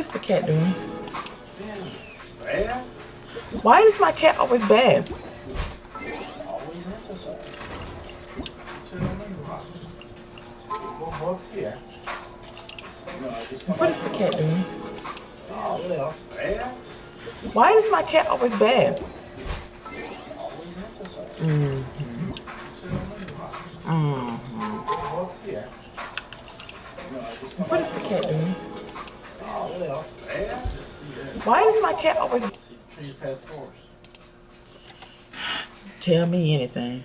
is the cat doing? Bad? Why is my cat always bad? Always interesting. One more here. What is the cat doing? Bad? Why is my cat always bad? Always interesting. Mm. One more here. What is the cat doing? Bad? Why is my cat always... See the trees past the forest. Tell me anything.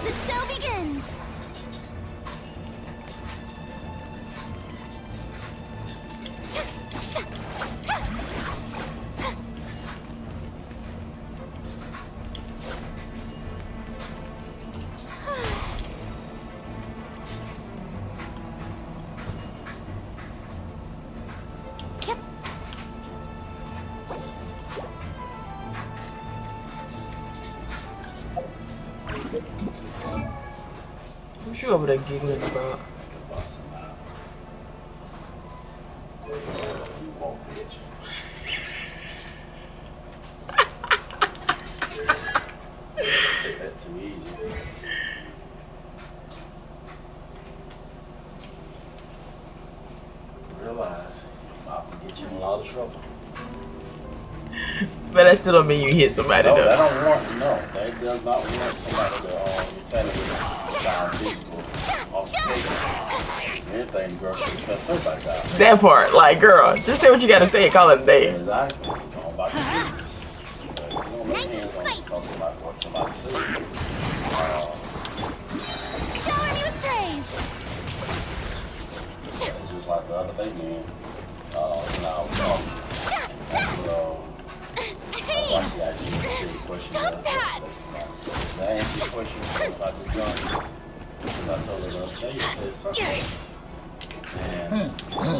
The show begins! Yep. What you over there giggling about? Take that too easy. Realize you're about to get you in a lot of trouble. But that still don't mean you hit somebody No, though. that don't warrant. No, that does not warrant somebody to retaliate down physical altercation. Anything, the girl should cuss her back out. That part, like, girl, just say what you gotta say and call it a day. Exactly. You know about the business. But you don't lay hands on somebody what somebody said. Shower me with praise! Just like the other day, man. Hey! Why she asked you a silly question? Stop that! I answered the question about the gun. Because I told her the other day, you said something. And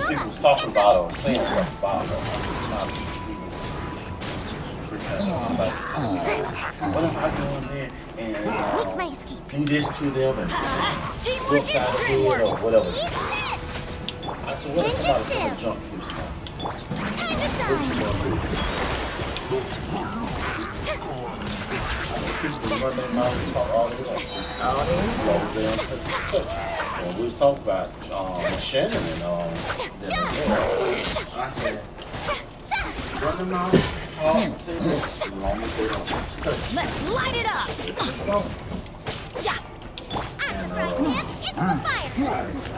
people was talking about her or saying stuff about her. I said, no, this is freedom of speech. Freedom of speech. What if I go in there and do this to them and Teamwork go is upside the head dreamwork! or whatever she said? I said, what if somebody come and jump you stuff? Time to shine. I said, people run their mouths talk all they want to. Oh, As long as they don't touch you. And we was talking about Shannon and them. And I said, run their mouths talk and say this. As long as they don't touch you. Let's light it up. It's just no. Yeah. And It's the fire. I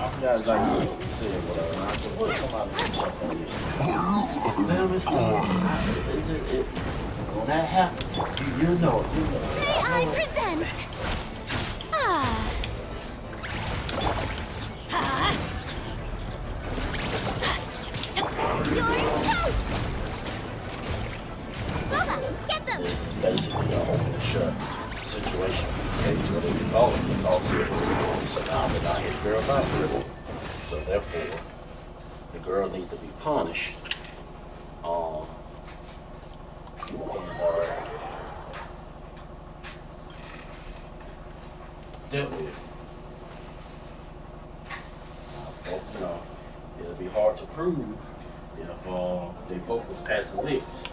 forgot exactly what he said, whatever. And I said, what if somebody can jump on you? Damn, it's when that happens, you know it. May I present? Ah. You're toast. Booba, get them. This is basically an open and shut situation. Case whatever you call it, because so now they're not hit the girl by dribble. So therefore, the girl needs to be punished. Dealt with. You know, it'll be hard to prove if they both was passing licks.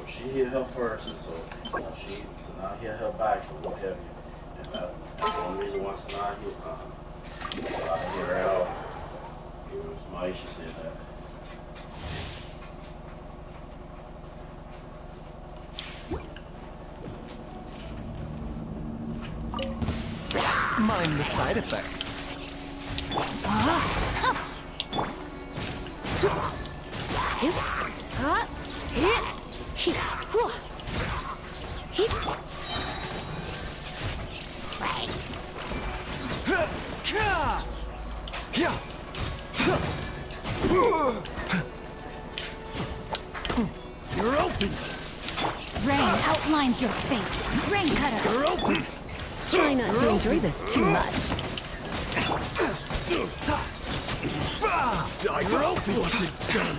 She hit her first, and so Sanaa hit her back or what have you. And that's the only reason why Sanaa hit so I hit her out. It was Maisha said that. Mind the side effects. You're open. Rain outlines your fate. Rain cutter. You're open. Try not to enjoy this too much. You're open. What's it done?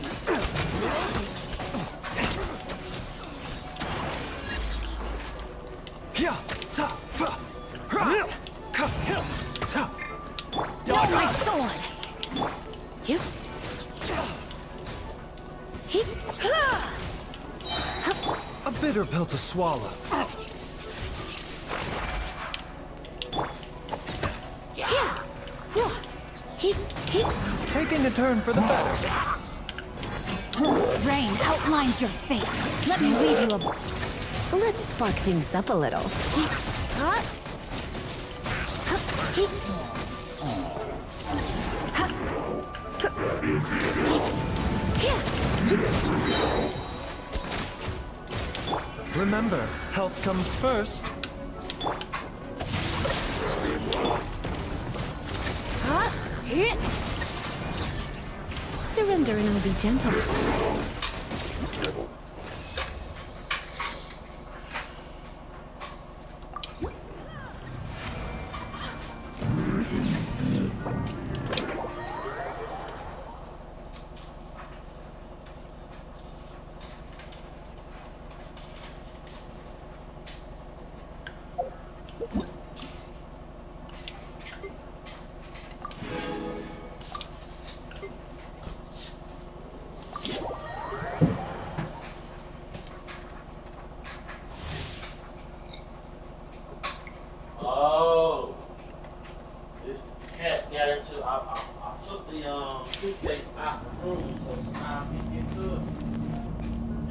Not my sword. You. A bitter pill to swallow. Taking a turn for the better. Rain outlines your fate. Let me leave you a. Let's spark things up a little. Remember, health comes first. Surrender and I'll be gentle. Oh, this cat got into. I took the suitcase out the room so Sanaa can get to it,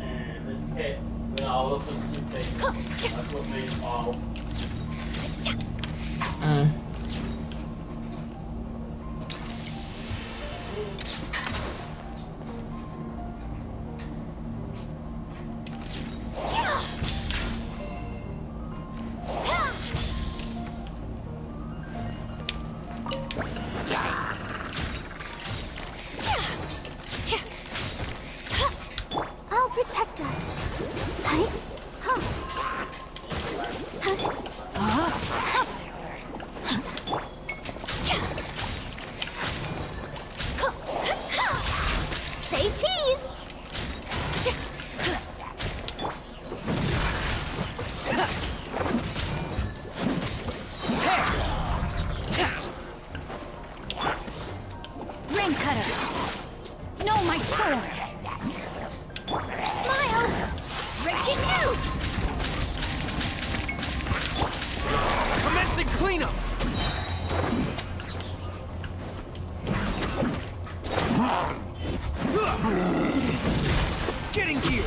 and this cat went all up in the suitcase. That's what made it fall. I'll protect us. Clean up! Getting here!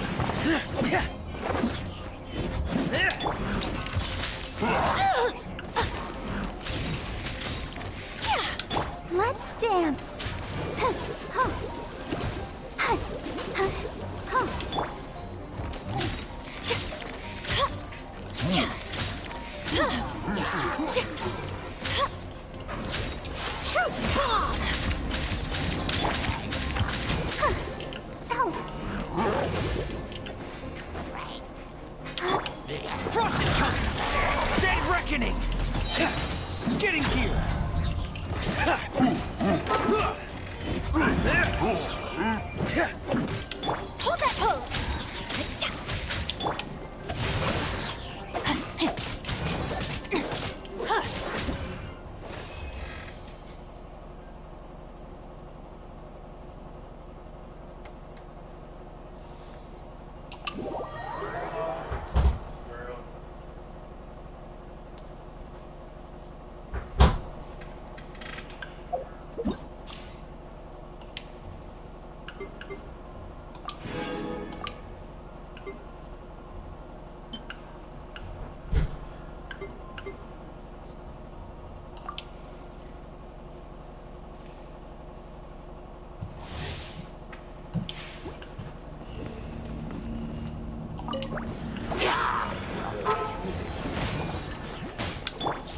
Let's dance. Shoot bomb! Frost is coming! Dead reckoning! Getting here! Hold that pose!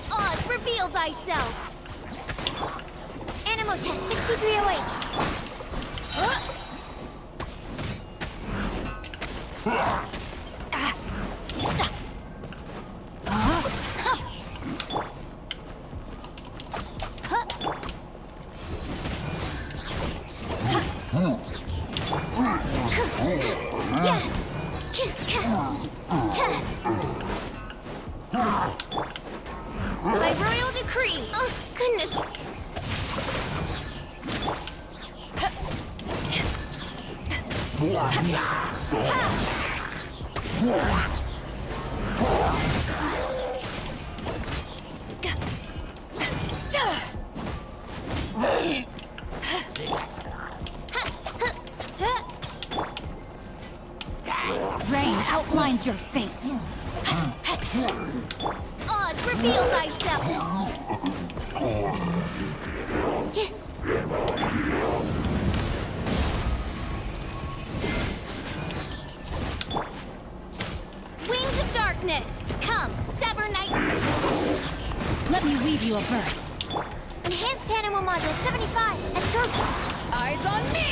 Oz, reveal thyself! Animal test 6308. By royal decree! Oh, goodness! Rain outlines your fate. Oz, reveal thyself! Wings of darkness! Come, Sever Knight! Let me weave you a verse. Enhanced Animal Module 75 at Surge! Eyes on me!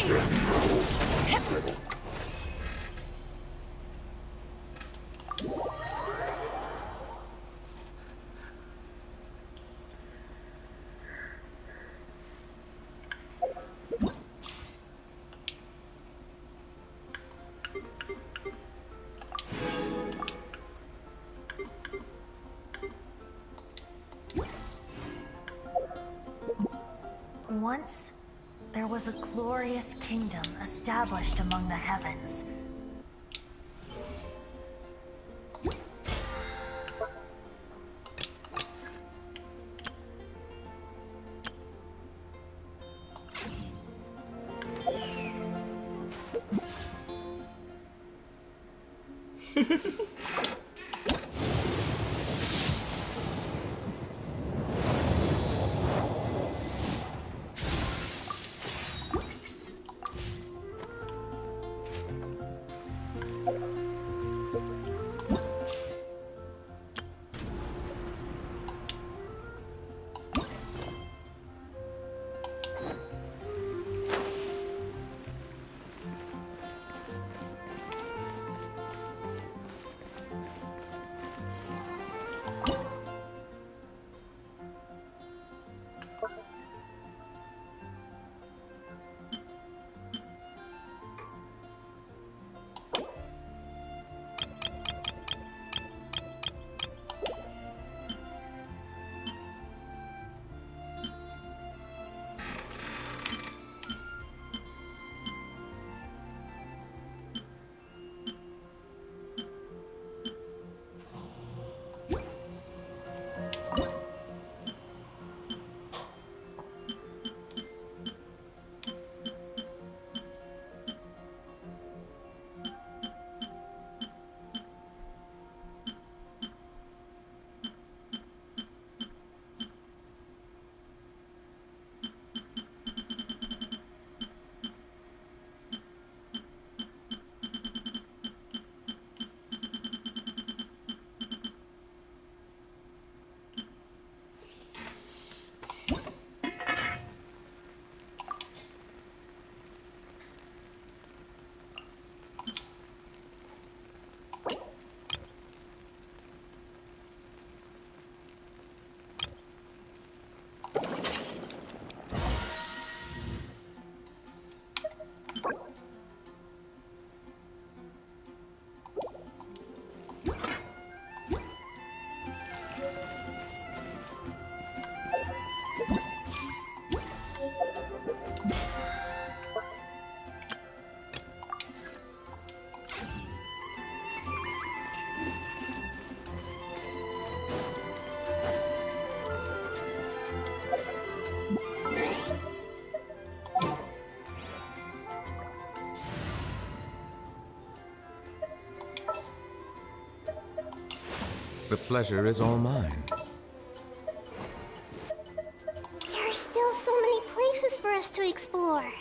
Once, there was a glorious kingdom established among the heavens. the pleasure is all mine. There are still so many places for us to explore.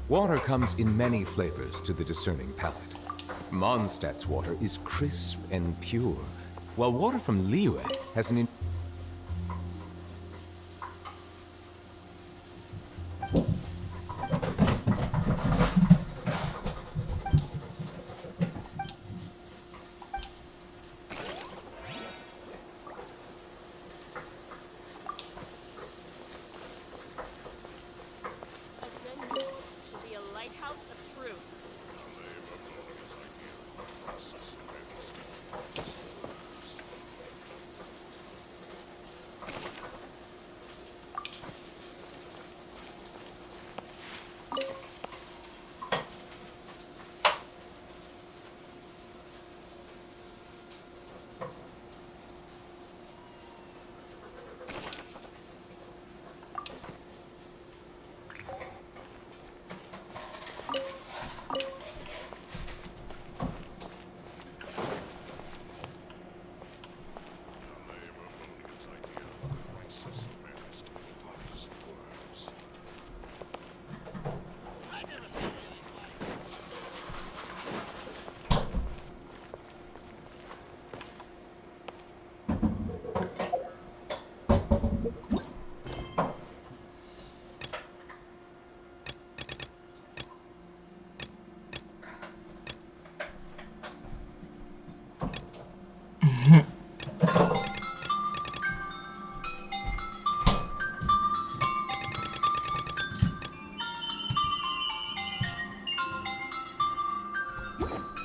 Water comes in many flavors to the discerning palate. Mondstadt's water is crisp and pure, while water from Liyue has an should be a lighthouse of truth.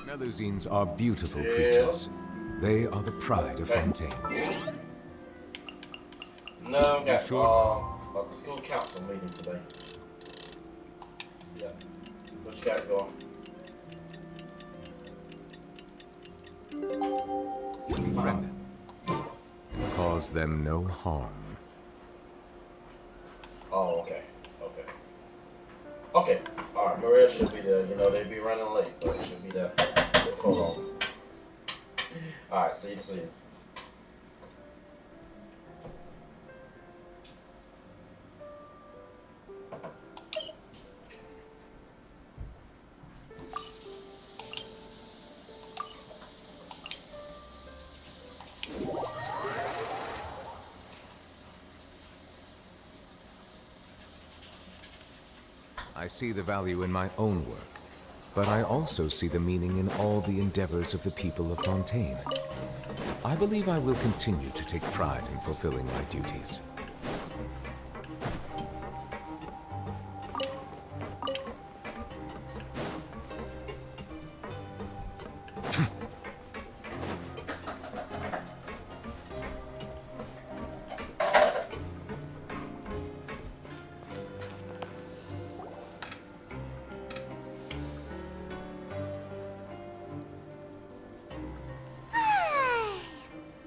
Melusines are beautiful creatures. They are the pride of Fontaine. No, we got sure? the school council meeting today. Yeah. What you got going? Befriend them. Cause them no harm. Oh, okay. Okay. Okay. Alright, Maria should be there. You know, they'd be running late, but it should be there before long. Alright, see you soon. I see the value in my own work, but I also see the meaning in all the endeavors of the people of Fontaine. I believe I will continue to take pride in fulfilling my duties.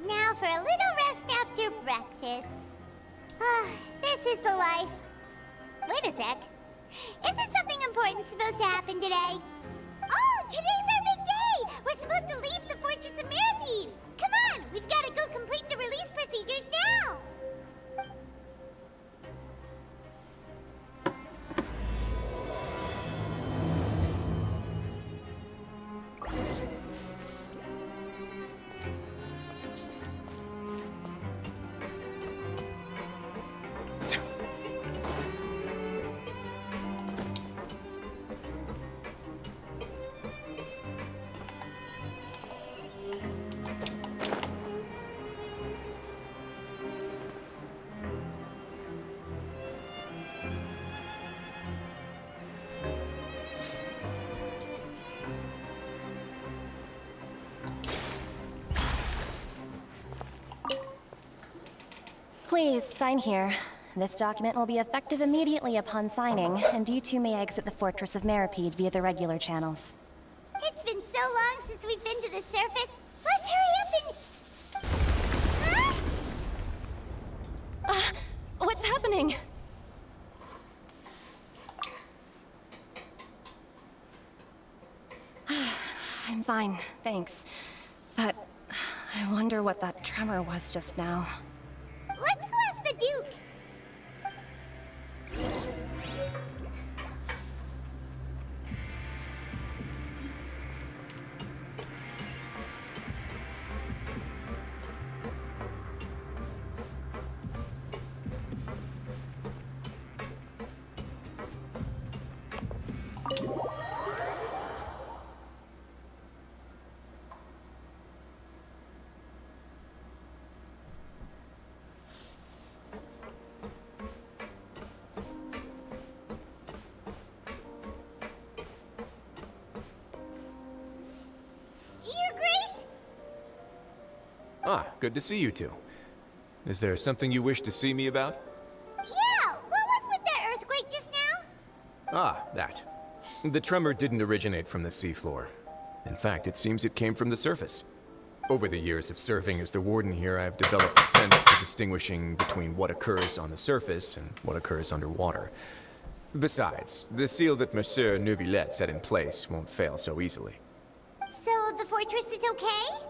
Now for a little rest after breakfast. This is the life. Wait a sec. Isn't something important supposed to happen today? Oh, today's our big day! We're supposed to leave the Fortress of Mirapede! Come on! We've got to go complete the release procedures now! Please, sign here. This document will be effective immediately upon signing, and you two may exit the Fortress of Mirapede via the regular channels. It's been so long since we've been to the surface. Let's hurry up and... What's happening? I'm fine, thanks. But I wonder what that tremor was just now. Let's go ask the Duke. Ah, good to see you two. Is there something you wish to see me about? Yeah, what was with that earthquake just now? Ah, that. The tremor didn't originate from the seafloor. In fact, it seems it came from the surface. Over the years of serving as the warden here, I've developed a sense for distinguishing between what occurs on the surface and what occurs underwater. Besides, the seal that Monsieur Neuvillette set in place won't fail so easily. So the fortress is okay?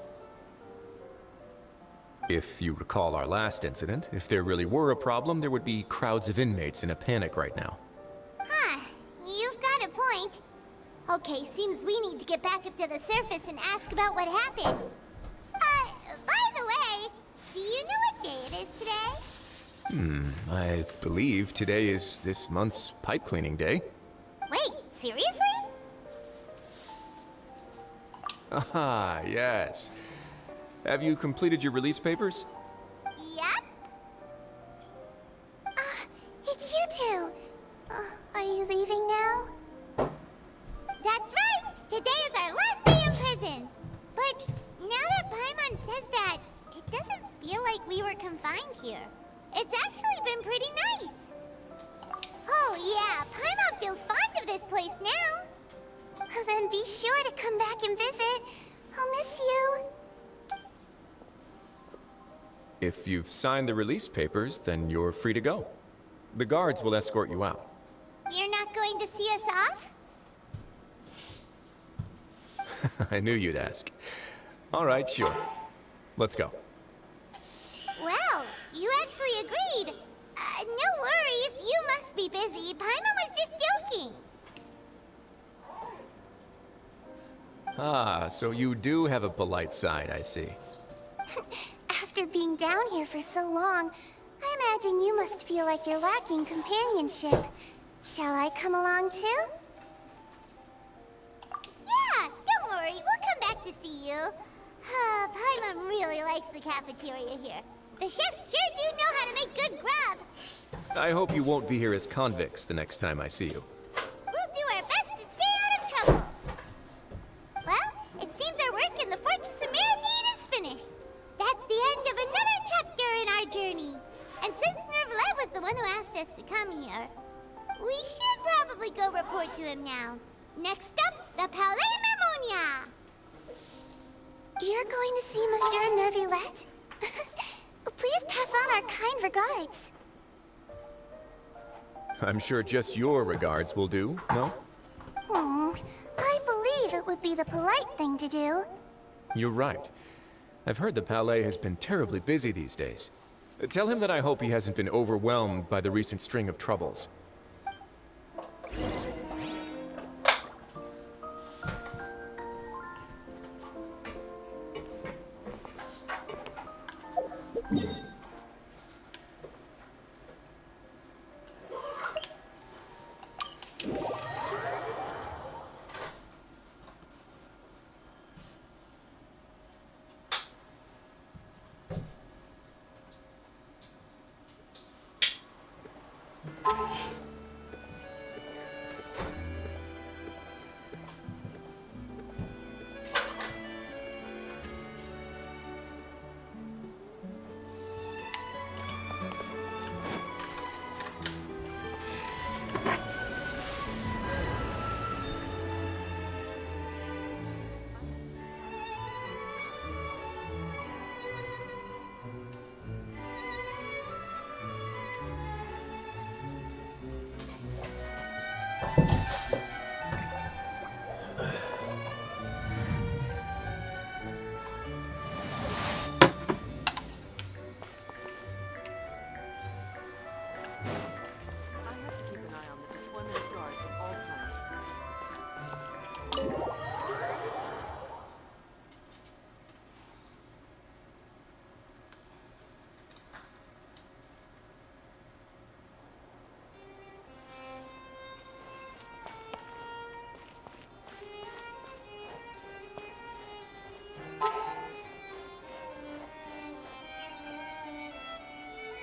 If you recall our last incident, if there really were a problem, there would be crowds of inmates in a panic right now. Huh, you've got a point. Okay, seems we need to get back up to the surface and ask about what happened. By the way, do you know what day it is today? I believe today is this month's pipe cleaning day. Wait, seriously? Ah, yes. Have you completed your release papers? Yep. It's you two. Are you leaving now? That's right! Today is our last day in prison! But now that Paimon says that, it doesn't feel like we were confined here. It's actually been pretty nice. Oh yeah, Paimon feels fond of this place now. Then be sure to come back and visit. I'll miss you. If you've signed the release papers, then you're free to go. The guards will escort you out. You're not going to see us off? I knew you'd ask. All right, sure. Let's go. Well, you actually agreed. No worries, you must be busy. Paimon was just joking. Ah, so you do have a polite side, I see. After being down here for so long, I imagine you must feel like you're lacking companionship. Shall I come along too? Yeah, don't worry, we'll come back to see you. Paimon really likes the cafeteria here. The chefs sure do know how to make good grub. I hope you won't be here as convicts the next time I see you. We'll do our best to stay out of trouble. Well, it seems our work in the Fortress of Meropide is finished. That's the end of another chapter in our journey. And since Neuvillette was the one who asked us to come here, we should probably go report to him now. Next up, the Palais Mermonia. You're going to see Monsieur Neuvillette? Please pass on our kind regards. I'm sure just your regards will do, no? I believe it would be the polite thing to do. You're right. I've heard the Palais has been terribly busy these days. Tell him that I hope he hasn't been overwhelmed by the recent string of troubles.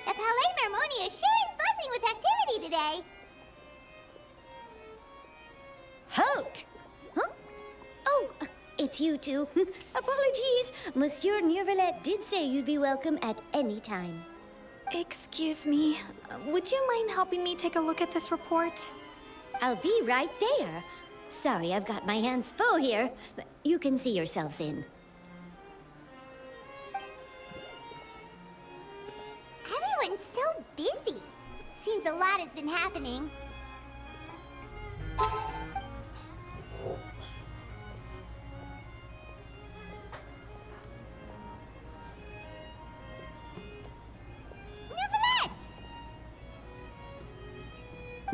The Palais Mermonia sure is buzzing with activity today. Halt! Huh? Oh, it's you two. Apologies. Apologies! Monsieur Neuvillette did say you'd be welcome at any time. Excuse me. Would you mind helping me take a look at this report? I'll be right there. Sorry, I've got my hands full here. You can see yourselves in. Everyone's so busy. Seems a lot has been happening. Neuvillette!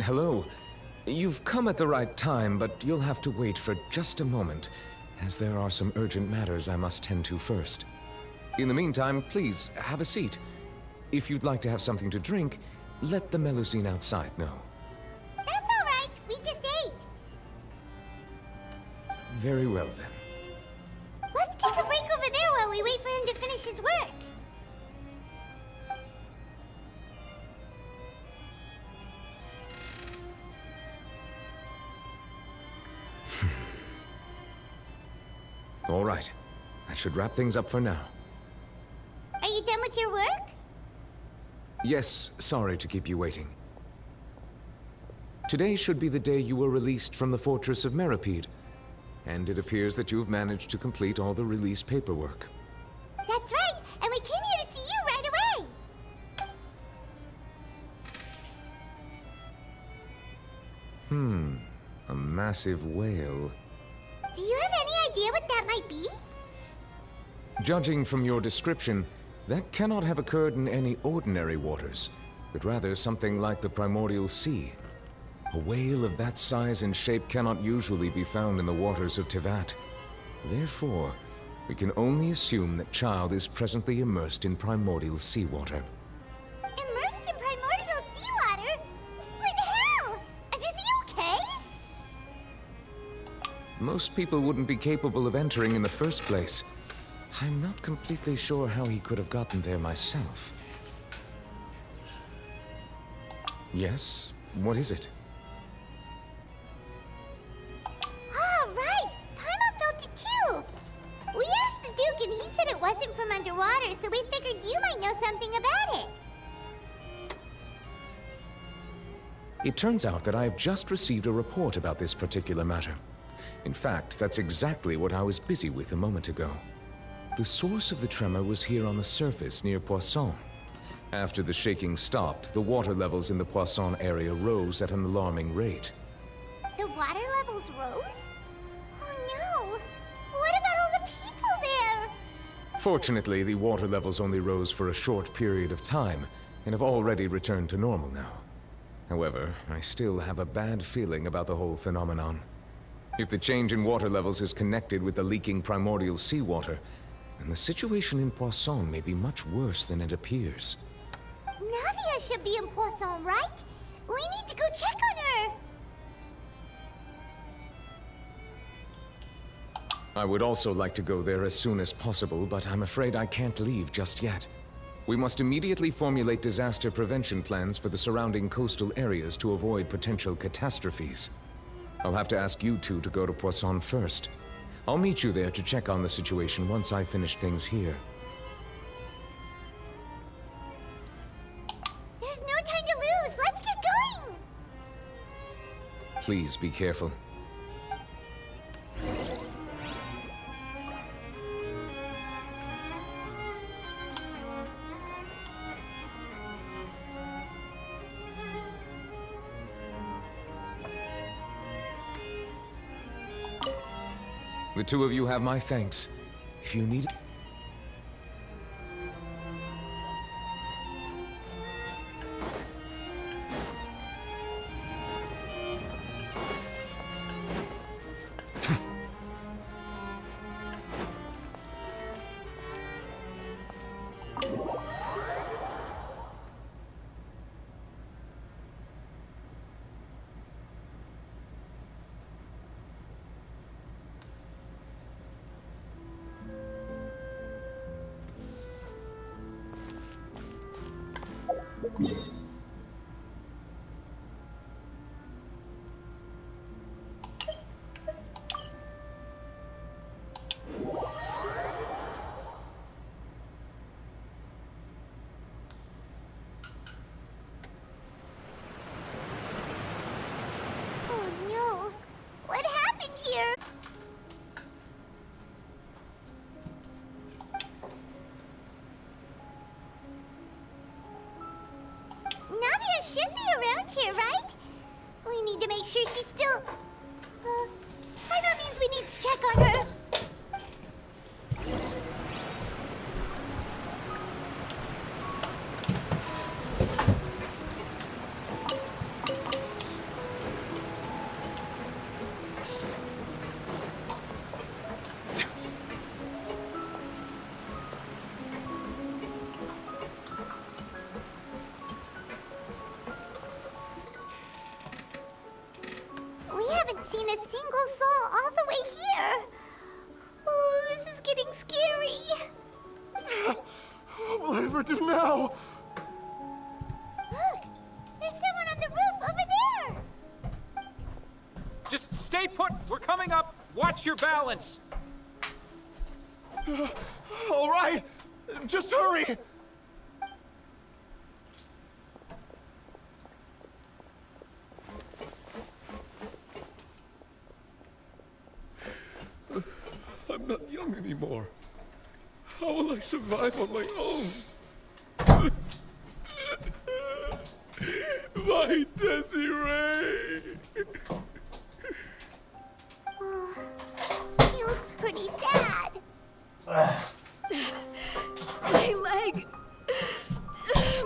Hello. You've come at the right time, but you'll have to wait for just a moment, as there are some urgent matters I must tend to first. In the meantime, please, have a seat. If you'd like to have something to drink, let the Melusine outside know. That's all right. We just ate. Very well, then. Let's take a break over there while we wait for him to finish his work. All right. That should wrap things up for now. Are you done with your work? Yes, sorry to keep you waiting. Today should be the day you were released from the Fortress of Meripede, and it appears that you have managed to complete all the release paperwork. That's right, and we came here to see you right away. A massive whale. Do you have any idea what that might be? Judging from your description, that cannot have occurred in any ordinary waters, but rather something like the primordial sea. A whale of that size and shape cannot usually be found in the waters of Teyvat. Therefore, we can only assume that Childe is presently immersed in primordial seawater. Immersed in primordial seawater? But how? Is he okay? Most people wouldn't be capable of entering in the first place. I'm not completely sure how he could have gotten there myself. Yes? What is it? Ah, right! Paimon felt it too! We asked the Duke and he said it wasn't from underwater, so we figured you might know something about it. It turns out that I have just received a report about this particular matter. In fact, that's exactly what I was busy with a moment ago. The source of the tremor was here on the surface near Poisson. After the shaking stopped, the water levels in the Poisson area rose at an alarming rate. The water levels rose? Oh no! What about all the people there? Fortunately, the water levels only rose for a short period of time and have already returned to normal now. However, I still have a bad feeling about the whole phenomenon. If the change in water levels is connected with the leaking primordial seawater, then the situation in Poisson may be much worse than it appears. Navia should be in Poisson, right? We need to go check on her! I would also like to go there as soon as possible, but I'm afraid I can't leave just yet. We must immediately formulate disaster prevention plans for the surrounding coastal areas to avoid potential catastrophes. I'll have to ask you two to go to Poisson first. I'll meet you there to check on the situation once I finish things here. There's no time to lose! Let's get going! Please be careful. The two of you have my thanks. If you need... sure she's still... by no means we need to check on her. We haven't seen a single soul all the way here. Oh, this is getting scary. What will I ever do now? Look, there's someone on the roof over there. Just stay put. We're coming up. Watch your balance. All right, just hurry. I'm not young anymore. How will I survive on my own? My Desiree! He looks pretty sad. My leg!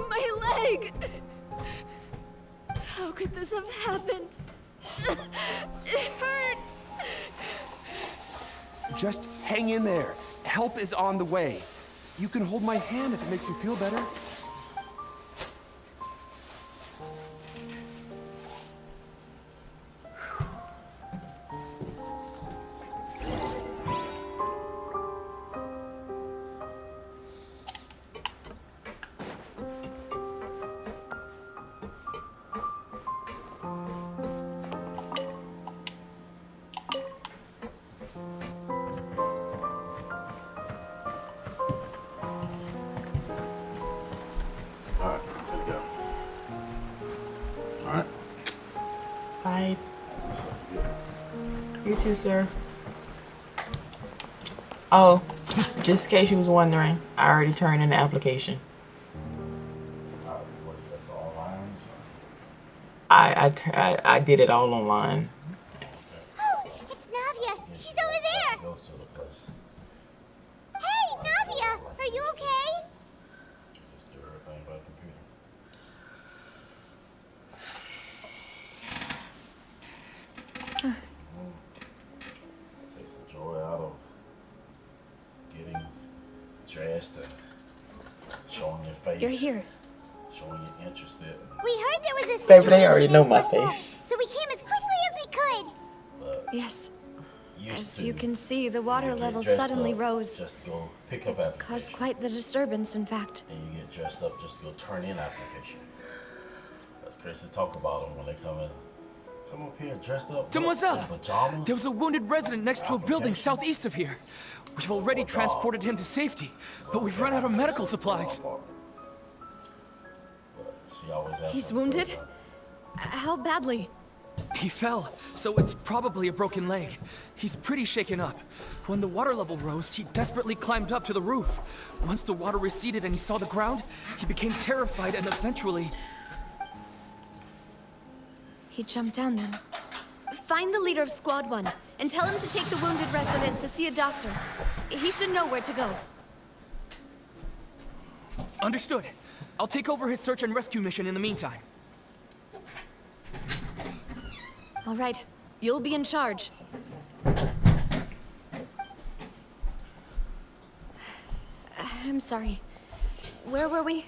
My leg! How could this have happened? It hurts! Just hang in there. Help is on the way. You can hold my hand if it makes you feel better. Alright, there we go. Alright. Bye. You too, sir. Oh, just in case you was wondering, I already turned in the application. That's online. I did it all online. Oh, it's Navia. She's over there. Go to the place. Hey, Navia, are you okay? Just do everything by computer. Takes the joy out of getting dressed and showing your face. You're here. Showing you're interested. We heard there was a Baby, situation they already know in my Poisson, face. so we came as quickly as we could. Yes. Used As to you can see, the water get level dressed suddenly up rose. Just to go pick up Caused application. quite the disturbance, in fact. Then you get dressed up just to go turn in application. That's crazy to talk about them when they come in. Come up here dressed up. Demoiselle! In pajamas. There was a wounded resident next to a building southeast of here. We've already transported him to safety, but we've run out of medical supplies. But she always has He's something to say wounded? about it. How badly? He fell, so it's probably a broken leg. He's pretty shaken up. When the water level rose, he desperately climbed up to the roof. Once the water receded and he saw the ground, he became terrified and eventually... He jumped down then. Find the leader of Squad 1 and tell him to take the wounded resident to see a doctor. He should know where to go. Understood. I'll take over his search and rescue mission in the meantime. All right, you'll be in charge. I'm sorry. Where were we?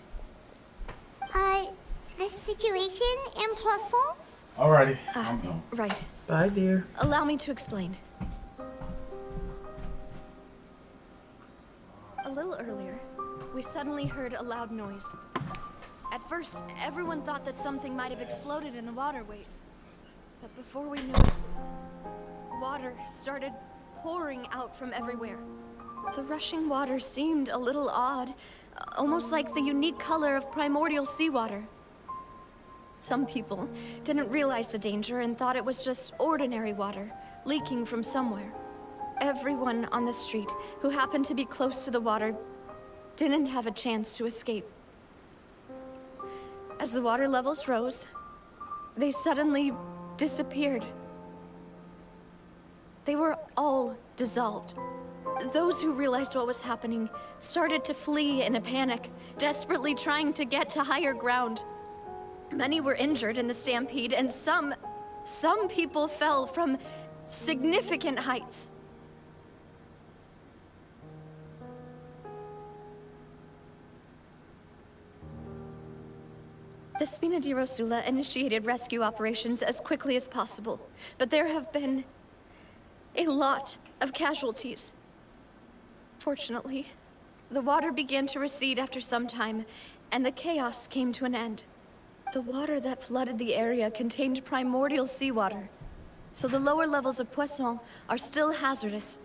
The situation in Poisson? Alrighty, I'm going. Right. Bye, dear. Allow me to explain. A little earlier, we suddenly heard a loud noise. At first, everyone thought that something might have exploded in the waterways. But before we knew it, water started pouring out from everywhere. The rushing water seemed a little odd, almost like the unique color of primordial seawater. Some people didn't realize the danger and thought it was just ordinary water, leaking from somewhere. Everyone on the street who happened to be close to the water didn't have a chance to escape. As the water levels rose, they suddenly disappeared. They were all dissolved. Those who realized what was happening started to flee in a panic, desperately trying to get to higher ground. Many were injured in the stampede, and some people fell from significant heights. The Spina di Rosula initiated rescue operations as quickly as possible, but there have been a lot of casualties. Fortunately, the water began to recede after some time, and the chaos came to an end. The water that flooded the area contained primordial seawater, so the lower levels of Poisson are still hazardous.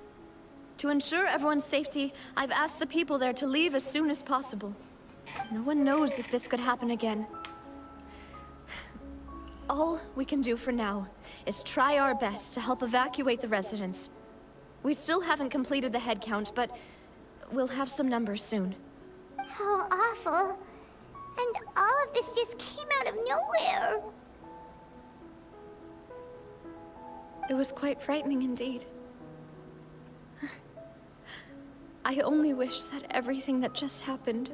To ensure everyone's safety, I've asked the people there to leave as soon as possible. No one knows if this could happen again. All we can do for now is try our best to help evacuate the residents. We still haven't completed the head count, but we'll have some numbers soon. How awful. And all of this just came out of nowhere. It was quite frightening indeed. I only wish that everything that just happened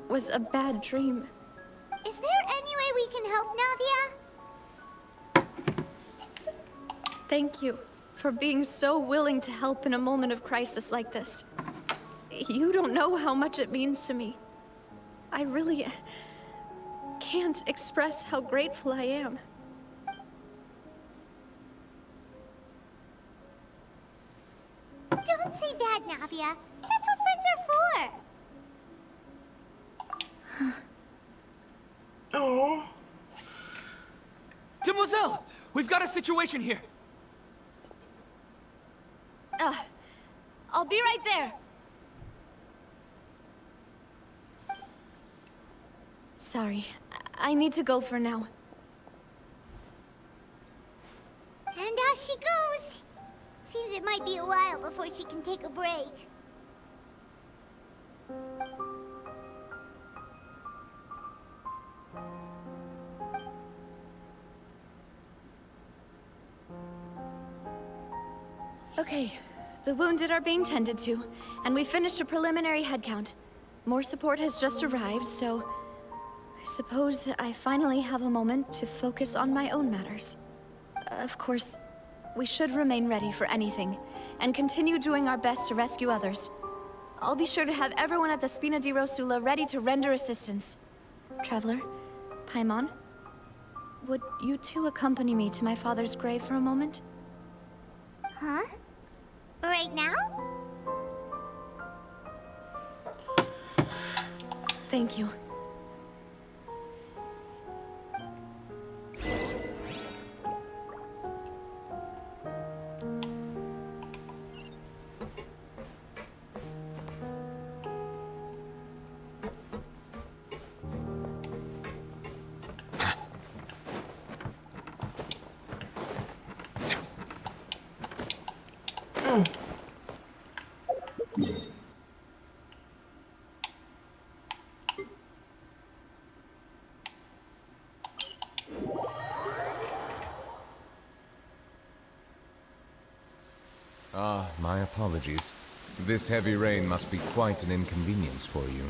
was a bad dream. Is there any way we can help, Navia? Thank you for being so willing to help in a moment of crisis like this. You don't know how much it means to me. I really can't express how grateful I am. Don't say that, Navia. That's what friends are for. Oh. Demoiselle! We've got a situation here! I'll be right there. Sorry, I need to go for now. And out she goes. Seems it might be a while before she can take a break. Okay, the wounded are being tended to, and we finished a preliminary head count. More support has just arrived, so I suppose I finally have a moment to focus on my own matters. Of course, we should remain ready for anything, and continue doing our best to rescue others. I'll be sure to have everyone at the Spina di Rosula ready to render assistance. Traveler, Paimon, would you two accompany me to my father's grave for a moment? Huh? Right now? Thank you. My apologies. This heavy rain must be quite an inconvenience for you.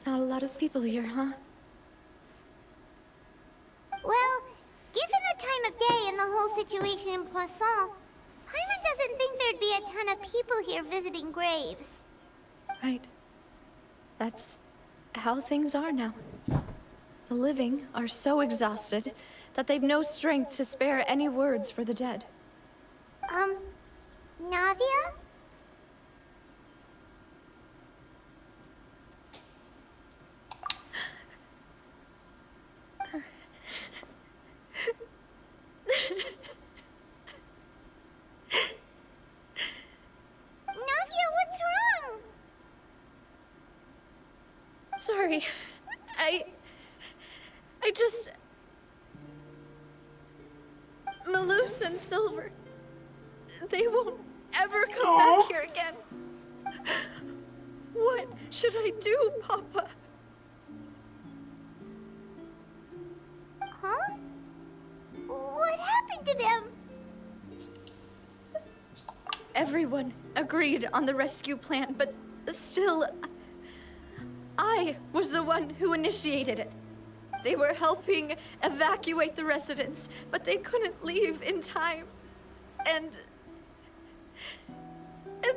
Not a lot of people here, huh? Well, given the time of day and the whole situation in Poisson, Paimon doesn't think there'd be a ton of people here visiting graves. Right. That's how things are now. The living are so exhausted that they've no strength to spare any words for the dead. Navia? Navia, what's wrong? Sorry. I just... Malus and Silver, they won't ever come back here again. What should I do, Papa? Huh? What happened to them? Everyone agreed on the rescue plan, but still, I was the one who initiated it. They were helping evacuate the residents, but they couldn't leave in time. And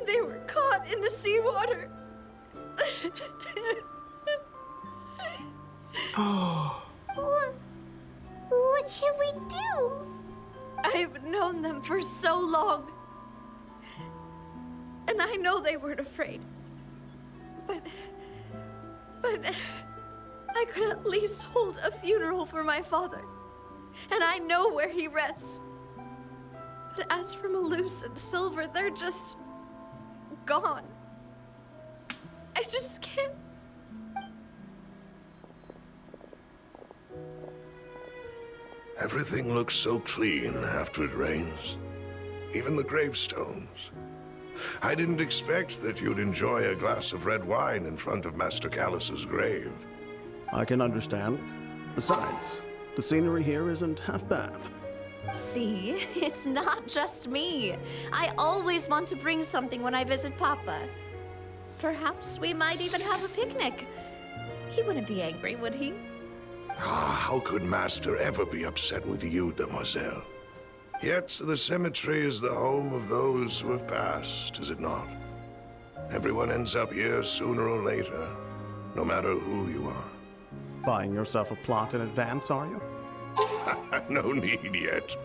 they were caught in the seawater. Oh. What should we do? I've known them for so long. And I know they weren't afraid. But I could at least hold a funeral for my father. And I know where he rests. But as for Malus and Silver, they're just gone. I just can't. Everything looks so clean after it rains. Even the gravestones. I didn't expect that you'd enjoy a glass of red wine in front of Master Callus's grave. I can understand. Besides, the scenery here isn't half bad. See, it's not just me. I always want to bring something when I visit Papa. Perhaps we might even have a picnic. He wouldn't be angry, would he? How could Master ever be upset with you, Demoiselle? Yet the cemetery is the home of those who have passed, is it not? Everyone ends up here sooner or later, no matter who you are. Buying yourself a plot in advance, are you? No need yet.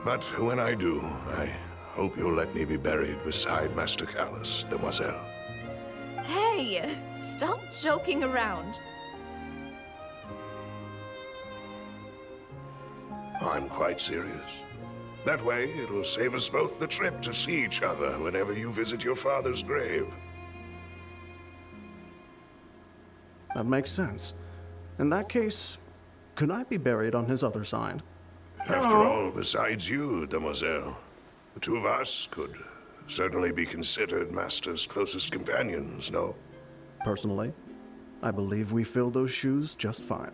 But when I do, I hope you'll let me be buried beside Master Callus, Demoiselle. Hey, stop joking around. I'm quite serious. That way, it'll save us both the trip to see each other whenever you visit your father's grave. That makes sense. In that case, could I be buried on his other side? After all, besides you, Demoiselle, the two of us could certainly be considered Master's closest companions, no? Personally, I believe we fill those shoes just fine.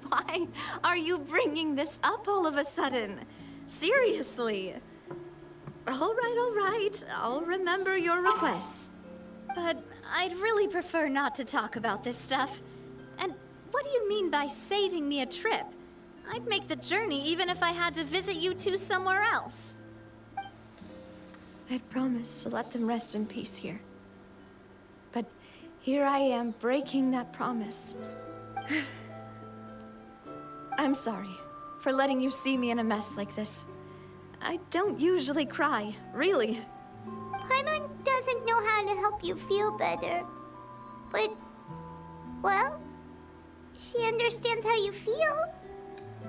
Why are you bringing this up all of a sudden? Seriously. All right. I'll remember your requests. But I'd really prefer not to talk about this stuff. And what do you mean by saving me a trip? I'd make the journey even if I had to visit you two somewhere else. I'd promised to let them rest in peace here. But here I am breaking that promise. I'm sorry for letting you see me in a mess like this. I don't usually cry, really. Paimon doesn't know how to help you feel better. But, well, she understands how you feel.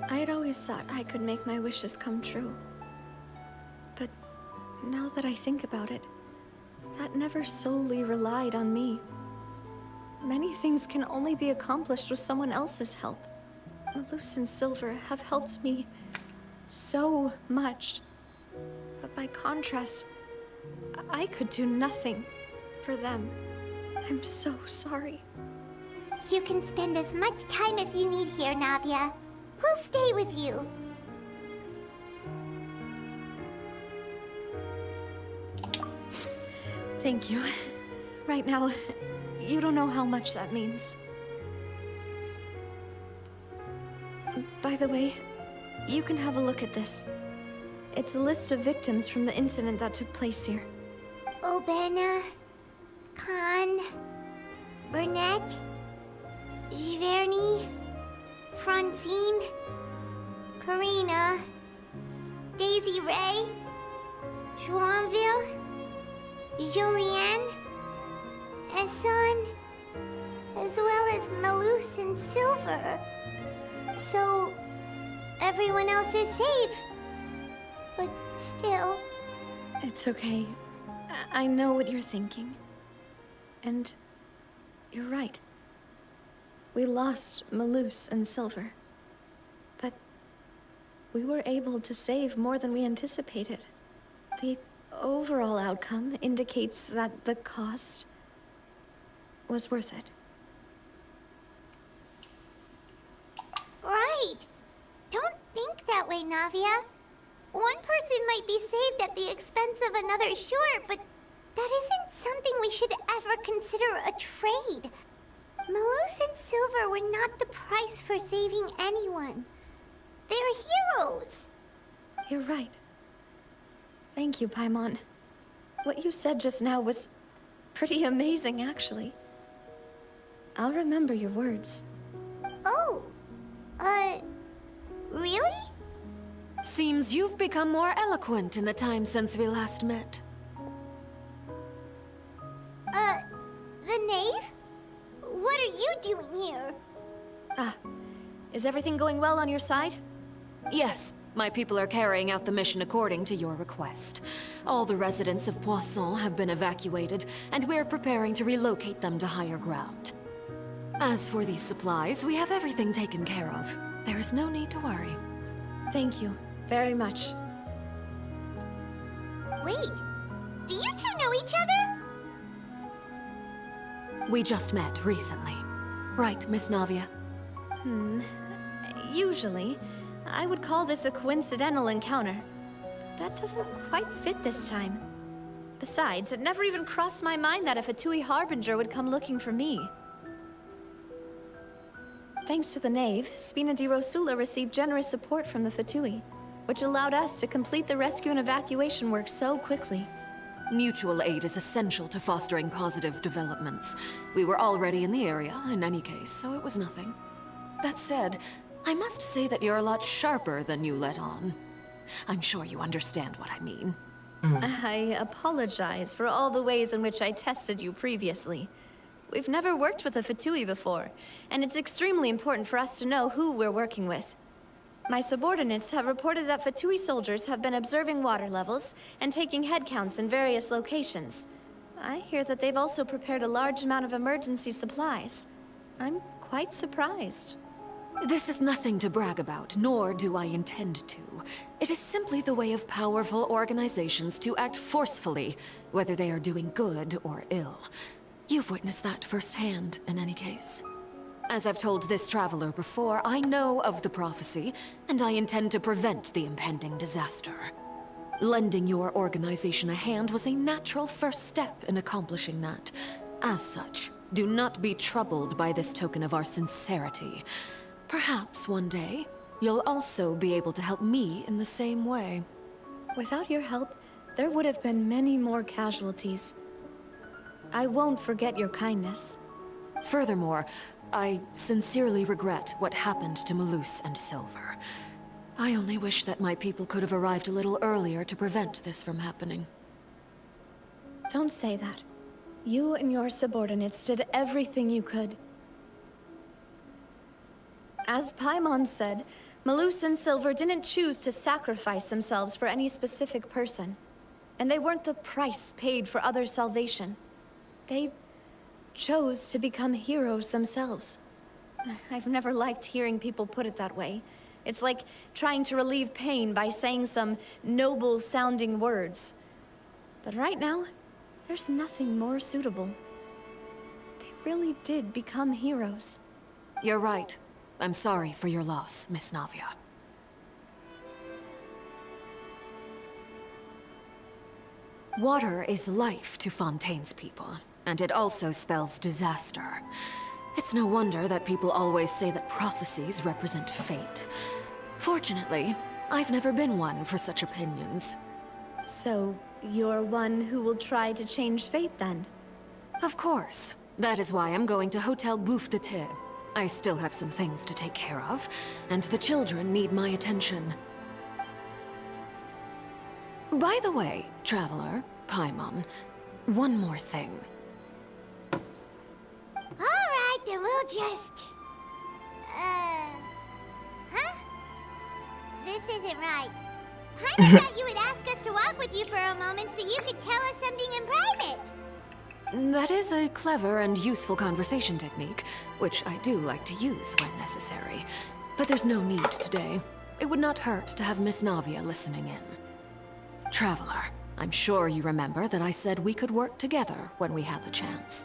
I'd always thought I could make my wishes come true. But now that I think about it, that never solely relied on me. Many things can only be accomplished with someone else's help. Malus and Silver have helped me so much. But by contrast, I could do nothing for them. I'm so sorry. You can spend as much time as you need here, Navia. We'll stay with you. Thank you. Right now, you don't know how much that means. By the way, you can have a look at this. It's a list of victims from the incident that took place here. Obena, Khan, Burnett, Giverny, Francine, Karina, Daisy Ray, Joinville, Julianne, Esson, as well as Malus and Silver. So, everyone else is safe. But still... It's okay. I know what you're thinking. And You're right. We lost Malus and Silver. But we were able to save more than we anticipated. The overall outcome indicates that the cost was worth it. Right. Don't think that way, Navia. One person might be saved at the expense of another, sure, but that isn't something we should ever consider a trade. Malus and Silver were not the price for saving anyone. They're heroes. You're right. Thank you, Paimon. What you said just now was pretty amazing, actually. I'll remember your words. Oh, really? Seems you've become more eloquent in the time since we last met. The knave? What are you doing here? Ah, is everything going well on your side? Yes, my people are carrying out the mission according to your request. All the residents of Poisson have been evacuated, and we're preparing to relocate them to higher ground. As for these supplies, we have everything taken care of. There is no need to worry. Thank you very much. Wait, do you two know each other? We just met recently. Right, Miss Navia? Usually, I would call this a coincidental encounter. But that doesn't quite fit this time. Besides, it never even crossed my mind that a Fatui Harbinger would come looking for me. Thanks to the Knave, Spina di Rosula received generous support from the Fatui, which allowed us to complete the rescue and evacuation work so quickly. Mutual aid is essential to fostering positive developments. We were already in the area, in any case, so it was nothing. That said, I must say that you're a lot sharper than you let on. I'm sure you understand what I mean. I apologize for all the ways in which I tested you previously. We've never worked with a Fatui before, and it's extremely important for us to know who we're working with. My subordinates have reported that Fatui soldiers have been observing water levels and taking head counts in various locations. I hear that they've also prepared a large amount of emergency supplies. I'm quite surprised. This is nothing to brag about, nor do I intend to. It is simply the way of powerful organizations to act forcefully, whether they are doing good or ill. You've witnessed that firsthand, in any case. As I've told this traveler before, I know of the prophecy, and I intend to prevent the impending disaster. Lending your organization a hand was a natural first step in accomplishing that. As such, do not be troubled by this token of our sincerity. Perhaps one day, you'll also be able to help me in the same way. Without your help, there would have been many more casualties. I won't forget your kindness. Furthermore, I sincerely regret what happened to Malus and Silver. I only wish that my people could have arrived a little earlier to prevent this from happening. Don't say that. You and your subordinates did everything you could. As Paimon said, Malus and Silver didn't choose to sacrifice themselves for any specific person. And they weren't the price paid for others' salvation. They chose to become heroes themselves. I've never liked hearing people put it that way. It's like trying to relieve pain by saying some noble-sounding words. But right now, there's nothing more suitable. They really did become heroes. You're right. I'm sorry for your loss, Miss Navia. Water is life to Fontaine's people, and it also spells disaster. It's no wonder that people always say that prophecies represent fate. Fortunately, I've never been one for such opinions. So, you're one who will try to change fate, then? Of course. That is why I'm going to Hotel Bouffe de Thé. I still have some things to take care of, and the children need my attention. By the way, traveler, Paimon, one more thing. Alright, then we'll just... Huh? This isn't right. Paimon thought you would ask us to walk with you for a moment so you could tell us something in private. That is a clever and useful conversation technique, which I do like to use when necessary. But there's no need today. It would not hurt to have Miss Navia listening in. Traveler, I'm sure you remember that I said we could work together when we had the chance.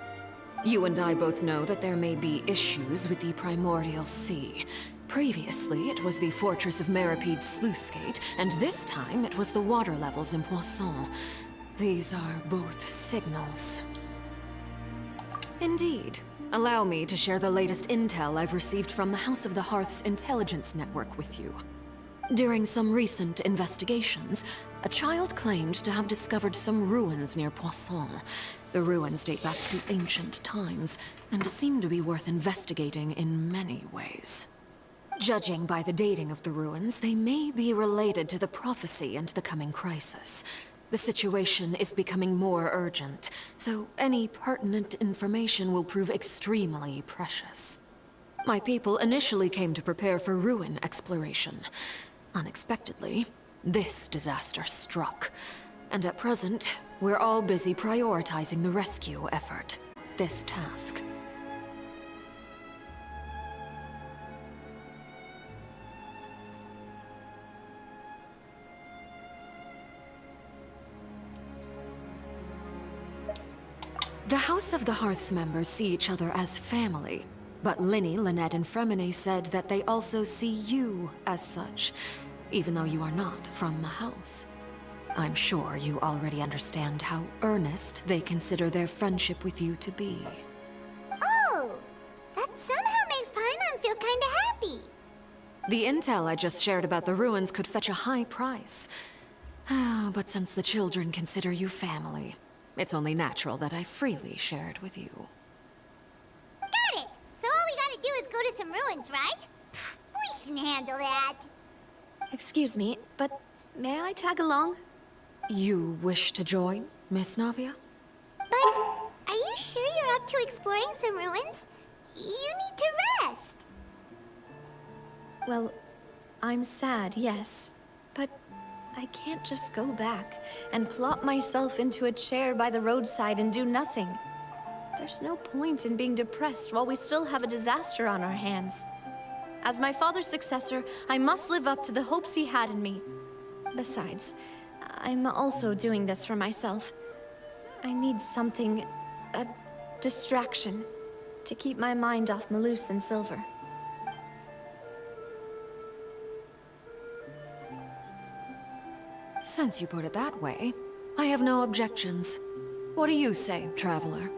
You and I both know that there may be issues with the Primordial Sea. Previously, it was the Fortress of Meripede's sluice gate, and this time it was the water levels in Poisson. These are both signals. Indeed. Allow me to share the latest intel I've received from the House of the Hearth's intelligence network with you. During some recent investigations, a child claimed to have discovered some ruins near Poisson. The ruins date back to ancient times, and seem to be worth investigating in many ways. Judging by the dating of the ruins, they may be related to the prophecy and the coming crisis. The situation is becoming more urgent, so any pertinent information will prove extremely precious. My people initially came to prepare for ruin exploration. Unexpectedly, this disaster struck. And at present, we're all busy prioritizing the rescue effort. This task. The House of the Hearth's members see each other as family, but Lyney, Lynette, and Fremine said that they also see you as such, even though you are not from the house. I'm sure you already understand how earnest they consider their friendship with you to be. Oh, that somehow makes Paimon feel kinda happy. The intel I just shared about the ruins could fetch a high price. But since the children consider you family, it's only natural that I freely share it with you. Got it! So all we gotta do is go to some ruins, right? We can handle that. Excuse me, but may I tag along? You wish to join, Miss Navia? But are you sure you're up to exploring some ruins? You need to rest. Well, I'm sad, yes. But I can't just go back and plop myself into a chair by the roadside and do nothing. There's no point in being depressed while we still have a disaster on our hands. As my father's successor, I must live up to the hopes he had in me. Besides, I'm also doing this for myself. I need something, a distraction, to keep my mind off Malus and Silver. Since you put it that way, I have no objections. What do you say, traveler?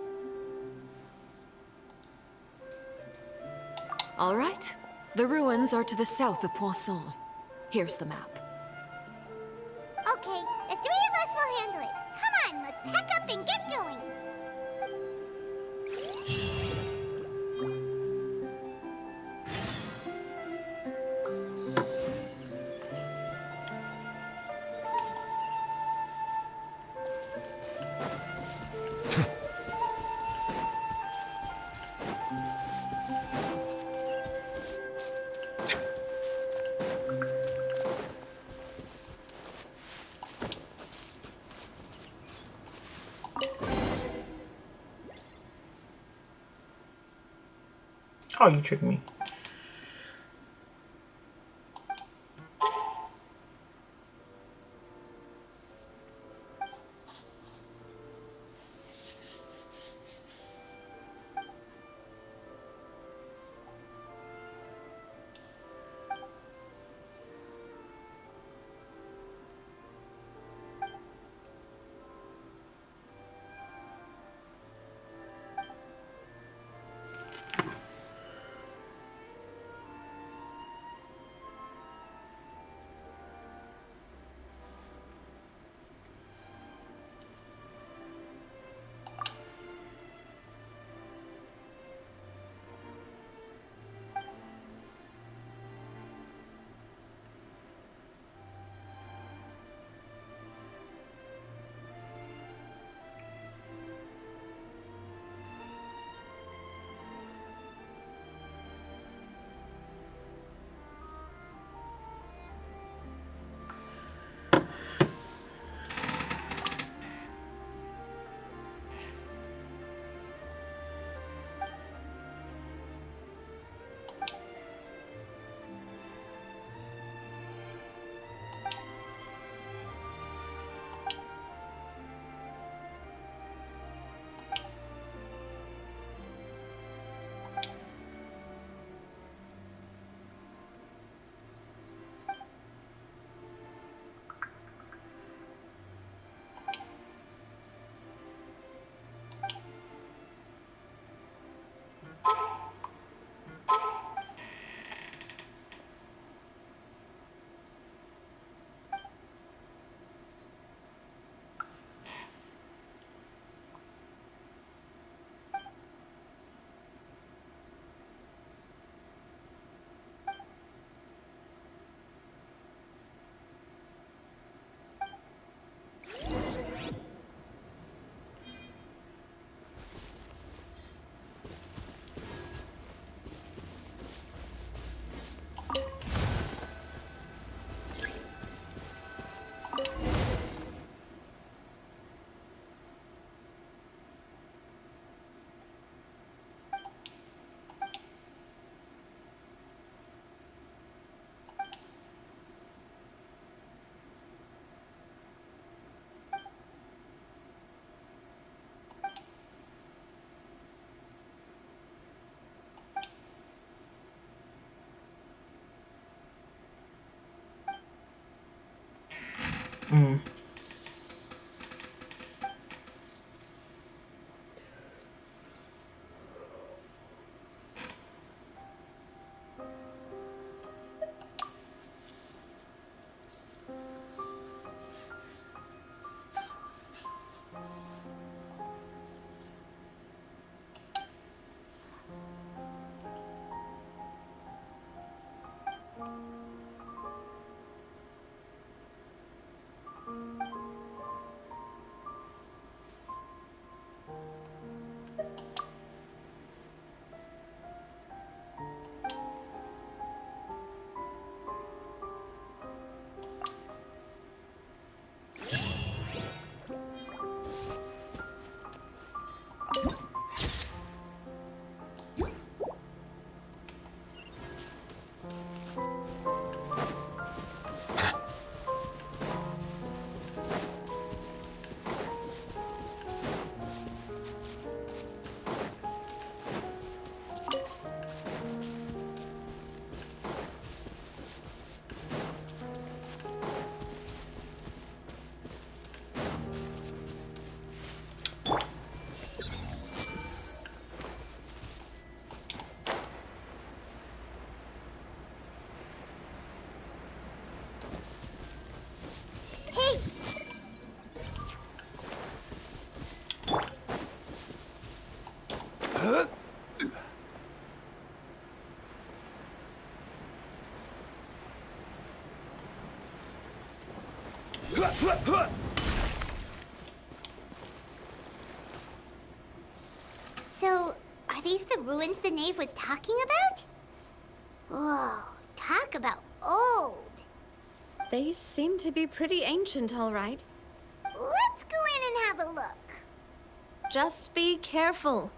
All right. The ruins are to the south of Poisson. Here's the map. Okay, the three of us will handle it. Come on, let's pack up and get going. Oh, you tricked me. So, are these the ruins the knave was talking about? Whoa, talk about old. They seem to be pretty ancient, all right. Let's go in and have a look. Just be careful.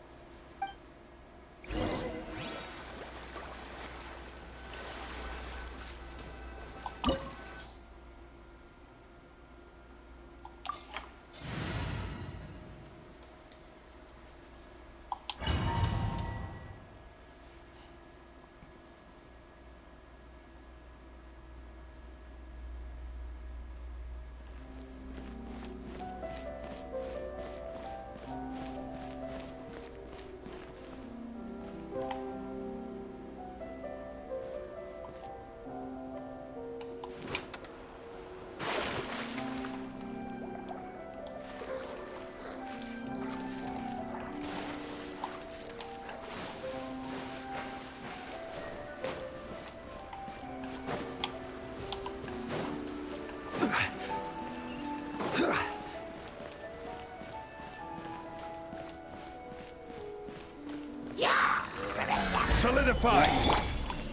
Solidify!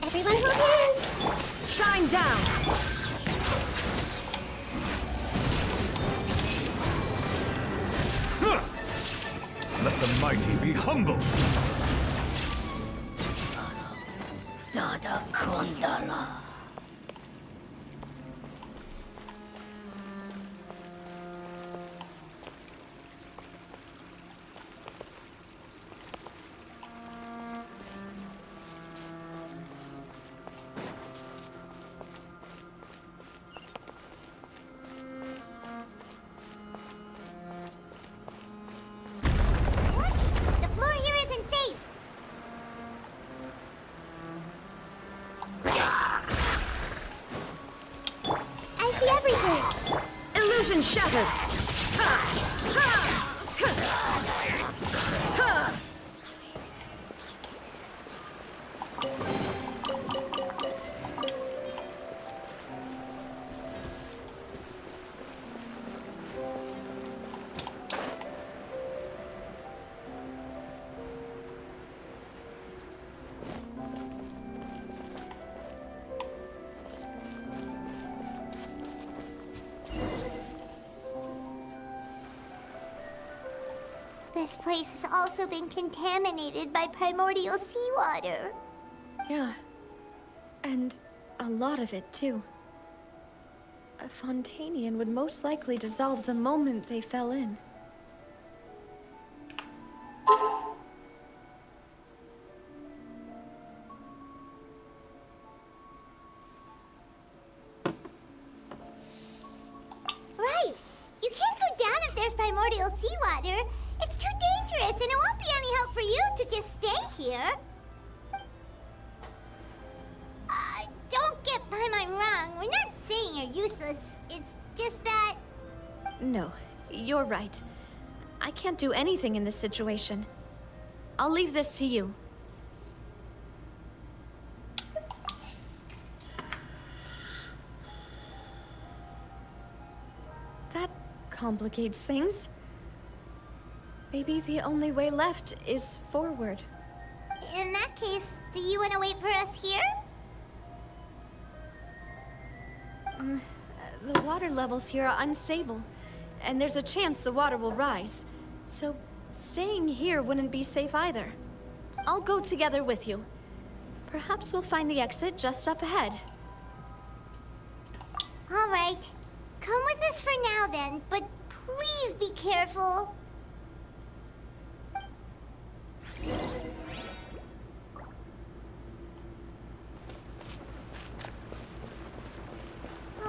Everyone hold hands! Shine down! Let the mighty be humble! Nada Kundala. Illusion shattered! This place has also been contaminated by primordial seawater. Yeah. And a lot of it, too. A Fontanian would most likely dissolve the moment they fell in. real seawater. It's too dangerous, and it won't be any help for you to just stay here. Don't get Paimon wrong. We're not saying you're useless. It's just that... No, you're right. I can't do anything in this situation. I'll leave this to you. That complicates things. Maybe the only way left is forward. In that case, do you want to wait for us here? The water levels here are unstable, and there's a chance the water will rise. So, staying here wouldn't be safe either. I'll go together with you. Perhaps we'll find the exit just up ahead. All right. Come with us for now then, but please be careful.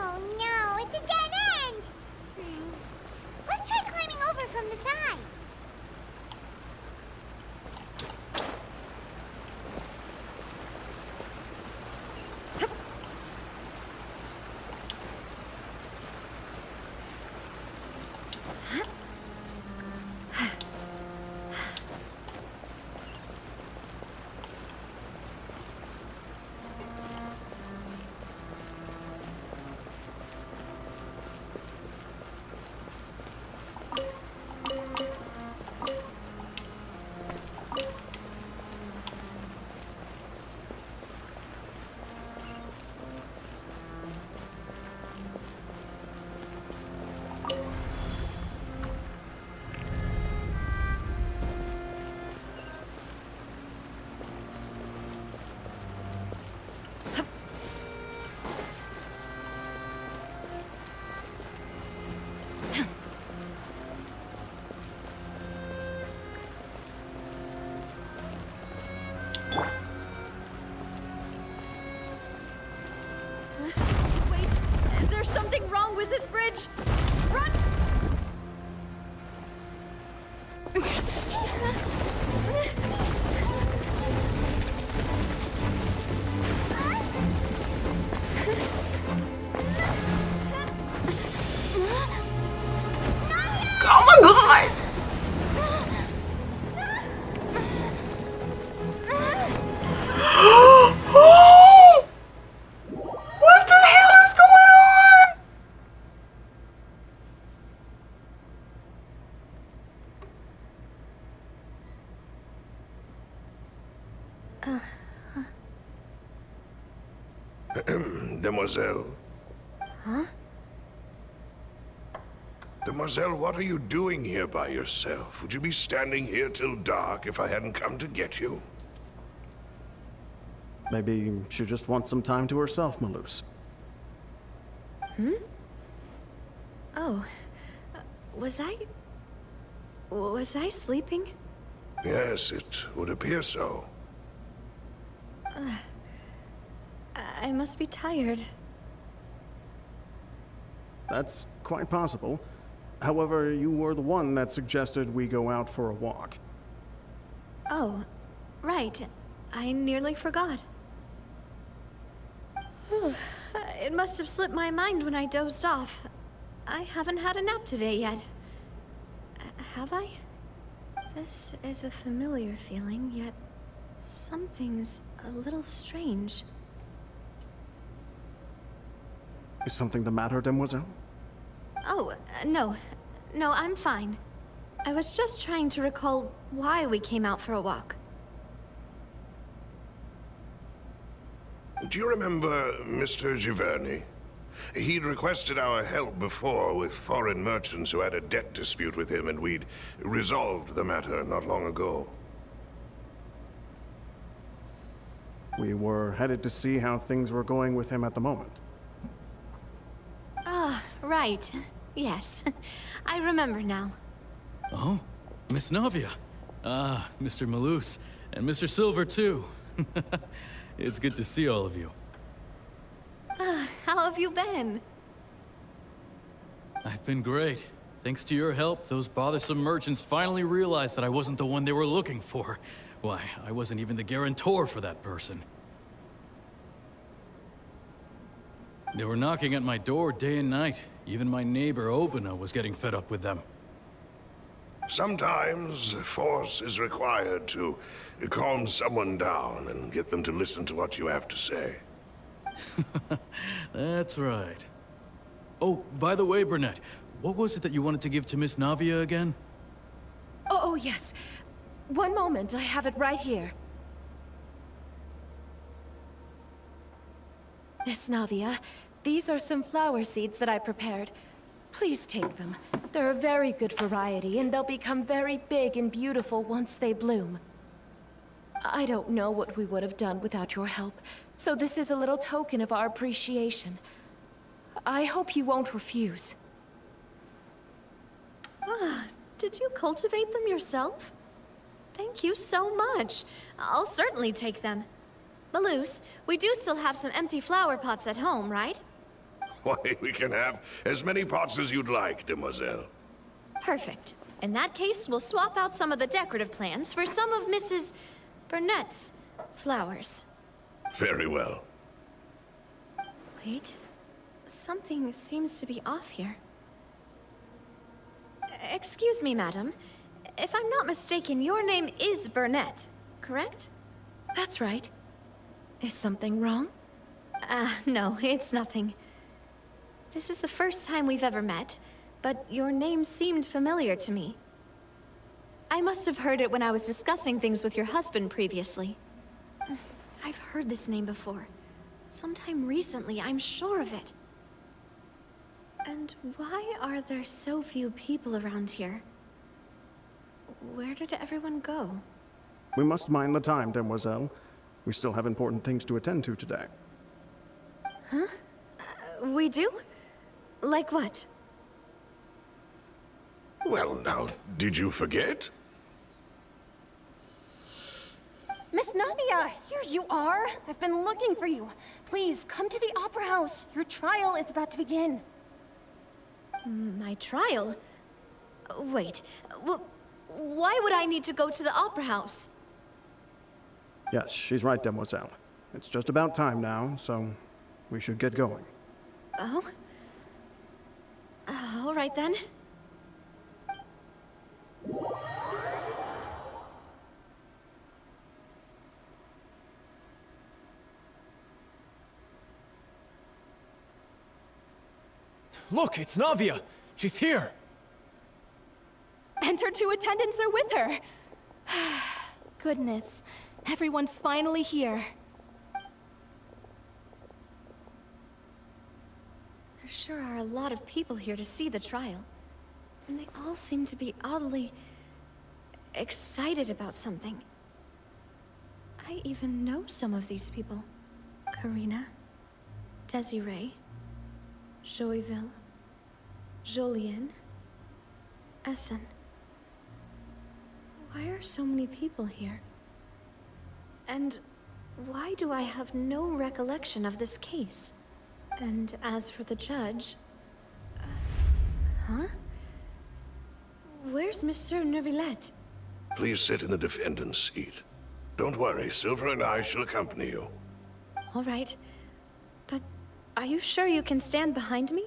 Oh no, it's a dead end! Let's try climbing over from the side. There's something wrong with this bridge! Run! Oh my god! What the hell is going on? Demoiselle. Huh? Demoiselle, what are you doing here by yourself? Would you be standing here till dark if I hadn't come to get you? Maybe she just wants some time to herself, Malus. Hmm? Oh. Was I sleeping? Yes, it would appear so. I must be tired. That's quite possible. However, you were the one that suggested we go out for a walk. Oh, right. I nearly forgot. It must have slipped my mind when I dozed off. I haven't had a nap today yet. Have I? This is a familiar feeling, yet something's a little strange. Is something the matter, Demoiselle? Oh, no. No, I'm fine. I was just trying to recall why we came out for a walk. Do you remember Mr. Giverny? He'd requested our help before with foreign merchants who had a debt dispute with him, and we'd resolved the matter not long ago. We were headed to see how things were going with him at the moment. Ah, right. Yes. I remember now. Oh, Miss Navia. Ah, Mr. Malus. And Mr. Silver, too. It's good to see all of you. How have you been? I've been great. Thanks to your help, those bothersome merchants finally realized that I wasn't the one they were looking for. Why, I wasn't even the guarantor for that person. They were knocking at my door day and night. Even my neighbor, Obina, was getting fed up with them. Sometimes force is required to calm someone down and get them to listen to what you have to say. That's right. Oh, by the way, Burnett, what was it that you wanted to give to Miss Navia again? Oh, yes. One moment, I have it right here. Miss Navia, these are some flower seeds that I prepared. Please take them. They're a very good variety, and they'll become very big and beautiful once they bloom. I don't know what we would have done without your help, so this is a little token of our appreciation. I hope you won't refuse. Ah, did you cultivate them yourself? Thank you so much. I'll certainly take them. Malus, we do still have some empty flower pots at home, right? Why, we can have as many pots as you'd like, demoiselle. Perfect. In that case, we'll swap out some of the decorative plants for some of Mrs. Burnett's flowers. Very well. Wait. Something seems to be off here. Excuse me, madam. If I'm not mistaken, your name is Burnett, correct? That's right. Is something wrong? No, it's nothing. This is the first time we've ever met, but your name seemed familiar to me. I must have heard it when I was discussing things with your husband previously. I've heard this name before. Sometime recently, I'm sure of it. And why are there so few people around here? Where did everyone go? We must mind the time, demoiselle. We still have important things to attend to today. Huh? We do? Like what? Well, now, did you forget? Miss Navia, here you are. I've been looking for you. Please, come to the Opera House. Your trial is about to begin. My trial? Wait, why would I need to go to the Opera House? Yes, she's right, demoiselle. It's just about time now, so we should get going. Oh? All right then. Look, it's Navia! She's here! And her two attendants are with her. Goodness, everyone's finally here. There sure are a lot of people here to see the trial. And they all seem to be oddly excited about something. I even know some of these people. Karina, Desiree, Joyville, Jolien, Essen. Why are so many people here? And why do I have no recollection of this case? And as for the judge... huh? Where's Monsieur Neuvillette? Please sit in the defendant's seat. Don't worry, Silver and I shall accompany you. All right. But are you sure you can stand behind me?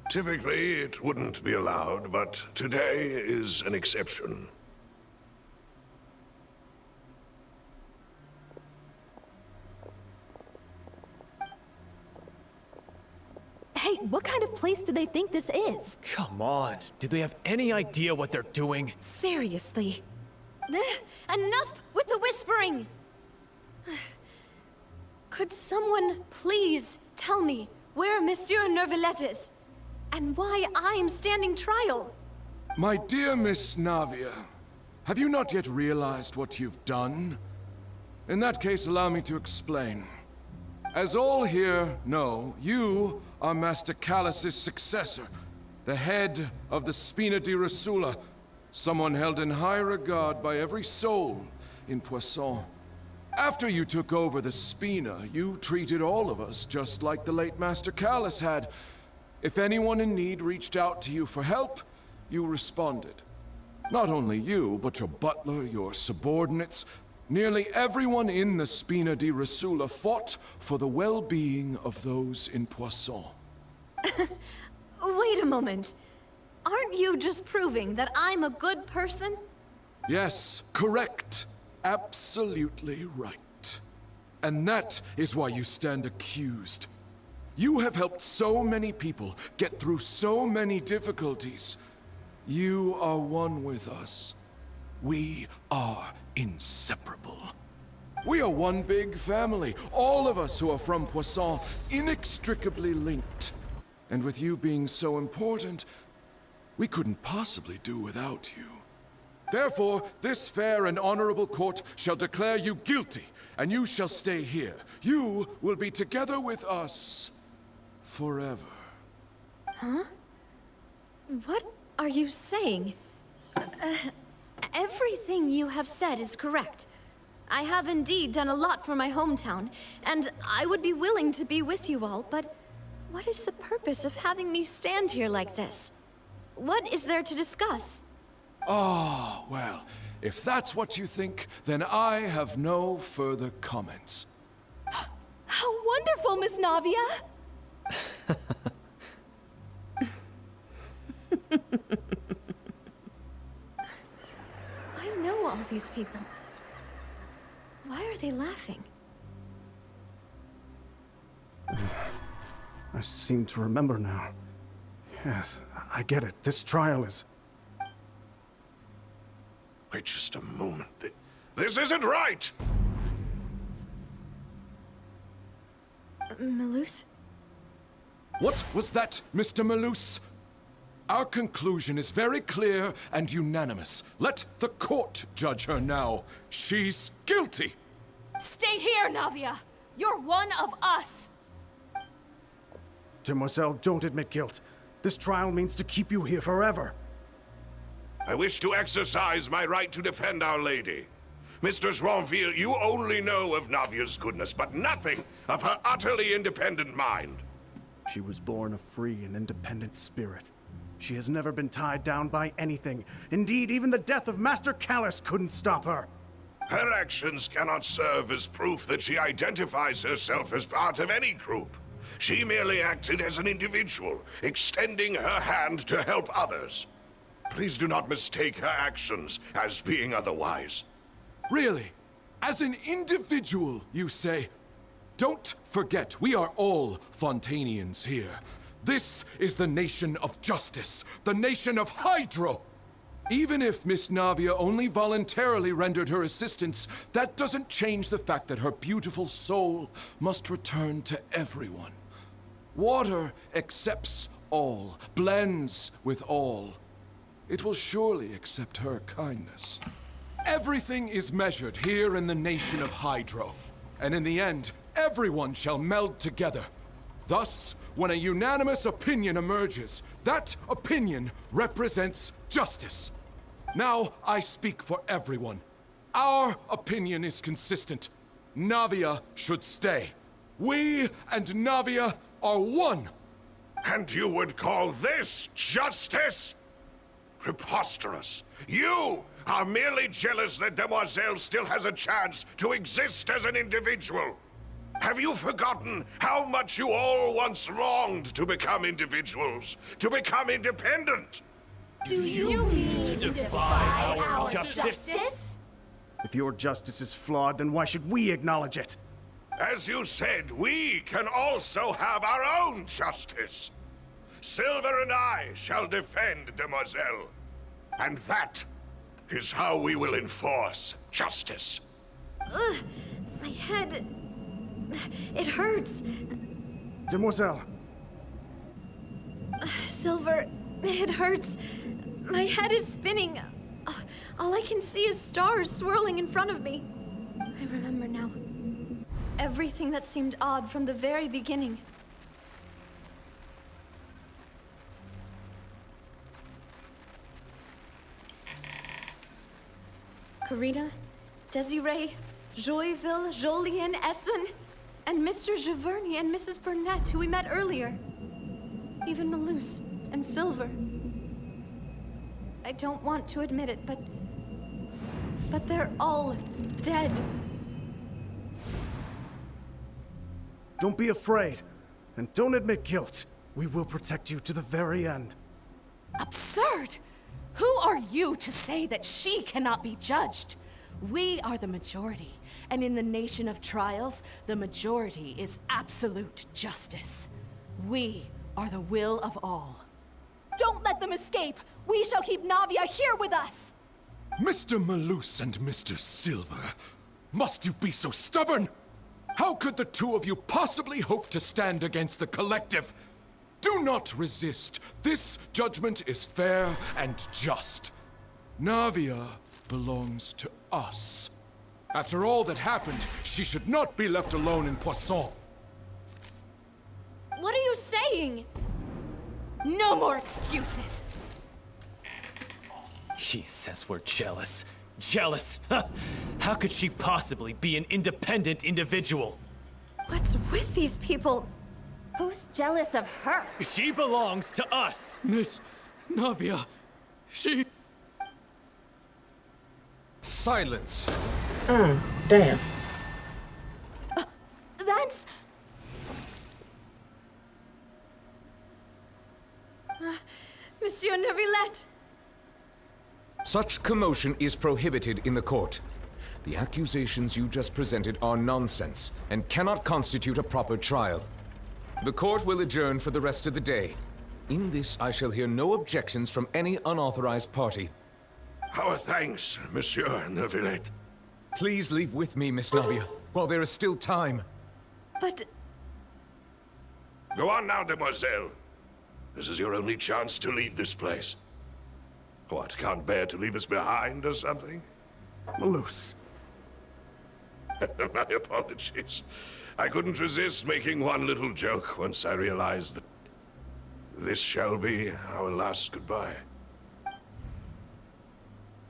Typically, it wouldn't be allowed, but today is an exception. Hey, what kind of place do they think this is? Come on, do they have any idea what they're doing? Seriously. Enough with the whispering! Could someone please tell me where Monsieur Neuvillette is? And why I'm standing trial? My dear Miss Navia, have you not yet realized what you've done? In that case, allow me to explain. As all here know, you are Master Callus's successor, the head of the Spina di Rosula, someone held in high regard by every soul in Poisson. After you took over the Spina, you treated all of us just like the late Master Callus had. If anyone in need reached out to you for help, you responded. Not only you, but your butler, your subordinates, nearly everyone in the Spina di Risula fought for the well-being of those in Poisson. Wait a moment. Aren't you just proving that I'm a good person? Yes, correct. Absolutely right. And that is why you stand accused. You have helped so many people get through so many difficulties. You are one with us. We are inseparable. We are one big family, all of us who are from Poisson, inextricably linked. And with you being so important, we couldn't possibly do without you. Therefore, this fair and honorable court shall declare you guilty, and you shall stay here. You will be together with us forever. Huh? What are you saying? Everything you have said is correct. I have indeed done a lot for my hometown, and I would be willing to be with you all, but what is the purpose of having me stand here like this? What is there to discuss? Oh, well, if that's what you think, then I have no further comments. How wonderful, Miss Navia! I know all these people. Why are they laughing? I seem to remember now. Yes, I get it. This trial is... Wait just a moment. This isn't right! Malus? What was that, Mr. Malus? Our conclusion is very clear and unanimous. Let the court judge her now. She's guilty! Stay here, Navia! You're one of us! Demoiselle, don't admit guilt. This trial means to keep you here forever. I wish to exercise my right to defend Our Lady. Mr. Joinville, you only know of Navia's goodness, but nothing of her utterly independent mind. She was born a free and independent spirit. She has never been tied down by anything. Indeed, even the death of Master Callus couldn't stop her. Her actions cannot serve as proof that she identifies herself as part of any group. She merely acted as an individual, extending her hand to help others. Please do not mistake her actions as being otherwise. Really? As an individual, you say? Don't forget, we are all Fontanians here. This is the nation of justice, the nation of Hydro! Even if Miss Navia only voluntarily rendered her assistance, that doesn't change the fact that her beautiful soul must return to everyone. Water accepts all, blends with all. It will surely accept her kindness. Everything is measured here in the nation of Hydro, and in the end, everyone shall meld together. Thus, when a unanimous opinion emerges, that opinion represents justice. Now, I speak for everyone. Our opinion is consistent. Navia should stay. We and Navia are one. And you would call this justice? Preposterous. You are merely jealous that Demoiselle still has a chance to exist as an individual. Have you forgotten how much you all once longed to become individuals, to become independent? Do you mean to defy our justice? If your justice is flawed, then why should we acknowledge it? As you said, we can also have our own justice. Silver and I shall defend Demoiselle. And that is how we will enforce justice. Ugh, my head... it hurts. Demoiselle! Silver, it hurts. My head is spinning. All I can see is stars swirling in front of me. I remember now. Everything that seemed odd from the very beginning. Karina, Desiree, Joyville, Jolien, Essen, and Mr. Giverny and Mrs. Burnett, who we met earlier. even Malus and Silver. I don't want to admit it, but they're all dead. Don't be afraid, and don't admit guilt. We will protect you to the very end. Absurd! Who are you to say that she cannot be judged? We are the majority, and in the nation of trials, the majority is absolute justice. We are the will of all. Don't let them escape! We shall keep Navia here with us! Mr. Malus and Mr. Silver, must you be so stubborn? How could the two of you possibly hope to stand against the collective? Do not resist. This judgment is fair and just. Navia belongs to us. After all that happened, she should not be left alone in Poisson. What are you saying? No more excuses! He says we're jealous. Jealous? How could she possibly be an independent individual? What's with these people? Who's jealous of her? She belongs to us! Miss Navia, she... Silence! Damn. That's... Monsieur Neuvillette! Such commotion is prohibited in the court. The accusations you just presented are nonsense and cannot constitute a proper trial. The court will adjourn for the rest of the day. In this, I shall hear no objections from any unauthorized party. Our thanks, Monsieur Neuvillette. Please leave with me, Miss Navia, while there is still time. But... Go on now, demoiselle. This is your only chance to leave this place. What, can't bear to leave us behind or something? Malus. My apologies. I couldn't resist making one little joke once I realized that this shall be our last goodbye.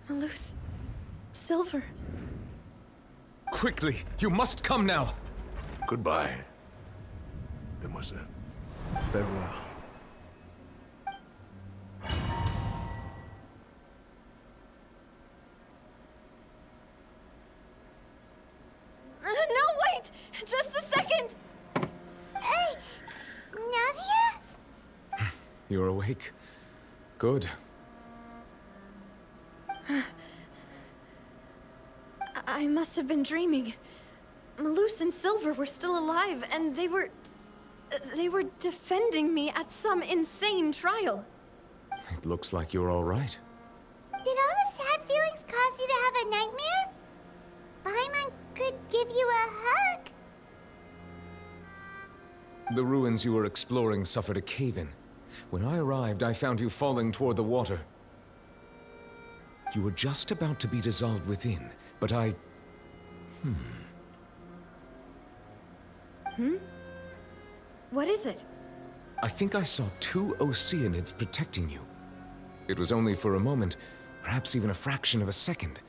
Malus... Silver... Quickly, you must come now. Goodbye, demoiselle. Farewell. No, wait! Just a second! Hey, Navia? You're awake. Good. I must have been dreaming. Malus and Silver were still alive, and they were defending me at some insane trial. It looks like you're all right. Did all the sad feelings cause you to have a nightmare? Paimon could give you a hug. The ruins you were exploring suffered a cave-in. When I arrived, I found you falling toward the water. You were just about to be dissolved within, but I... What is it? I think I saw 2 Oceanids protecting you. It was only for a moment, perhaps even a fraction of a second,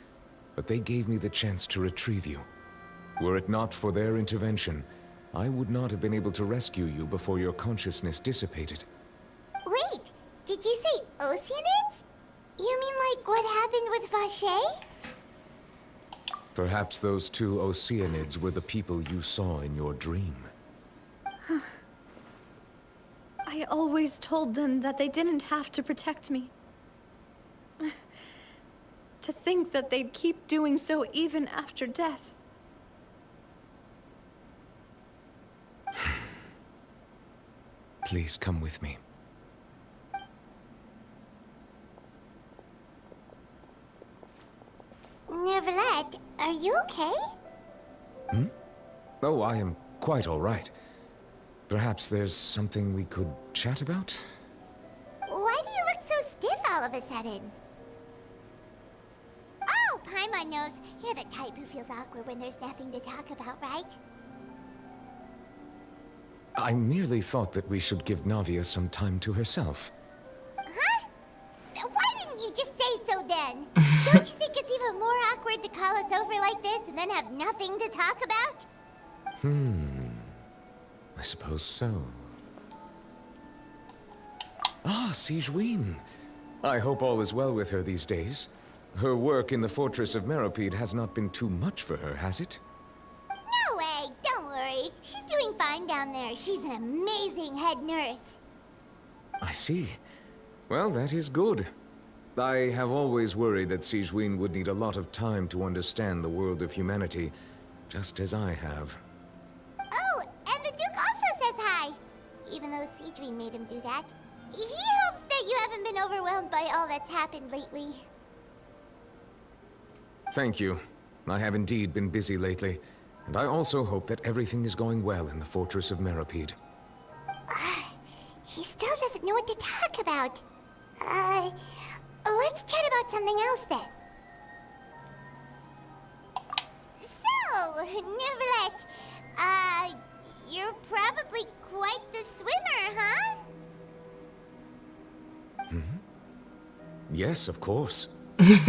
but they gave me the chance to retrieve you. Were it not for their intervention, I would not have been able to rescue you before your consciousness dissipated. Wait, did you say Oceanids? You mean like what happened with Vacher? Perhaps those 2 Oceanids were the people you saw in your dream. I always told them that they didn't have to protect me. To think that they'd keep doing so even after death. Please come with me. Neuvillette, are you okay? Oh, I am quite all right. Perhaps there's something we could chat about? Why do you look so stiff all of a sudden? Oh, Paimon knows. You're the type who feels awkward when there's nothing to talk about, right? I merely thought that we should give Navia some time to herself. Huh? Why didn't you just say so then? Don't you think it's even more awkward to call us over like this and then have nothing to talk about? I suppose so. Ah, Sigewinne. I hope all is well with her these days. Her work in the Fortress of Meropide has not been too much for her, has it? No way, don't worry. She's doing fine down there. She's an amazing head nurse. I see. Well, that is good. I have always worried that Sigewinne would need a lot of time to understand the world of humanity, just as I have. Oh, and the Duke also says hi. Even though Sigewinne made him do that. He hopes that you haven't been overwhelmed by all that's happened lately. Thank you. I have indeed been busy lately, and I also hope that everything is going well in the Fortress of Meropide. He still doesn't know what to talk about. Let's chat about something else then. So, Neuvillette, you're probably quite the swimmer, huh? Yes, of course. This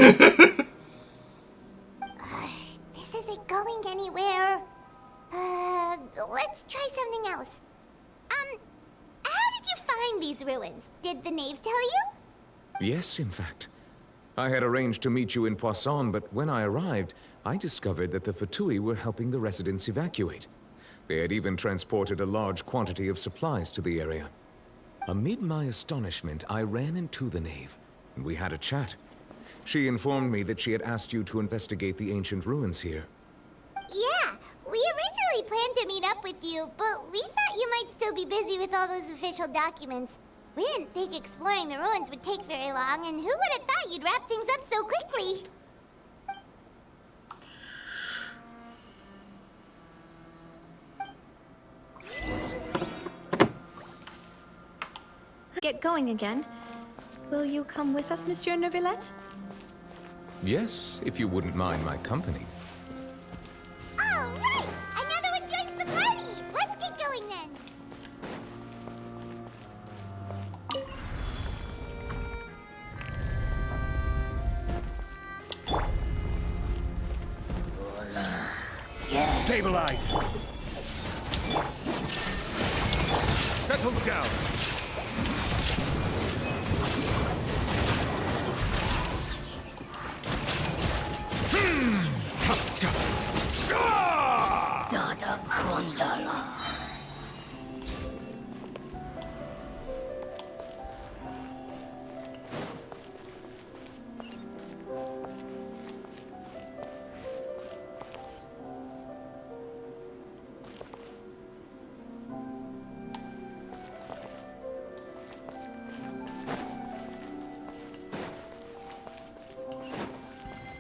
isn't going anywhere. Let's try something else. How did you find these ruins? Did the knave tell you? Yes, in fact. I had arranged to meet you in Poisson, but when I arrived, I discovered that the Fatui were helping the residents evacuate. They had even transported a large quantity of supplies to the area. Amid my astonishment, I ran into the knave, and we had a chat. She informed me that she had asked you to investigate the ancient ruins here. Yeah, we originally planned to meet up with you, but we thought you might still be busy with all those official documents. We didn't think exploring the ruins would take very long, and who would have thought you'd wrap things up so quickly? Get going again. Will you come with us, Monsieur Neuvillette? Yes, if you wouldn't mind my company. All right! Another one joins the party! Let's get going then! Stabilize! Settle down! Dada Kundala.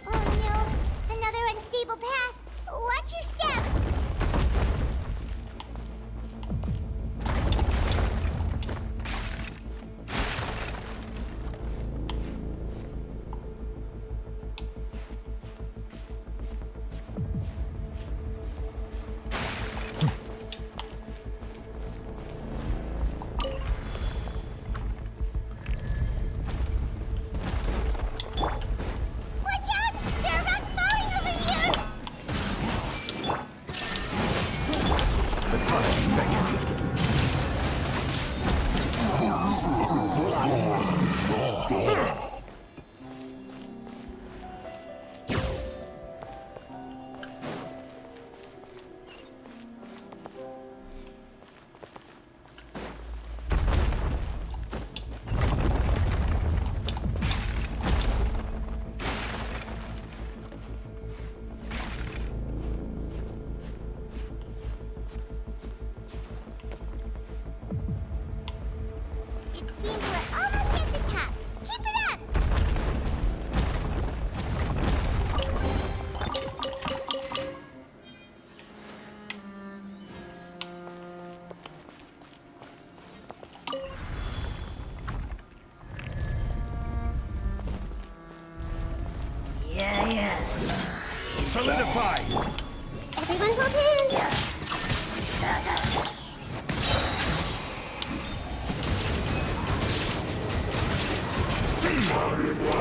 Oh no! Another unstable path! Watch your step! Watch out! There are rocks falling over here! The time beckon. It seems we're almost at the top. Keep it up! Yeah. Solidify! Everyone hold hands!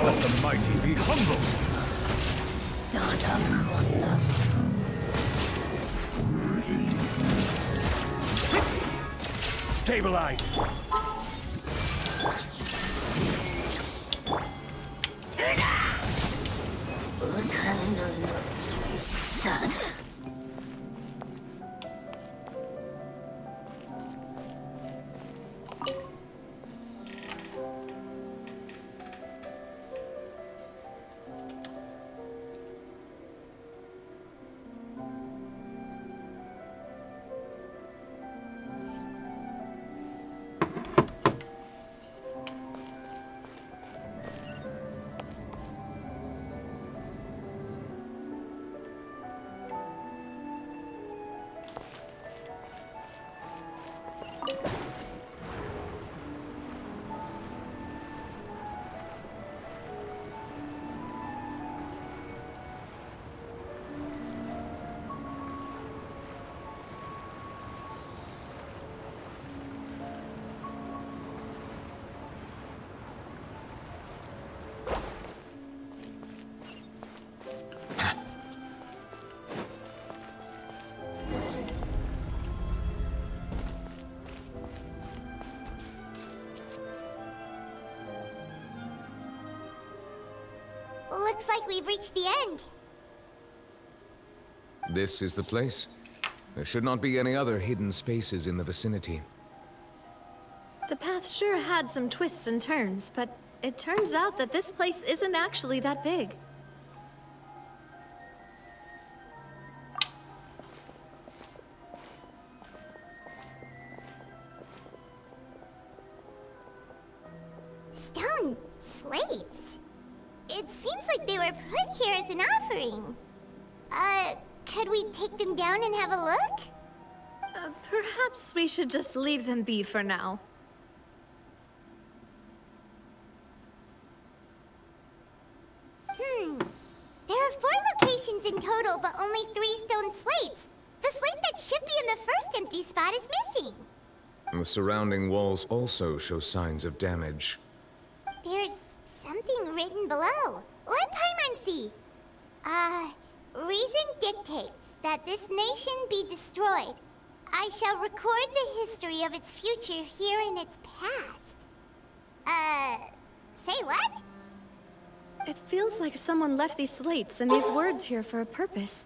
Let the mighty be humble! Stabilize! looks like we've reached the end. This is the place. There should not be any other hidden spaces in the vicinity. The path sure had some twists and turns, but it turns out that this place isn't actually that big. Stone slates? It seems like they were put here as an offering. Could we take them down and have a look? Perhaps we should just leave them be for now. There are 4 locations in total, but only 3 stone slates. The slate that should be in the first empty spot is missing. The surrounding walls also show signs of damage. There's something written below. Let Paimon see. Reason dictates that this nation be destroyed. I shall record the history of its future here in its past. Say what? It feels like someone left these slates and these words here for a purpose.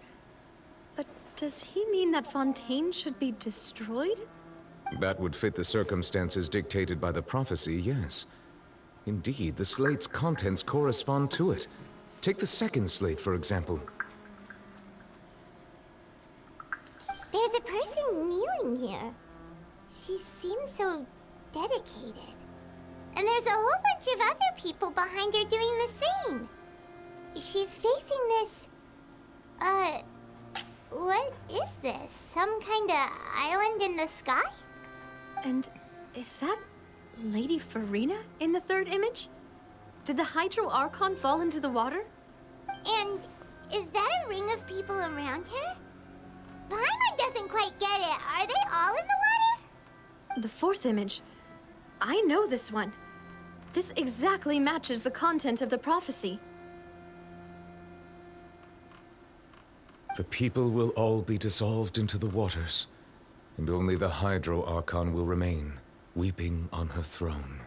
But does he mean that Fontaine should be destroyed? That would fit the circumstances dictated by the prophecy, yes. Indeed, the slate's contents correspond to it. Take the second slate, for example. There's a person kneeling here. She seems so dedicated. And there's a whole bunch of other people behind her doing the same. She's facing this... what is this? Some kind of island in the sky? And is that Lady Farina in the third image? Did the Hydro Archon fall into the water? And is that a ring of people around her? Paimon doesn't quite get it. Are they all in the water? The fourth image. I know this one. This exactly matches the content of the prophecy. The people will all be dissolved into the waters, and only the Hydro Archon will remain, weeping on her throne.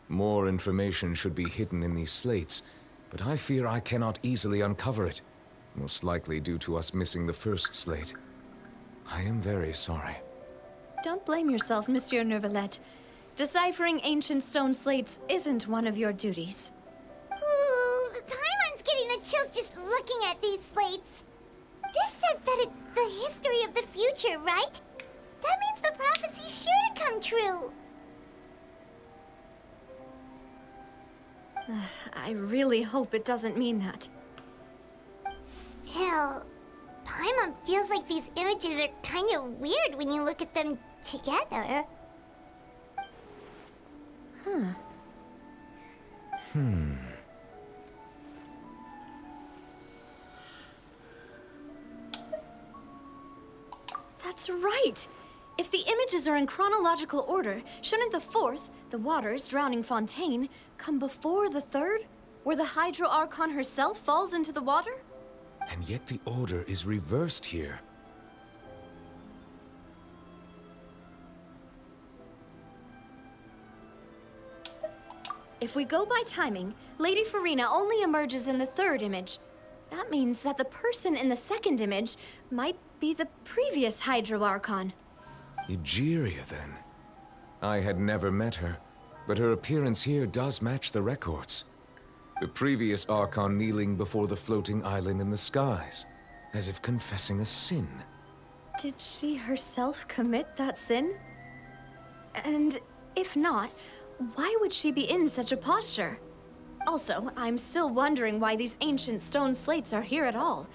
More information should be hidden in these slates, but I fear I cannot easily uncover it, most likely due to us missing the first slate. I am very sorry. Don't blame yourself, Monsieur Neuvillette. Deciphering ancient stone slates isn't one of your duties. Ooh, Paimon's getting the chills just looking at these slates. This says that it's the history of the future, right? That means the prophecy's sure to come true. I really hope it doesn't mean that. Still, Paimon feels like these images are kind of weird when you look at them together. That's right! If the images are in chronological order, shouldn't the fourth, the waters drowning Fontaine, come before the third, where the Hydro Archon herself falls into the water? And yet the order is reversed here. If we go by timing, Lady Farina only emerges in the third image. That means that the person in the second image might be the previous Hydro Archon. Egeria, then. I had never met her, but her appearance here does match the records. The previous Archon kneeling before the floating island in the skies, as if confessing a sin. Did she herself commit that sin? And if not, why would she be in such a posture? Also, I'm still wondering why these ancient stone slates are here at all.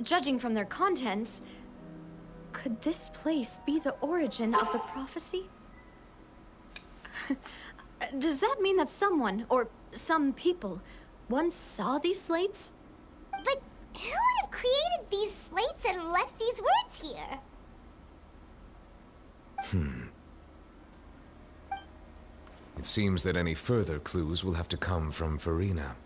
Judging from their contents, could this place be the origin of the prophecy? Does that mean that someone, or some people, once saw these slates? But who would have created these slates and left these words here? It It seems that any further clues will have to come from Farina.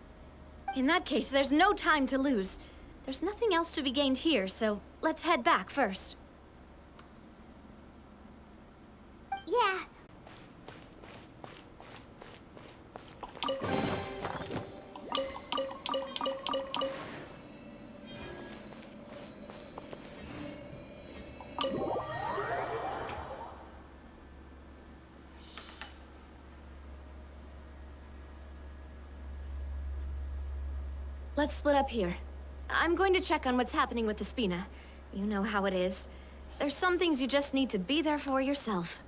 In that case, there's no time to lose. There's nothing else to be gained here, so let's head back first. Yeah. Let's split up here. I'm going to check on what's happening with the Spina. You know how it is. There's some things you just need to be there for yourself.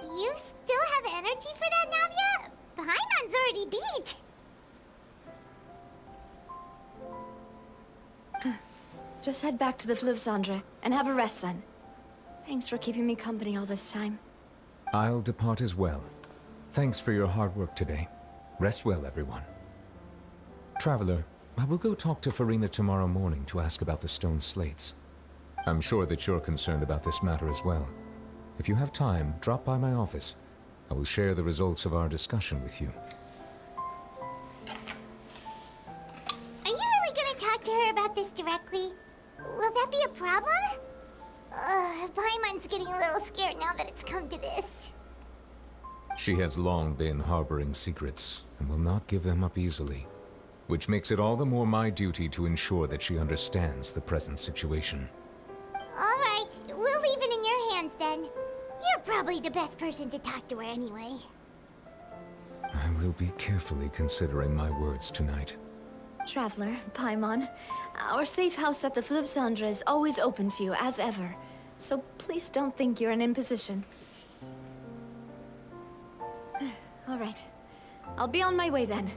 You still have energy for that, Navia? Paimon's already beat. Just head back to the Fluvsandre and have a rest then. Thanks for keeping me company all this time. I'll depart as well. Thanks for your hard work today. Rest well, everyone. Traveler, I will go talk to Farina tomorrow morning to ask about the stone slates. I'm sure that you're concerned about this matter as well. If you have time, drop by my office. I will share the results of our discussion with you. Are you really gonna talk to her about this directly? Will that be a problem? Paimon's getting a little scared now that it's come to this. She has long been harboring secrets and will not give them up easily, which makes it all the more my duty to ensure that she understands the present situation. All right, we'll leave it in your hands then. You're probably the best person to talk to her anyway. I will be carefully considering my words tonight. Traveler, Paimon, our safe house at the Fluvsandre is always open to you as ever. So please don't think you're an imposition. All right. I'll be on my way then.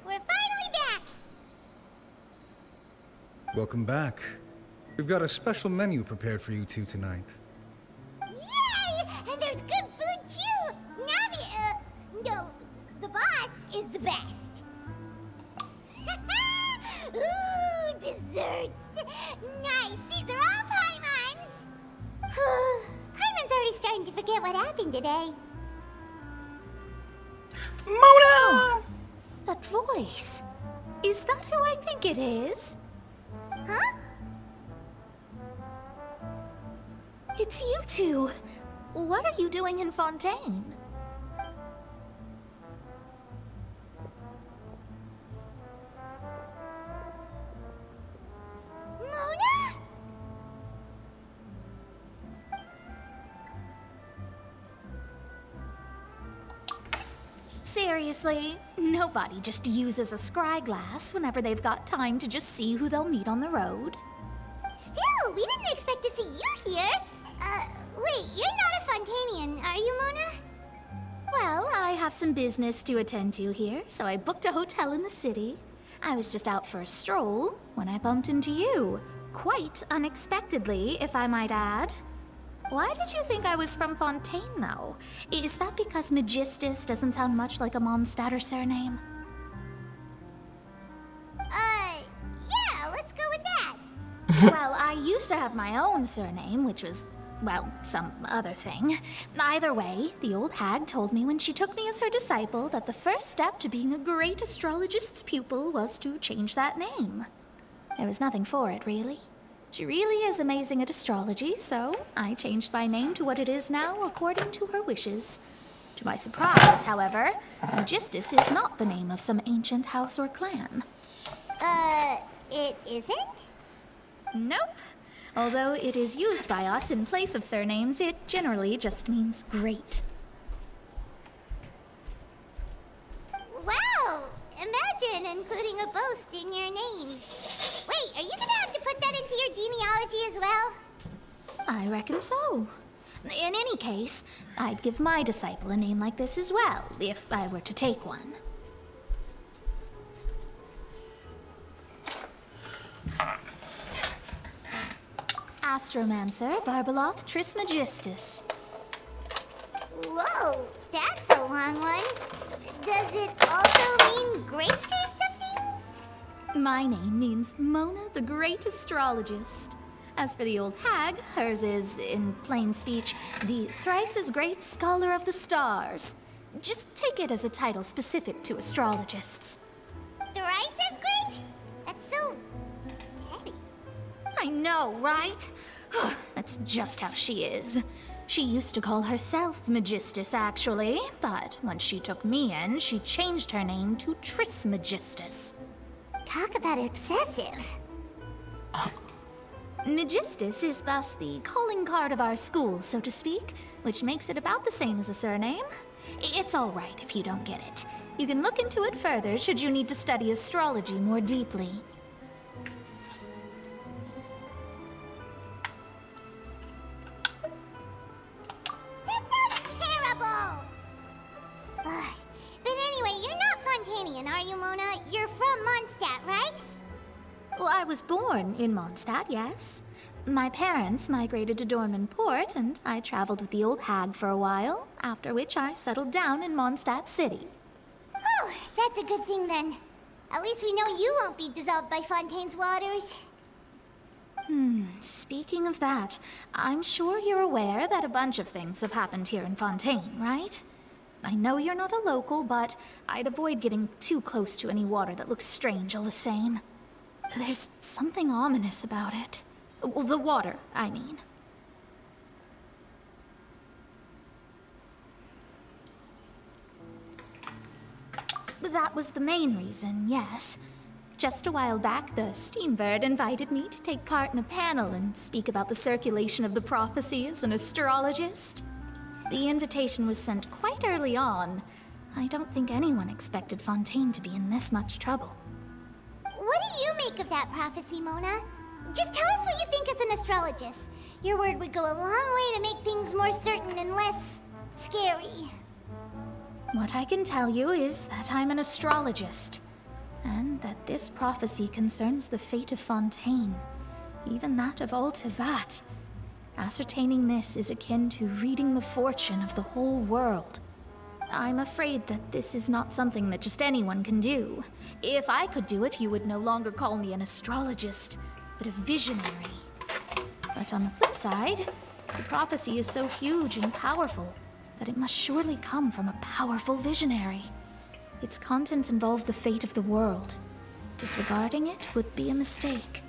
We're finally back! Welcome back. We've got a special menu prepared for you two tonight. Yay! And there's good food too! Navi, no, the boss is the best. Ooh, desserts! Nice, these are all Paimon's! Paimon's already starting to forget what happened today. Mona! That voice. Is that who I think it is? Huh? It's you two. What are you doing in Fontaine? Mona? Seriously, nobody just uses a scry glass whenever they've got time to just see who they'll meet on the road. Still, we didn't expect to see you here. Wait, you're not a Fontanian, are you, Mona? Well, I have some business to attend to here, so I booked a hotel in the city. I was just out for a stroll when I bumped into you. Quite unexpectedly, if I might add. Why did you think I was from Fontaine, though? Is that because Magistus doesn't sound much like a Mondstadt surname? Yeah, let's go with that. Well, I used to have my own surname, which was, well, some other thing. Either way, the old hag told me when she took me as her disciple that the first step to being a great astrologist's pupil was to change that name. There was nothing for it, really. She really is amazing at astrology, so I changed my name to what it is now according to her wishes. To my surprise, however, Magistus is not the name of some ancient house or clan. It isn't? Nope. Although it is used by us in place of surnames, it generally just means great. Wow! Imagine including a boast in your name. Wait, are you gonna have to put that into your genealogy as well? I reckon so. In any case, I'd give my disciple a name like this as well, if I were to take one. Astromancer Barbeloth Trismegistus. Whoa, that's a long one. Does it also mean great or something? My name means Mona the Great Astrologist. As for the old hag, hers is, in plain speech, the thrice as great Scholar of the Stars. Just take it as a title specific to astrologists. Thrice as great? That's so petty. I know, right? That's just how she is. She used to call herself Magistus, actually, but when she took me in, she changed her name to Trismegistus. Talk about excessive. Magistus is thus the calling card of our school, so to speak, which makes it about the same as a surname. It's all right if you don't get it. You can look into it further should you need to study astrology more deeply. Terrible! Ugh. But anyway, you're not Fontanian, are you, Mona? You're from Mondstadt, right? Well, I was born in Mondstadt, yes. My parents migrated to Dornman Port, and I traveled with the old hag for a while, after which I settled down in Mondstadt City. Oh, that's a good thing then. At least we know you won't be dissolved by Fontaine's waters. Speaking of that, I'm sure you're aware that a bunch of things have happened here in Fontaine, right? I know you're not a local, but I'd avoid getting too close to any water that looks strange all the same. There's something ominous about it. Well, the water, I mean. That was the main reason, yes. Just a while back, the Steambird invited me to take part in a panel and speak about the circulation of the prophecy as an astrologist. The invitation was sent quite early on. I don't think anyone expected Fontaine to be in this much trouble. What do you make of that prophecy, Mona? Just tell us what you think as an astrologist. Your word would go a long way to make things more certain and less scary. What I can tell you is that I'm an astrologist, and that this prophecy concerns the fate of Fontaine, even that of all Tevat. Ascertaining this is akin to reading the fortune of the whole world. I'm afraid that this is not something that just anyone can do. If I could do it, you would no longer call me an astrologist, but a visionary. But on the flip side, the prophecy is so huge and powerful that it must surely come from a powerful visionary. Its contents involve the fate of the world. Disregarding it would be a mistake.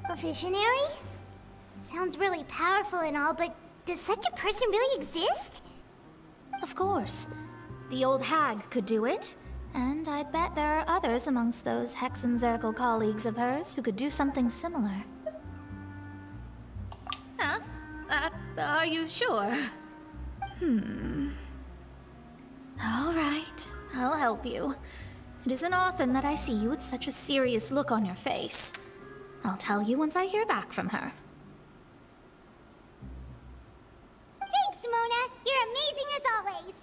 A visionary? Sounds really powerful and all, but does such a person really exist? Of course. The old hag could do it, and I'd bet there are others amongst those Hexenzirkel colleagues of hers who could do something similar. Huh? Are you sure? All right, I'll help you. It isn't often that I see you with such a serious look on your face. I'll tell you once I hear back from her. Thanks, Mona. You're amazing as always.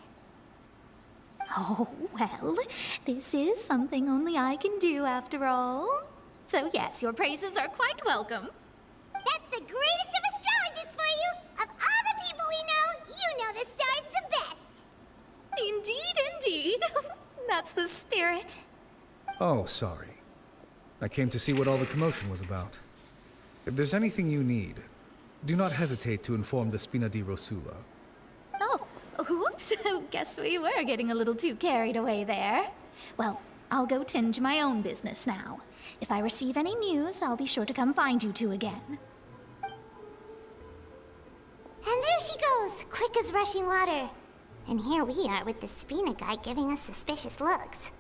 Oh, well, this is something only I can do after all. So yes, your praises are quite welcome. That's the greatest of astrologists for you! Of all the people we know, you know the star's the best! Indeed, indeed. That's the spirit. Oh, sorry. I came to see what all the commotion was about. If there's anything you need, do not hesitate to inform the Spina di Rosula. Oh, whoops. Guess we were getting a little too carried away there. Well, I'll go tend to my own business now. If I receive any news, I'll be sure to come find you two again. And there she goes, quick as rushing water. And here we are with the Spina guy giving us suspicious looks.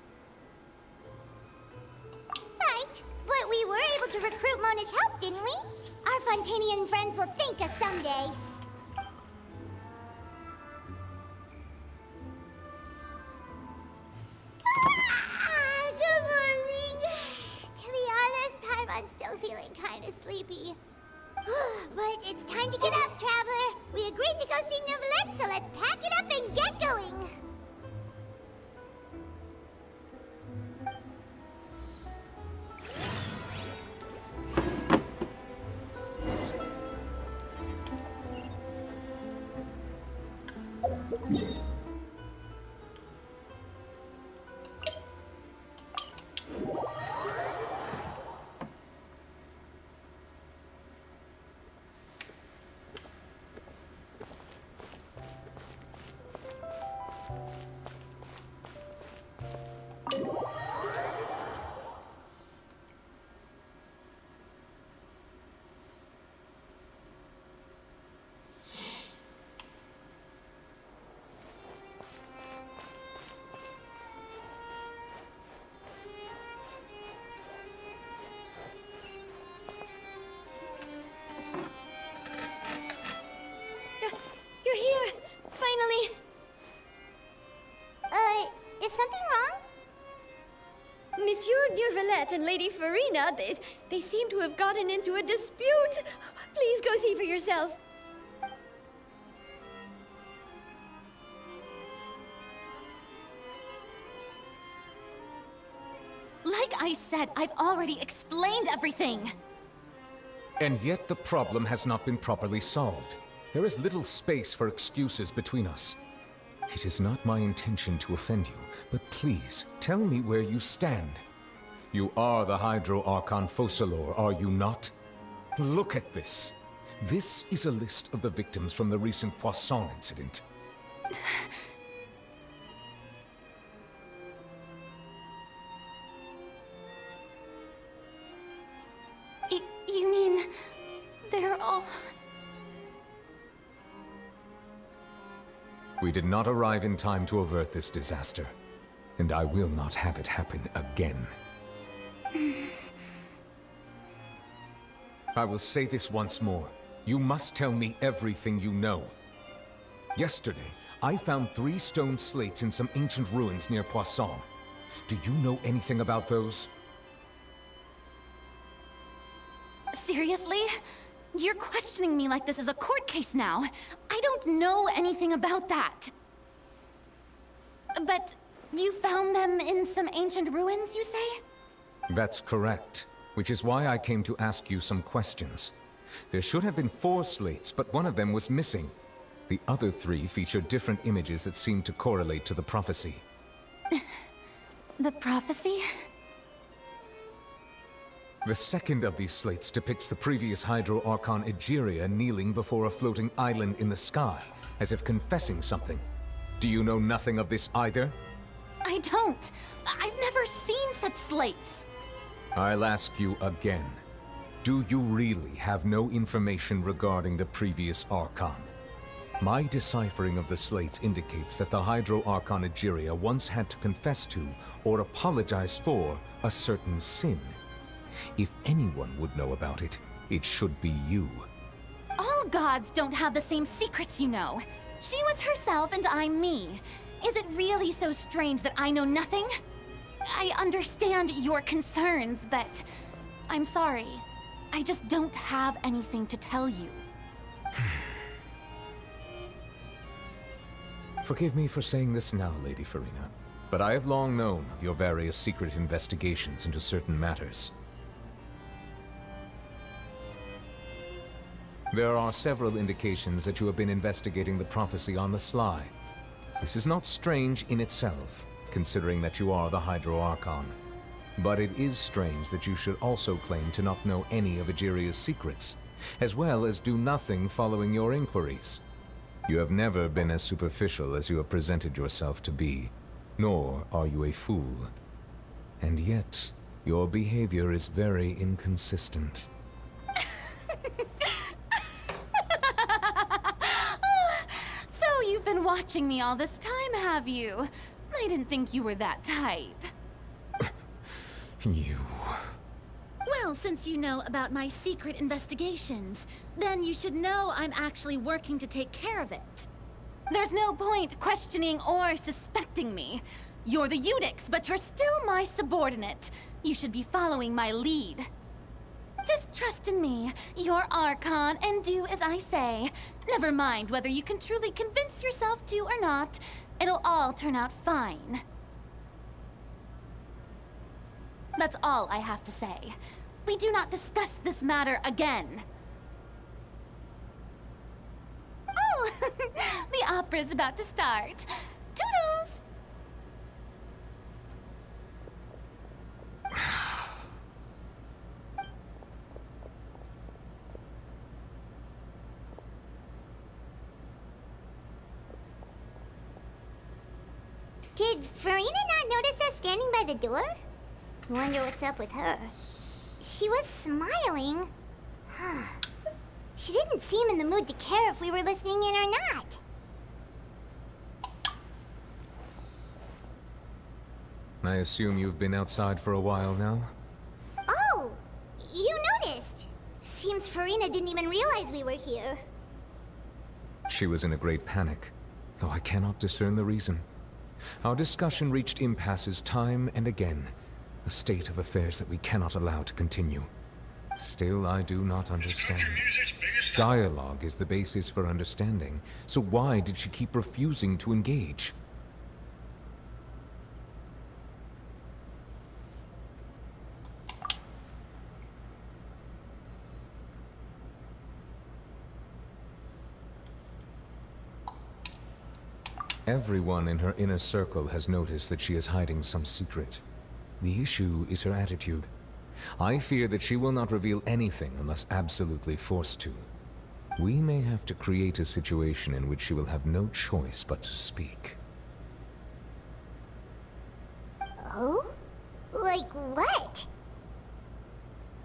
Right, but we were able to recruit Mona's help, didn't we? Our Fontanian friends will thank us someday. Good morning. To be honest, Paimon's still feeling kind of sleepy. But it's time to get up, Traveler. We agreed to go see Neuvillette, so let's pack it up and get going. Monsieur Neuvillette and Lady Farina, they seem to have gotten into a dispute. Please go see for yourself. Like I said, I've already explained everything. And yet the problem has not been properly solved. There is little space for excuses between us. It is not my intention to offend you, but please, tell me where you stand. You are the Hydro Archon Focalors, are you not? Look at this. This is a list of the victims from the recent Poisson incident. You mean... they're all... We did not arrive in time to avert this disaster, and I will not have it happen again. I will say this once more. You must tell me everything you know. Yesterday, I found 3 stone slates in some ancient ruins near Poisson. Do you know anything about those? Seriously? You're questioning me like this is a court case now. I don't know anything about that. But you found them in some ancient ruins, you say? That's correct, which is why I came to ask you some questions. There should have been 4 slates, but one of them was missing. The other 3 featured different images that seemed to correlate to the prophecy. The prophecy? The second of these slates depicts the previous Hydro Archon Egeria kneeling before a floating island in the sky, as if confessing something. Do you know nothing of this either? I don't. I've never seen such slates. I'll ask you again. Do you really have no information regarding the previous Archon? My deciphering of the slates indicates that the Hydro Archon Egeria once had to confess to, or apologize for, a certain sin. If anyone would know about it, it should be you. All gods don't have the same secrets, you know. She was herself and I'm me. Is it really so strange that I know nothing? I understand your concerns, but I'm sorry. I just don't have anything to tell you. Forgive me for saying this now, Lady Farina, but I have long known of your various secret investigations into certain matters. There are several indications that you have been investigating the prophecy on the sly. This is not strange in itself, considering that you are the Hydro Archon. But it is strange that you should also claim to not know any of Egeria's secrets, as well as do nothing following your inquiries. You have never been as superficial as you have presented yourself to be, nor are you a fool. And yet, your behavior is very inconsistent. So you've been watching me all this time, have you? I didn't think you were that type. You... Well, since you know about my secret investigations, then you should know I'm actually working to take care of it. There's no point questioning or suspecting me. You're the Eudix, but you're still my subordinate. You should be following my lead. Just trust in me, you're Archon, and do as I say. Never mind whether you can truly convince yourself to or not. It'll all turn out fine. That's all I have to say. We do not discuss this matter again. Oh, the opera's about to start. Toodles! Did Farina not notice us standing by the door? Wonder what's up with her. She was smiling. She didn't seem in the mood to care if we were listening in or not. I assume you've been outside for a while now? Oh, you noticed. Seems Farina didn't even realize we were here. She was in a great panic, though I cannot discern the reason. Our discussion reached impasses time and again, A state of affairs that we cannot allow to continue. Still, I do not understand. Dialogue is the basis for understanding, so why did she keep refusing to engage? Everyone in her inner circle has noticed that she is hiding some secret. The issue is her attitude. I fear that she will not reveal anything unless absolutely forced to. We may have to create a situation in which she will have no choice but to speak. Oh? Like what?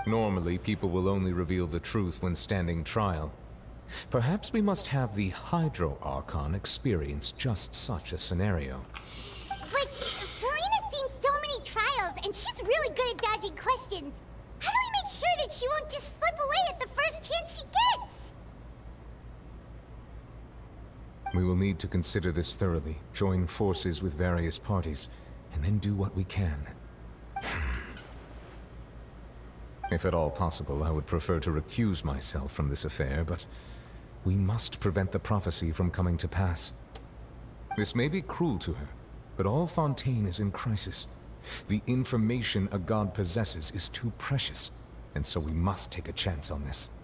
Normally, people will only reveal the truth when standing trial. Perhaps we must have the Hydro Archon experience just such a scenario. But Furina's seen so many trials, and she's really good at dodging questions. How do we make sure that she won't just slip away at the first chance she gets? We will need to consider this thoroughly, join forces with various parties, and then do what we can. If at all possible, I would prefer to recuse myself from this affair, but we must prevent the prophecy from coming to pass. This may be cruel to her, but all Fontaine is in crisis. The information a god possesses is too precious, and so we must take a chance on this.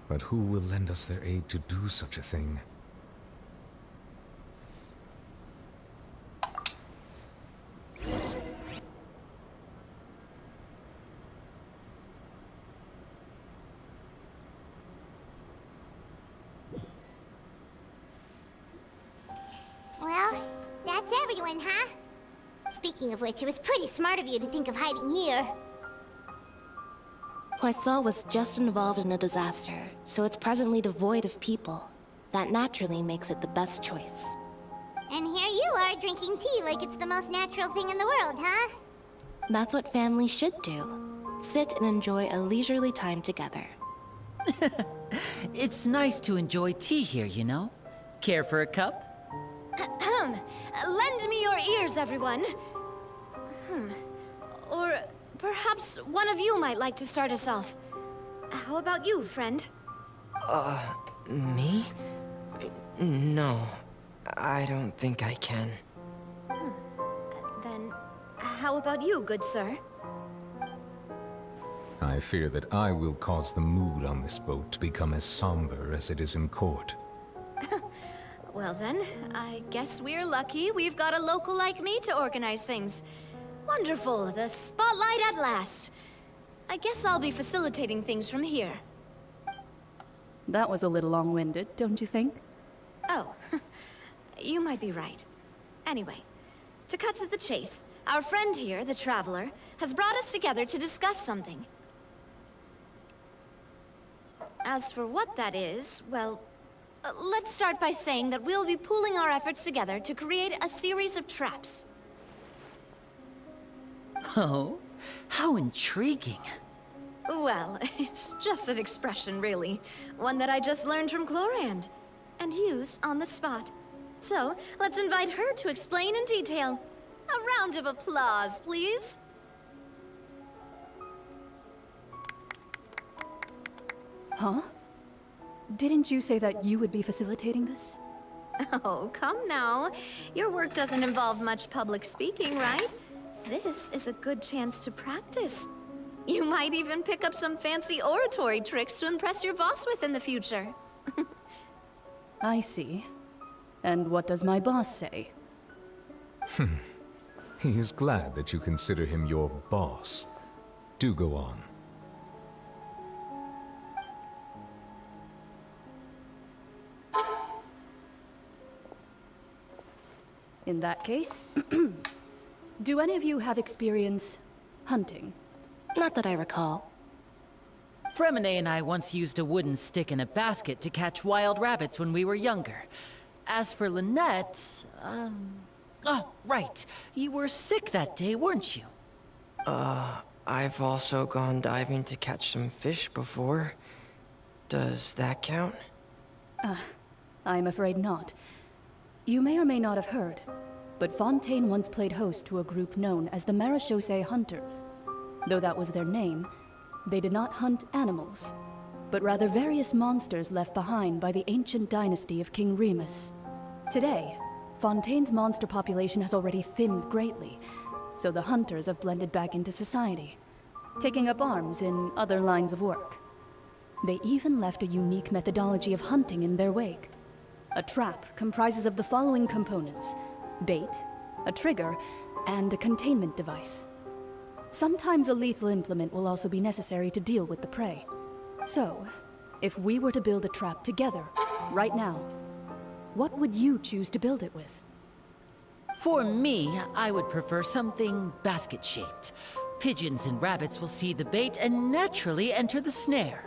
But who will lend us their aid to do such a thing? Well, that's everyone, huh? Speaking of which, it was pretty smart of you to think of hiding here. Poisson was just involved in a disaster, so it's presently devoid of people. That naturally makes it the best choice. And here you are drinking tea like it's the most natural thing in the world, huh? That's what families should do. Sit and enjoy a leisurely time together. It's nice to enjoy tea here, you know? Care for a cup? Lend me your ears, everyone. Or perhaps one of you might like to start us off. How about you, friend? Me? No, I don't think I can. Then, how about you, good sir? I fear that I will cause the mood on this boat to become as somber as it is in court. Well then, I guess we're lucky we've got a local like me to organize things. Wonderful, the spotlight at last. I guess I'll be facilitating things from here. That was a little long-winded, don't you think? Oh, you might be right. Anyway, to cut to the chase, our friend here, the Traveler, has brought us together to discuss something. As for what that is, well, let's start by saying that we'll be pooling our efforts together to create a series of traps. Oh, how intriguing. Well, it's just an expression, really. One that I just learned from Clorand, and used on the spot. So, let's invite her to explain in detail. A round of applause, please. Huh? Didn't you say that you would be facilitating this? Oh, come now. Your work doesn't involve much public speaking, right? This is a good chance to practice. You might even pick up some fancy oratory tricks to impress your boss with in the future. I see. And what does my boss say? He is glad that you consider him your boss. Do go on. In that case, do any of you have experience hunting? Not that I recall. Fremine and I once used a wooden stick in a basket to catch wild rabbits when we were younger. As for Lynette, oh, right. You were sick that day, weren't you? I've also gone diving to catch some fish before. Does that count? I'm afraid not. You may or may not have heard, but Fontaine once played host to a group known as the Marechaussee Hunters. Though that was their name, they did not hunt animals, but rather various monsters left behind by the ancient dynasty of King Remus. Today, Fontaine's monster population has already thinned greatly, so the hunters have blended back into society, taking up arms in other lines of work. They even left a unique methodology of hunting in their wake. A trap comprises of the following components: bait, a trigger, and a containment device. Sometimes a lethal implement will also be necessary to deal with the prey. So, if we were to build a trap together, right now, what would you choose to build it with? For me, I would prefer something basket-shaped. Pigeons and rabbits will see the bait and naturally enter the snare.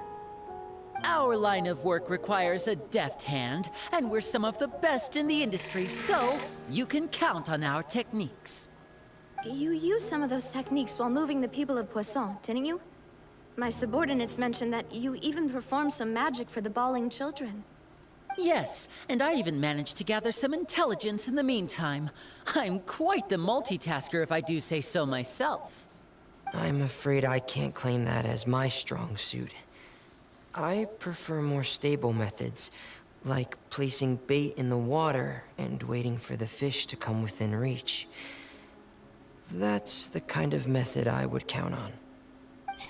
Our line of work requires a deft hand, and we're some of the best in the industry, so you can count on our techniques. You used some of those techniques while moving the people of Poisson, didn't you? My subordinates mentioned that you even performed some magic for the bawling children. Yes, and I even managed to gather some intelligence in the meantime. I'm quite the multitasker if I do say so myself. I'm afraid I can't claim that as my strong suit. I prefer more stable methods, like placing bait in the water and waiting for the fish to come within reach. That's the kind of method I would count on.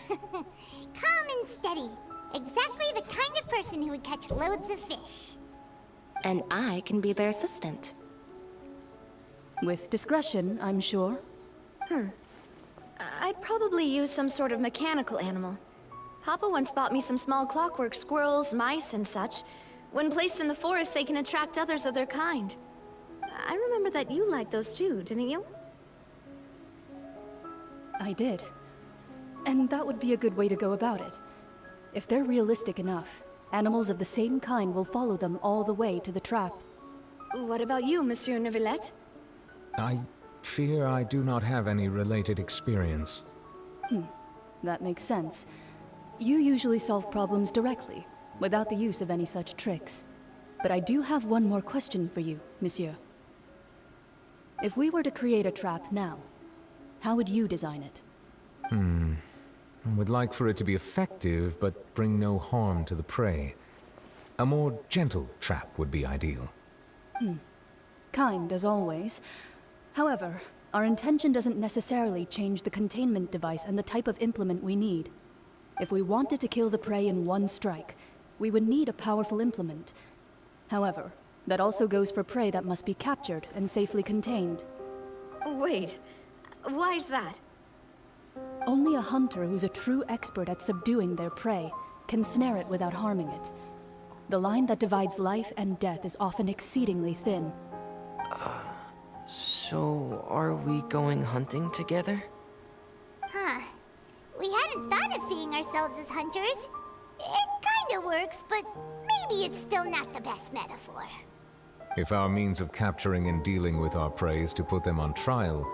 Calm and steady. Exactly the kind of person who would catch loads of fish. And I can be their assistant. With discretion, I'm sure. I'd probably use some sort of mechanical animal. Papa once bought me some small clockwork squirrels, mice, and such. When placed in the forest, they can attract others of their kind. I remember that you liked those too, didn't you? I did. And that would be a good way to go about it. If they're realistic enough, animals of the same kind will follow them all the way to the trap. What about you, Monsieur Neuvillette? I fear I do not have any related experience. That makes sense. You usually solve problems directly, without the use of any such tricks. But I do have one more question for you, Monsieur. If we were to create a trap now, how would you design it? I would like for it to be effective, but bring no harm to the prey. A more gentle trap would be ideal. Kind, as always. However, our intention doesn't necessarily change the containment device and the type of implement we need. If we wanted to kill the prey in one strike, we would need a powerful implement. However, that also goes for prey that must be captured and safely contained. Wait, why is that? Only a hunter who's a true expert at subduing their prey can snare it without harming it. The line that divides life and death is often exceedingly thin. So are we going hunting together? Huh. We hadn't thought of seeing ourselves as hunters. It kinda works, but maybe it's still not the best metaphor. If our means of capturing and dealing with our prey is to put them on trial,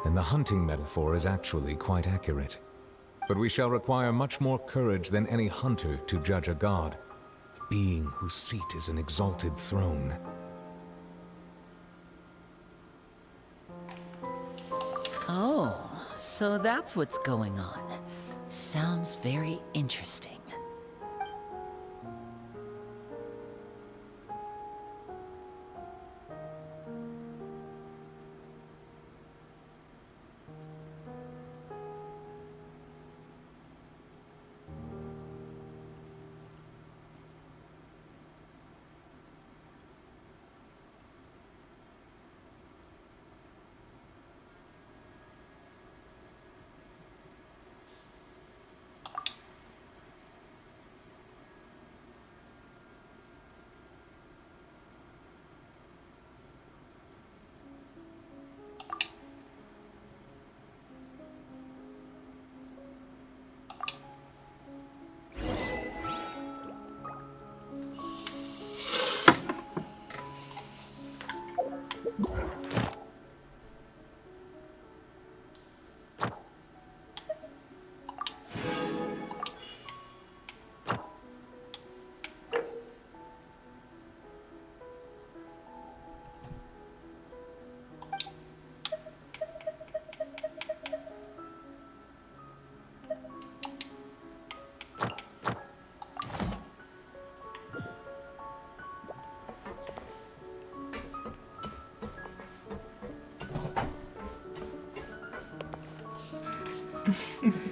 then the hunting metaphor is actually quite accurate. But we shall require much more courage than any hunter to judge a god, a being whose seat is an exalted throne. Oh, so that's what's going on. Sounds very interesting.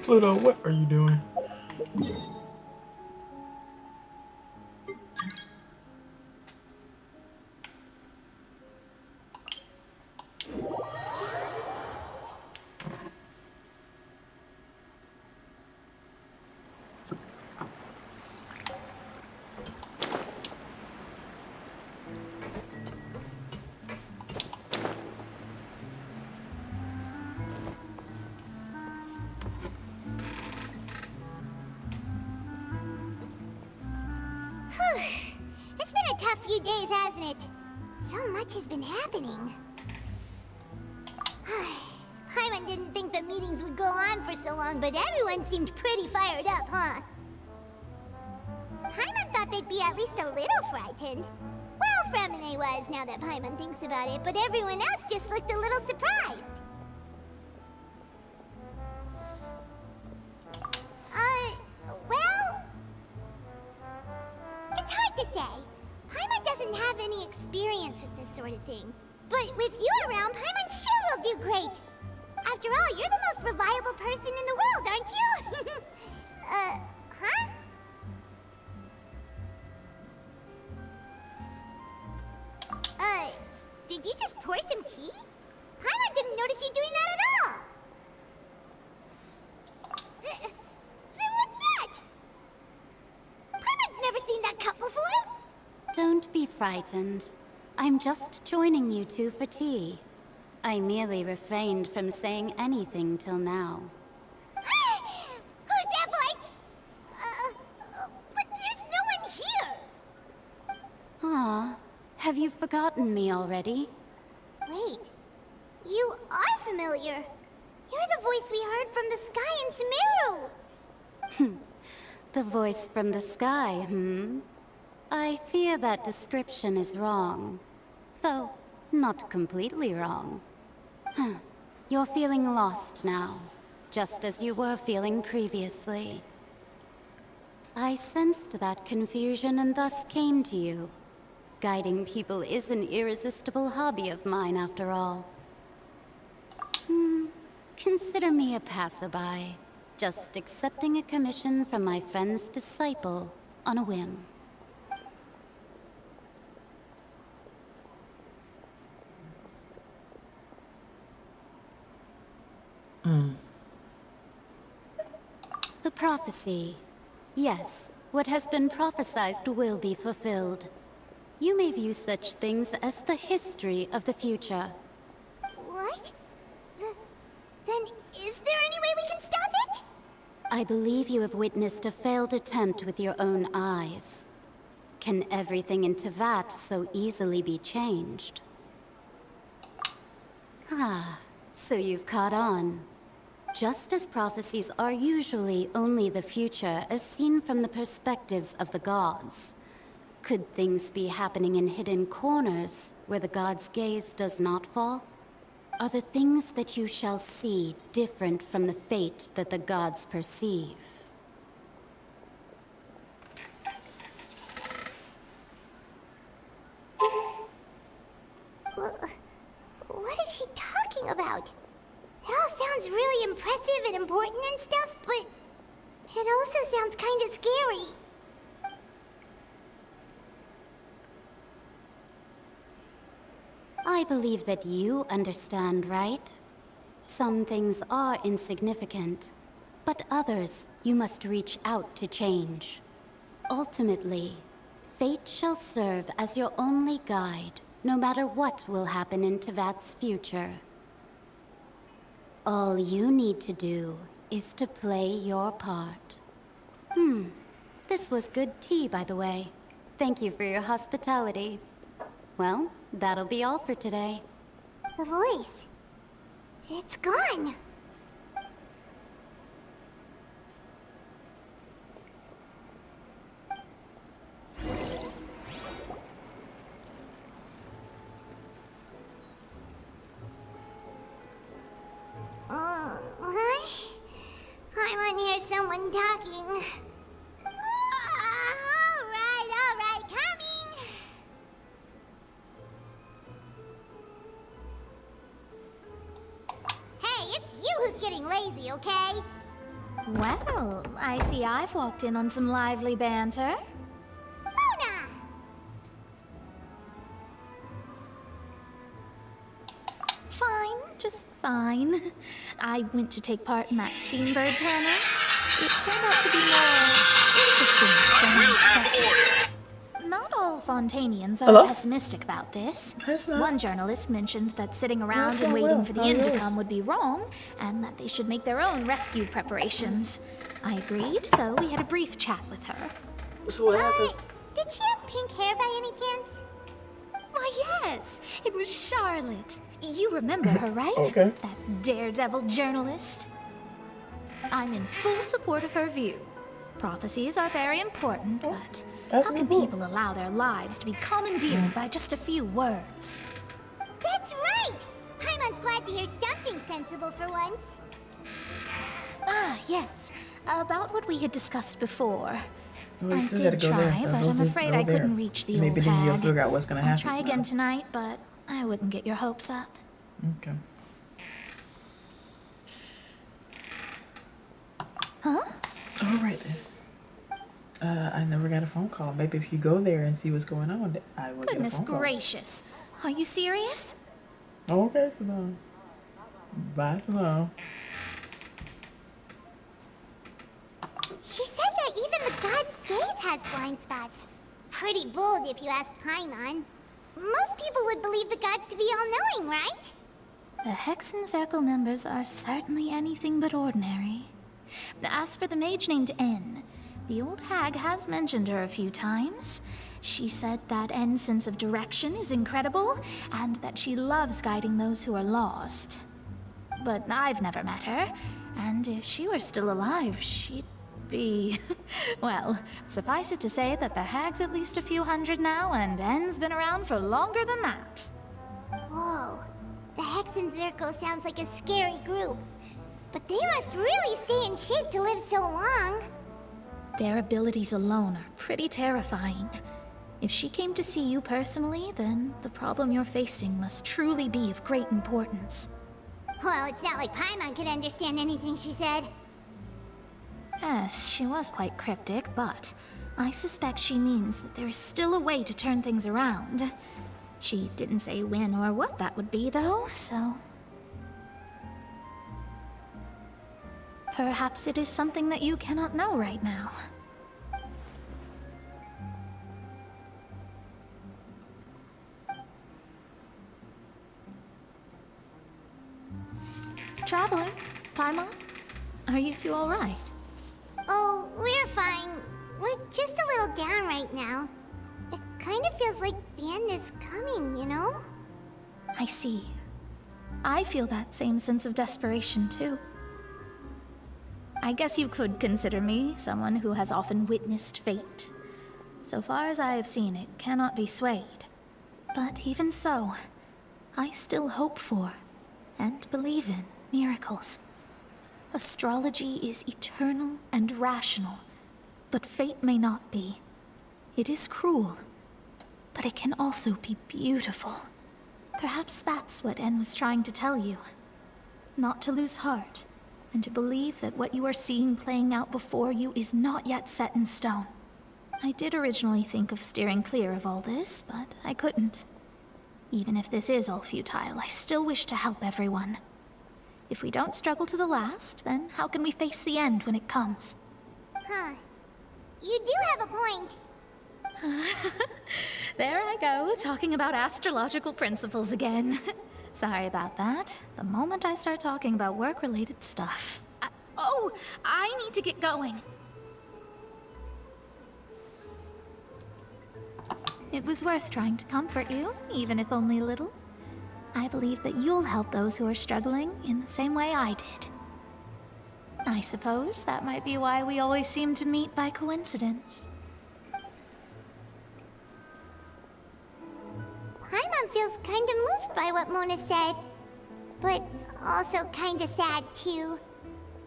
Pluto, what are you doing? It's been a tough few days, hasn't it? So much has been happening. Paimon didn't think the meetings would go on for so long, but everyone seemed pretty fired up, huh? Paimon thought they'd be at least a little frightened. Well, Fremine was, now that Paimon thinks about it, but everyone else just looked a little surprised. Well... It's hard to say. Paimon doesn't have any experience with this sort of thing. But with you around, Paimon sure will do great. After all, you're the most reliable person in the world, aren't you? Huh? Did you just pour some tea? Paimon didn't notice you doing that at all. Then what's that? Paimon's never seen that cup before. Don't be frightened. I'm just joining you two for tea. I merely refrained from saying anything till now. Who's that voice? But there's no one here. Ah, have you forgotten me already? Wait, you are familiar. You're the voice we heard from the sky in Sumeru. The voice from the sky, I fear that description is wrong. Though, not completely wrong. You're feeling lost now, just as you were feeling previously. I sensed that confusion and thus came to you. Guiding people is an irresistible hobby of mine, after all. Consider me a passerby, just accepting a commission from my friend's disciple on a whim. The prophecy. Yes, what has been prophesied will be fulfilled. You may view such things as the history of the future. What? Then is there any way we can stop it? I believe you have witnessed a failed attempt with your own eyes. Can everything in Teyvat so easily be changed? Ah, so you've caught on. Just as prophecies are usually only the future as seen from the perspectives of the gods, could things be happening in hidden corners where the gods' gaze does not fall? Are the things that you shall see different from the fate that the gods perceive? What is she talking about? It all sounds really impressive and important and stuff, but it also sounds kind of scary. I believe that you understand, right? Some things are insignificant, but others you must reach out to change. Ultimately, fate shall serve as your only guide, no matter what will happen in Teyvat's future. All you need to do is to play your part. This was good tea, by the way. Thank you for your hospitality. Well, that'll be all for today. The voice. It's gone. What? I hear someone talking. All right, coming. Hey, it's you who's getting being lazy, okay? Well, I see I've walked in on some lively banter. Mona! Fine, just fine. I went to take part in that Steambird panel. It turned out to be more interesting than I expected. Not all Fontanians are pessimistic about this. One journalist mentioned that sitting around and waiting for the end to come would be wrong, and that they should make their own rescue preparations. I agreed, so we had a brief chat with her. So what happened? Did she have pink hair by any chance? Why, yes, it was Charlotte. You remember her, right? Okay. That daredevil journalist. I'm in full support of her view. Prophecies are very important, but how can people allow their lives to be commandeered by just a few words? That's right! Paimon's glad to hear something sensible for once. Ah, yes. About what we had discussed before. Well, you I still did gotta go try, there, so but go I'm there- afraid go I there. couldn't reach the Maybe old then you'll hag. figure out what's gonna I'll happen try again tonight. tonight, but I wouldn't get your hopes up. Okay. Huh? All right then. I never got a phone call. Maybe if you go there and see what's going on, I will Goodness get a phone call. gracious. Are you serious? Okay, so no. Bye for now. She said that even the god's gaze has blind spots. Pretty bold if you ask Paimon. Most people would believe the gods to be all-knowing, right? The Hexen Circle members are certainly anything but ordinary. As for the mage named N, the old hag has mentioned her a few times. She said that N's sense of direction is incredible, and that she loves guiding those who are lost. But I've never met her, and if she were still alive, she'd be... well, suffice it to say that the hag's at least a few hundred now, and N's been around for longer than that. Whoa. The Hexen Circle sounds like a scary group. But they must really stay in shape to live so long. Their abilities alone are pretty terrifying. If she came to see you personally, then the problem you're facing must truly be of great importance. Well, it's not like Paimon could understand anything she said. Yes, she was quite cryptic, but I suspect she means that there is still a way to turn things around. She didn't say when or what that would be, though, so... perhaps it is something that you cannot know right now. Traveler, Paimon, are you two all right? Oh, we're fine. We're just a little down right now. It kind of feels like the end is coming, you know? I see. I feel that same sense of desperation, too. I guess you could consider me someone who has often witnessed fate. So far as I have seen, it cannot be swayed. But even so, I still hope for, and believe in, miracles. Astrology is eternal and rational, but fate may not be. It is cruel, but it can also be beautiful. Perhaps that's what En was trying to tell you. Not to lose heart, and to believe that what you are seeing playing out before you is not yet set in stone. I did originally think of steering clear of all this, but I couldn't. Even if this is all futile, I still wish to help everyone. If we don't struggle to the last, then how can we face the end when it comes? Huh. You do have a point. There I go, talking about astrological principles again. Sorry about that. The moment I start talking about work-related stuff... I need to get going. It was worth trying to comfort you, even if only a little. I believe that you'll help those who are struggling in the same way I did. I suppose that might be why we always seem to meet by coincidence. Paimon feels kind of moved by what Mona said. But also kind of sad, too.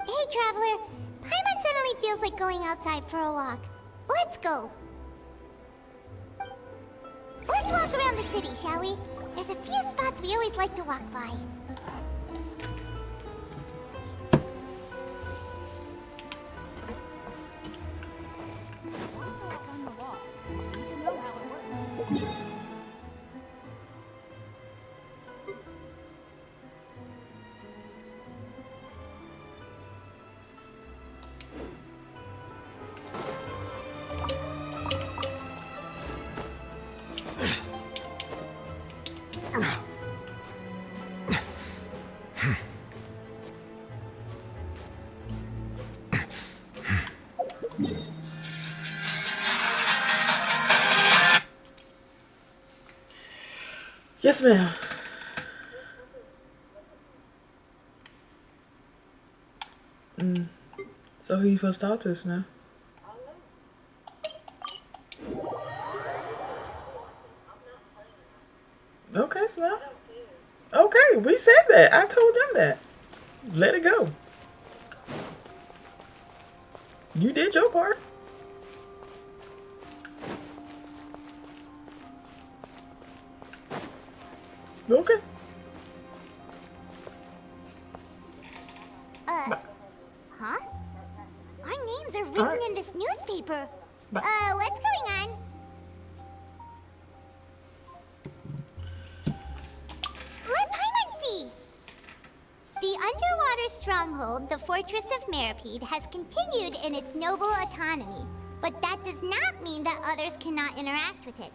Hey, Traveler. Paimon suddenly feels like going outside for a walk. Let's go. Let's walk around the city, shall we? There's a few spots we always like to walk by. Yes, ma'am. So who you supposed to talk to us now? Okay, Smell. Okay, we said that. I told them that. Let it go. You did your part. Okay. Huh? Our names are written in this newspaper. What's going on? Let Paimon see! The underwater stronghold, the Fortress of Meripede, has continued in its noble autonomy, but that does not mean that others cannot interact with it.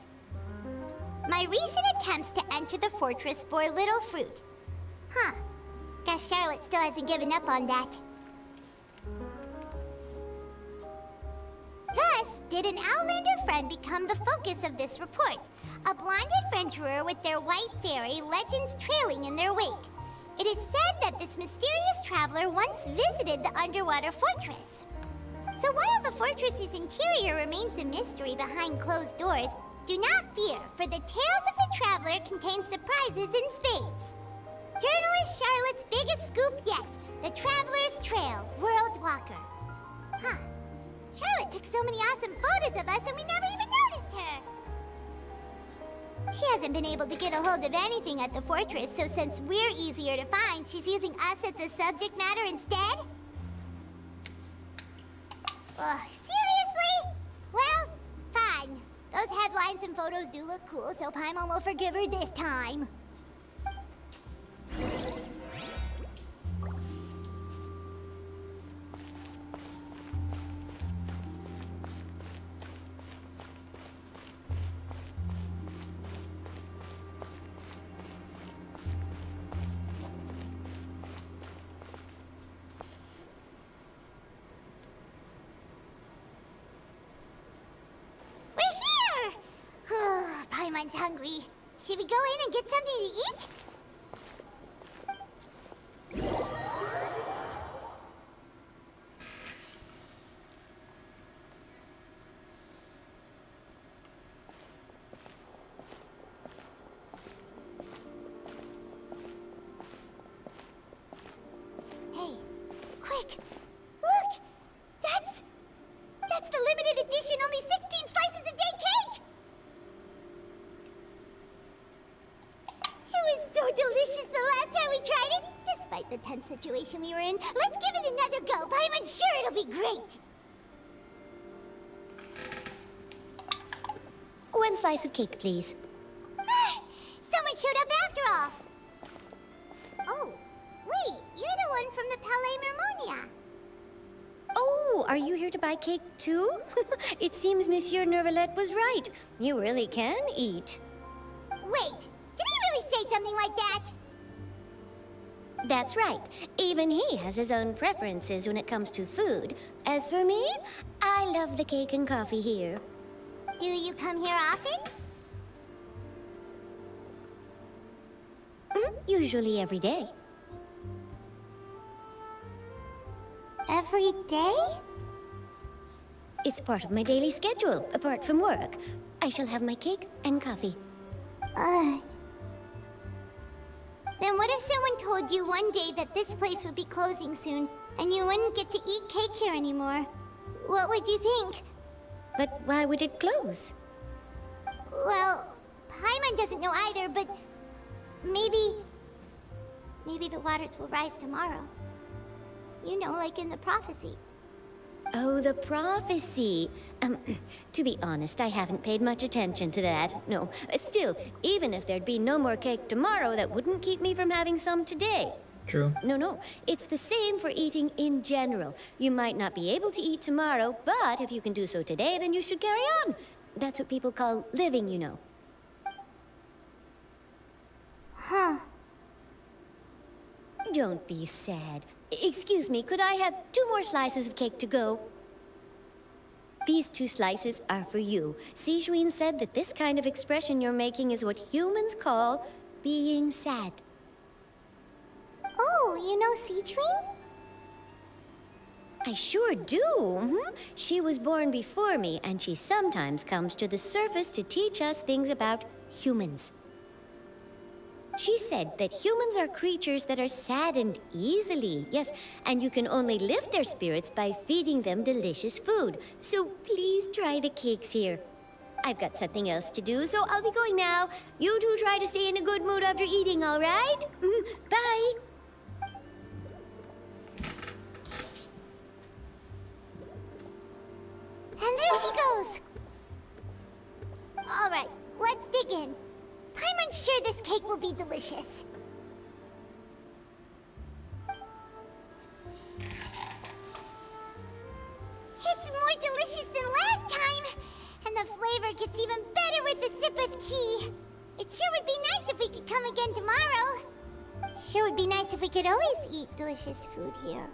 My recent attempts to enter the fortress bore little fruit. Huh. Guess Charlotte still hasn't given up on that. Thus, did an Outlander friend become the focus of this report? A blind adventurer with their white fairy, legends trailing in their wake. It is said that this mysterious traveler once visited the underwater fortress. So while the fortress's interior remains a mystery behind closed doors, do not fear, for the tales of the traveler contain surprises in spades. Journalist Charlotte's biggest scoop yet, the Traveler's Trail, World Walker. Huh. Charlotte took so many awesome photos of us and we never even noticed her. She hasn't been able to get a hold of anything at the fortress, so since we're easier to find, she's using us as the subject matter instead? Ugh, seriously? Well, fine. Those headlines and photos do look cool, so Paimon will forgive her this time. Paimon's hungry. Should we go in and get something to eat? Hey, quick! Look! That's the limited edition, only 16 slices a day cake! It was so delicious the last time we tried it, despite the tense situation we were in. Let's give it another go. I'm sure it'll be great. One slice of cake, please. Someone showed up after all. Oh, wait, you're the one from the Palais Mermonia. Oh, are you here to buy cake too? It seems Monsieur Neuvillette was right. You really can eat. Wait, did he really say something like that? That's right. Even he has his own preferences when it comes to food. As for me, I love the cake and coffee here. Do you come here often? Usually every day. Every day? It's part of my daily schedule, apart from work. I shall have my cake and coffee. Then what if someone told you one day that this place would be closing soon, and you wouldn't get to eat cake here anymore? What would you think? But why would it close? Well, Paimon doesn't know either, but maybe the waters will rise tomorrow. You know, like in the prophecy. Oh, the prophecy. To be honest, I haven't paid much attention to that. No. Still, even if there'd be no more cake tomorrow, that wouldn't keep me from having some today. True. No. It's the same for eating in general. You might not be able to eat tomorrow, but if you can do so today, then you should carry on. That's what people call living, you know. Huh. Don't be sad. Excuse me, could I have 2 more slices of cake to go? These 2 slices are for you. Sijuin said that this kind of expression you're making is what humans call being sad. Oh, you know Sijuin? I sure do. She was born before me, and she sometimes comes to the surface to teach us things about humans. She said that humans are creatures that are saddened easily, yes, and you can only lift their spirits by feeding them delicious food. So please try the cakes here. I've got something else to do, so I'll be going now. You two try to stay in a good mood after eating, all right? Bye. And there she goes. All right, let's dig in. Paimon's sure this cake will be delicious. It's more delicious than last time, and the flavor gets even better with a sip of tea. It sure would be nice if we could come again tomorrow. Sure would be nice if we could always eat delicious food here.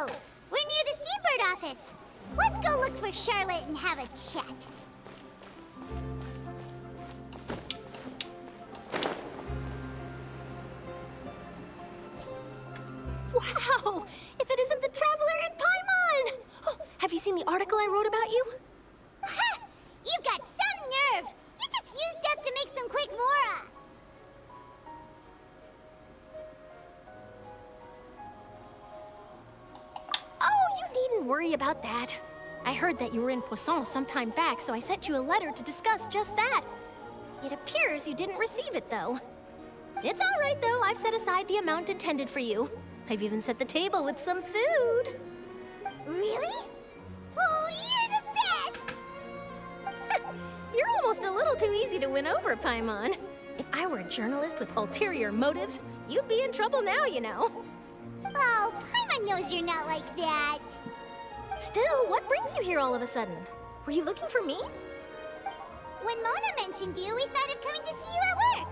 Oh, we're near the Seabird office. Let's go look for Charlotte and have a chat. Wow! If it isn't the Traveler in Paimon! Oh, have you seen the article I wrote about you? Ha! You've got some nerve! You just used us to make some quick mora! Oh, you needn't worry about that. I heard that you were in Poisson some time back, so I sent you a letter to discuss just that. It appears you didn't receive it, though. It's all right, though. I've set aside the amount intended for you. I've even set the table with some food. Really? Oh, you're the best! You're almost a little too easy to win over, Paimon. If I were a journalist with ulterior motives, you'd be in trouble now, you know. Oh, Paimon knows you're not like that. Still, what brings you here all of a sudden? Were you looking for me? When Mona mentioned you, we thought of coming to see you at work.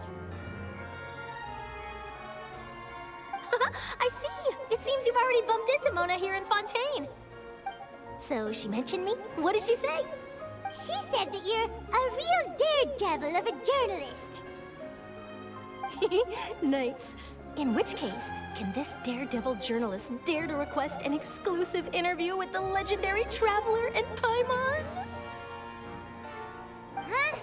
I see. It seems you've already bumped into Mona here in Fontaine. So she mentioned me? What did she say? She said that you're a real daredevil of a journalist. Nice. In which case, can this daredevil journalist dare to request an exclusive interview with the legendary Traveler in Paimon? Huh?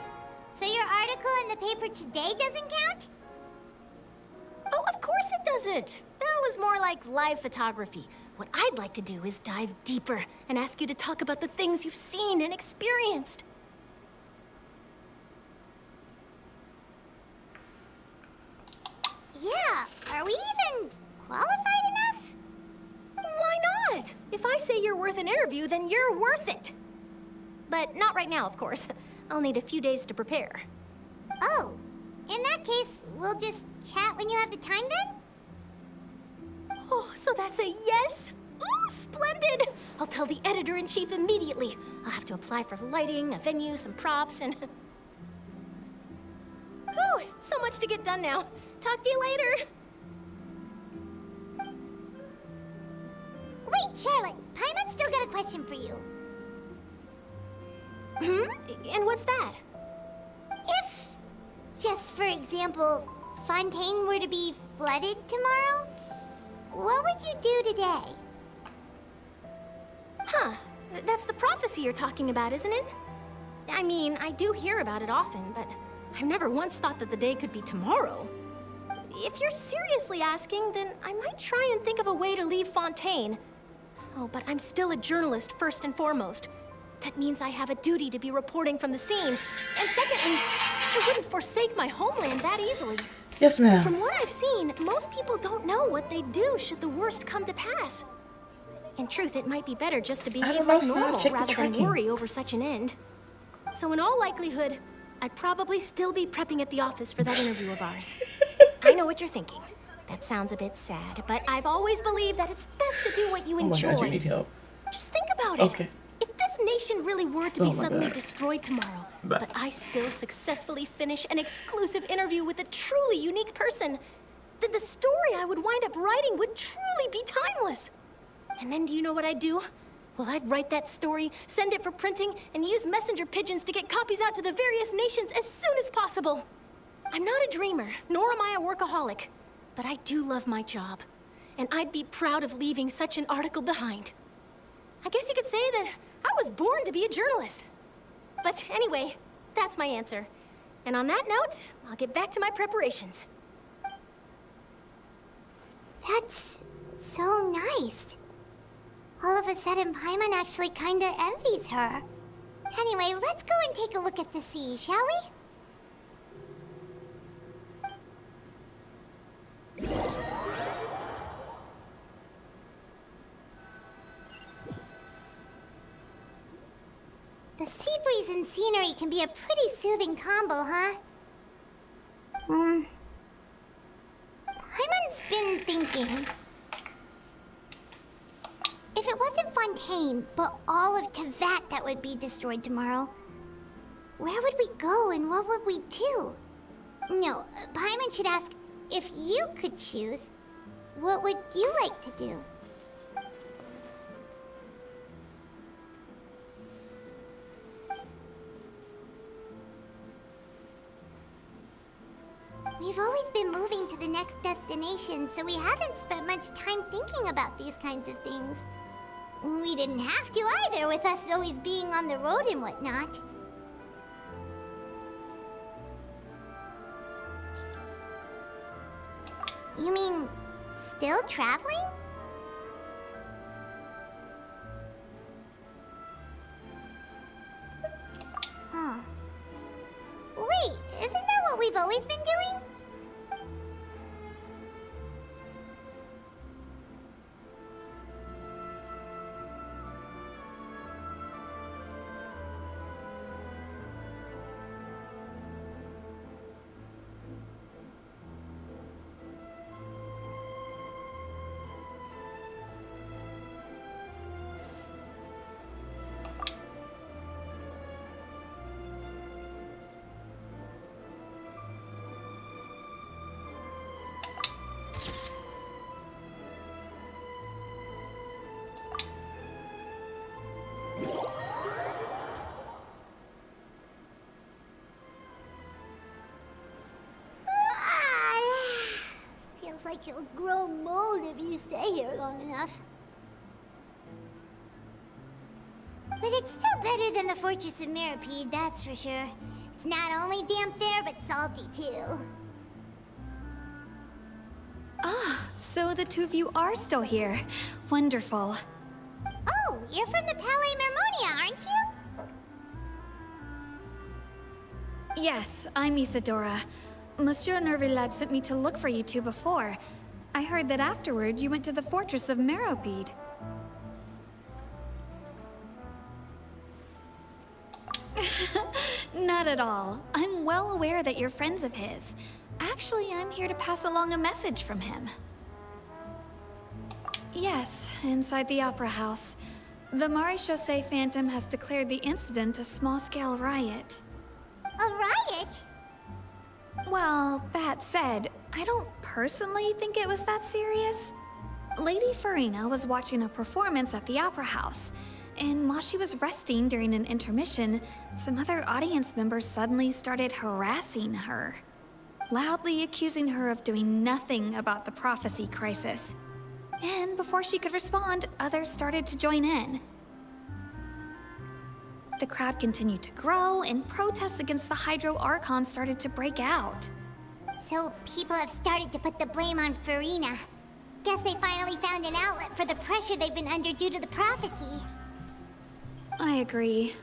So your article in the paper today doesn't count? Oh, of course it doesn't. That was more like live photography. What I'd like to do is dive deeper and ask you to talk about the things you've seen and experienced. Yeah, are we even qualified enough? Why not? If I say you're worth an interview, then you're worth it. But not right now, of course. I'll need a few days to prepare. Oh, in that case, we'll just chat when you have the time then? Oh, so that's a yes? Ooh, splendid! I'll tell the editor-in-chief immediately. I'll have to apply for lighting, a venue, some props, and... Whew, so much to get done now. Talk to you later. Wait, Charlotte. Paimon's still got a question for you. And what's that? If, just for example, Fontaine were to be flooded tomorrow, what would you do today? Huh. That's the prophecy you're talking about, isn't it? I mean, I do hear about it often, but I've never once thought that the day could be tomorrow. If you're seriously asking, then I might try and think of a way to leave Fontaine. Oh, but I'm still a journalist first and foremost. That means I have a duty to be reporting from the scene. And secondly, I wouldn't forsake my homeland that easily. Yes, ma'am. From what I've seen, most people don't know what they'd do should the worst come to pass. In truth, it might be better just to behave like normal rather than worry over such an end. So in all likelihood, I'd probably still be prepping at the office for that interview of ours. I know what you're thinking. That sounds a bit sad, but I've always believed that it's best to do what you enjoy. Oh my God, you need help. Just think about it. Okay. If this nation really were to be Oh my suddenly God. destroyed tomorrow, Bye. but I still successfully finish an exclusive interview with a truly unique person, then the story I would wind up writing would truly be timeless. And then do you know what I'd do? Well, I'd write that story, send it for printing, and use messenger pigeons to get copies out to the various nations as soon as possible. I'm not a dreamer, nor am I a workaholic, but I do love my job, and I'd be proud of leaving such an article behind. I guess you could say that I was born to be a journalist. But anyway, that's my answer. And on that note, I'll get back to my preparations. That's so nice. All of a sudden, Paimon actually kinda envies her. Anyway, let's go and take a look at the sea, shall we? The sea breeze and scenery can be a pretty soothing combo, huh? Paimon's been thinking. If it wasn't Fontaine, but all of Tevat that would be destroyed tomorrow, where would we go and what would we do? No, Paimon should ask, if you could choose, what would you like to do? We've always been moving to the next destination, so we haven't spent much time thinking about these kinds of things. We didn't have to either, with us always being on the road and whatnot. You mean, still traveling? Huh. Wait, isn't that what we've always been doing? Feels like you'll grow mold if you stay here long enough. But it's still better than the Fortress of Meropide, that's for sure. It's not only damp there, but salty too. Ah, so the two of you are still here. Wonderful. Oh, you're from the Palais Mermonia, aren't you? Yes, I'm Isadora. Monsieur Nervilad sent me to look for you two before. I heard that afterward you went to the Fortress of Meropide. Not at all. I'm well aware that you're friends of his. Actually, I'm here to pass along a message from him. Yes, inside the Opera House. The Marechaussee Phantom has declared the incident a small-scale riot. A riot? Well, that said, I don't personally think it was that serious. Lady Farina was watching a performance at the Opera House, and while she was resting during an intermission, some other audience members suddenly started harassing her, loudly accusing her of doing nothing about the prophecy crisis. And before she could respond, others started to join in. The crowd continued to grow, and protests against the Hydro Archon started to break out. So people have started to put the blame on Farina. Guess they finally found an outlet for the pressure they've been under due to the prophecy. I agree.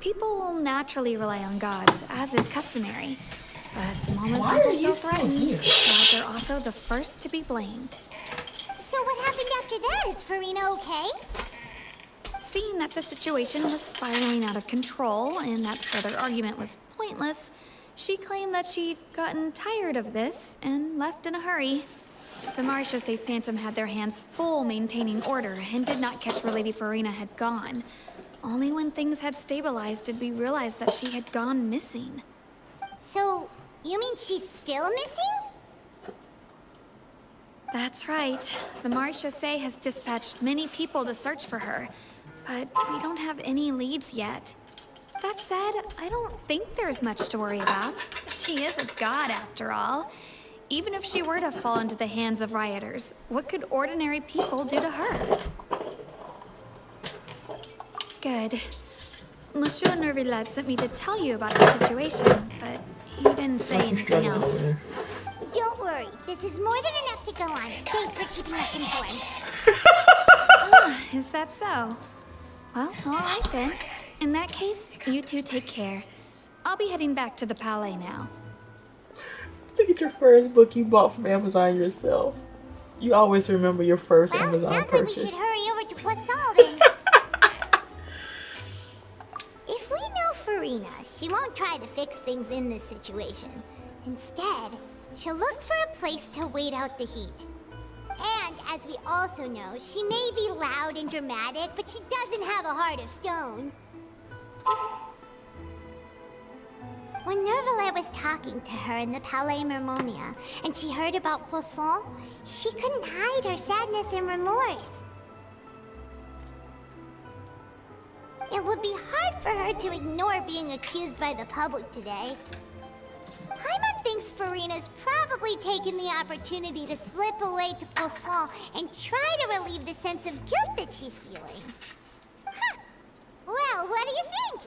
People will naturally rely on gods, as is customary. But the moment Why people are you feel so threatened, here? gods are also the first to be blamed. So what happened after that? Is Farina okay? Seeing that the situation was spiraling out of control and that further argument was pointless, she claimed that she'd gotten tired of this and left in a hurry. The Marechaussee Phantom had their hands full maintaining order and did not catch where Lady Farina had gone. Only when things had stabilized did we realize that she had gone missing. So, you mean she's still missing? That's right. The Marechaussee has dispatched many people to search for her, but we don't have any leads yet. That said, I don't think there's much to worry about. She is a god after all. Even if she were to fall into the hands of rioters, what could ordinary people do to her? Good. Monsieur Nervillet sent me to tell you about the situation, but he didn't say anything else. Don't worry, this is more than enough to go on. Thanks for keeping us informed. Is that so? Well, all right then. In that case, you two take care. I'll be heading back to the Palais now. Look at your first book you bought from Amazon yourself. You always remember your first Amazon Sounds purchase. like we should hurry over to Poisson then. If we know Farina, she won't try to fix things in this situation. Instead, she'll look for a place to wait out the heat. And, as we also know, she may be loud and dramatic, but she doesn't have a heart of stone. When Nervillet was talking to her in the Palais Mermonia, and she heard about Poisson, she couldn't hide her sadness and remorse. It would be hard for her to ignore being accused by the public today. Paimon thinks Farina's probably taken the opportunity to slip away to Poisson and try to relieve the sense of guilt that she's feeling. Huh. Well, what do you think?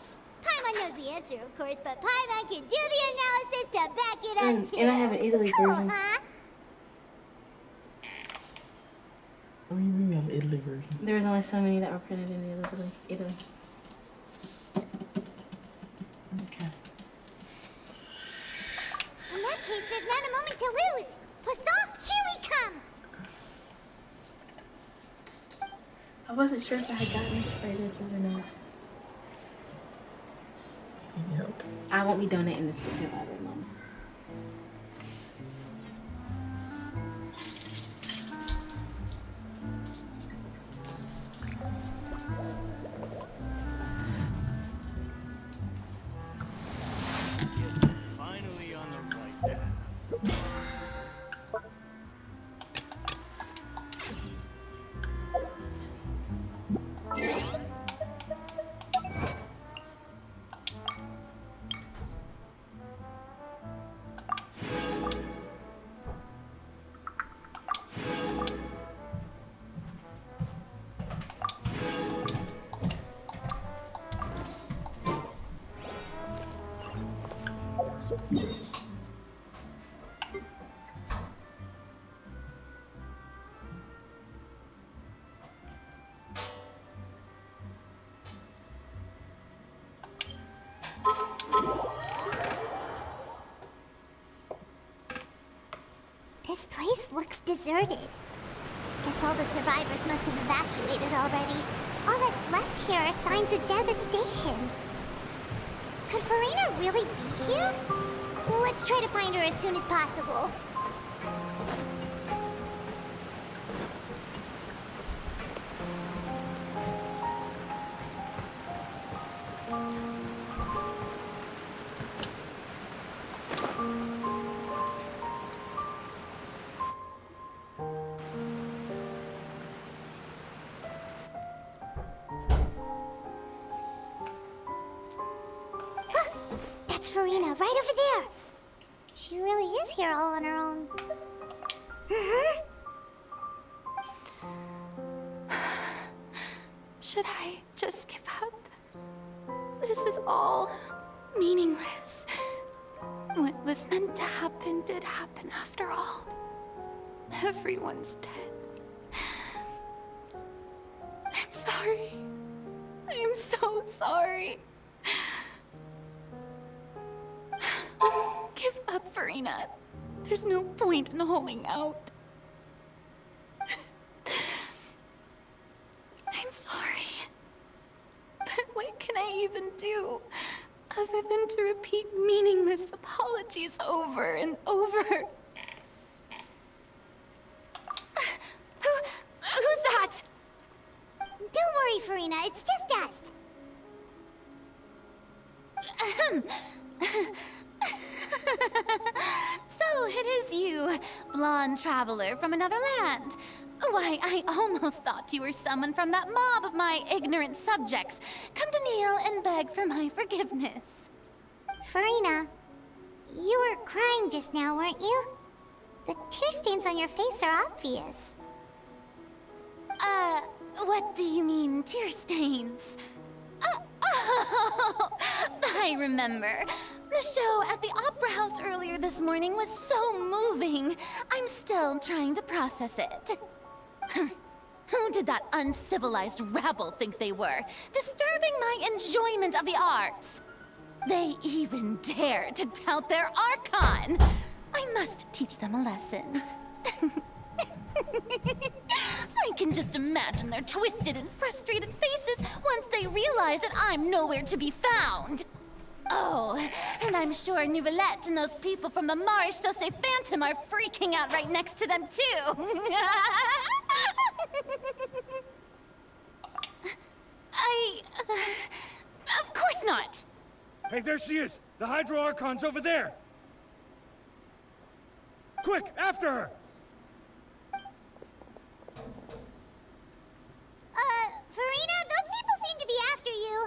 Paimon knows the answer, of course, but Paimon can do the analysis to back it up too. And I have an Italy Cool, version. huh? I mean, we have an Italy version. There was only so many that were printed in Italy. Okay. In that case, there's not a moment to lose. Poisson, here we come! I wasn't sure if I had gotten these fragrances or not. Yep. I won't be donating this book to Library Mama. Finally on the right path. This place looks deserted. Guess all the survivors must have evacuated already. All that's left here are signs of devastation. Could Farina really be here? Let's try to find her as soon as possible. That's Farina, right over there. She really is here all on her own. Should I just give up? This is all meaningless. What was meant to happen did happen after all. Everyone's dead. I'm sorry. I am so sorry. Give up, Farina. There's no point in holding out. I'm sorry. But what can I even do other than to repeat meaningless apologies over and over? Who's that? Don't worry, Farina. It's just us. So it is you, blonde traveler from another land. Why, I almost thought you were someone from that mob of my ignorant subjects. Come to kneel and beg for my forgiveness. Farina, you were crying just now, weren't you? The tear stains on your face are obvious. What do you mean, tear stains? Oh, I remember. The show at the Opera House earlier this morning was so moving. I'm still trying to process it. Who did that uncivilized rabble think they were? Disturbing my enjoyment of the arts. They even dare to tout their Archon. I must teach them a lesson. I can just imagine their twisted and frustrated faces once they realize that I'm nowhere to be found. Oh, and I'm sure Nouvellette and those people from the Maréchaussée Phantom are freaking out right next to them, too. Of course not. Hey, there she is! The Hydro Archon's over there! Quick, after her! Farina, those people seem to be after you.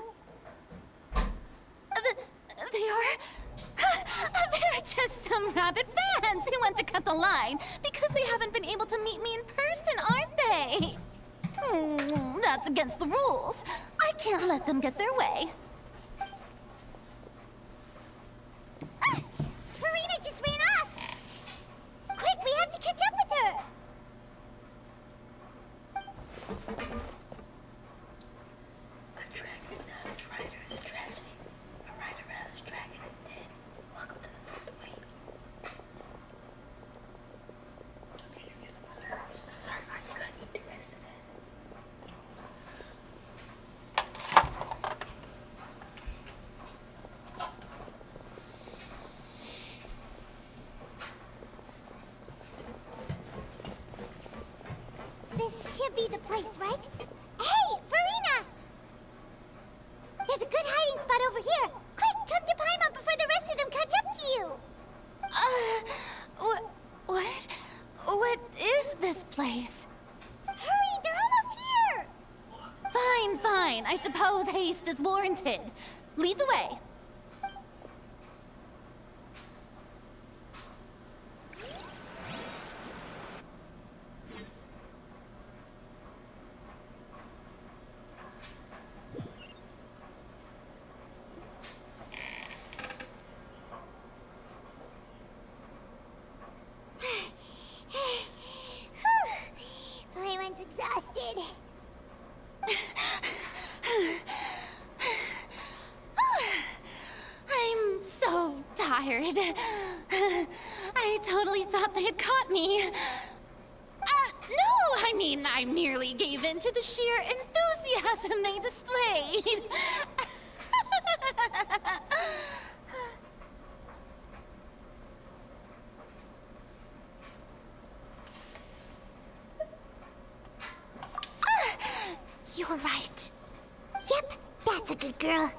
They are... They're just some rabid fans who want to cut the line because they haven't been able to meet me in person, aren't they? That's against the rules. I can't let them get their way. Farina just ran off! Quick, we have to catch up with her! A dragon without its rider is a tragedy. A rider without its dragon is dead. Welcome to the fourth wave. Okay, you're getting on my nerves. Sorry, I'm gonna eat the rest of that. This should be the place, right? Hey, Farina! There's a good hiding spot over here. Quick, come to Paimon before the rest of them catch up to you. What is this place? Hurry, they're almost here! Fine. I suppose haste is warranted. Lead the way. Paimon's exhausted. I'm so tired. I totally thought they had caught me. No, I mean, I merely gave in to the sheer enthusiasm they displayed. You're right. Yep, that's a good girl.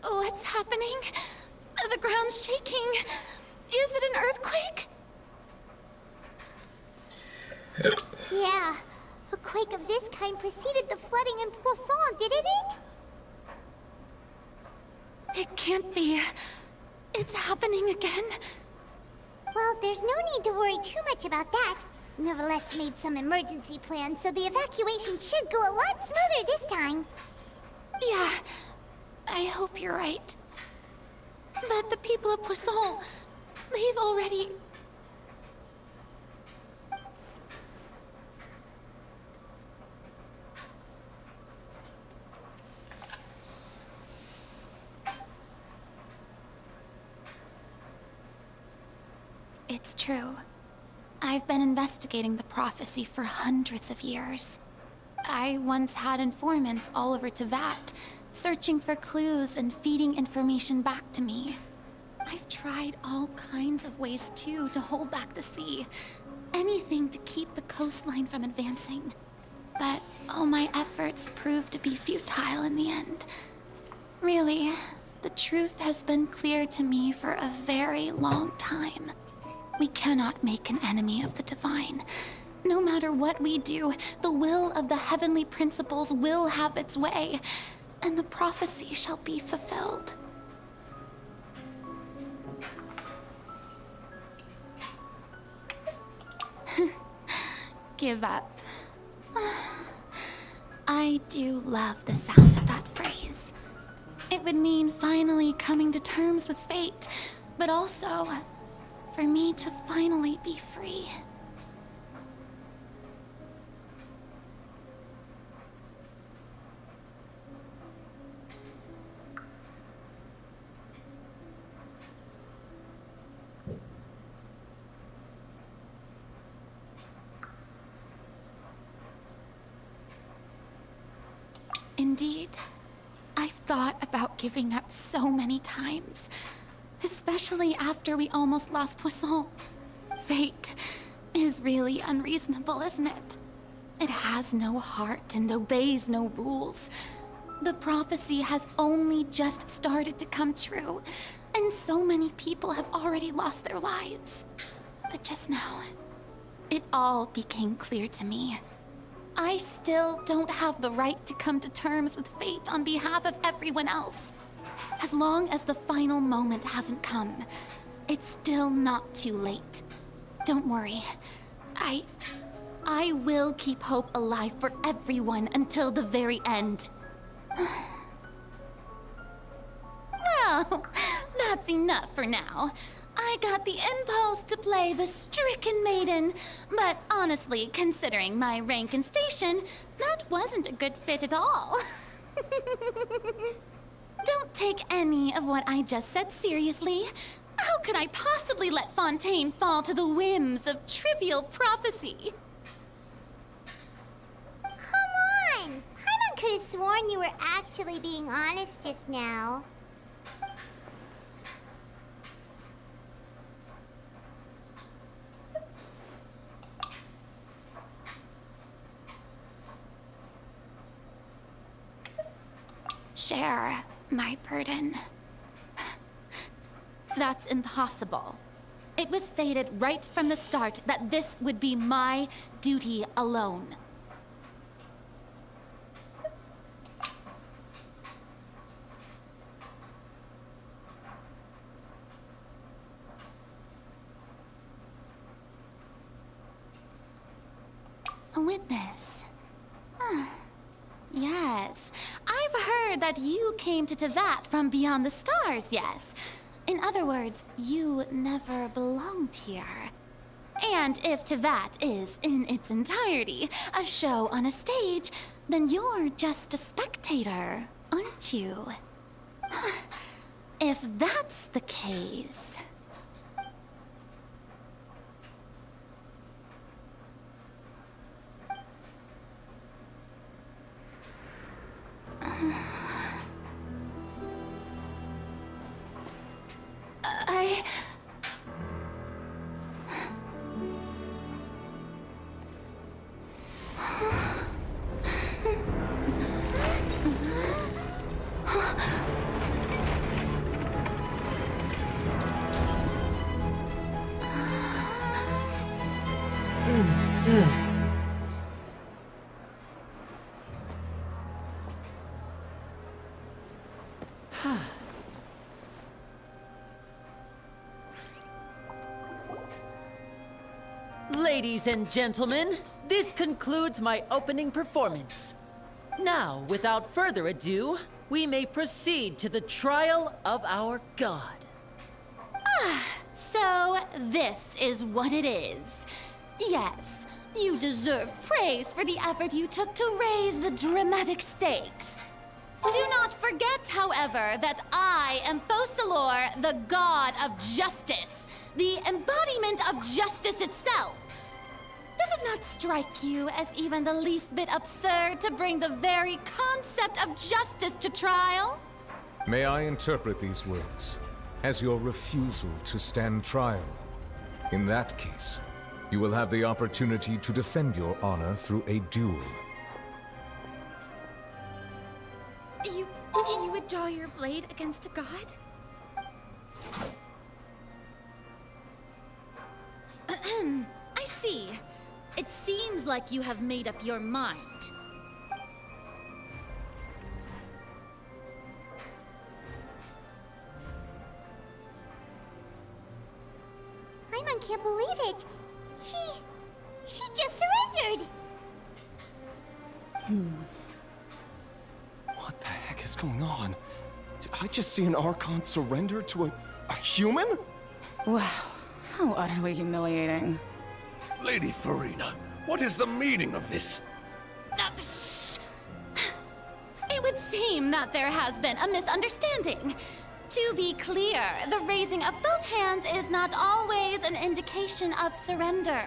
What's happening? The ground's shaking. Is it an earthquake? Yeah, a quake of this kind preceded the flooding in Poisson, didn't it? It can't be. It's happening again. Well, there's no need to worry too much about that. Neverlette's made some emergency plans, so the evacuation should go a lot smoother this time. Yeah, I hope you're right. But the people of Poisson, they've already... It's true. I've been investigating the prophecy for hundreds of years. I once had informants all over Teyvat, searching for clues and feeding information back to me. I've tried all kinds of ways, too, to hold back the sea. Anything to keep the coastline from advancing. But all my efforts proved to be futile in the end. Really, the truth has been clear to me for a very long time. We cannot make an enemy of the divine. No matter what we do, the will of the heavenly principles will have its way, and the prophecy shall be fulfilled. Give up. I do love the sound of that phrase. It would mean finally coming to terms with fate, but also for me to finally be free. Indeed, I've thought about giving up so many times. Especially after we almost lost Poisson. Fate is really unreasonable, isn't it? It has no heart and obeys no rules. The prophecy has only just started to come true, and so many people have already lost their lives. But just now, it all became clear to me. I still don't have the right to come to terms with fate on behalf of everyone else. As long as the final moment hasn't come, it's still not too late. Don't worry. I will keep hope alive for everyone until the very end. Well, that's enough for now. I got the impulse to play the stricken maiden, but honestly, considering my rank and station, that wasn't a good fit at all. Don't take any of what I just said seriously. How could I possibly let Fontaine fall to the whims of trivial prophecy? Come on! Paimon could have sworn you were actually being honest just now. Share my burden. That's impossible. It was fated right from the start that this would be my duty alone. A witness. Yes, I've heard that you came to Teyvat from beyond the stars, yes. In other words, you never belonged here. And if Teyvat is, in its entirety, a show on a stage, then you're just a spectator, aren't you? If that's the case... Ladies and gentlemen, this concludes my opening performance. Now, without further ado, we may proceed to the trial of our god. So this is what it is. Yes, you deserve praise for the effort you took to raise the dramatic stakes. Do not forget, however, that I am Focalors, the god of justice, the embodiment of justice itself. Does it not strike you as even the least bit absurd to bring the very concept of justice to trial? May I interpret these words as your refusal to stand trial? In that case, you will have the opportunity to defend your honor through a duel. You would draw your blade against a god? I see. It seems like you have made up your mind. Paimon can't believe it. She just surrendered. What the heck is going on? Did I just see an Archon surrender to a human? Wow, how utterly humiliating. Lady Furina, what is the meaning of this? It would seem that there has been a misunderstanding. To be clear, the raising of both hands is not always an indication of surrender.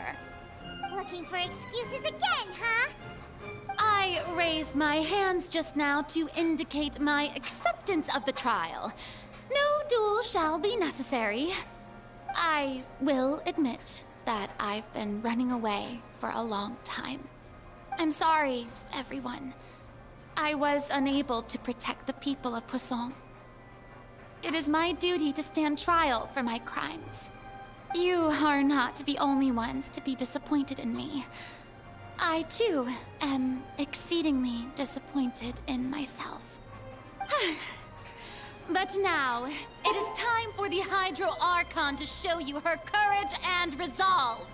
Looking for excuses again, huh? I raised my hands just now to indicate my acceptance of the trial. No duel shall be necessary. I will admit that I've been running away for a long time. I'm sorry, everyone. I was unable to protect the people of Poisson. It is my duty to stand trial for my crimes. You are not the only ones to be disappointed in me. I, too, am exceedingly disappointed in myself. But now, it is time for the Hydro Archon to show you her courage and resolve.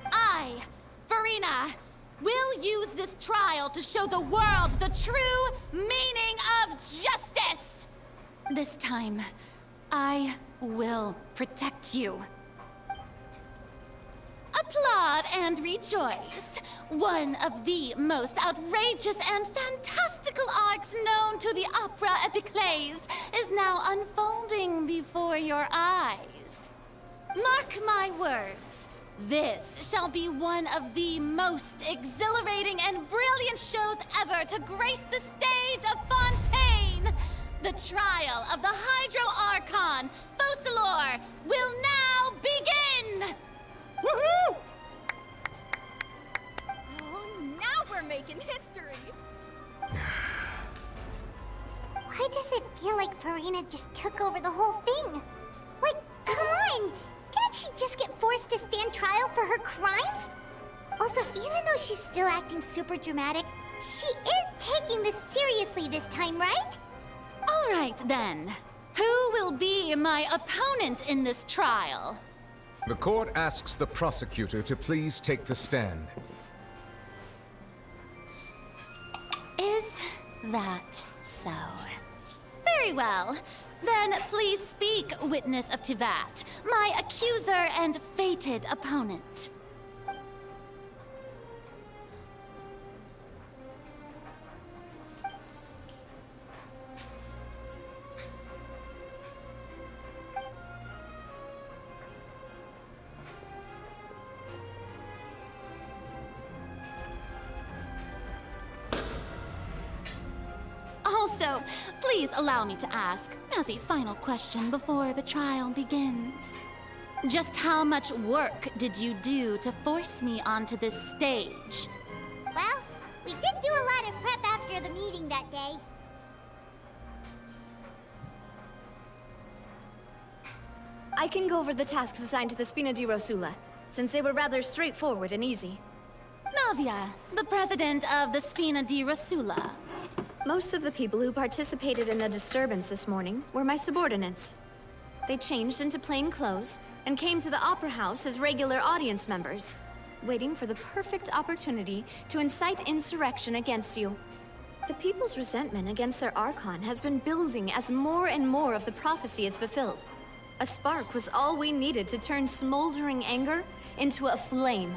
I, Furina, will use this trial to show the world the true meaning of justice! This time, I will protect you. Applaud and rejoice! One of the most outrageous and fantastical arcs known to the opera Epiclese is now unfolding before your eyes. Mark my words, this shall be one of the most exhilarating and brilliant shows ever to grace the stage of Fontaine! The trial of the Hydro Archon, Focalors, will now begin! Woohoo! Oh, now we're making history! Why does it feel like Furina just took over the whole thing? Like, come on! Didn't she just get forced to stand trial for her crimes? Also, even though she's still acting super dramatic, she is taking this seriously this time, right? All right, then. Who will be my opponent in this trial? The court asks the prosecutor to please take the stand. Is that so? Very well. Then please speak, witness of Tivat, my accuser and fated opponent. Also, please allow me to ask, as a final question before the trial begins. Just how much work did you do to force me onto this stage? Well, we did do a lot of prep after the meeting that day. I can go over the tasks assigned to the Spina di Rosula, since they were rather straightforward and easy. Navia, the president of the Spina di Rosula. Most of the people who participated in the disturbance this morning were my subordinates. They changed into plain clothes and came to the Opera House as regular audience members. waiting for the perfect opportunity to incite insurrection against you. The people's resentment against their Archon has been building as more and more of the prophecy is fulfilled. A spark was all we needed to turn smoldering anger into a flame.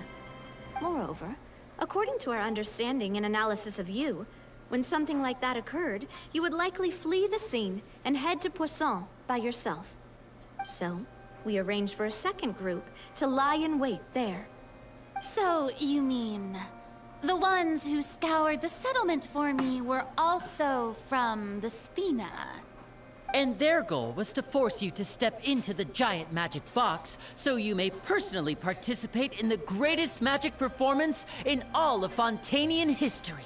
Moreover, according to our understanding and analysis of you, when something like that occurred, you would likely flee the scene and head to Poisson by yourself. So, we arranged for a second group to lie in wait there. So, you mean... the ones who scoured the settlement for me were also from the Spina? And their goal was to force you to step into the giant magic box so you may personally participate in the greatest magic performance in all of Fontainian history.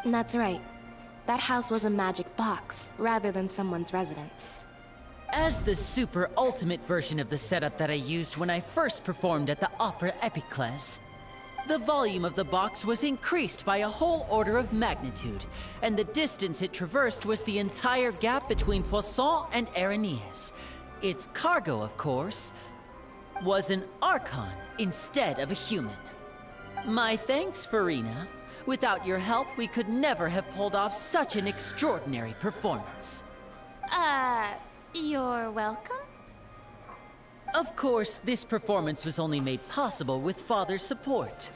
That's right. That house was a magic box, rather than someone's residence. As the super ultimate version of the setup that I used when I first performed at the Opera Epiclese, the volume of the box was increased by a whole order of magnitude, and the distance it traversed was the entire gap between Poisson and Aranias. Its cargo, of course, was an Archon instead of a human. My thanks, Farina. Without your help, we could never have pulled off such an extraordinary performance. You're welcome? Of course, this performance was only made possible with Father's support.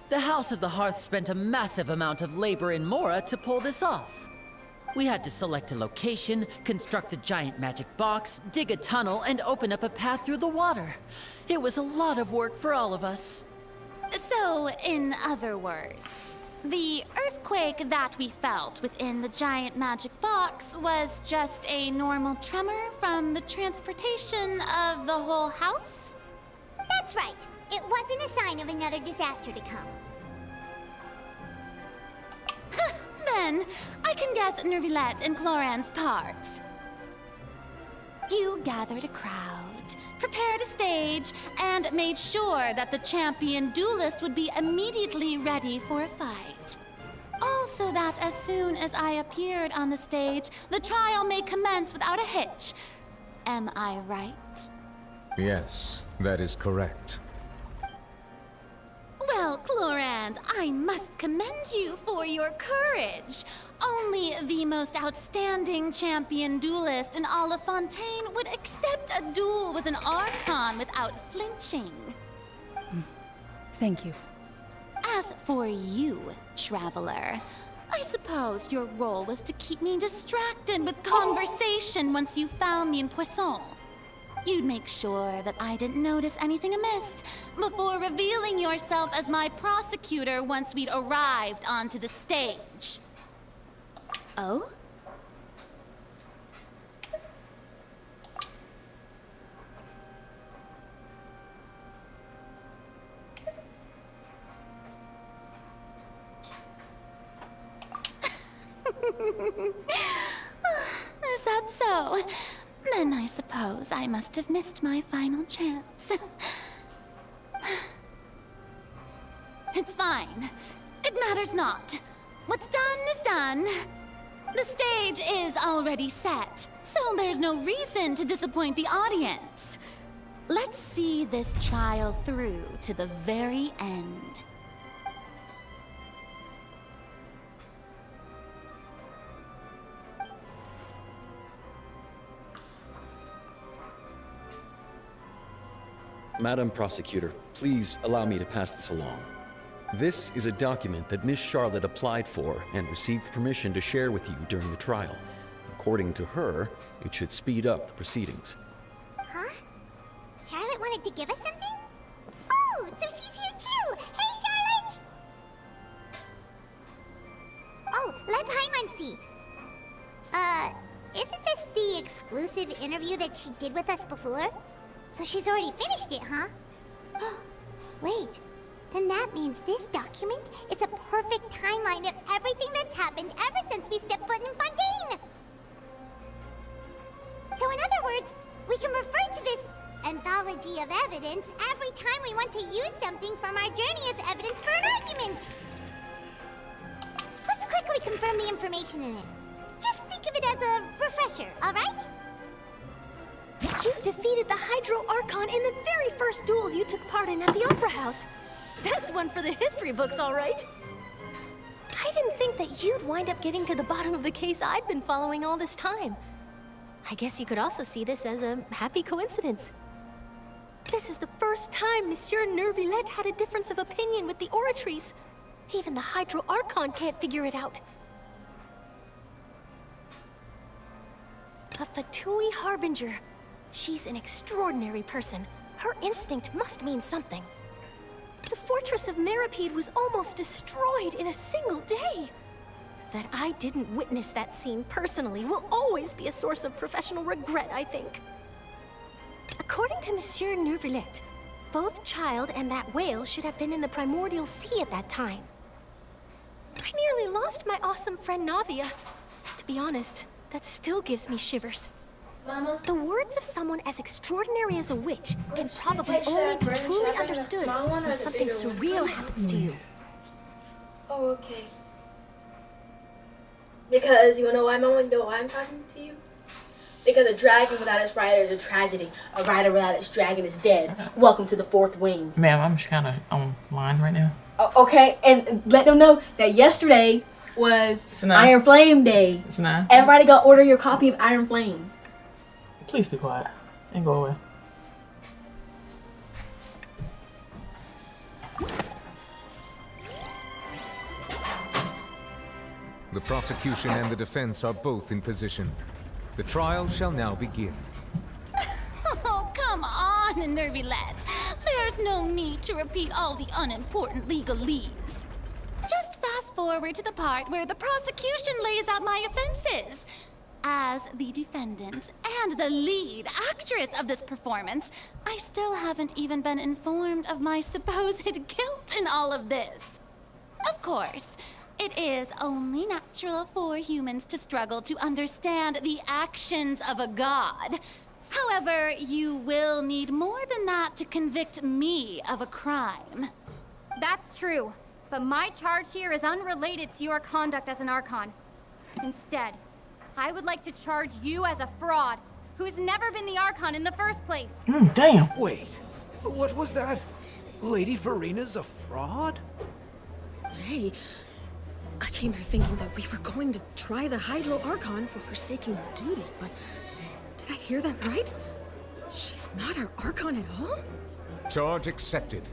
The House of the Hearth spent a massive amount of labor in Mora to pull this off. We had to select a location, construct the giant magic box, dig a tunnel, and open up a path through the water. It was a lot of work for all of us. So, in other words, the earthquake that we felt within the giant magic box was just a normal tremor from the transportation of the whole house? That's right. It wasn't a sign of another disaster to come. Then, I can guess Nervilette and Cloran's parts. You gathered a crowd, prepared a stage, and made sure that the champion duelist would be immediately ready for a fight. Also that as soon as I appeared on the stage, the trial may commence without a hitch. Am I right? Yes, that is correct. Well, Clorand, I must commend you for your courage. Only the most outstanding champion duelist in all of Fontaine would accept a duel with an Archon without flinching. Thank you. As for you, Traveler, I suppose your role was to keep me distracted with conversation once you found me in Poisson. You'd make sure that I didn't notice anything amiss before revealing yourself as my prosecutor once we'd arrived onto the stage. Oh? Is that so? Then I suppose I must have missed my final chance. It's fine. It matters not. What's done is done. The stage is already set, so there's no reason to disappoint the audience. Let's see this trial through to the very end. Madam Prosecutor, please allow me to pass this along. This is a document that Miss Charlotte applied for and received permission to share with you during the trial. According to her, it should speed up the proceedings. Huh? Charlotte wanted to give us something? Oh, so she's here too! Hey, Charlotte! Oh, let Paimon see. Isn't this the exclusive interview that she did with us before? So she's already finished it, huh? Wait, then that means this document is a perfect timeline of everything that's happened ever since we stepped foot in Fontaine! So in other words, we can refer to this anthology of evidence every time we want to use something from our journey as evidence for an argument! Let's quickly confirm the information in it. Just think of it as a refresher, alright? You defeated the Hydro Archon in the very first duels you took part in at the Opera House. That's one for the history books, all right. I didn't think that you'd wind up getting to the bottom of the case I'd been following all this time. I guess you could also see this as a happy coincidence. This is the first time Monsieur Neuvillette had a difference of opinion with the Oratrice. Even the Hydro Archon can't figure it out. A Fatui Harbinger. She's an extraordinary person. Her instinct must mean something. The fortress of Meripede was almost destroyed in a single day. That I didn't witness that scene personally will always be a source of professional regret, I think. According to Monsieur Neuvillette, both Child and that whale should have been in the Primordial Sea at that time. I nearly lost my awesome friend Navia. To be honest, that still gives me shivers. Mama? The words of someone as extraordinary as a witch can probably only be truly understood when something surreal happens to you. Oh, okay. Because you wanna know why, Mama? You know why I'm talking to you? Because a dragon without its rider is a tragedy. A rider without its dragon is dead. Welcome to the fourth wing. Ma'am, I'm just kind of online right now. Okay, and let them know that yesterday was Iron Flame Day. It's not. Everybody go order your copy of Iron Flame. Please be quiet and go away. The prosecution and the defense are both in position. The trial shall now begin. Oh, come on, Neuvillette. There's no need to repeat all the unimportant legalese. Just fast forward to the part where the prosecution lays out my offenses. As the defendant and the lead actress of this performance, I still haven't even been informed of my supposed guilt in all of this. Of course, it is only natural for humans to struggle to understand the actions of a god. However, you will need more than that to convict me of a crime. That's true, but my charge here is unrelated to your conduct as an Archon. Instead, I would like to charge you as a fraud who's never been the Archon in the first place. Damn. Wait, what was that? Lady Farina's a fraud? Hey, I came here thinking that we were going to try the Hydro Archon for forsaking her duty, but did I hear that right? She's not our Archon at all? Charge accepted.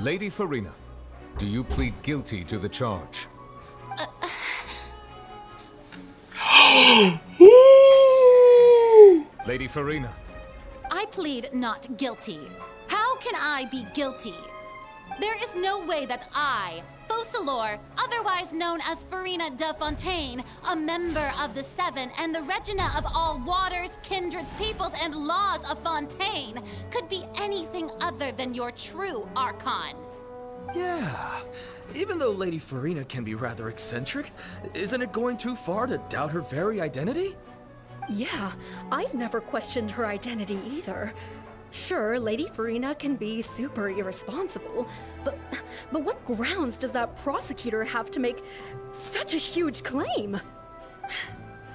Lady Farina, do you plead guilty to the charge? Lady Farina. I plead not guilty. How can I be guilty? There is no way that I, Focalors, otherwise known as Farina de Fontaine, a member of the Seven and the Regina of all waters, kindreds, peoples, and laws of Fontaine, could be anything other than your true Archon. Yeah. Even though Lady Farina can be rather eccentric, isn't it going too far to doubt her very identity? Yeah, I've never questioned her identity either. Sure, Lady Farina can be super irresponsible, but what grounds does that prosecutor have to make such a huge claim?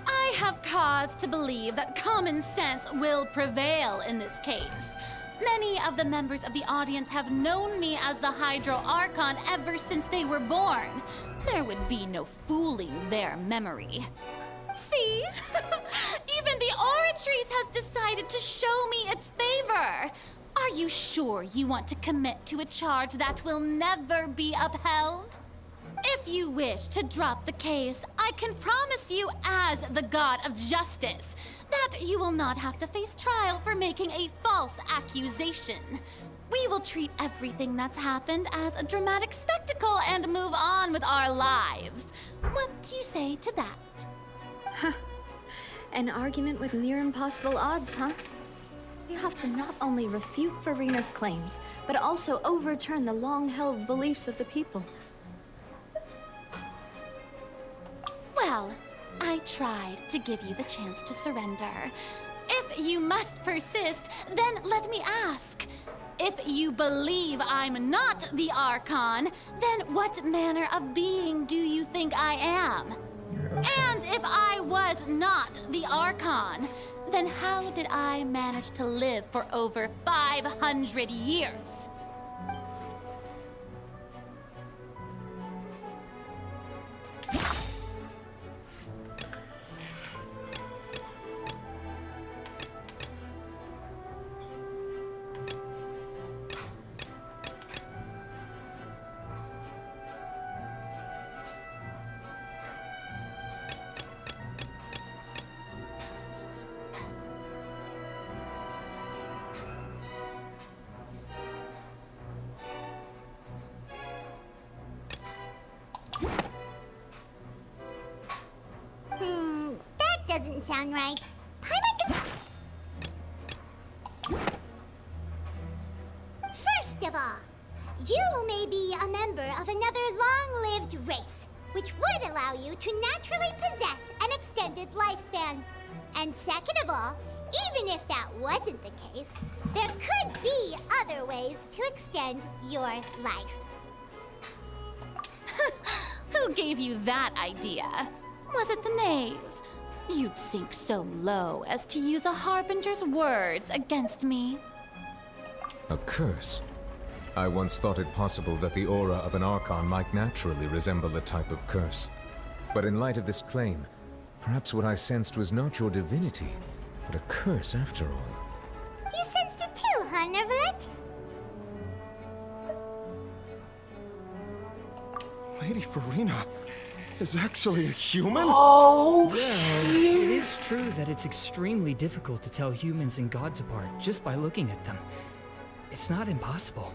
I have cause to believe that common sense will prevail in this case. Many of the members of the audience have known me as the Hydro Archon ever since they were born. There would be no fooling their memory. See? Even the Oratrice has decided to show me its favor. Are you sure you want to commit to a charge that will never be upheld? If you wish to drop the case, I can promise you as the God of Justice that you will not have to face trial for making a false accusation. We will treat everything that's happened as a dramatic spectacle and move on with our lives. What do you say to that? Huh. An argument with near impossible odds, huh? You have to not only refute Farina's claims, but also overturn the long-held beliefs of the people. Well, I tried to give you the chance to surrender. If you must persist, then let me ask. If you believe I'm not the Archon, then what manner of being do you think I am? And if I was not the Archon, then how did I manage to live for over 500 years? That doesn't sound right. First of all, you may be a member of another long-lived race, which would allow you to naturally possess an extended lifespan. And second of all, even if that wasn't the case, there could be other ways to extend your life. Who gave you that idea? Was it the knave? You'd sink so low as to use a harbinger's words against me. A curse? I once thought it possible that the aura of an Archon might naturally resemble a type of curse. But in light of this claim, perhaps what I sensed was not your divinity, but a curse after all. You sensed it too, huh, Neverlet? Lady Farina is actually a human? Well, it is true that it's extremely difficult to tell humans and gods apart just by looking at them. It's not impossible.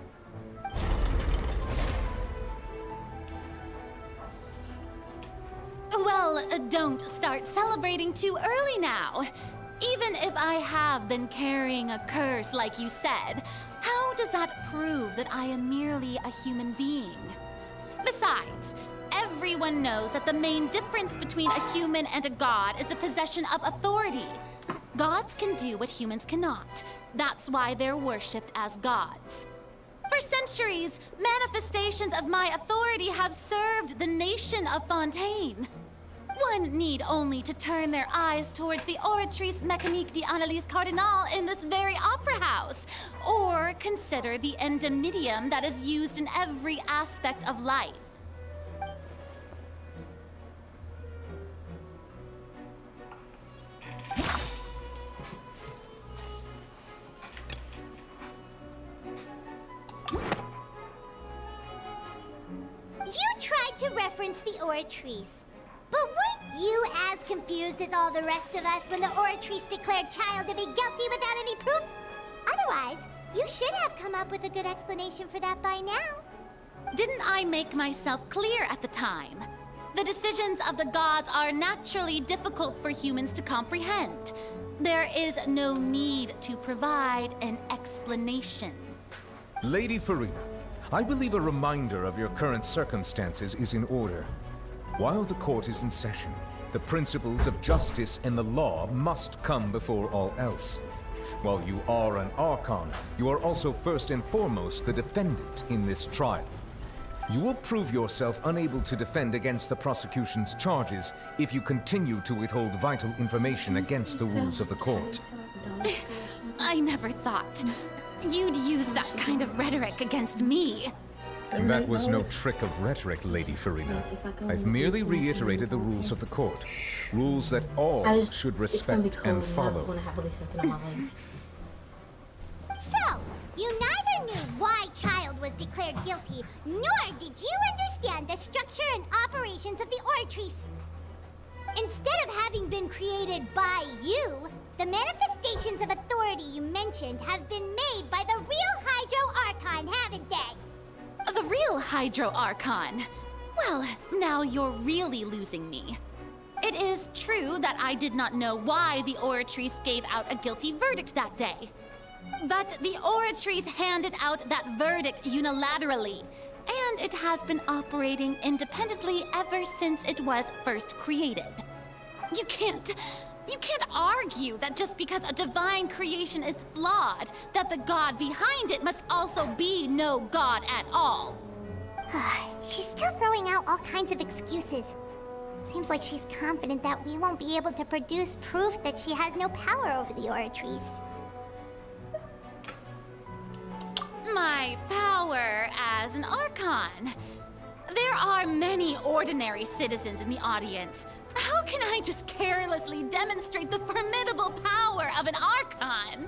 Well, don't start celebrating too early now. Even if I have been carrying a curse like you said, how does that prove that I am merely a human being? Besides, everyone knows that the main difference between a human and a god is the possession of authority. Gods can do what humans cannot. That's why they're worshipped as gods. For centuries, manifestations of my authority have served the nation of Fontaine. One need only to turn their eyes towards the Oratrice Mécanique d'Analyse Cardinal in this very opera house, or consider the endemnitium that is used in every aspect of life. You tried to reference the Oratrice. But weren't you as confused as all the rest of us when the Oratrice declared Child to be guilty without any proof? Otherwise, you should have come up with a good explanation for that by now. Didn't I make myself clear at the time? The decisions of the gods are naturally difficult for humans to comprehend. There is no need to provide an explanation. Lady Farina, I believe a reminder of your current circumstances is in order. While the court is in session, the principles of justice and the law must come before all else. While you are an Archon, you are also first and foremost the defendant in this trial. You will prove yourself unable to defend against the prosecution's charges if you continue to withhold vital information against the rules of the court. I never thought you'd use that kind of rhetoric against me. That was no trick of rhetoric, Lady Farina. I've merely reiterated the rules of the court. Rules that all should respect and follow. So, you neither knew why Child was declared guilty, nor did you understand the structure and operations of the Oratrice. Instead of having been created by you, the manifestations of authority you mentioned have been made by the real Hydro Archon, haven't they? The real Hydro Archon? Well, now you're really losing me. It is true that I did not know why the Oratrice gave out a guilty verdict that day. But the Oratrice handed out that verdict unilaterally, and it has been operating independently ever since it was first created. You can't argue that just because a divine creation is flawed, that the god behind it must also be no god at all. She's still throwing out all kinds of excuses. Seems like she's confident that we won't be able to produce proof that she has no power over the Oratries. My power as an Archon. There are many ordinary citizens in the audience. How can I just carelessly demonstrate the formidable power of an Archon?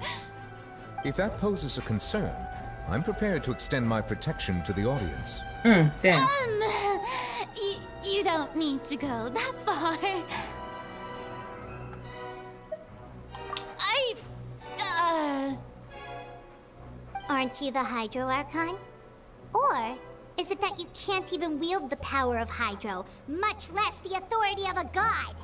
If that poses a concern, I'm prepared to extend my protection to the audience. Damn. You don't need to go that far. Aren't you the Hydro Archon? Or is it that you can't even wield the power of Hydro, much less the authority of a god?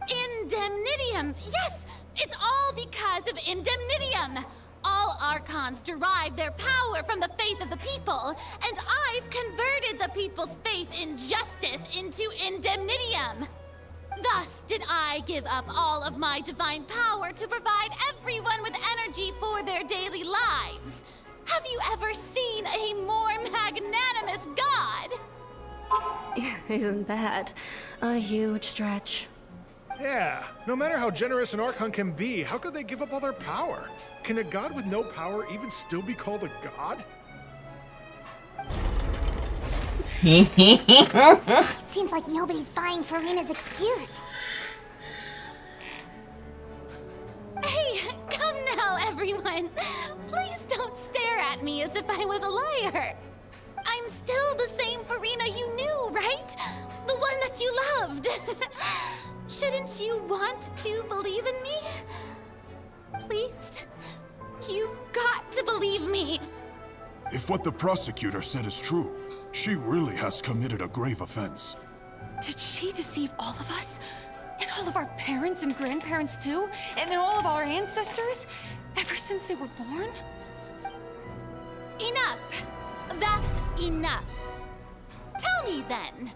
Indemnitium! Yes! It's all because of Indemnitium! All Archons derive their power from the faith of the people, and I've converted the people's faith in justice into Indemnitium! Thus did I give up all of my divine power to provide everyone with energy for their daily lives. Have you ever seen a more magnanimous god? Isn't that a huge stretch? Yeah, no matter how generous an Archon can be, how could they give up all their power? Can a god with no power even still be called a god? It seems like nobody's buying Furina's excuse. Hey, come now, everyone. Please don't stare at me as if I was a liar. I'm still the same Furina you knew, right? The one that you loved. Shouldn't you want to believe in me? Please? You've got to believe me. If what the prosecutor said is true, she really has committed a grave offense. Did she deceive all of us? And all of our parents and grandparents too? And then all of our ancestors? Ever since they were born? Enough. That's enough. Tell me then,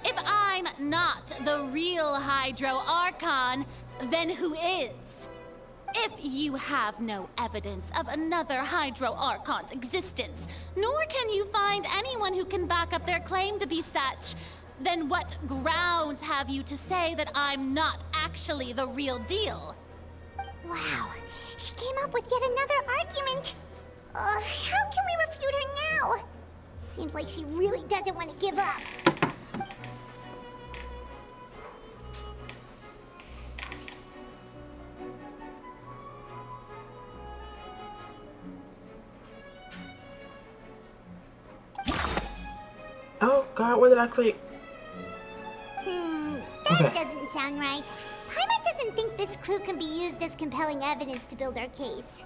if I'm not the real Hydro Archon, then who is? If you have no evidence of another Hydro Archon's existence, nor can you find anyone who can back up their claim to be such, then what grounds have you to say that I'm not actually the real deal? Wow, she came up with yet another argument. How can we refute her now? Seems like she really doesn't want to give up. Oh God, where did I click? That doesn't sound right. Paimon doesn't think this clue can be used as compelling evidence to build our case.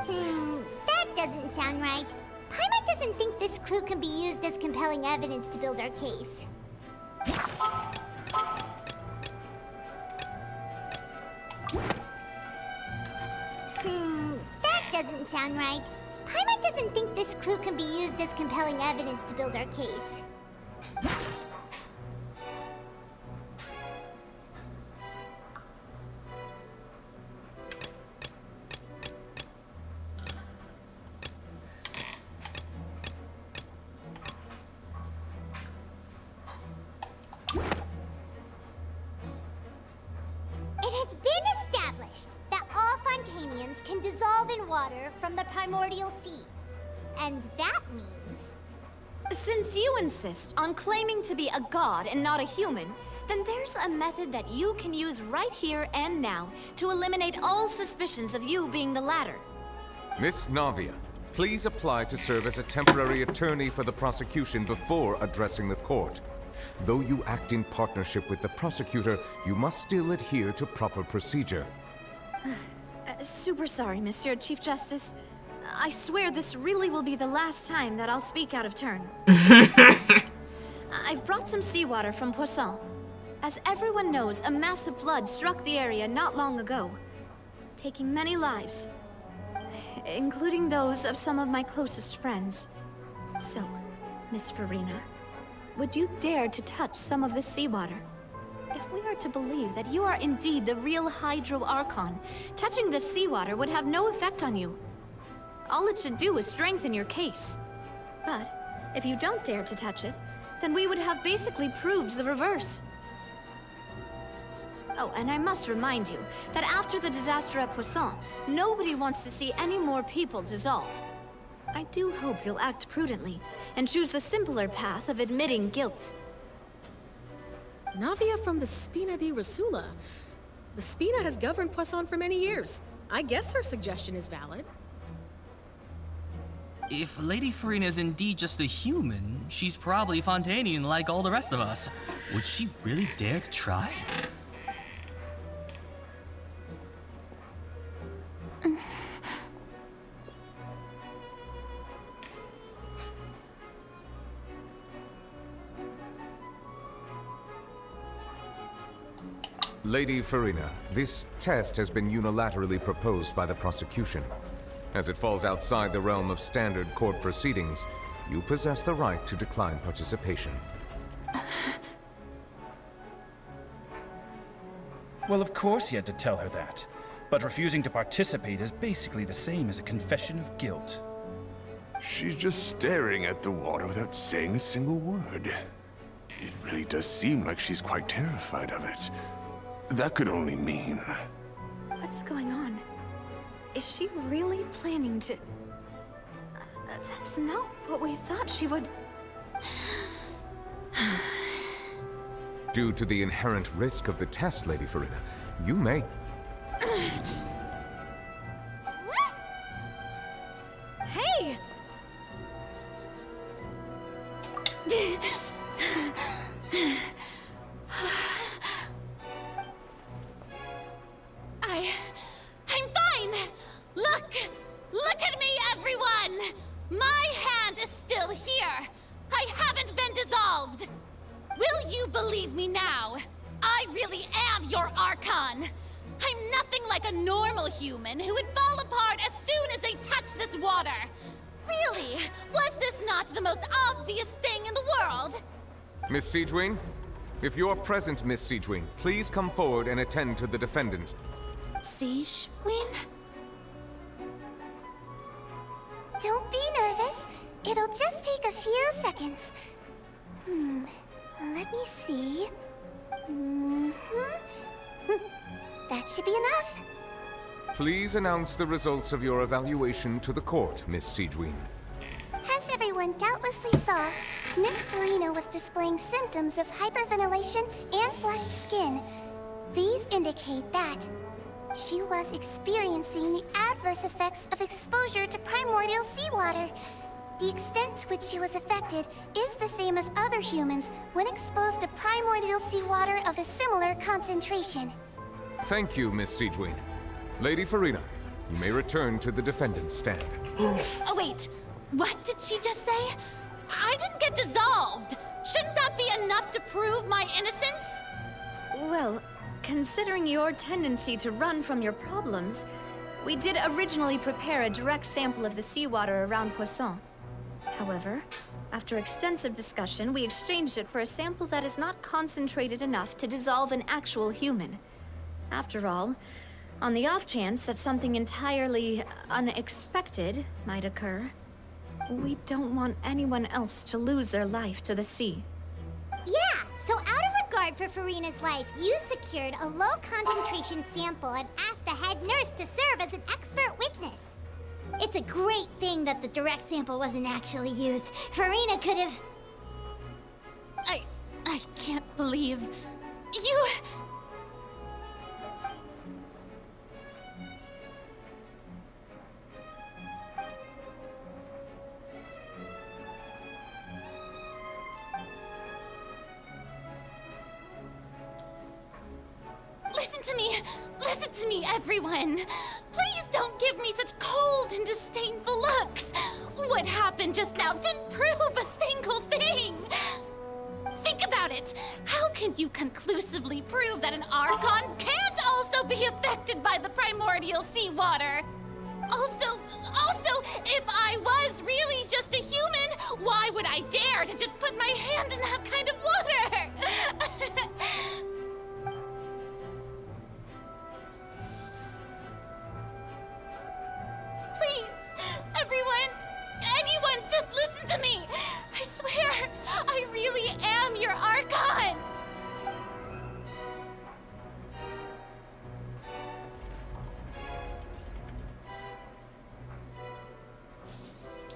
That doesn't sound right. Paimon doesn't think this clue can be used as compelling evidence to build our case. That doesn't sound right. Paimon doesn't think this clue can be used as compelling evidence to build our case. It has been established that all Fontanians can dissolve in water from the primordial sea. And that means... Since you insist on claiming to be a god and not a human, then there's a method that you can use right here and now to eliminate all suspicions of you being the latter. Miss Navia, please apply to serve as a temporary attorney for the prosecution before addressing the court. Though you act in partnership with the prosecutor, you must still adhere to proper procedure. Super sorry, Monsieur Chief Justice. I swear this really will be the last time that I'll speak out of turn. I've brought some seawater from Poisson. As everyone knows, a massive flood struck the area not long ago, taking many lives. including those of some of my closest friends. So, Miss Farina, would you dare to touch some of the seawater? If we are to believe that you are indeed the real Hydro Archon, touching the seawater would have no effect on you. All it should do is strengthen your case. But if you don't dare to touch it, then we would have basically proved the reverse. Oh, and I must remind you that after the disaster at Poisson, nobody wants to see any more people dissolve. I do hope you'll act prudently and choose the simpler path of admitting guilt. Navia from the Spina di Rasula. The Spina has governed Poisson for many years. I guess her suggestion is valid. If Lady Farina is indeed just a human, she's probably Fontanian like all the rest of us. Would she really dare to try? Lady Farina, this test has been unilaterally proposed by the prosecution. As it falls outside the realm of standard court proceedings, you possess the right to decline participation. Well, of course he had to tell her that. But refusing to participate is basically the same as a confession of guilt. She's just staring at the water without saying a single word. It really does seem like she's quite terrified of it. That could only mean... What's going on? Is she really planning to... That's not what we thought she would... Due to the inherent risk of the test, Lady Farina, you may... Hey! I'm fine! Look at me, everyone! My hand is still here! I haven't been dissolved! Will you believe me now? I really am your Archon! I'm nothing like a normal human who would fall apart as soon as they touch this water! Really? Was this not the most obvious thing in the world? Miss Siegewing? If you're present, Miss Siegewing, please come forward and attend to the defendant. Siegewing? Don't be nervous. It'll just take a few seconds. Let me see. That should be enough. Please announce the results of your evaluation to the court, Miss Siegewing. As everyone doubtlessly saw, Miss Farina was displaying symptoms of hyperventilation and flushed skin. These indicate that she was experiencing the adverse effects of exposure to primordial seawater. The extent to which she was affected is the same as other humans when exposed to primordial seawater of a similar concentration. Thank you, Miss Siegewing. Lady Farina, you may return to the defendant's stand. Oh wait, what did she just say? I didn't get dissolved! Shouldn't that be enough to prove my innocence? Well, considering your tendency to run from your problems, we did originally prepare a direct sample of the seawater around Poisson. However, after extensive discussion, we exchanged it for a sample that is not concentrated enough to dissolve an actual human. After all, on the off chance that something entirely unexpected might occur, we don't want anyone else to lose their life to the sea. Yeah, so out of regard for Farina's life, you secured a low-concentration sample and asked the head nurse to serve as an expert witness. It's a great thing that the direct sample wasn't actually used. Farina could have... I can't believe... you... Listen to me, everyone! Please don't give me such cold and disdainful looks! What happened just now didn't prove a single thing! Think about it! How can you conclusively prove that an Archon can't also be affected by the primordial seawater? Also, land in that kind of water! Please, everyone, anyone, just listen to me! I swear, I really am your Archon!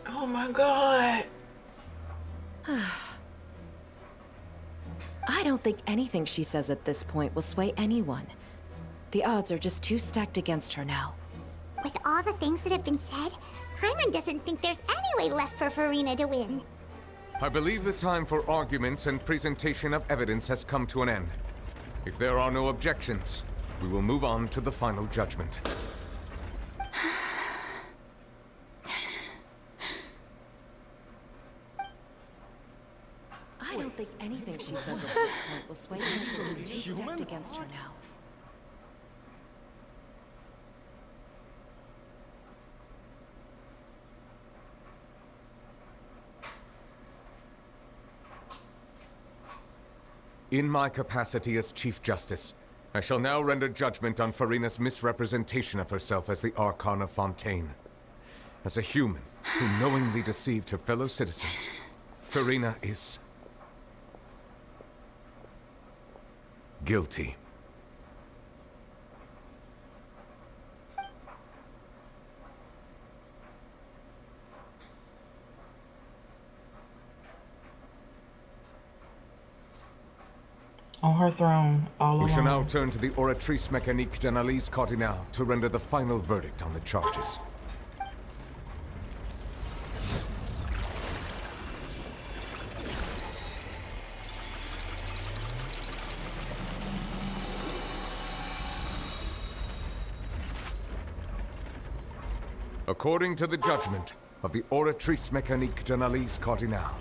Oh my god. I don't think anything she says at this point will sway anyone. The odds are just too stacked against her now. With all the things that have been said, Paimon doesn't think there's any way left for Furina to win. I believe the time for arguments and presentation of evidence has come to an end. If there are no objections, we will move on to the final judgment. I don't think anything she says at this point will sway anyone. She's too stacked against her now. In my capacity as Chief Justice, I shall now render judgment on Furina's misrepresentation of herself as the Archon of Fontaine. As a human who knowingly deceived her fellow citizens, Furina is guilty. On her throne, all alone. We shall now turn to the Oratrice Mécanique d'Analyse Cardinale to render the final verdict on the charges. According to the judgment of the Oratrice Mécanique d'Analyse Cardinale,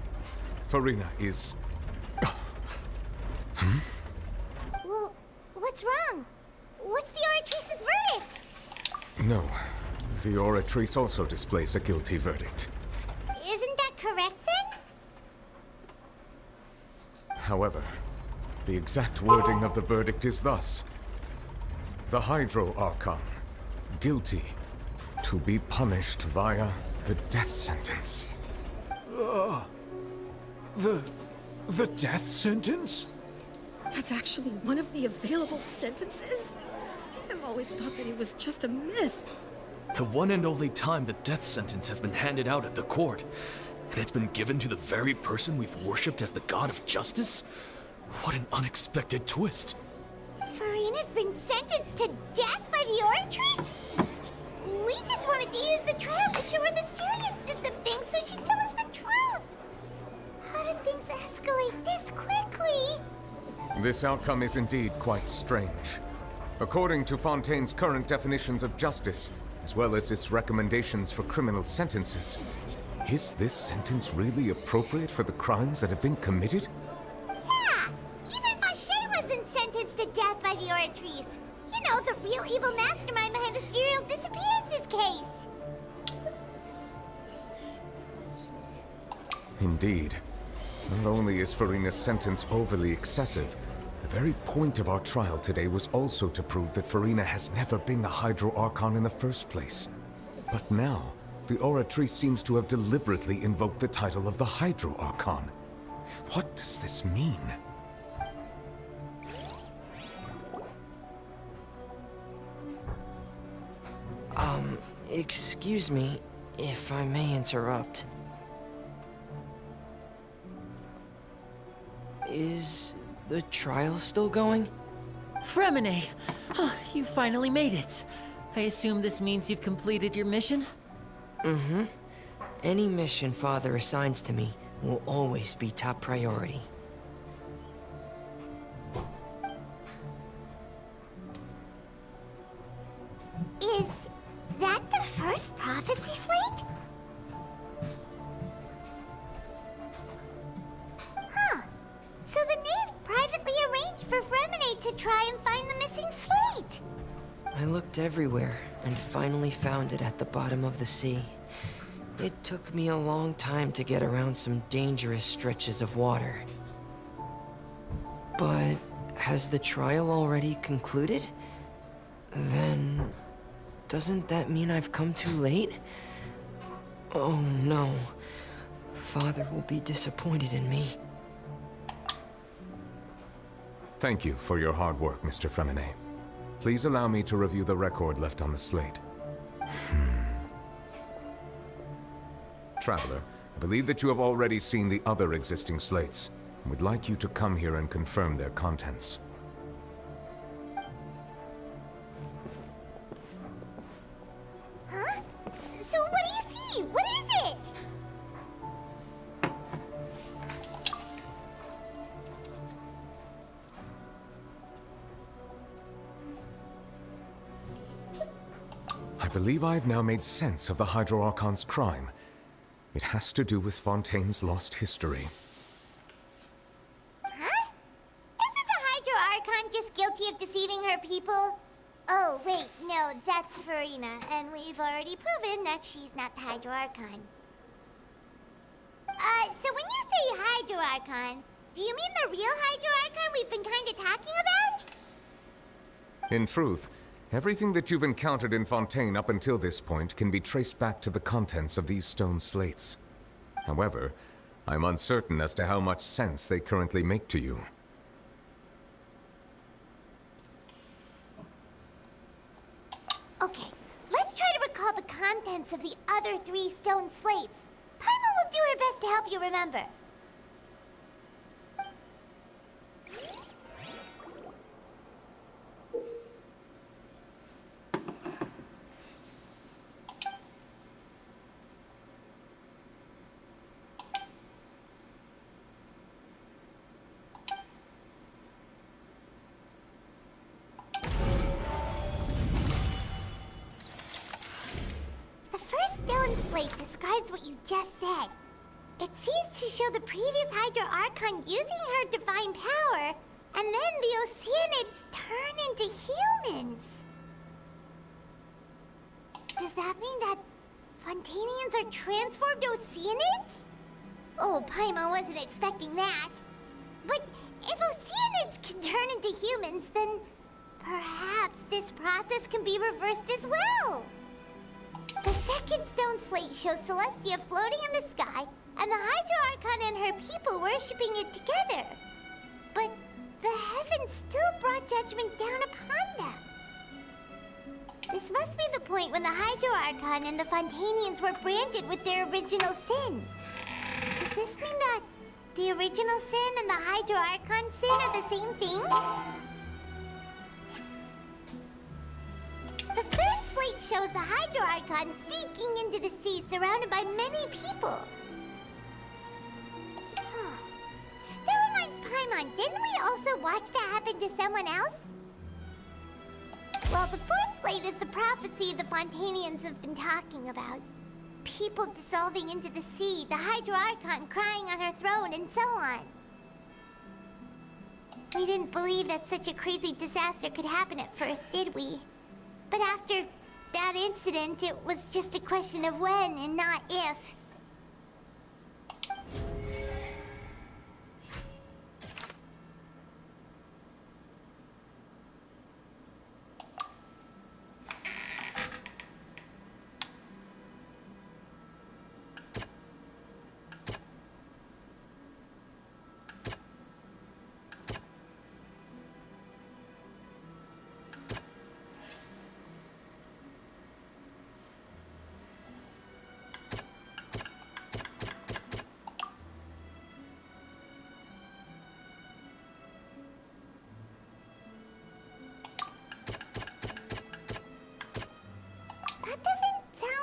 Furina is... Well, what's wrong? What's the Oratrice's verdict? No. The Oratrice also displays a guilty verdict. Isn't that correct then? However, the exact wording of the verdict is thus. The Hydro Archon, guilty, to be punished via the death sentence. The death sentence? That's actually one of the available sentences? I've always thought that it was just a myth. The one and only time the death sentence has been handed out at the court, and it's been given to the very person we've worshipped as the god of justice? What an unexpected twist. Furina's been sentenced to death by the Oratrice? We just wanted to use the trial to show her the seriousness of things so she'd tell us the truth. How did things escalate this quickly? This outcome is indeed quite strange. According to Fontaine's current definitions of justice, as well as its recommendations for criminal sentences, is this sentence really appropriate for the crimes that have been committed? Yeah! Even Vacher wasn't sentenced to death by the Oratrice. You know, the real evil mastermind behind the serial disappearances case. Indeed. Not only is Furina's sentence overly excessive, the very point of our trial today was also to prove that Furina has never been the Hydro Archon in the first place. But now, the Oratrice seems to have deliberately invoked the title of the Hydro Archon. What does this mean? Excuse me, if I may interrupt. Is the trial still going? Fremine! You finally made it. I assume this means you've completed your mission? Mm-hmm. Any mission Father assigns to me will always be top priority. Is that the first prophecy slate? Huh. So the knave privately arranged for Fremine to try and find the missing slate. I looked everywhere and finally found it at the bottom of the sea. It took me a long time to get around some dangerous stretches of water. But has the trial already concluded? Then doesn't that mean I've come too late? Oh no. Father will be disappointed in me. Thank you for your hard work, Mr. Freminet. Please allow me to review the record left on the slate. Traveler, I believe that you have already seen the other existing slates, and would like you to come here and confirm their contents. Huh? So what do you see? What is it? I believe I have now made sense of the Hydro Archon's crime. It has to do with Fontaine's lost history. Huh? Isn't the Hydro Archon just guilty of deceiving her people? Oh, wait, no, that's Farina, and we've already proven that she's not the Hydro Archon. So when you say Hydro Archon, do you mean the real Hydro Archon we've been kinda talking about? In truth, everything that you've encountered in Fontaine up until this point can be traced back to the contents of these stone slates. However, I'm uncertain as to how much sense they currently make to you. Okay, let's try to recall the contents of the other 3 stone slates. Paimon will do her best to help you remember. Slate describes what you just said. It seems to show the previous Hydro Archon using her divine power, and then the Oceanids turn into humans. Does that mean that Fontainians are transformed Oceanids? Oh, Paimon wasn't expecting that. But if Oceanids can turn into humans, then perhaps this process can be reversed as well. The second stone slate shows Celestia floating in the sky, and the Hydro Archon and her people worshipping it together. But the heavens still brought judgment down upon them. This must be the point when the Hydro Archon and the Fontainians were branded with their original sin. Does this mean that the original sin and the Hydro Archon sin are the same thing? The third slate shows the Hydro Archon sinking into the sea, surrounded by many people. That reminds Paimon, didn't we also watch that happen to someone else? Well, the fourth slate is the prophecy the Fontainians have been talking about. People dissolving into the sea, the Hydro Archon crying on her throne, and so on. We didn't believe that such a crazy disaster could happen at first, did we? But after that incident, it was just a question of when and not if.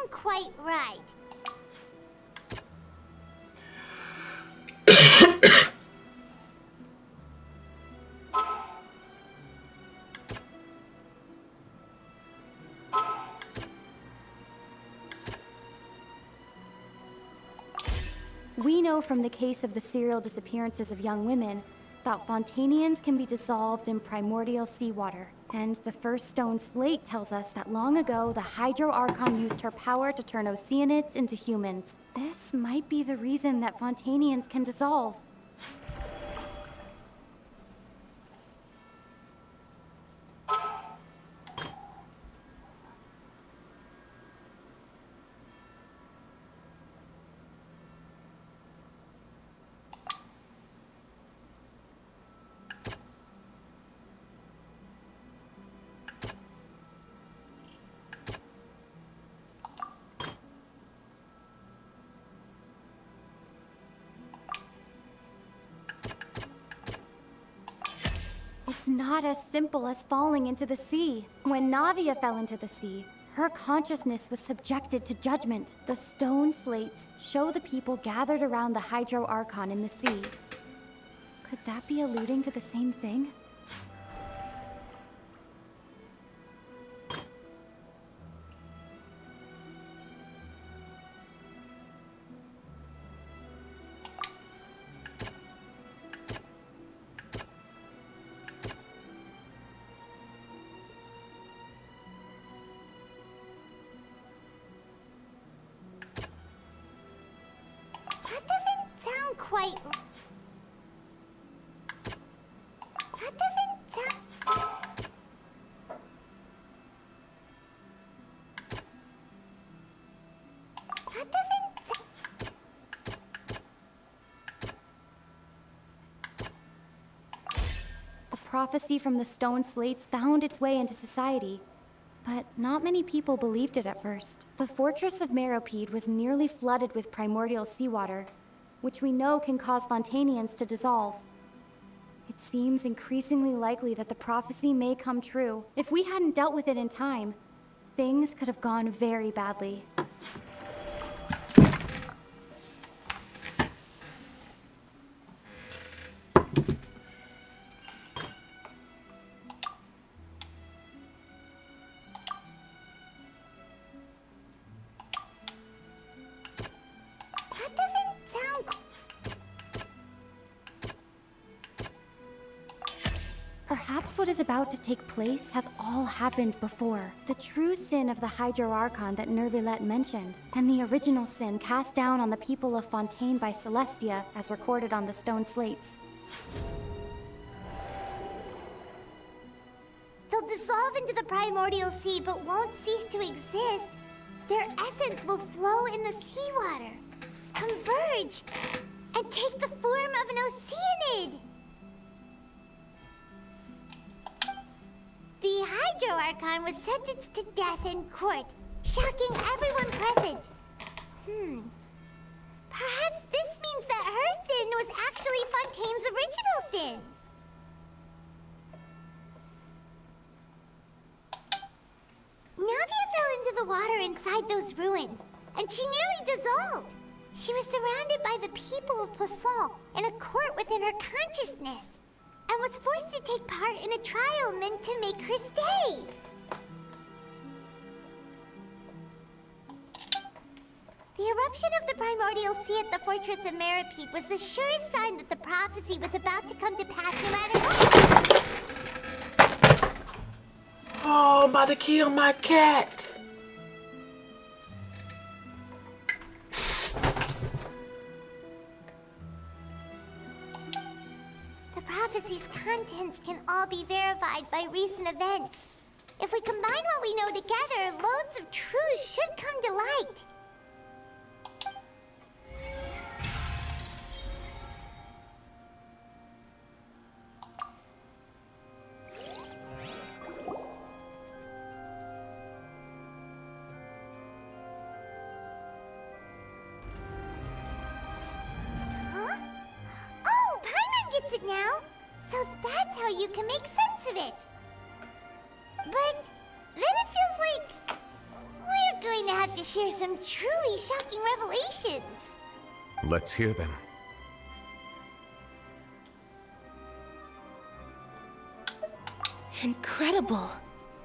Quite right. We know from the case of the serial disappearances of young women that Fontanians can be dissolved in primordial seawater. And the first stone slate tells us that long ago, the Hydro Archon used her power to turn Oceanids into humans. This might be the reason that Fontanians can dissolve. It's not as simple as falling into the sea. When Navia fell into the sea, her consciousness was subjected to judgment. The stone slates show the people gathered around the Hydro Archon in the sea. Could that be alluding to the same thing? Quite. That doesn't sound. That doesn't. The prophecy from the stone slates found its way into society, but not many people believed it at first. The fortress of Meropide was nearly flooded with primordial seawater, which we know can cause Fontanians to dissolve. It seems increasingly likely that the prophecy may come true. If we hadn't dealt with it in time, things could have gone very badly. Perhaps what is about to take place has all happened before. The true sin of the Hydro Archon that Neuvillette mentioned, and the original sin cast down on the people of Fontaine by Celestia, as recorded on the stone slates. They'll dissolve into the primordial sea but won't cease to exist. Their essence will flow in the seawater, converge, and take the form of an Oceanid. The Hydro Archon was sentenced to death in court, shocking everyone present. Perhaps this means that her sin was actually Fontaine's original sin. Navia fell into the water inside those ruins, and she nearly dissolved. She was surrounded by the people of Poisson in a court within her consciousness, and was forced to take part in a trial meant to make her stay. The eruption of the primordial sea at the fortress of Meropide was the surest sign that the prophecy was about to come to pass no matter what. Oh, I'm about to kill my cat. The prophecy's contents can all be verified by recent events. If we combine what we know together, loads of truths should come to light. Huh? Oh, Paimon gets it now! So that's how you can make sense of it. But then it feels like we're going to have to share some truly shocking revelations. Let's hear them. Incredible.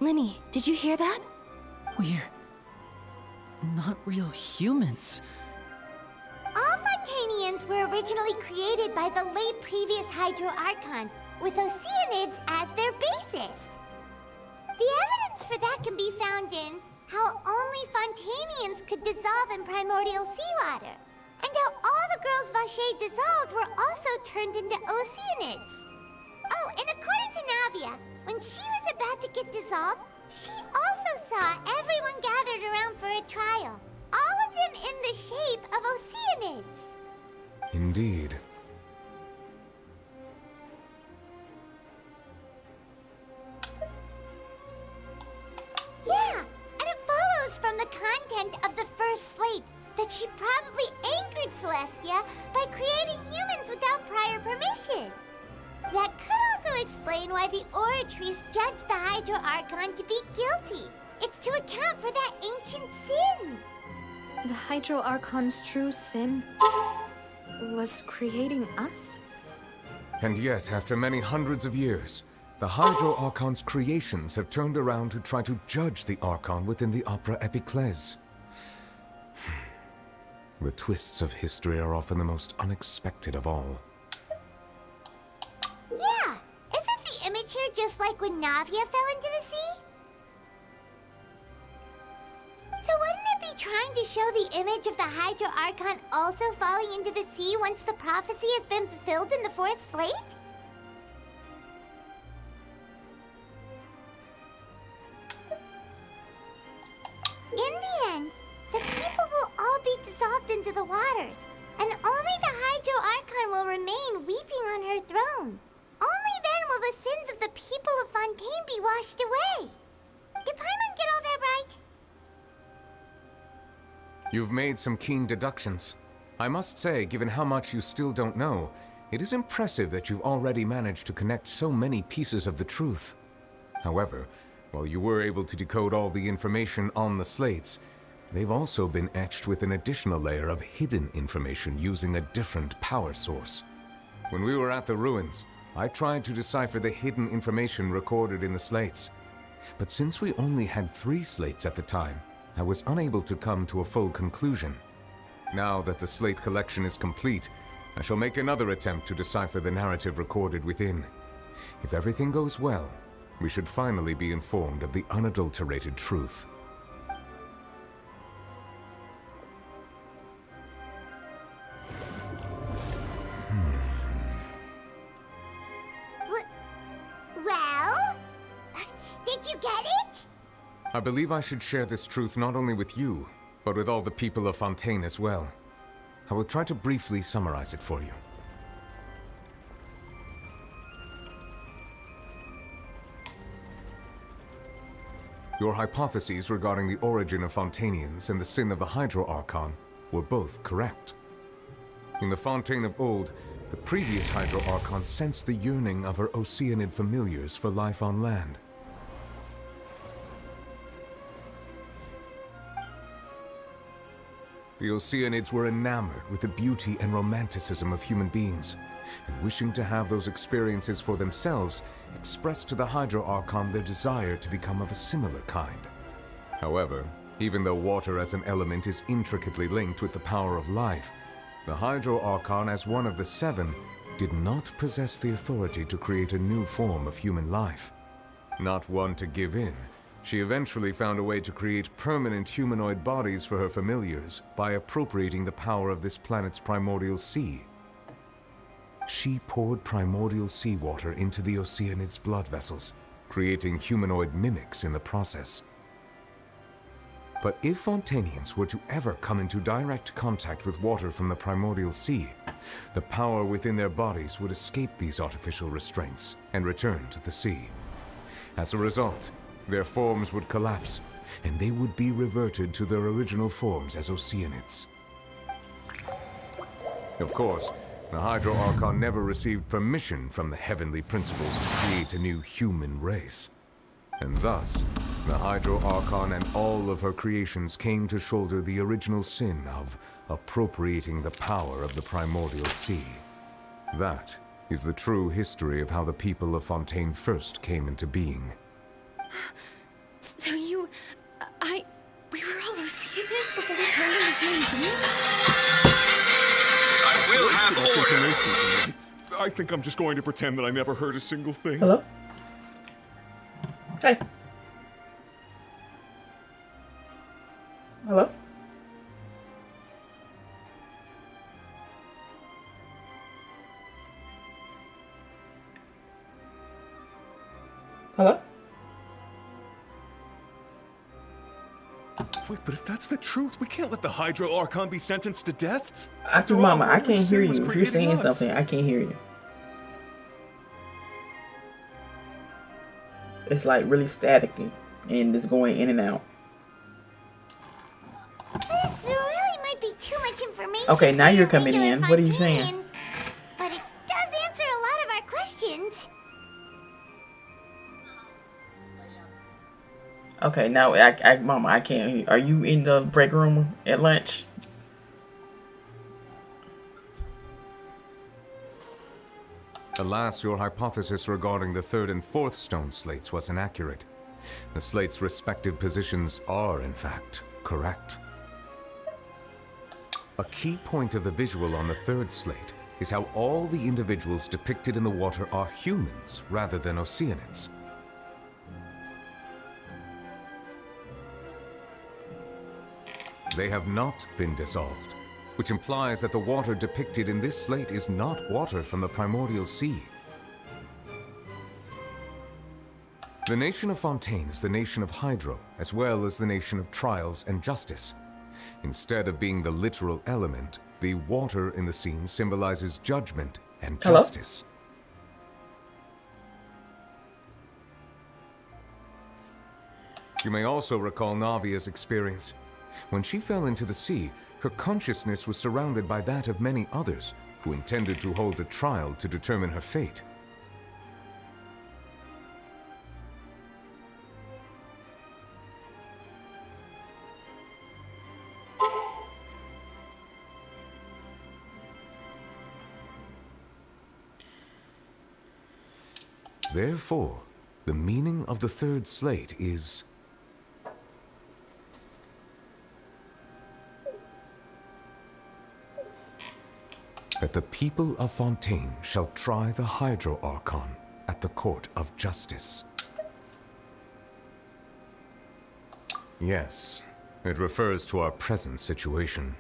Linny, did you hear that? We're not real humans. All Fontanians Phontanians were originally created by the late previous Hydro Archon, with Oceanids as their basis. The evidence for that can be found in how only Phontanians could dissolve in primordial seawater, and how all the girls Vacher dissolved were also turned into Oceanids. Oh, and according to Navia, when she was about to get dissolved, she also saw everyone gathered around for a trial, all of them in the shape of Oceanids. Indeed. Yeah, and it follows from the content of the first slate that she probably angered Celestia by creating humans without prior permission. That could also explain why the Oratrice judged the Hydro Archon to be guilty. It's to account for that ancient sin. The Hydro Archon's true sin was creating us? And yet, after many hundreds of years, the Hydro Archon's creations have turned around to try to judge the Archon within the Opera Epiclese. The twists of history are often the most unexpected of all. Yeah, isn't the image here just like when Navia fell into the sea? So wouldn't it be trying to show the image of the Hydro Archon also falling into the sea once the prophecy has been fulfilled in the fourth slate? In the end, the people will all be dissolved into the waters, and only the Hydro Archon will remain weeping on her throne. Only then will the sins of the people of Fontaine be washed away. Did Paimon get all that right? You've made some keen deductions. I must say, given how much you still don't know, it is impressive that you've already managed to connect so many pieces of the truth. However, while you were able to decode all the information on the slates, they've also been etched with an additional layer of hidden information using a different power source. When we were at the ruins, I tried to decipher the hidden information recorded in the slates. But since we only had 3 slates at the time, I was unable to come to a full conclusion. Now that the slate collection is complete, I shall make another attempt to decipher the narrative recorded within. If everything goes well, we should finally be informed of the unadulterated truth. Well? Did you get it? I believe I should share this truth not only with you, but with all the people of Fontaine as well. I will try to briefly summarize it for you. Your hypotheses regarding the origin of Fontanians and the sin of the Hydro Archon were both correct. In the Fontaine of old, the previous Hydro Archon sensed the yearning of her Oceanid familiars for life on land. The Oceanids were enamored with the beauty and romanticism of human beings, and wishing to have those experiences for themselves, expressed to the Hydro Archon their desire to become of a similar kind. However, even though water as an element is intricately linked with the power of life, the Hydro Archon, as one of the 7, did not possess the authority to create a new form of human life. Not one to give in, she eventually found a way to create permanent humanoid bodies for her familiars by appropriating the power of this planet's primordial sea. She poured primordial seawater into the Oceanids' blood vessels, creating humanoid mimics in the process. But if Fontanians were to ever come into direct contact with water from the primordial sea, the power within their bodies would escape these artificial restraints and return to the sea. As a result, their forms would collapse, and they would be reverted to their original forms as Oceanids. Of course, the Hydro Archon never received permission from the heavenly principles to create a new human race. And thus, the Hydro Archon and all of her creations came to shoulder the original sin of appropriating the power of the primordial sea. That is the true history of how the people of Fontaine first came into being. So we were all Oceanids before we turned into human beings? I much information for me. I think I'm just going to pretend that I never heard a single thing. Hello? Hey. Hello? Hello? Wait, but if that's the truth, we can't let the Hydro Archon be sentenced to death. After Mama, I can't hear you. If you're saying something, I can't hear you. It's like really staticky and it's going in and out. This really might be too much information. Okay, now for you're a coming regular in. What are you Fontanian, saying? But it does answer a lot of our questions. Okay, now Mama, I can't hear. Are you in the break room at lunch? Alas, your hypothesis regarding the third and fourth stone slates was inaccurate. The slates' respective positions are, in fact, correct. A key point of the visual on the third slate is how all the individuals depicted in the water are humans rather than Oceanids. They have not been dissolved, which implies that the water depicted in this slate is not water from the primordial sea. The nation of Fontaine is the nation of Hydro, as well as the nation of trials and justice. Instead of being the literal element, the water in the scene symbolizes judgment and justice. You may also recall Navia's experience. When she fell into the sea, her consciousness was surrounded by that of many others who intended to hold a trial to determine her fate. Therefore, the meaning of the third slate is that the people of Fontaine shall try the Hydro Archon at the court of justice. Yes, it refers to our present situation.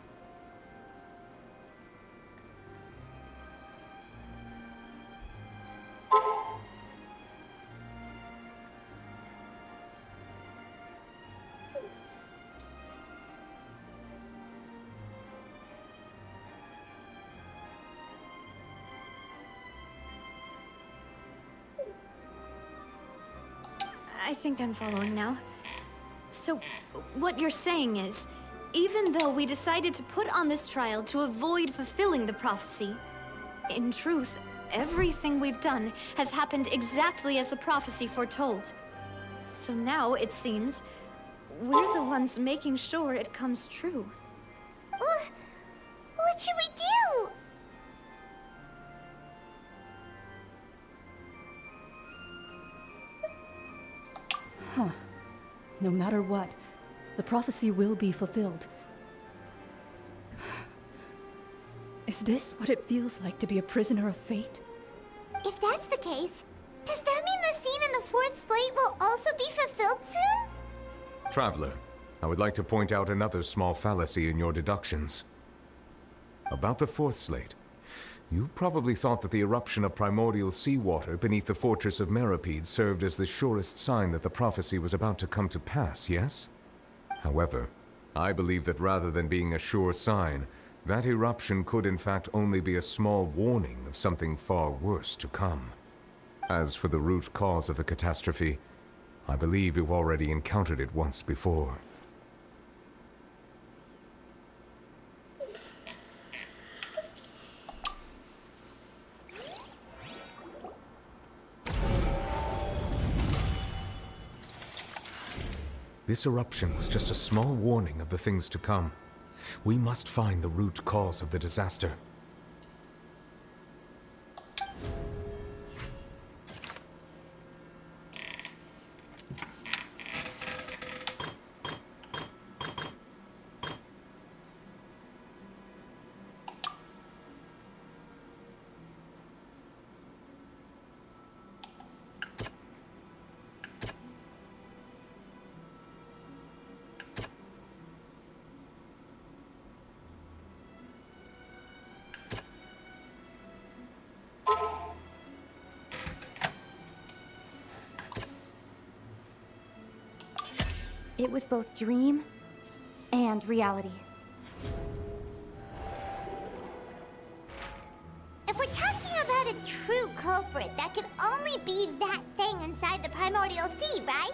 I think I'm following now. So, what you're saying is, even though we decided to put on this trial to avoid fulfilling the prophecy, in truth, everything we've done has happened exactly as the prophecy foretold. So now, it seems, we're the ones making sure it comes true. What should we do? Huh. No matter what, the prophecy will be fulfilled. Is this what it feels like to be a prisoner of fate? If that's the case, does that mean the scene in the fourth slate will also be fulfilled soon? Traveler, I would like to point out another small fallacy in your deductions. About the fourth slate, you probably thought that the eruption of primordial seawater beneath the fortress of Meropide served as the surest sign that the prophecy was about to come to pass, yes? However, I believe that rather than being a sure sign, that eruption could in fact only be a small warning of something far worse to come. As for the root cause of the catastrophe, I believe you've already encountered it once before. This eruption was just a small warning of the things to come. We must find the root cause of the disaster. It was both dream and reality. If we're talking about a true culprit, that could only be that thing inside the Primordial Sea, right?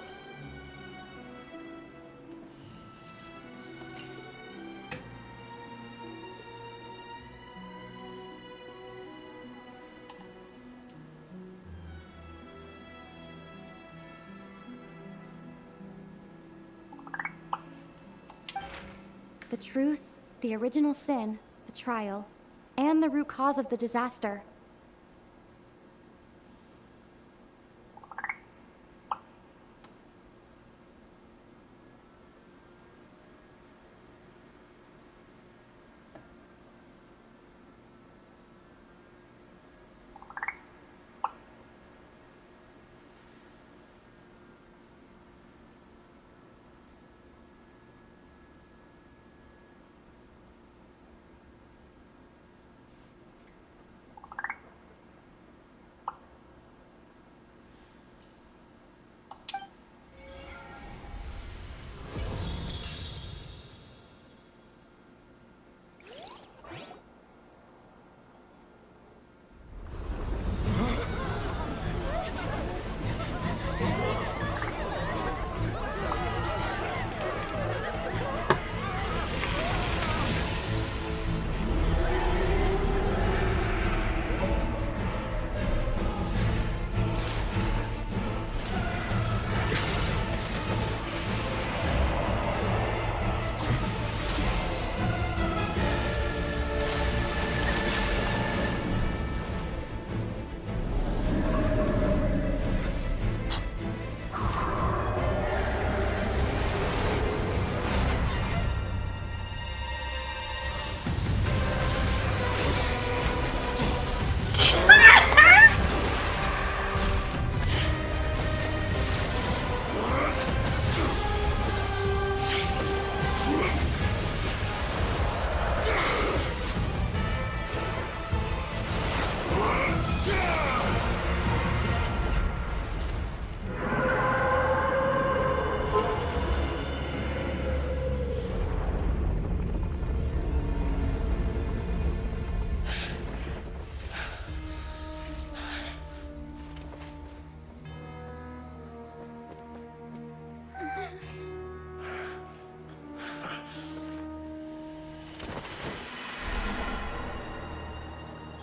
The truth, the original sin, the trial, and the root cause of the disaster.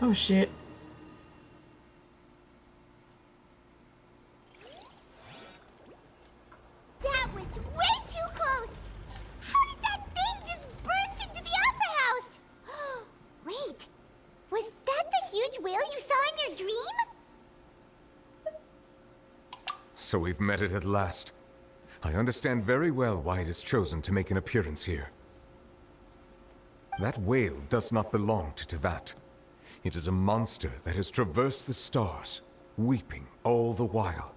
Oh shit. That was way too close! How did that thing just burst into the Opera House? Wait, was that the huge whale you saw in your dream? So we've met it at last. I understand very well why it has chosen to make an appearance here. That whale does not belong to Teyvat. It is a monster that has traversed the stars, weeping all the while.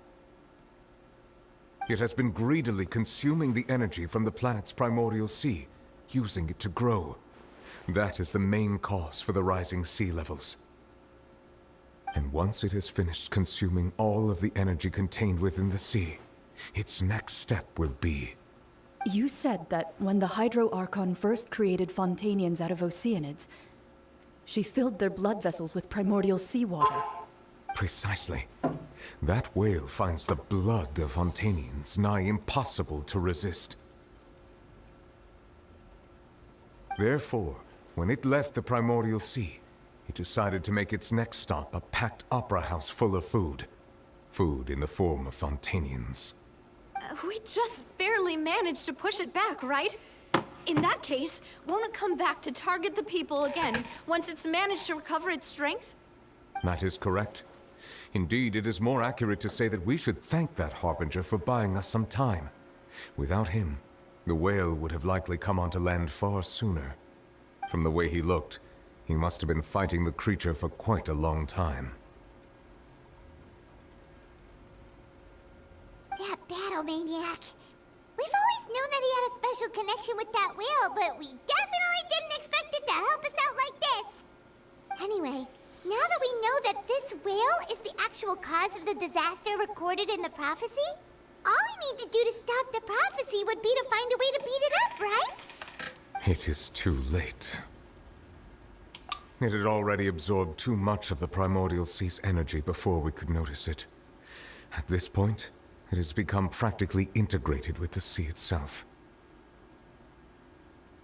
It has been greedily consuming the energy from the planet's primordial sea, using it to grow. That is the main cause for the rising sea levels. And once it has finished consuming all of the energy contained within the sea, its next step will be... You said that when the Hydro Archon first created Fontanians out of Oceanids, she filled their blood vessels with primordial seawater. Precisely. That whale finds the blood of Fontanians nigh impossible to resist. Therefore, when it left the primordial sea, it decided to make its next stop a packed opera house full of food. Food in the form of Fontanians. We just barely managed to push it back, right? In that case, won't it come back to target the people again once it's managed to recover its strength? That is correct. Indeed, it is more accurate to say that we should thank that Harbinger for buying us some time. Without him, the whale would have likely come onto land far sooner. From the way he looked, he must have been fighting the creature for quite a long time. That battle maniac. We've always known that he had a special connection with that whale, but we definitely didn't expect it to help us out like this. Anyway, now that we know that this whale is the actual cause of the disaster recorded in the prophecy, All we need to do to stop the prophecy would be to find a way to beat it up, right? It is too late. It had already absorbed too much of the Primordial Sea's energy before we could notice it. At this point, it has become practically integrated with the sea itself.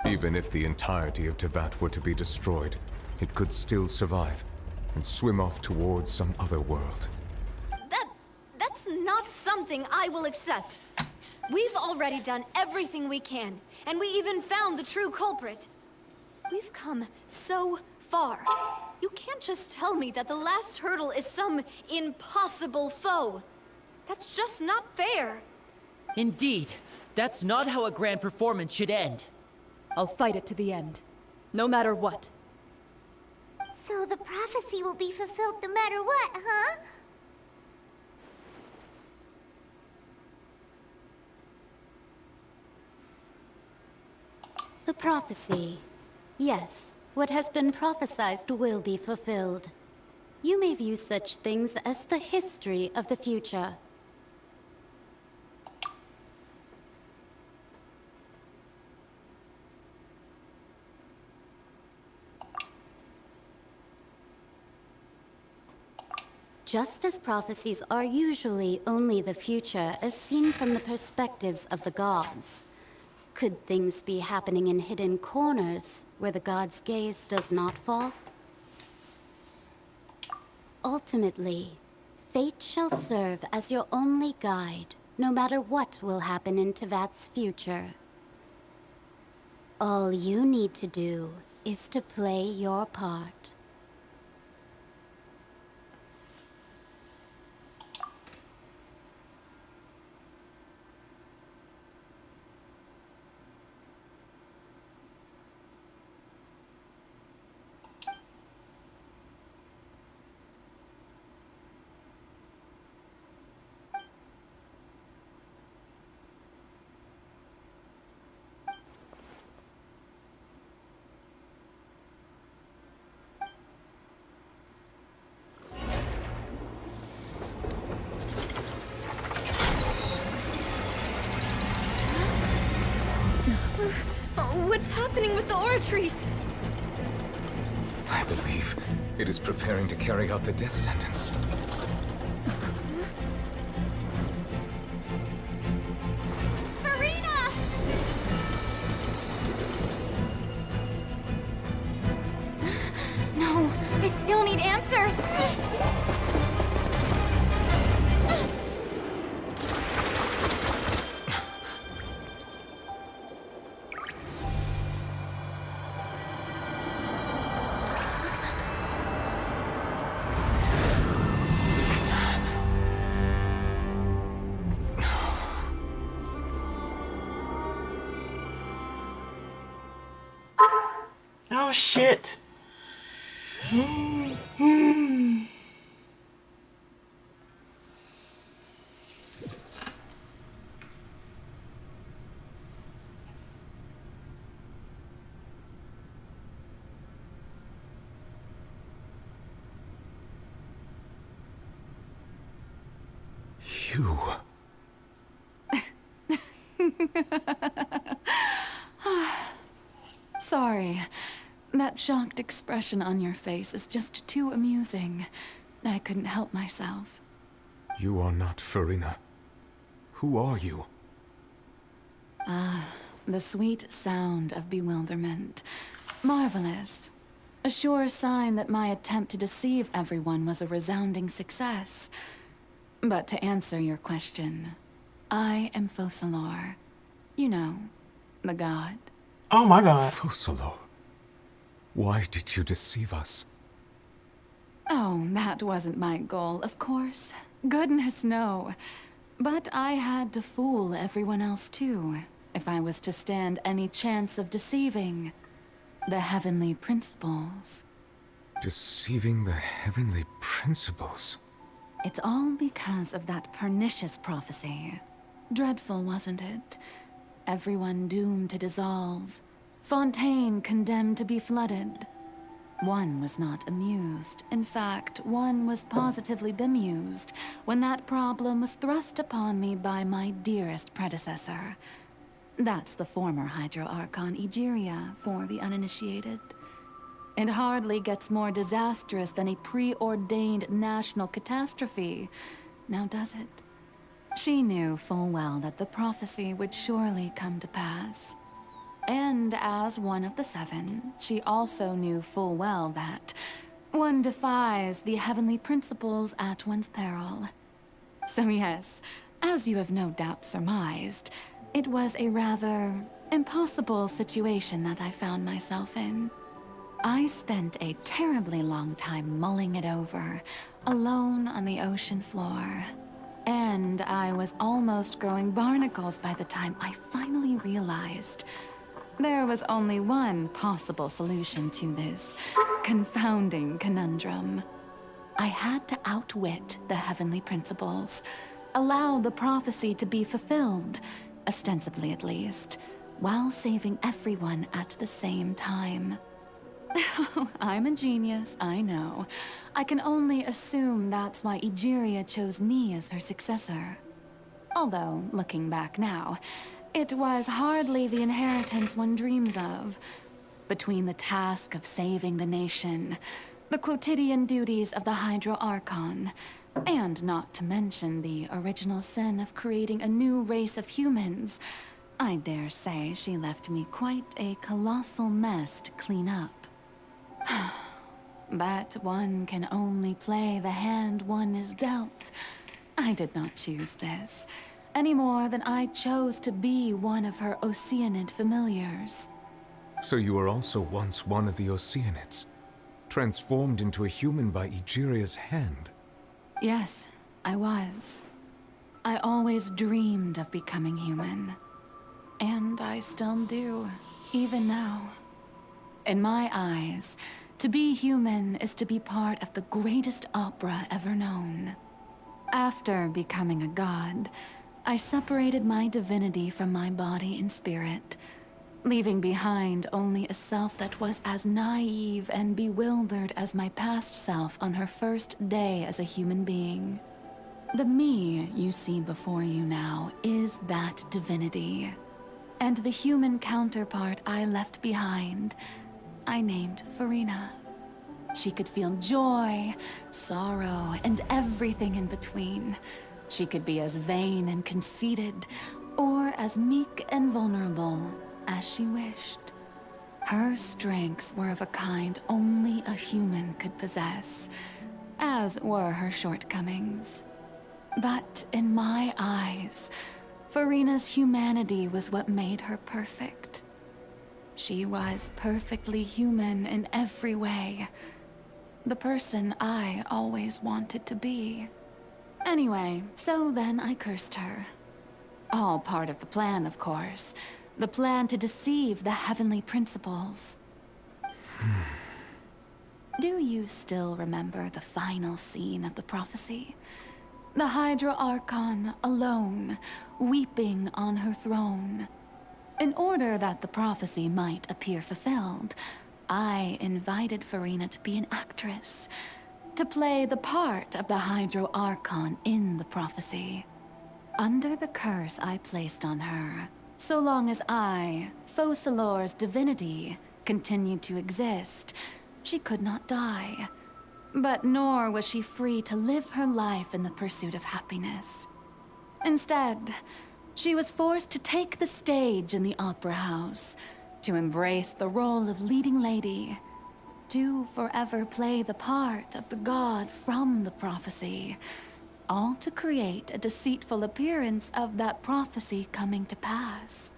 Even if the entirety of Teyvat were to be destroyed, it could still survive and swim off towards some other world. That's not something I will accept. We've already done everything we can, and we even found the true culprit. We've come so far. You can't just tell me that the last hurdle is some impossible foe. That's just not fair. Indeed, that's not how a grand performance should end. I'll fight it to the end, no matter what. So the prophecy will be fulfilled no matter what, huh? The prophecy. Yes, what has been prophesied will be fulfilled. You may view such things as the history of the future. Just as prophecies are usually only the future as seen from the perspectives of the gods, could things be happening in hidden corners where the gods' gaze does not fall? Ultimately, fate shall serve as your only guide, no matter what will happen in Teyvat's future. All you need to do is to play your part. What's happening with the oratories? I believe it is preparing to carry out the death sentence. Furina! No, I still need answers. Oh shit. You. Sorry. That shocked expression on your face is just too amusing. I couldn't help myself. You are not Furina. Who are you? Ah, the sweet sound of bewilderment. Marvelous. A sure sign that my attempt to deceive everyone was a resounding success. But to answer your question, I am Focalors. You know, the god. Oh my god. Focalors. Why did you deceive us? Oh, that wasn't my goal, of course. Goodness, no. But I had to fool everyone else too, if I was to stand any chance of deceiving the heavenly principles. Deceiving the heavenly principles? It's all because of that pernicious prophecy. Dreadful, wasn't it? Everyone doomed to dissolve. Fontaine condemned to be flooded. One was not amused. In fact, one was positively bemused when that problem was thrust upon me by my dearest predecessor. That's the former Hydro Archon Egeria, for the uninitiated. It hardly gets more disastrous than a preordained national catastrophe, now does it? She knew full well that the prophecy would surely come to pass. And as one of the seven, she also knew full well that one defies the heavenly principles at one's peril. So yes, as you have no doubt surmised, it was a rather impossible situation that I found myself in. I spent a terribly long time mulling it over, alone on the ocean floor. And I was almost growing barnacles by the time I finally realized there was only one possible solution to this confounding conundrum. I had to outwit the heavenly principles, allow the prophecy to be fulfilled, ostensibly at least, while saving everyone at the same time. I'm a genius, I know. I can only assume that's why Egeria chose me as her successor. Although, looking back now, it was hardly the inheritance one dreams of. Between the task of saving the nation, the quotidian duties of the Hydro Archon, and not to mention the original sin of creating a new race of humans, I dare say she left me quite a colossal mess to clean up. But one can only play the hand one is dealt. I did not choose this, any more than I chose to be one of her Oceanid familiars. So you were also once one of the Oceanids, transformed into a human by Egeria's hand? Yes, I was. I always dreamed of becoming human. And I still do, even now. In my eyes, to be human is to be part of the greatest opera ever known. After becoming a god, I separated my divinity from my body and spirit, leaving behind only a self that was as naive and bewildered as my past self on her first day as a human being. The me you see before you now is that divinity. And the human counterpart I left behind, I named Furina. She could feel joy, sorrow, and everything in between. She could be as vain and conceited, or as meek and vulnerable as she wished. Her strengths were of a kind only a human could possess, as were her shortcomings. But in my eyes, Furina's humanity was what made her perfect. She was perfectly human in every way. The person I always wanted to be. Anyway, so then I cursed her. All part of the plan, of course. The plan to deceive the heavenly principles. Do you still remember the final scene of the prophecy? The Hydro Archon alone, weeping on her throne. In order that the prophecy might appear fulfilled, I invited Furina to be an actress, to play the part of the Hydro Archon in the prophecy. Under the curse I placed on her, so long as I, Focalor's divinity, continued to exist, she could not die. But nor was she free to live her life in the pursuit of happiness. Instead, she was forced to take the stage in the opera house, to embrace the role of leading lady, to forever play the part of the god from the prophecy, all to create a deceitful appearance of that prophecy coming to pass.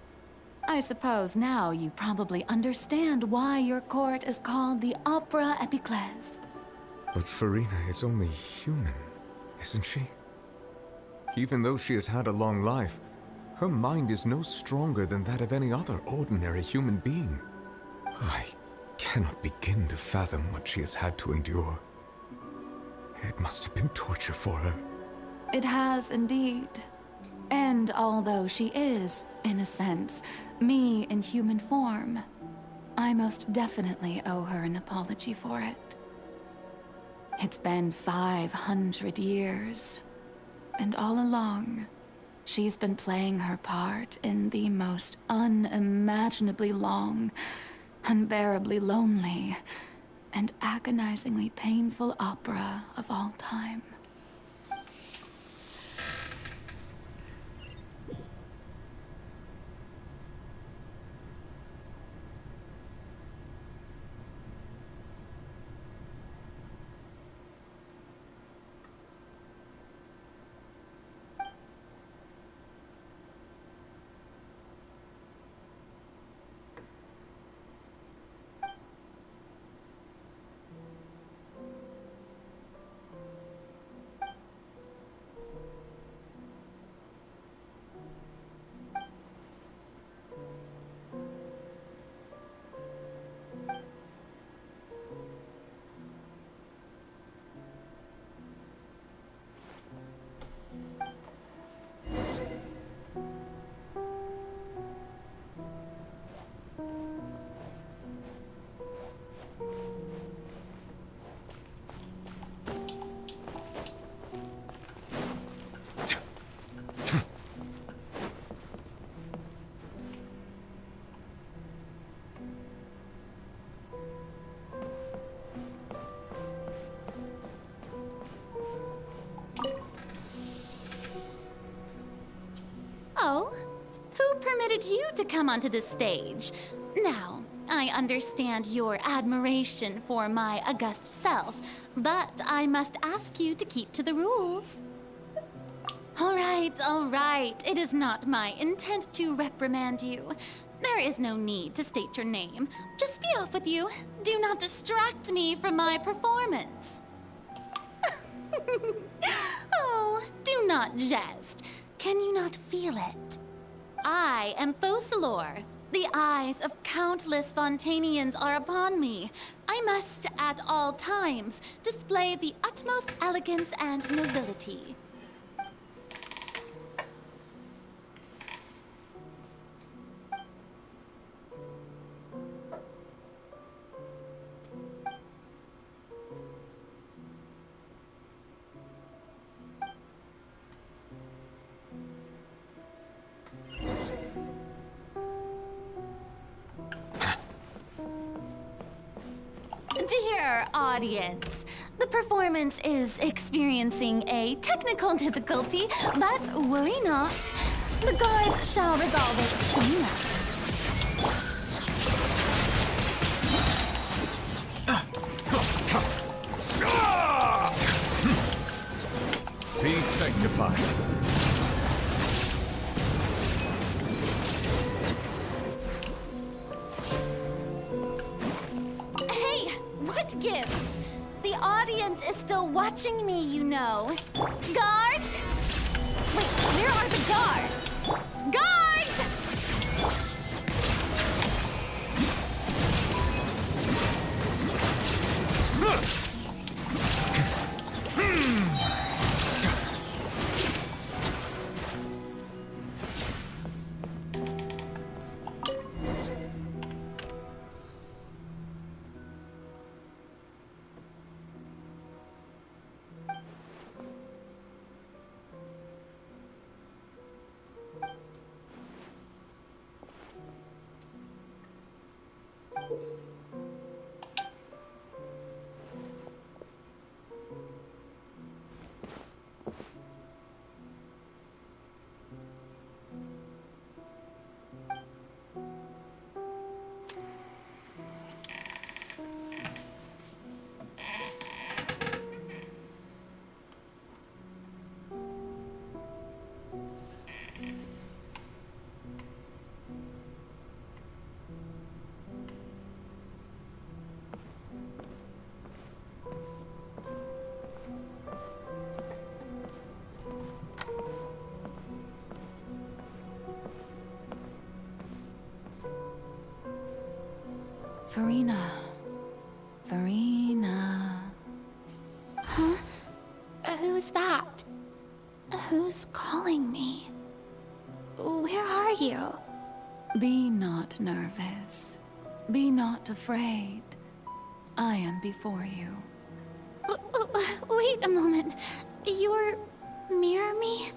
I suppose now you probably understand why your court is called the Opera Epiclese. But Furina is only human, isn't she? Even though she has had a long life, her mind is no stronger than that of any other ordinary human being. I cannot begin to fathom what she has had to endure. It must have been torture for her. It has indeed. And although she is, in a sense, me in human form, I most definitely owe her an apology for it. It's been 500 years, and all along, she's been playing her part in the most unimaginably long, unbearably lonely, and agonizingly painful opera of all time. Oh, who permitted you to come onto the stage? Now, I understand your admiration for my august self, but I must ask you to keep to the rules. All right. It is not my intent to reprimand you. There is no need to state your name. Just be off with you. Do not distract me from my performance. Oh, do not jest. Can you not feel it? I am Focalors. The eyes of countless Fontanians are upon me. I must, at all times, display the utmost elegance and nobility. Dear audience, the performance is experiencing a technical difficulty, but worry not. The guards shall resolve it soon enough. Be sanctified. What gives? The audience is still watching me, you know. Guards? Wait, where are the guards? Guards! Furina. Huh? Who's that? Who's calling me? Where are you? Be not nervous. Be not afraid. I am before you. Wait a moment. You're Mirror Me?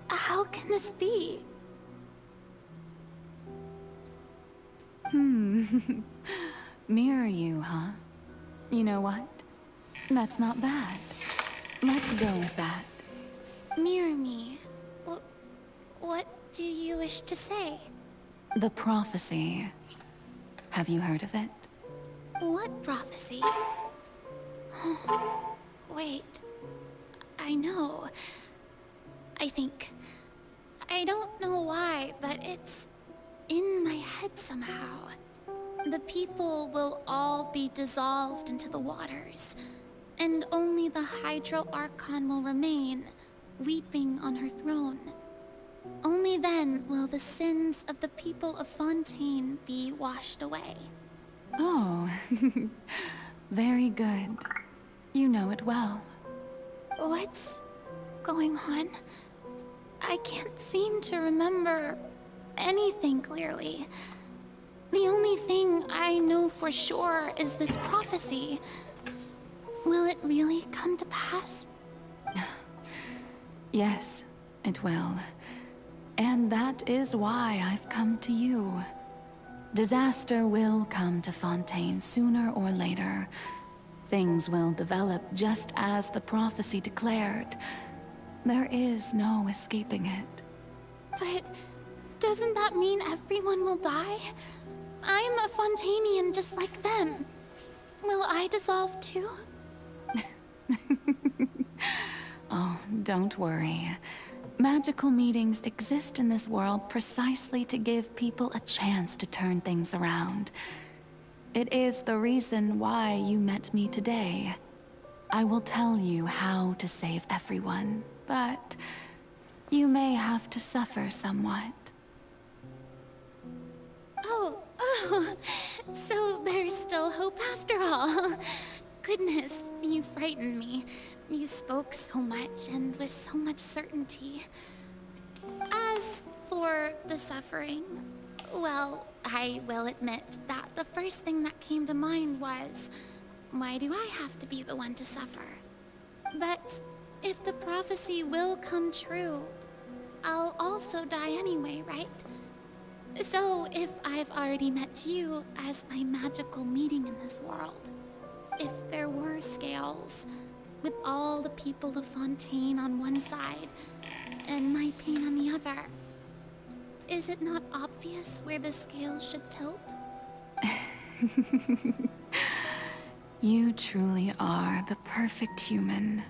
How can this be? Mirror you, huh? You know what? That's not bad. Let's go with that. Mirror Me. What do you wish to say? The prophecy. Have you heard of it? What prophecy? Wait. I know. I think. I don't know why, but it's in my head somehow. The people will all be dissolved into the waters, and only the Hydro Archon will remain, weeping on her throne. Only then will the sins of the people of Fontaine be washed away. Oh, very good. You know it well. What's going on? I can't seem to remember anything clearly. The only thing I know for sure is this prophecy. Will it really come to pass? Yes, it will. And that is why I've come to you. Disaster will come to Fontaine sooner or later. Things will develop just as the prophecy declared. There is no escaping it. But doesn't that mean everyone will die? I'm a Fontainian just like them. Will I dissolve too? Oh, don't worry. Magical meetings exist in this world precisely to give people a chance to turn things around. It is the reason why you met me today. I will tell you how to save everyone, but you may have to suffer somewhat. Oh, so there's still hope after all. Goodness, you frightened me. You spoke so much and with so much certainty. As for the suffering, well, I will admit that the first thing that came to mind was, why do I have to be the one to suffer? But if the prophecy will come true, I'll also die anyway, right? So if I've already met you as my magical meeting in this world, if there were scales, with all the people of Fontaine on one side, and my pain on the other, is it not obvious where the scales should tilt? You truly are the perfect human.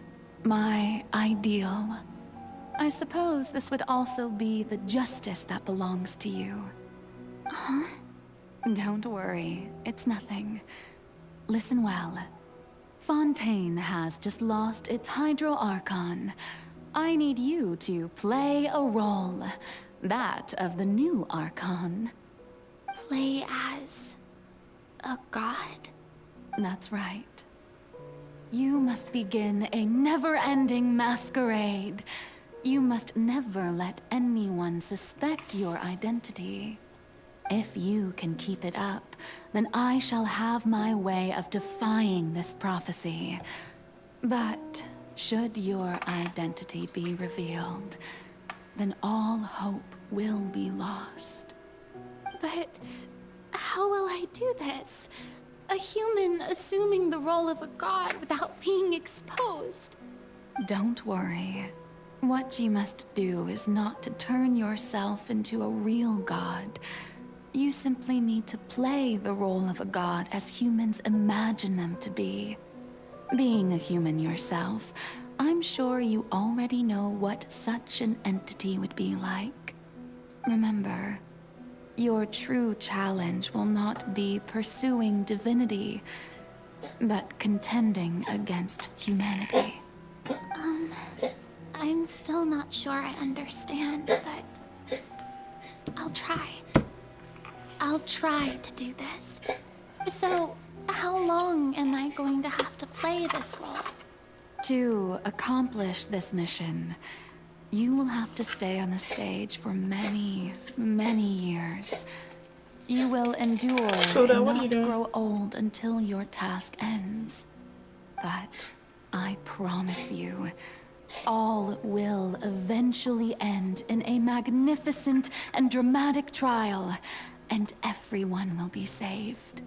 My ideal. I suppose this would also be the justice that belongs to you. Huh? Don't worry, it's nothing. Listen well. Fontaine has just lost its Hydro Archon. I need you to play a role. That of the new Archon. Play as a god? That's right. You must begin a never-ending masquerade. You must never let anyone suspect your identity. If you can keep it up, then I shall have my way of defying this prophecy. But should your identity be revealed, then all hope will be lost. But how will I do this? A human assuming the role of a god without being exposed. Don't worry. What you must do is not to turn yourself into a real god. You simply need to play the role of a god as humans imagine them to be. Being a human yourself, I'm sure you already know what such an entity would be like. Remember, your true challenge will not be pursuing divinity, but contending against humanity. I'm still not sure I understand, but I'll try. I'll try to do this. So, how long am I going to have to play this role? To accomplish this mission, you will have to stay on the stage for many, many years. You will endure So then and what are you not doing? grow old until your task ends. But I promise you, all will eventually end in a magnificent and dramatic trial, and everyone will be saved.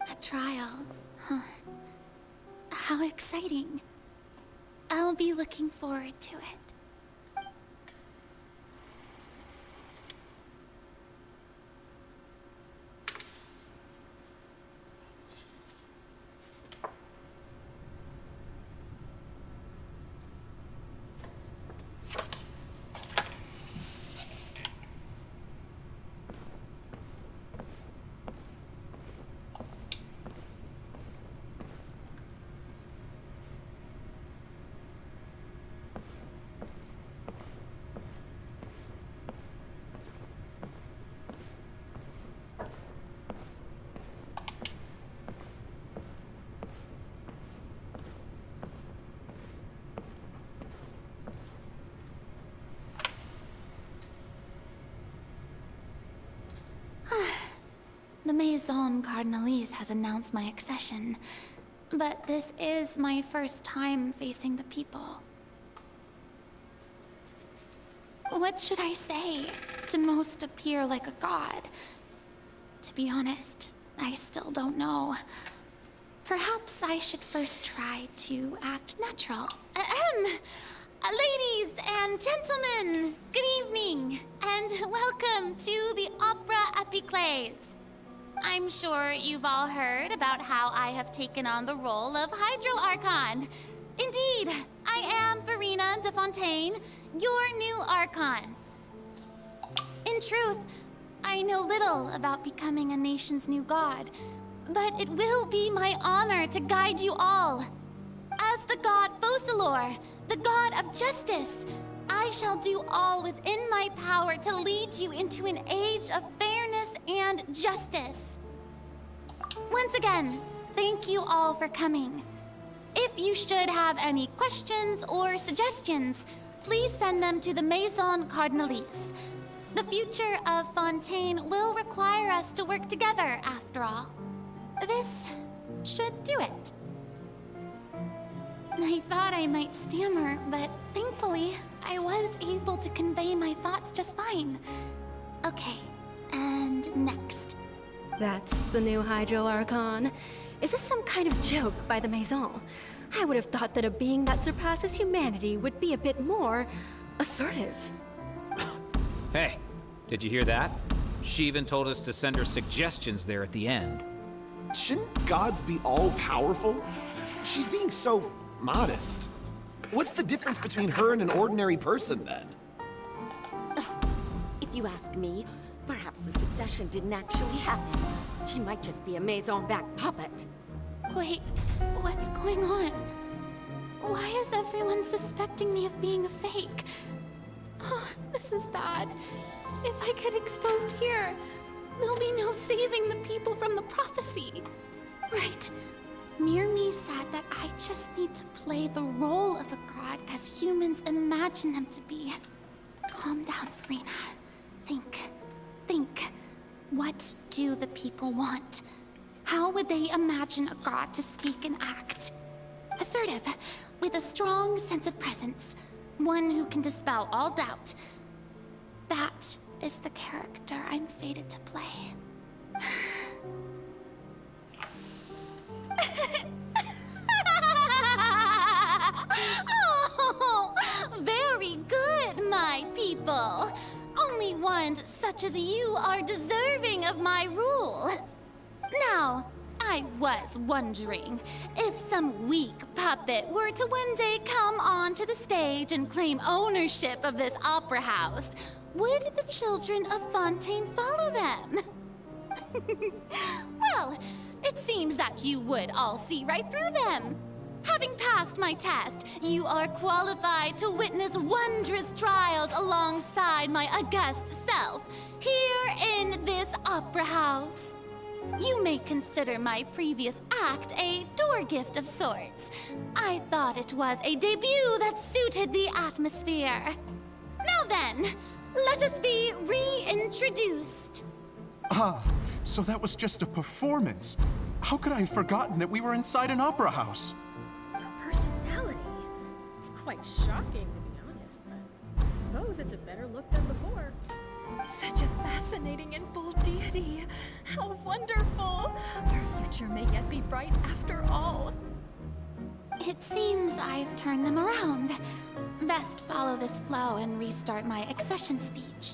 A trial, huh? How exciting. I'll be looking forward to it. The Maison Cardinalise has announced my accession, but this is my first time facing the people. What should I say to most appear like a god? To be honest, I still don't know. Perhaps I should first try to act natural. Ladies and gentlemen, good evening, and welcome to the Opera Epiclese. I'm sure you've all heard about how I have taken on the role of Hydro Archon. Indeed, I am Verena de Fontaine, your new Archon. In truth, I know little about becoming a nation's new god, but it will be my honor to guide you all. As the god Focalor, the god of justice, I shall do all within my power to lead you into an age of fairness and justice. Once again, thank you all for coming. If you should have any questions or suggestions, please send them to the Maison Cardinalise. The future of Fontaine will require us to work together, after all. This should do it. I thought I might stammer, but thankfully, I was able to convey my thoughts just fine. Okay, and next. That's the new Hydro Archon. Is this some kind of joke by the Maison? I would have thought that a being that surpasses humanity would be a bit more assertive. Hey, did you hear that? She even told us to send her suggestions there at the end. Shouldn't gods be all-powerful? She's being so modest. What's the difference between her and an ordinary person, then? If you ask me, perhaps the succession didn't actually happen. She might just be a Maison-back puppet. Wait, what's going on? Why is everyone suspecting me of being a fake? Oh, this is bad. If I get exposed here, there'll be no saving the people from the prophecy. Right. Mirmi said that I just need to play the role of a god as humans imagine them to be. Calm down, Verena. Think. What do the people want? How would they imagine a god to speak and act? Assertive, with a strong sense of presence. One who can dispel all doubt. That is the character I'm fated to play. Oh, very good, my people. Only ones such as you are deserving of my rule. Now, I was wondering if some weak puppet were to one day come onto the stage and claim ownership of this opera house, would the children of Fontaine follow them? Well, it seems that you would all see right through them. Having passed my test, you are qualified to witness wondrous trials alongside my august self, here in this opera house. You may consider my previous act a door gift of sorts. I thought it was a debut that suited the atmosphere. Now then, let us be reintroduced. So that was just a performance. How could I have forgotten that we were inside an opera house? Her personality. It's quite shocking, to be honest, but I suppose it's a better look than before. Such a fascinating and bold deity. How wonderful! Our future may yet be bright after all. It seems I've turned them around. Best follow this flow and restart my accession speech.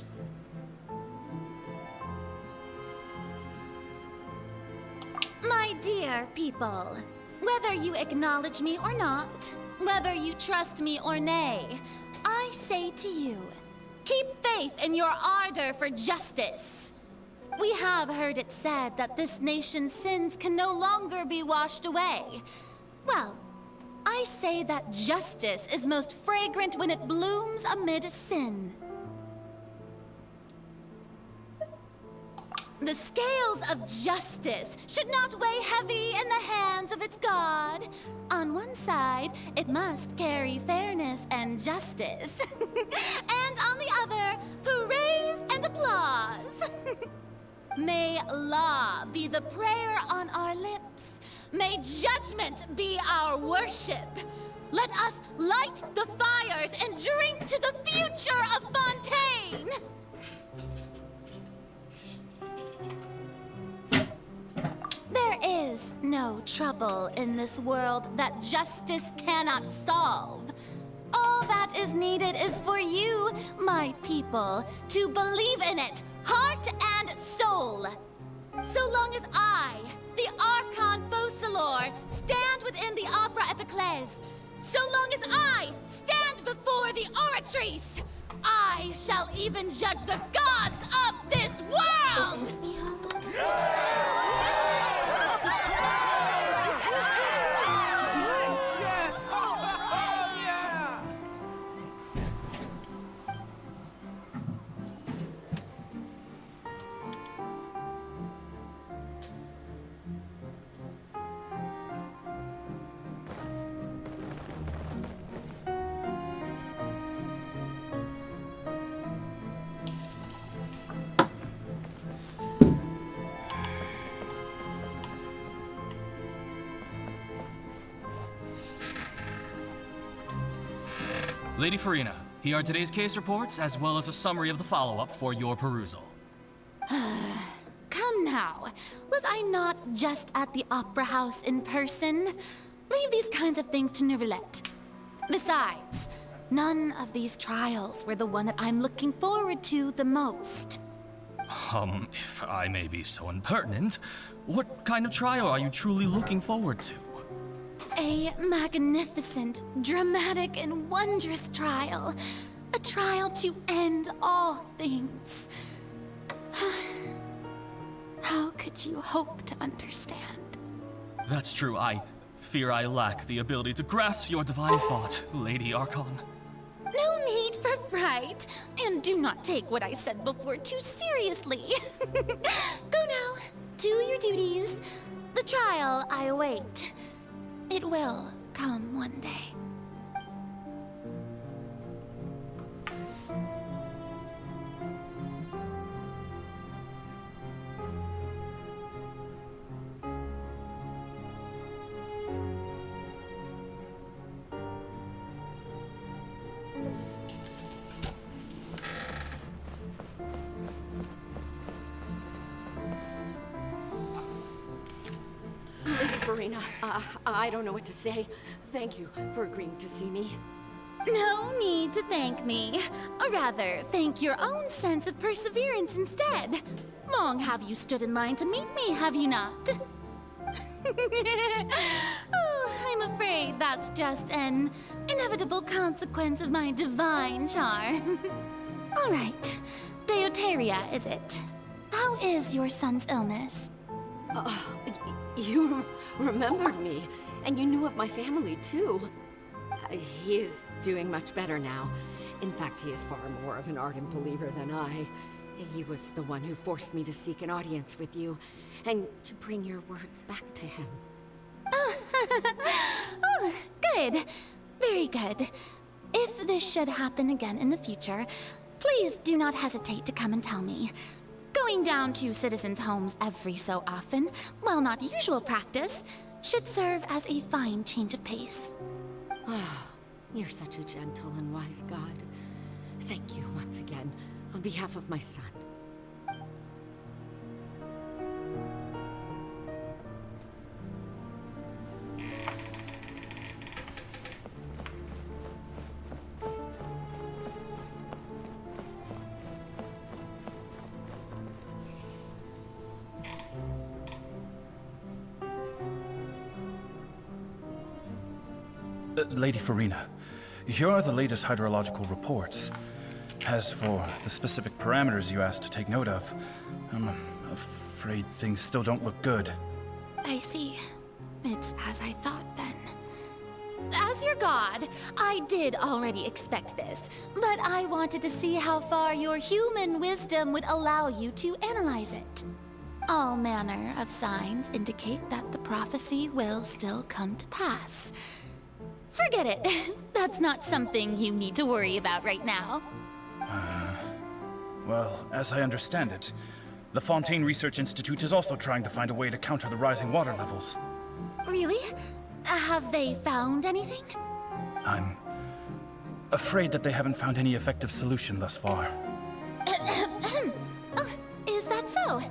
My dear people, whether you acknowledge me or not, whether you trust me or nay, I say to you, keep faith in your ardor for justice. We have heard it said that this nation's sins can no longer be washed away. Well, I say that justice is most fragrant when it blooms amid sin. The scales of justice should not weigh heavy in the hands of its God. On one side, it must carry fairness and justice. And on the other, praise and applause. May law be the prayer on our lips. May judgment be our worship. Let us light the fires and drink to the future of Fontaine. There is no trouble in this world that justice cannot solve. All that is needed is for you, my people, to believe in it, heart and soul. So long as I, the Archon Focalors, stand within the Opera Epiclese, so long as I stand before the Oratrice, I shall even judge the gods of this world! Lady Furina, here are today's case reports, as well as a summary of the follow-up for your perusal. Come now, was I not just at the Opera House in person? Leave these kinds of things to Neuvillette. Besides, none of these trials were the one that I'm looking forward to the most. If I may be so impertinent, what kind of trial are you truly looking forward to? A magnificent, dramatic, and wondrous trial. A trial to end all things. How could you hope to understand? That's true. I fear I lack the ability to grasp your divine thought, Lady Archon. No need for fright, and do not take what I said before too seriously. Go now, do your duties. The trial I await. It will come one day. Furina, I don't know what to say. Thank you for agreeing to see me. No need to thank me. Or rather, thank your own sense of perseverance instead. Long have you stood in line to meet me, have you not? Oh, I'm afraid that's just an inevitable consequence of my divine charm. All right, Deuteria, is it? How is your son's illness? You remembered me, and you knew of my family, too. He is doing much better now. In fact, he is far more of an ardent believer than I. He was the one who forced me to seek an audience with you, and to bring your words back to him. Oh, good. Very good. If this should happen again in the future, please do not hesitate to come and tell me. Going down to citizens' homes every so often, while not usual practice, should serve as a fine change of pace. Ah, you're such a gentle and wise god. Thank you once again, on behalf of my son. Lady Farina, here are the latest hydrological reports. As for the specific parameters you asked to take note of, I'm afraid things still don't look good. I see. It's as I thought then. As your god, I did already expect this, but I wanted to see how far your human wisdom would allow you to analyze it. All manner of signs indicate that the prophecy will still come to pass. Forget it. That's not something you need to worry about right now. Well, as I understand it, the Fontaine Research Institute is also trying to find a way to counter the rising water levels. Really? Have they found anything? I'm afraid that they haven't found any effective solution thus far. Oh, is that so?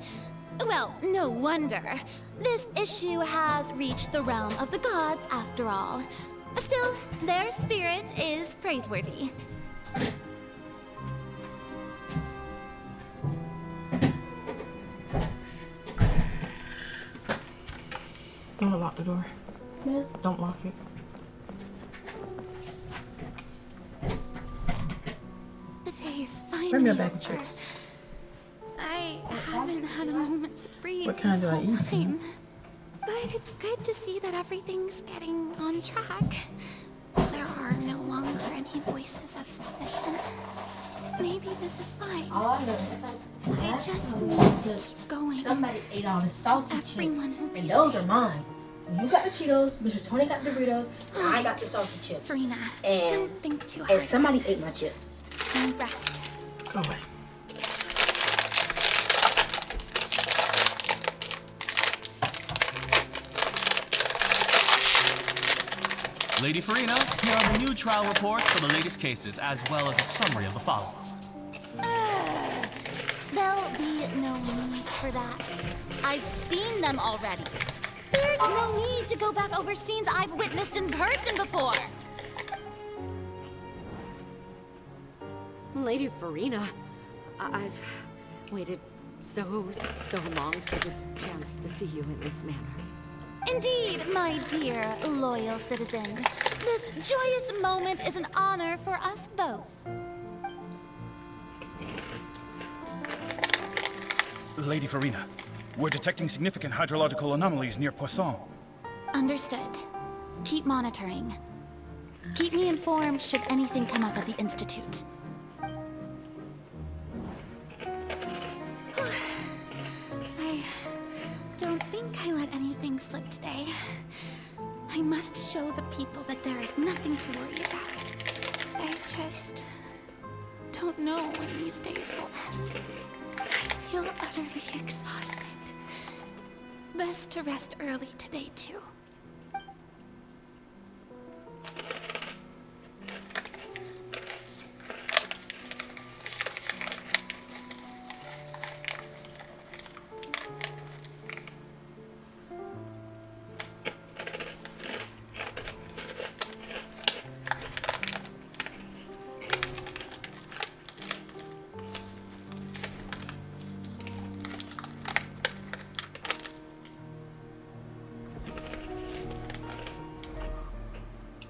Well, no wonder. This issue has reached the realm of the gods after all. Still, their spirit is praiseworthy. Don't lock the door. Yeah. Don't lock it. The day is finally Bring me a bag of over. chips. I haven't had a moment to breathe What kind this do I whole eat? time. But it's good to see that everything's getting on track. There are no longer any voices of suspicion. Maybe this is fine. All I know is I just need to keep going. somebody ate all the salty Everyone chips, will be and those safe. are mine. You got the Cheetos, Mr. Tony got the Doritos, and I got the salty chips. Farina, And, don't think too hard. and somebody ate my chips. And rest. Go away. Lady Farina, here are the new trial reports for the latest cases, as well as a summary of the follow-up. There'll be no need for that. I've seen them already. There's no need to go back over scenes I've witnessed in person before. Lady Farina, I've waited so long for this chance to see you in this manner. Indeed, my dear, loyal citizen. This joyous moment is an honor for us both. Lady Farina, we're detecting significant hydrological anomalies near Poisson. Understood. Keep monitoring. Keep me informed should anything come up at the Institute. I don't think I let anything slip today. I must show the people that there is nothing to worry about. I just don't know when these days will end. I feel utterly exhausted. Best to rest early today, too.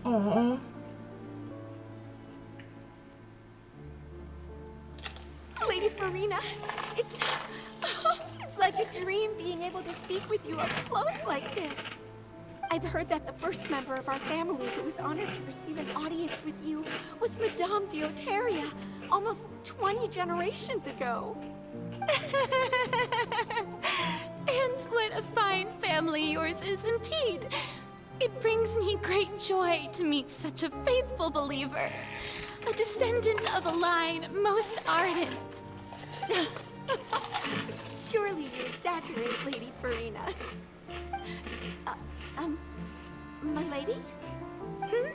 Aww. Lady Farina, it's like a dream being able to speak with you up close like this. I've heard that the first member of our family who was honored to receive an audience with you was Madame Dioteria, almost 20 generations ago. And what a fine family yours is indeed. It brings me great joy to meet such a faithful believer, a descendant of a line most ardent. exaggerate, Lady Farina. My lady? Hmm?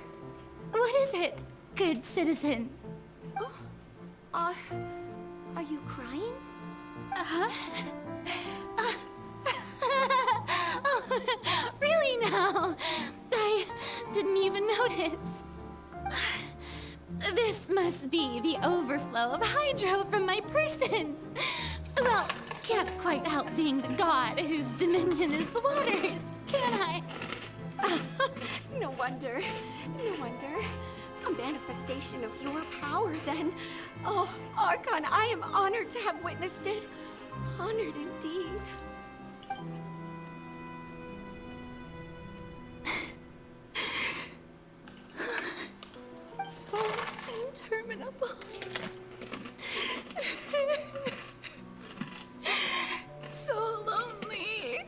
What is it, good citizen? Oh, are you crying? Uh-huh. Oh, really now? I didn't even notice. This must be the overflow of hydro from my person. Well, can't quite help being the god whose dominion is the waters, can I? No wonder. No wonder. A manifestation of your power, then. Oh, Archon, I am honored to have witnessed it. Honored indeed. So interminable. So lonely.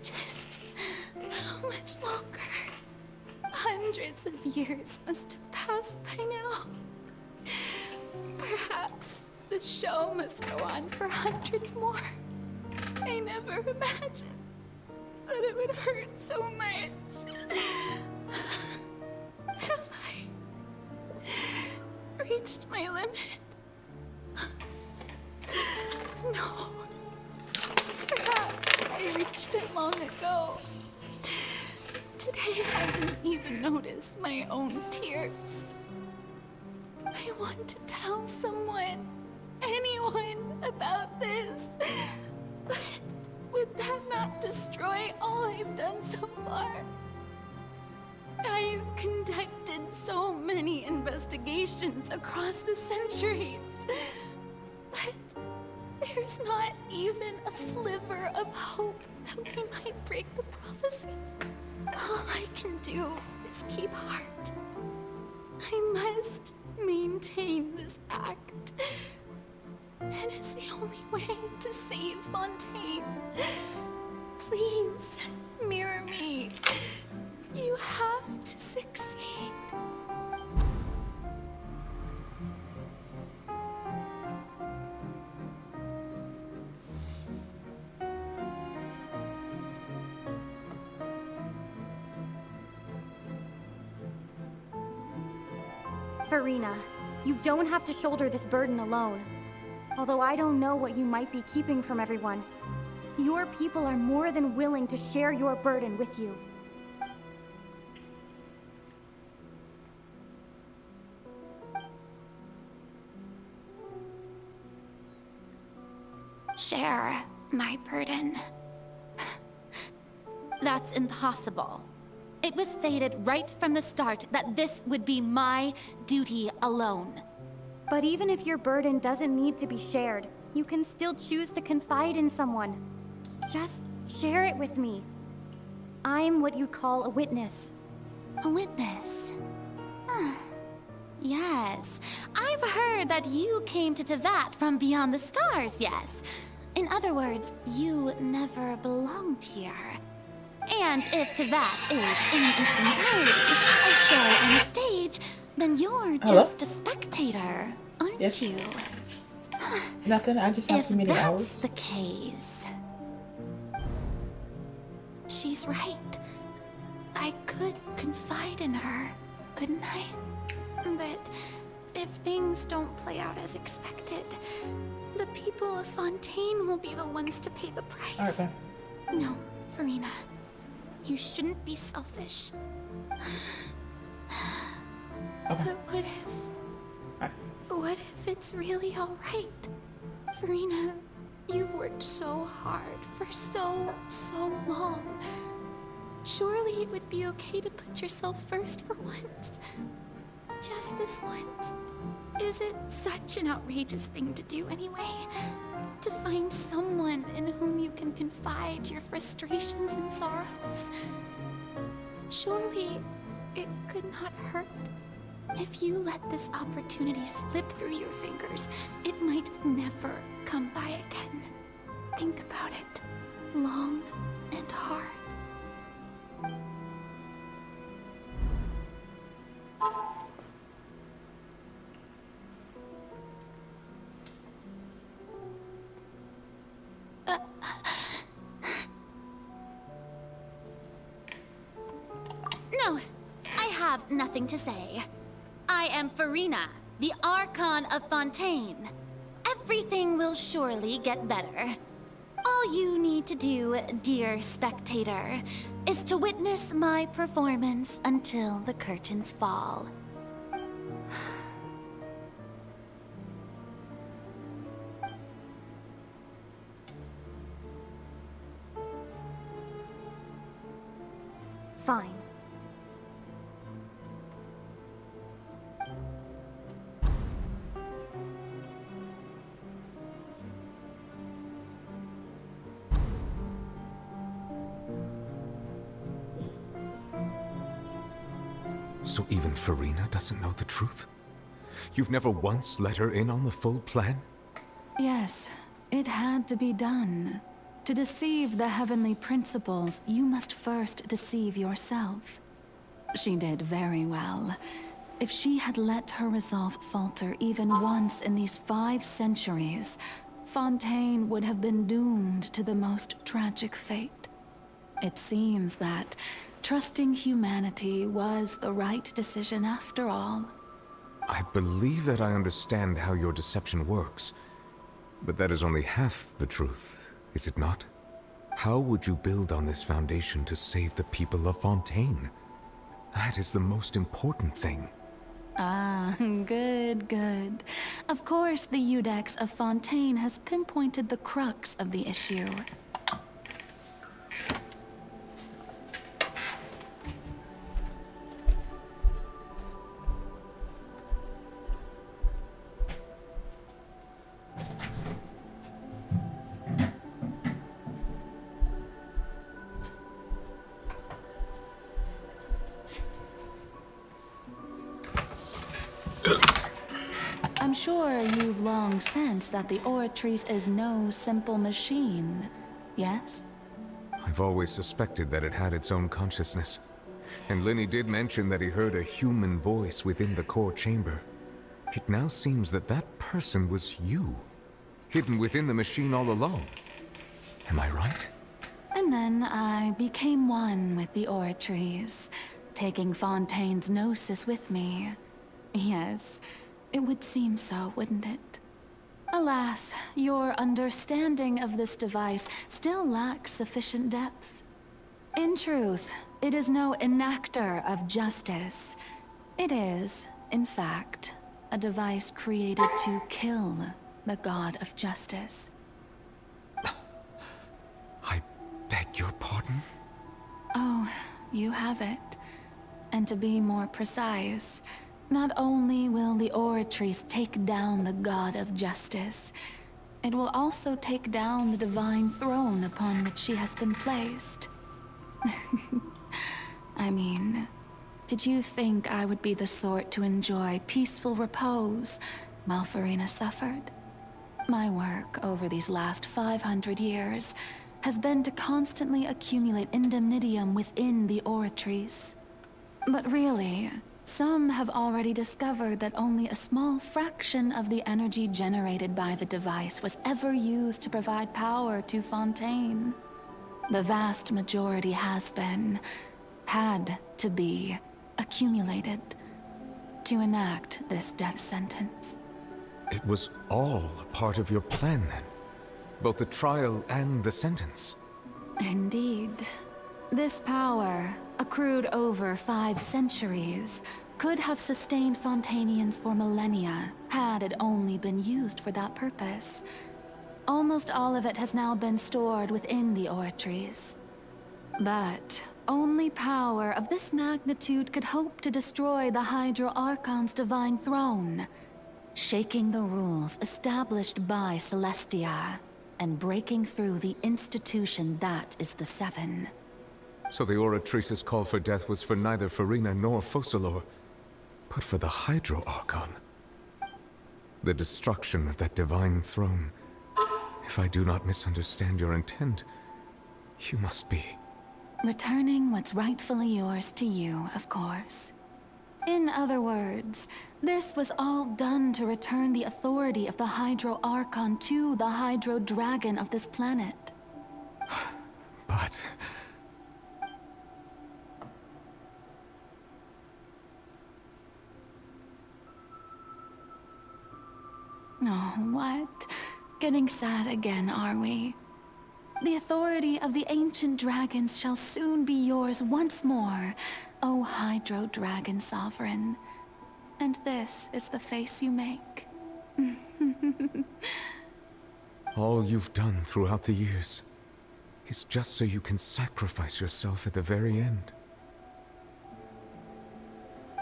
Just how much longer? Hundreds of years must have passed by now. Perhaps the show must go on for hundreds more. I never imagined that it would hurt so much. Have I reached my limit? No. Perhaps I reached it long ago. Today I didn't even notice my own tears. I want to tell someone, anyone, about this. But would that not destroy all I've done so far? I've conducted so many investigations across the centuries. But there's not even a sliver of hope that we might break the prophecy. All I can do is keep heart. I must maintain this act. It is the only way to save Fontaine. Please, mirror me. You have to succeed. Farina, you don't have to shoulder this burden alone. Although I don't know what you might be keeping from everyone, your people are more than willing to share your burden with you. Share my burden. That's impossible. It was fated right from the start that this would be my duty alone. But even if your burden doesn't need to be shared, you can still choose to confide in someone. Just share it with me. I'm what you'd call a witness. A witness? Yes. I've heard that you came to Teyvat from beyond the stars, yes. In other words, you never belonged here. And if Teyvat is in its entirety a show on a stage, then you're just a spectator, aren't you? Nothing, I just have too many hours. If that's the case... She's right. I could confide in her, couldn't I? But if things don't play out as expected, the people of Fontaine will be the ones to pay the price. Alright, no, Farina. You shouldn't be selfish. But what if it's really alright? Farina, you've worked so hard for so long. Surely it would be okay to put yourself first for once. Just this once. Is it such an outrageous thing to do anyway? To find someone in whom you can confide your frustrations and sorrows? Surely it could not hurt. If you let this opportunity slip through your fingers, it might never come by again. Think about it long and hard. have nothing to say. I am Farina, the Archon of Fontaine. Everything will surely get better. All you need to do, dear spectator, is to witness my performance until the curtains fall. Fine. So even Farina doesn't know the truth? You've never once let her in on the full plan? Yes, it had to be done. To deceive the heavenly principles, you must first deceive yourself. She did very well. If she had let her resolve falter even once in these 5 centuries, Fontaine would have been doomed to the most tragic fate. It seems that trusting humanity was the right decision after all. I believe that I understand how your deception works, but that is only half the truth, is it not? How would you build on this foundation to save the people of Fontaine? That is the most important thing. Ah, good, good. Of course, the Iudex of Fontaine has pinpointed the crux of the issue. I'm sure you've long sensed that the Oratrice is no simple machine, yes? I've always suspected that it had its own consciousness. And Lenny did mention that he heard a human voice within the core chamber. It now seems that that person was you, hidden within the machine all along. Am I right? And then I became one with the Oratrice, taking Fontaine's gnosis with me. Yes, it would seem so, wouldn't it? Alas, your understanding of this device still lacks sufficient depth. In truth, it is no enactor of justice. It is, in fact, a device created to kill the god of justice. I beg your pardon? Oh, you have it. And to be more precise, not only will the Oratrice take down the god of justice, it will also take down the divine throne upon which she has been placed. I mean, did you think I would be the sort to enjoy peaceful repose while Farina suffered? My work over these last 500 years has been to constantly accumulate indemnitium within the Oratrice. But really, some have already discovered that only a small fraction of the energy generated by the device was ever used to provide power to Fontaine. The vast majority had to be, accumulated to enact this death sentence. It was all a part of your plan then? Both the trial and the sentence? Indeed. This power, accrued over 5 centuries, could have sustained Fontainians for millennia, had it only been used for that purpose. Almost all of it has now been stored within the Oratrice. But only power of this magnitude could hope to destroy the Hydro Archon's divine throne, shaking the rules established by Celestia, and breaking through the institution that is the Seven. So the Oratrice's call for death was for neither Farina nor Focalors, but for the Hydro Archon. The destruction of that divine throne. If I do not misunderstand your intent, you must be... Returning what's rightfully yours to you, of course. In other words, this was all done to return the authority of the Hydro Archon to the Hydro Dragon of this planet. But... Oh, what? Getting sad again, are we? The authority of the ancient dragons shall soon be yours once more, O Hydro Dragon Sovereign. And this is the face you make. All you've done throughout the years is just so you can sacrifice yourself at the very end.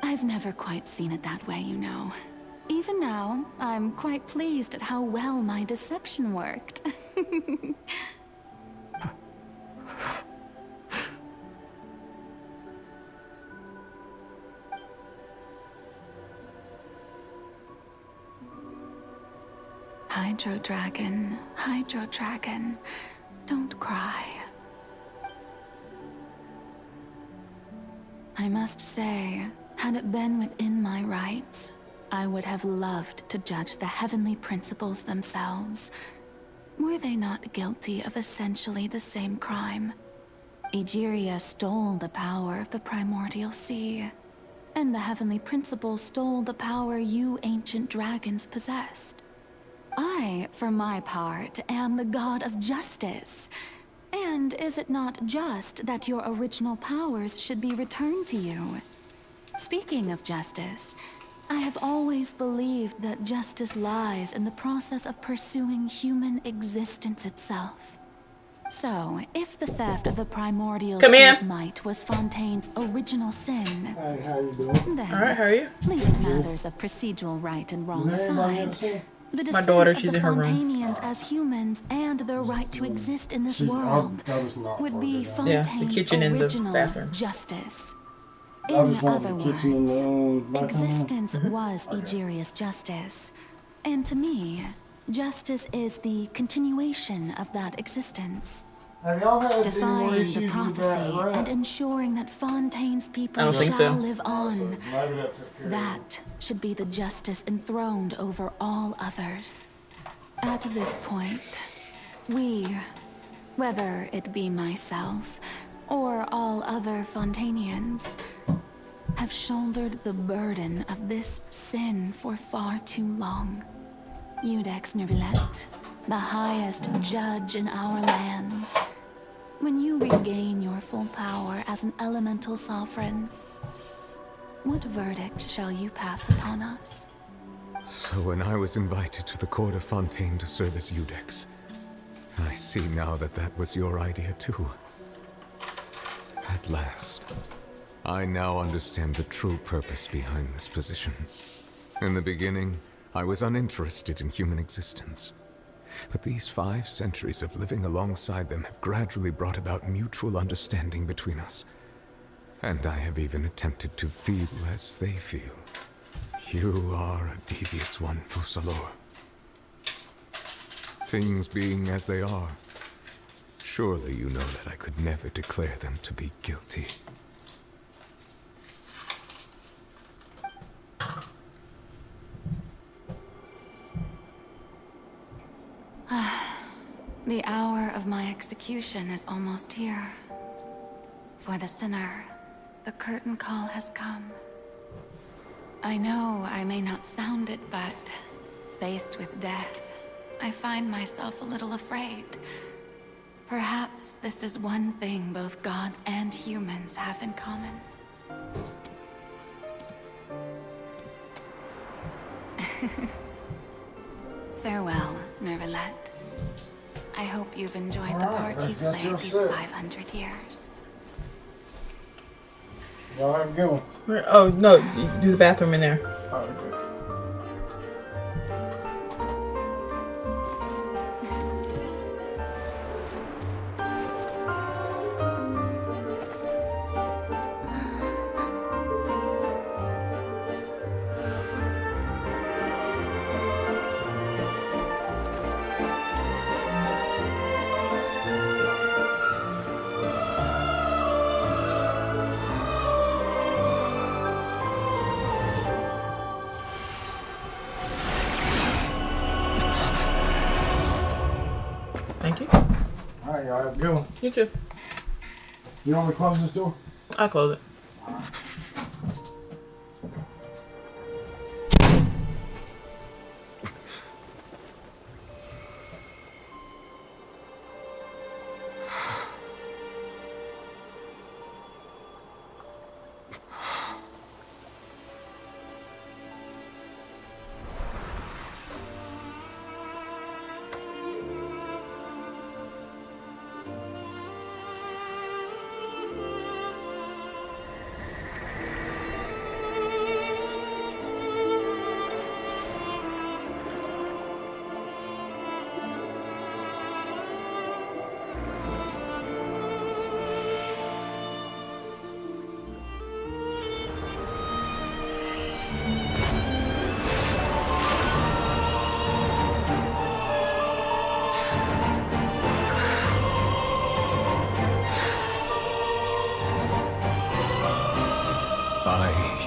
I've never quite seen it that way, you know. Even now, I'm quite pleased at how well my deception worked. Hydro Dragon, don't cry. I must say, had it been within my rights, I would have loved to judge the heavenly principles themselves. Were they not guilty of essentially the same crime? Egeria stole the power of the primordial sea, and the heavenly principles stole the power you ancient dragons possessed. I, for my part, am the god of justice. And is it not just that your original powers should be returned to you? Speaking of justice, I have always believed that justice lies in the process of pursuing human existence itself. So, if the theft of the primordial sea's might was Fontaine's original sin, then leaving matters of procedural right and wrong aside, the descent of the Fontanians as humans and their right to exist in this world would be Fontaine's original justice. In other words, existence was Egeria's justice. And to me, justice is the continuation of that existence. Defying the prophecy and ensuring that Fontaine's people shall live on. That should be the justice enthroned over all others. At this point, we, whether it be myself or all other Fontanians, have shouldered the burden of this sin for far too long. Iudex Neuvillette, the highest judge in our land. When you regain your full power as an elemental sovereign, what verdict shall you pass upon us? So when I was invited to the court of Fontaine to serve as Iudex, I see now that that was your idea too. At last, I now understand the true purpose behind this position. In the beginning, I was uninterested in human existence. But these 5 centuries of living alongside them have gradually brought about mutual understanding between us. And I have even attempted to feel as they feel. You are a devious one, Focalors. Things being as they are, surely you know that I could never declare them to be guilty. The hour of my execution is almost here. For the sinner, the curtain call has come. I know I may not sound it, but faced with death, I find myself a little afraid. Perhaps this is one thing both gods and humans have in common. Farewell, Neuvillette. I hope you've enjoyed the part you played these 500 years. Y'all have a good one. Oh, no, you do the bathroom in there. Oh, okay. Thank you. Alright, y'all have a good one. You too. You want me to close this door? I'll close it.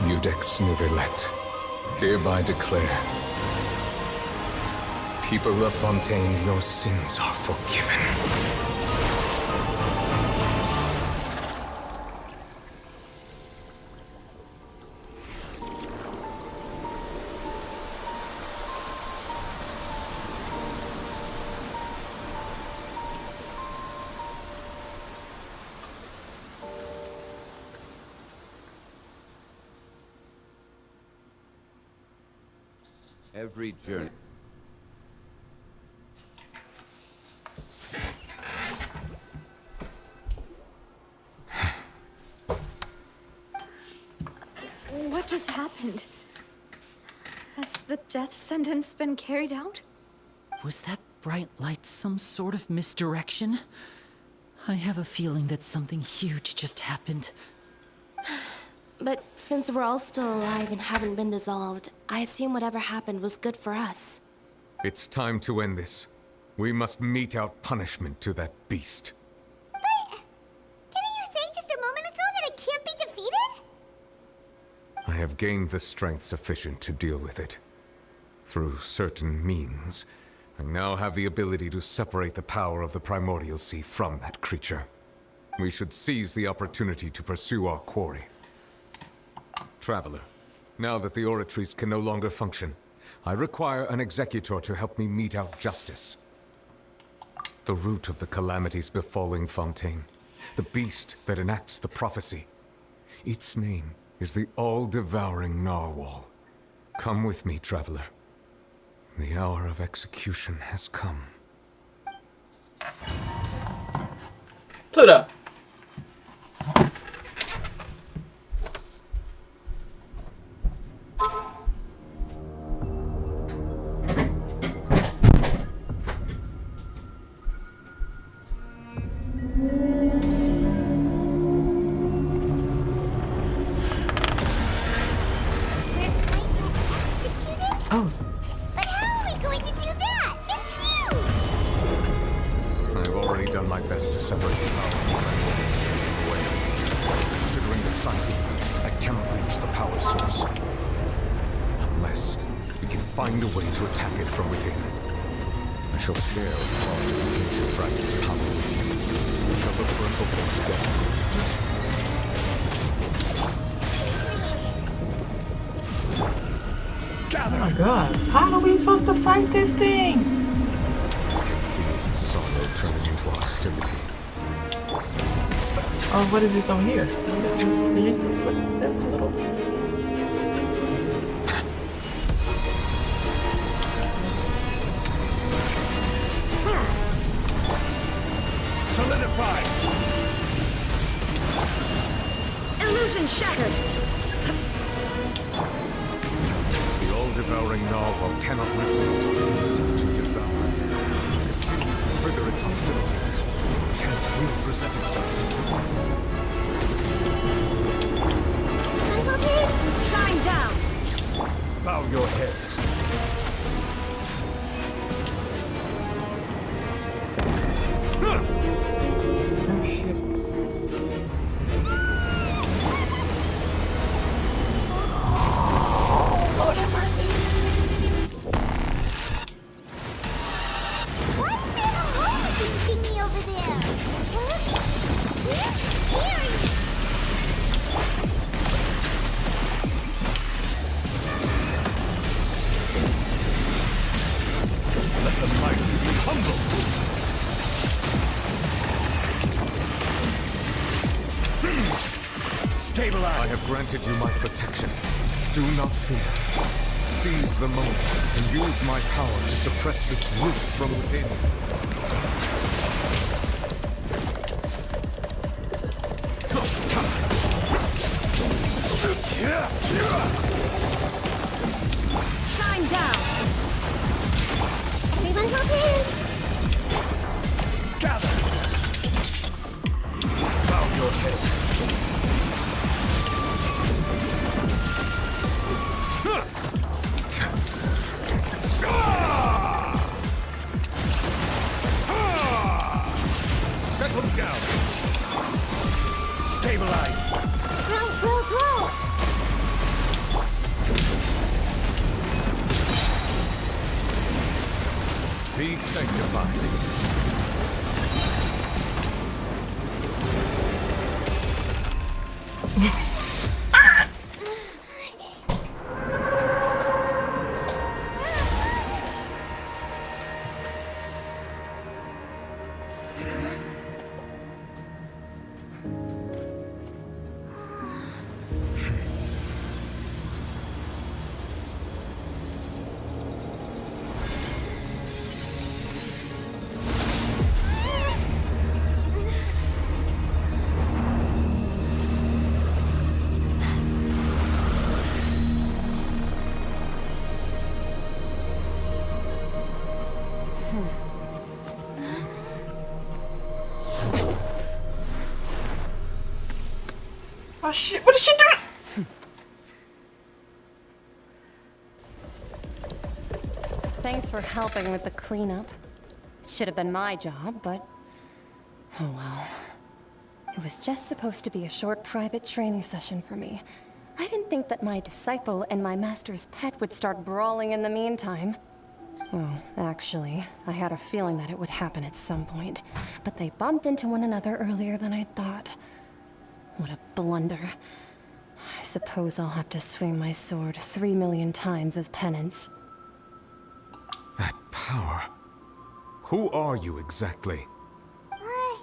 Judex Neuvillette, hereby declare, people of Fontaine, your sins are forgiven. Every journey. What just happened? Has the death sentence been carried out? Was that bright light some sort of misdirection? I have a feeling that something huge just happened. But since we're all still alive and haven't been dissolved, I assume whatever happened was good for us. It's time to end this. We must mete out punishment to that beast. But didn't you say just a moment ago that it can't be defeated? I have gained the strength sufficient to deal with it. Through certain means, I now have the ability to separate the power of the Primordial Sea from that creature. We should seize the opportunity to pursue our quarry. Traveler, now that the oratories can no longer function, I require an executor to help me mete out justice. The root of the calamities befalling Fontaine, the beast that enacts the prophecy. Its name is the all-devouring Narwhal. Come with me, traveler. The hour of execution has come. Pluto. Oh. But how are we going to do that? It's huge! I've already done my best to separate the power of the Primordial Sea from the way. Considering the size of the beast, I cannot reach the power source. Unless we can find a way to attack it from within. I shall share a part of the ancient dragon's power with you. We shall look for an opening together. Oh my god. How are we supposed to fight this thing? I can feel its sorrow turning into hostility. Oh, what is this on here? Did you see what? That was a little. Solidified! Illusion shattered! The all-devouring Narwhal cannot resist its instinct to devour. Continue to trigger its hostility. Chance will present itself. Shine down! Bow your head. Oh shit. Lord have mercy. What's that holding thingy over there? It's scary! Let the mighty be humbled! Stabilize! I have granted you my protection. Do not fear. Seize the moment and use my power to suppress its root from within. Shine down! Everyone hop in! Gather! Bow your head. Settle down. Stabilize. Grow! Be sanctified. Oh shit, what is she doing? Thanks for helping with the cleanup. It should have been my job, but... oh well. It was just supposed to be a short private training session for me. I didn't think that my disciple and my master's pet would start brawling in the meantime. Well, actually, I had a feeling that it would happen at some point, but they bumped into one another earlier than I thought. What a blunder. I suppose I'll have to swing my sword 3 million times as penance. That power. Who are you exactly? Hyman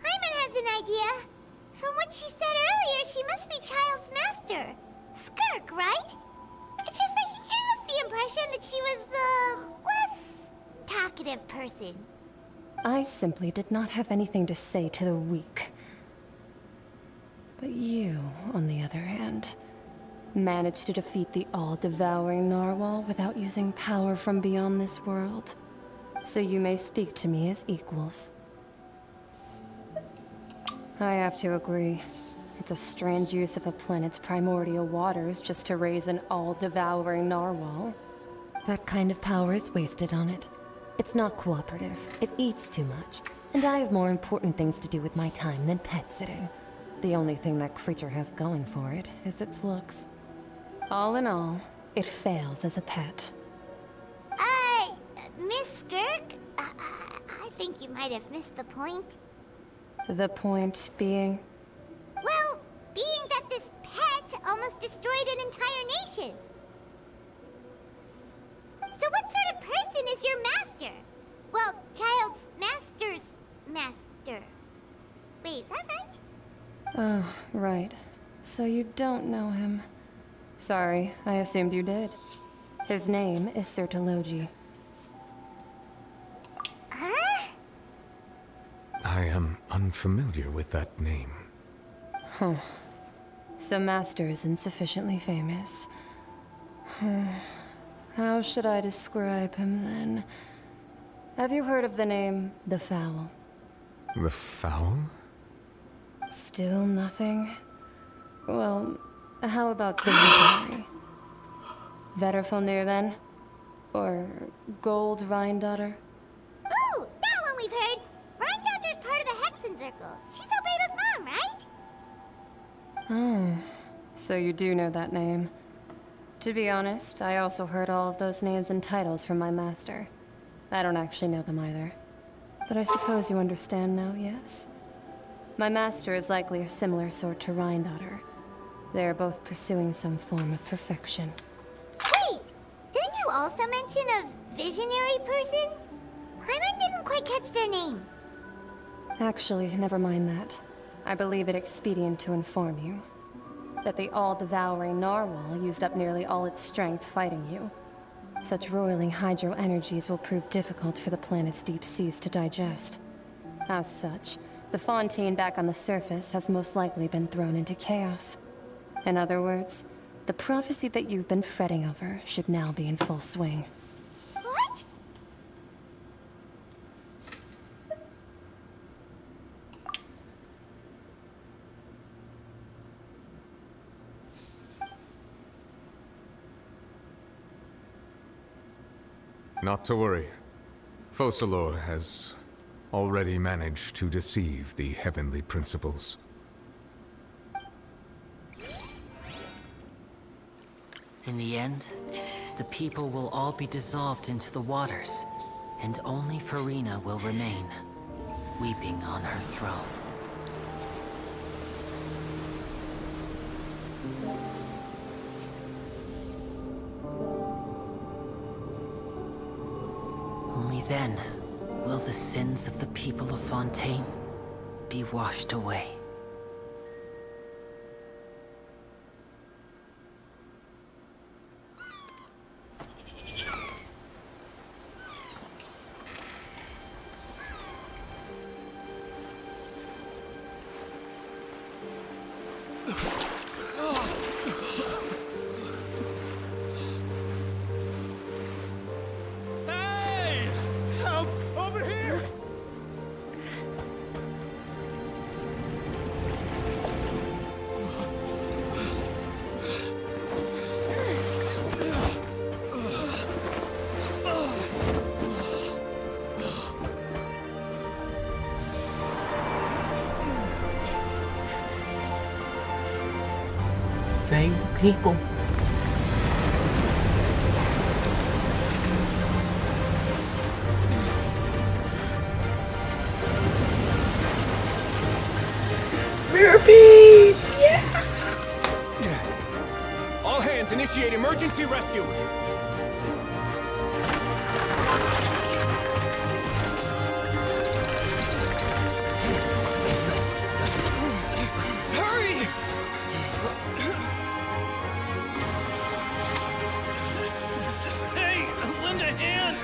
has an idea. From what she said earlier, she must be Child's master. Skirk, right? It's just that he gave us the impression that she was the less talkative person. I simply did not have anything to say to the weak. But you, on the other hand, managed to defeat the all-devouring narwhal without using power from beyond this world. So you may speak to me as equals. I have to agree. It's a strange use of a planet's primordial waters just to raise an all-devouring narwhal. That kind of power is wasted on it. It's not cooperative. It eats too much. And I have more important things to do with my time than pet sitting. The only thing that creature has going for it is its looks. All in all, it fails as a pet. Miss Skirk? I think you might have missed the point. The point being? Well, being that this pet almost destroyed an entire nation. So what sort of person is your master? Well, Child's master's master. Wait, is that right? Oh, right. So you don't know him. Sorry, I assumed you did. His name is Sertologi. Huh? I am unfamiliar with that name. Huh. So Master isn't sufficiently famous. How should I describe him then? Have you heard of the name The Fowl? The Fowl? Still nothing? Well, how about the Visionary? Vetterfulnir then? Or Gold Rhindaughter? Ooh, that one we've heard. Rhindaughter's part of the Hexen Circle. She's Albedo's mom, right? Oh, so you do know that name. To be honest, I also heard all of those names and titles from my master. I don't actually know them either. But I suppose you understand now, yes? My master is likely a similar sort to Rhindaughter. They are both pursuing some form of perfection. Wait! Didn't you also mention a visionary person? Hyman didn't quite catch their name. Actually, never mind that. I believe it expedient to inform you that the all-devouring narwhal used up nearly all its strength fighting you. Such roiling hydro energies will prove difficult for the planet's deep seas to digest. As such, the Fontaine back on the surface has most likely been thrown into chaos. In other words, the prophecy that you've been fretting over should now be in full swing. What? Not to worry. Focalor has already managed to deceive the heavenly principles. In the end, the people will all be dissolved into the waters. and only Furina will remain, weeping on her throne. Only then will the sins of the people of Fontaine be washed away. Hey! Help! Over here! Save the people. Mirrorbead! Yeah! All hands, initiate emergency rescue! Hurry! Hey, lend a hand!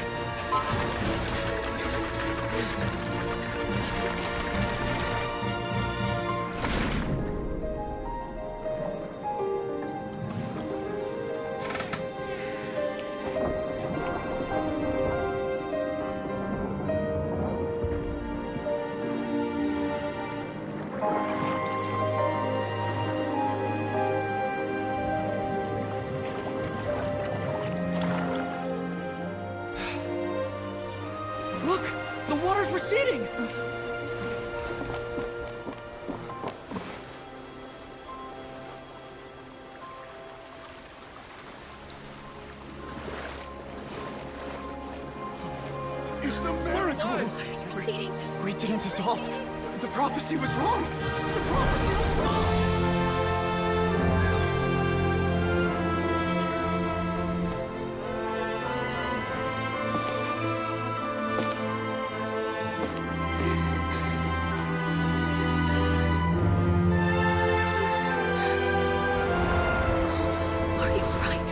Look! The water's receding! It's a miracle! Water's receding. We didn't dissolve. The prophecy was wrong! The prophecy was wrong! Are you alright?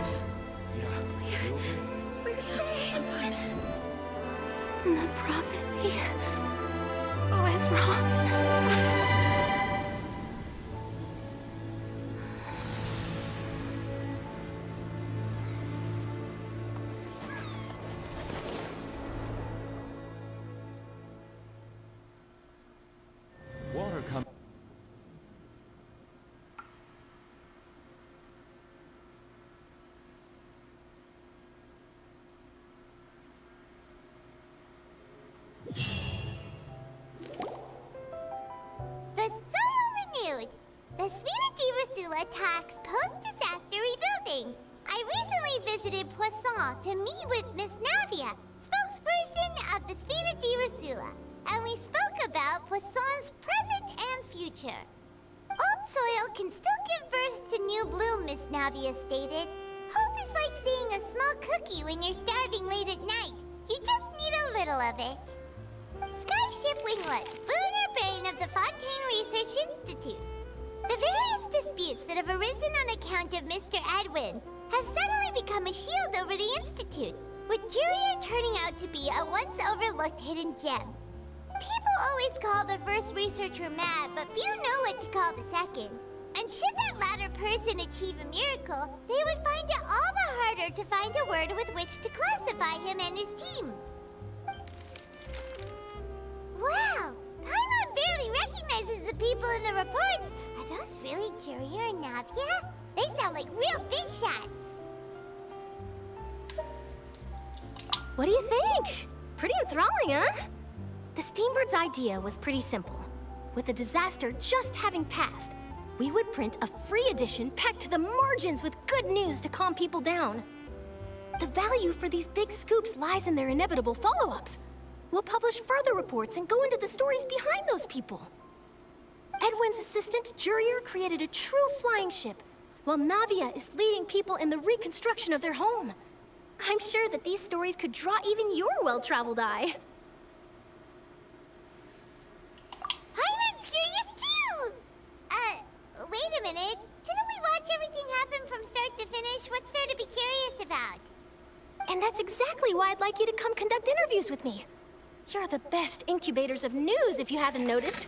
We're saved. The prophecy was wrong. Water comes. The Soil renewed. The Spina di Rosula talks post-disaster rebuilding. I recently visited Poisson to meet with Miss Navia, spokesperson of the Spina di Rosula, and we spoke about Poisson's present and future. Old soil can still give birth to new bloom, Miss Navia stated. Hope is like seeing a small cookie when you're starving late at night. You just need a little of it. Skyship Winglet, lunar brain of the Fontaine Research Institute. The various disputes that have arisen on account of Mr. Edwin have suddenly become a shield over the Institute, with Jurier turning out to be a once overlooked hidden gem. People always call the first researcher mad, but few know what to call the second. And should that latter person achieve a miracle, they would find it all the harder to find a word with which to classify him and his team. Wow! Paimon barely recognizes the people in the reports. Are those really Jurier and Navia? They sound like real big shots. What do you think? Pretty enthralling, huh? The Steambird's idea was pretty simple. With the disaster just having passed, we would print a free edition packed to the margins with good news to calm people down. The value for these big scoops lies in their inevitable follow-ups. We'll publish further reports and go into the stories behind those people. Edwin's assistant, Jurier, created a true flying ship, while Navia is leading people in the reconstruction of their home. I'm sure that these stories could draw even your well-traveled eye. Pyron's curious too! Wait a minute. Didn't we watch everything happen from start to finish? What's there to be curious about? And that's exactly why I'd like you to come conduct interviews with me. You're the best incubators of news, if you haven't noticed.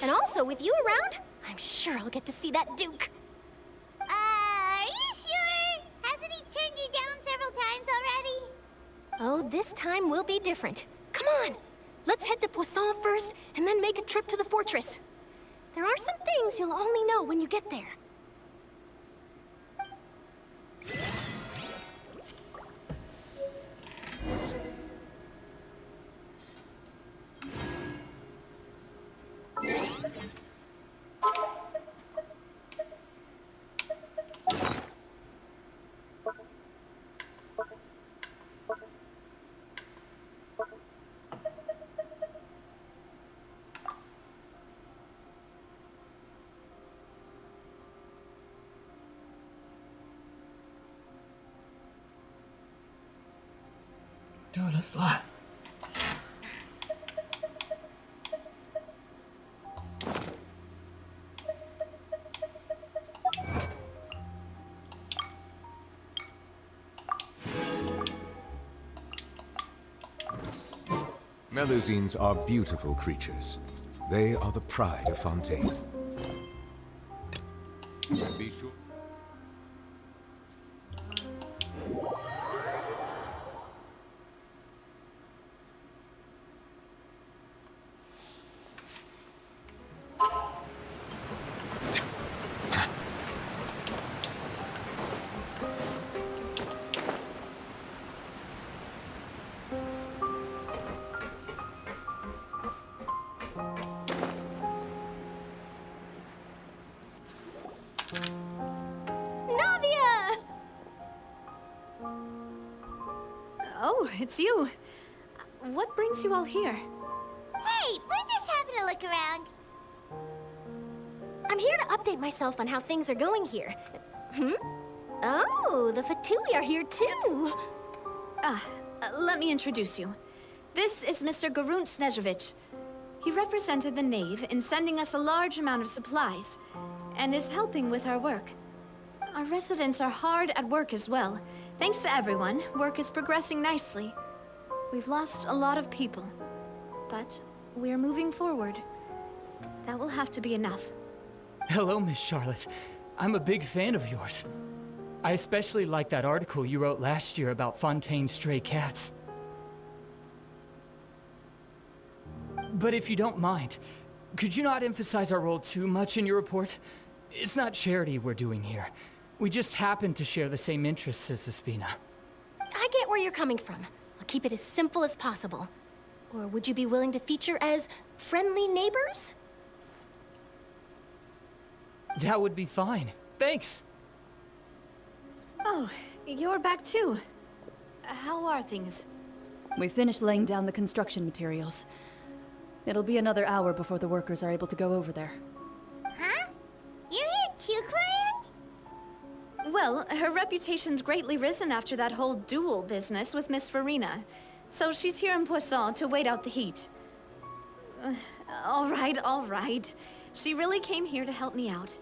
And also, with you around, I'm sure I'll get to see that Duke. Are you sure? Hasn't he turned you down several times already? Oh, this time will be different. Come on, let's head to Poisson first, and then make a trip to the fortress. There are some things you'll only know when you get there. Oh, that's a lot. Melusines are beautiful creatures. They are the pride of Fontaine. Be sure. Navia! Oh, it's you. What brings you all here? Hey, we're just having a look around. I'm here to update myself on how things are going here. Oh, the Fatui are here too. Let me introduce you. This is Mr. Garunt Snezhevich. He represented the Knave in sending us a large amount of supplies, and is helping with our work. Our residents are hard at work as well. Thanks to everyone, work is progressing nicely. We've lost a lot of people, but we're moving forward. That will have to be enough. Hello, Miss Charlotte. I'm a big fan of yours. I especially like that article you wrote last year about Fontaine's stray cats. But if you don't mind, could you not emphasize our role too much in your report? It's not charity we're doing here. We just happen to share the same interests as the Spina. I get where you're coming from. I'll keep it as simple as possible. Or would you be willing to feature as friendly neighbors? That would be fine. Thanks. Oh, you're back too. How are things? We finished laying down the construction materials. It'll be another hour before the workers are able to go over there. Huh? You're here too, Clorinde? Well, her reputation's greatly risen after that whole duel business with Miss Farina. So she's here in Poisson to wait out the heat. All right. She really came here to help me out.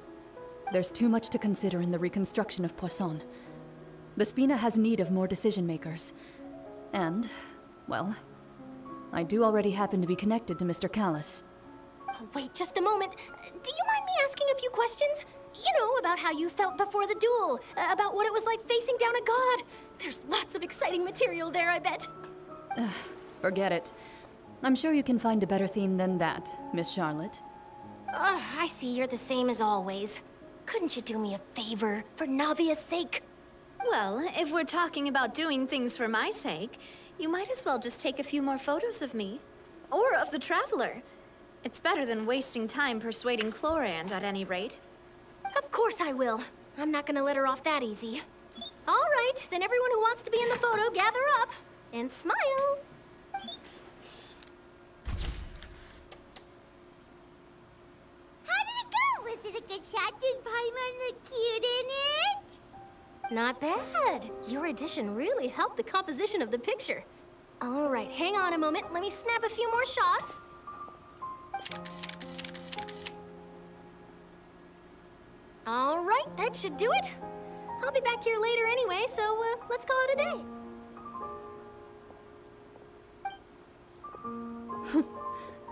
There's too much to consider in the reconstruction of Poisson. The Spina has need of more decision-makers. And, well, I do already happen to be connected to Mr. Callis. Oh, wait just a moment. Do you mind me asking a few questions? You know, about how you felt before the duel, about what it was like facing down a god. There's lots of exciting material there, I bet. Forget it. I'm sure you can find a better theme than that, Miss Charlotte. I see you're the same as always. Couldn't you do me a favor, for Navia's sake? Well, if we're talking about doing things for my sake, you might as well just take a few more photos of me. Or of the Traveler. It's better than wasting time persuading Clorinde, at any rate. Of course I will. I'm not gonna let her off that easy. All right, then everyone who wants to be in the photo, gather up and smile. How did it go? Was it a good shot? Did Paimon look cute in it? Not bad. Your addition really helped the composition of the picture. All right, hang on a moment. Let me snap a few more shots. All right, that should do it. I'll be back here later anyway, so let's call it a day.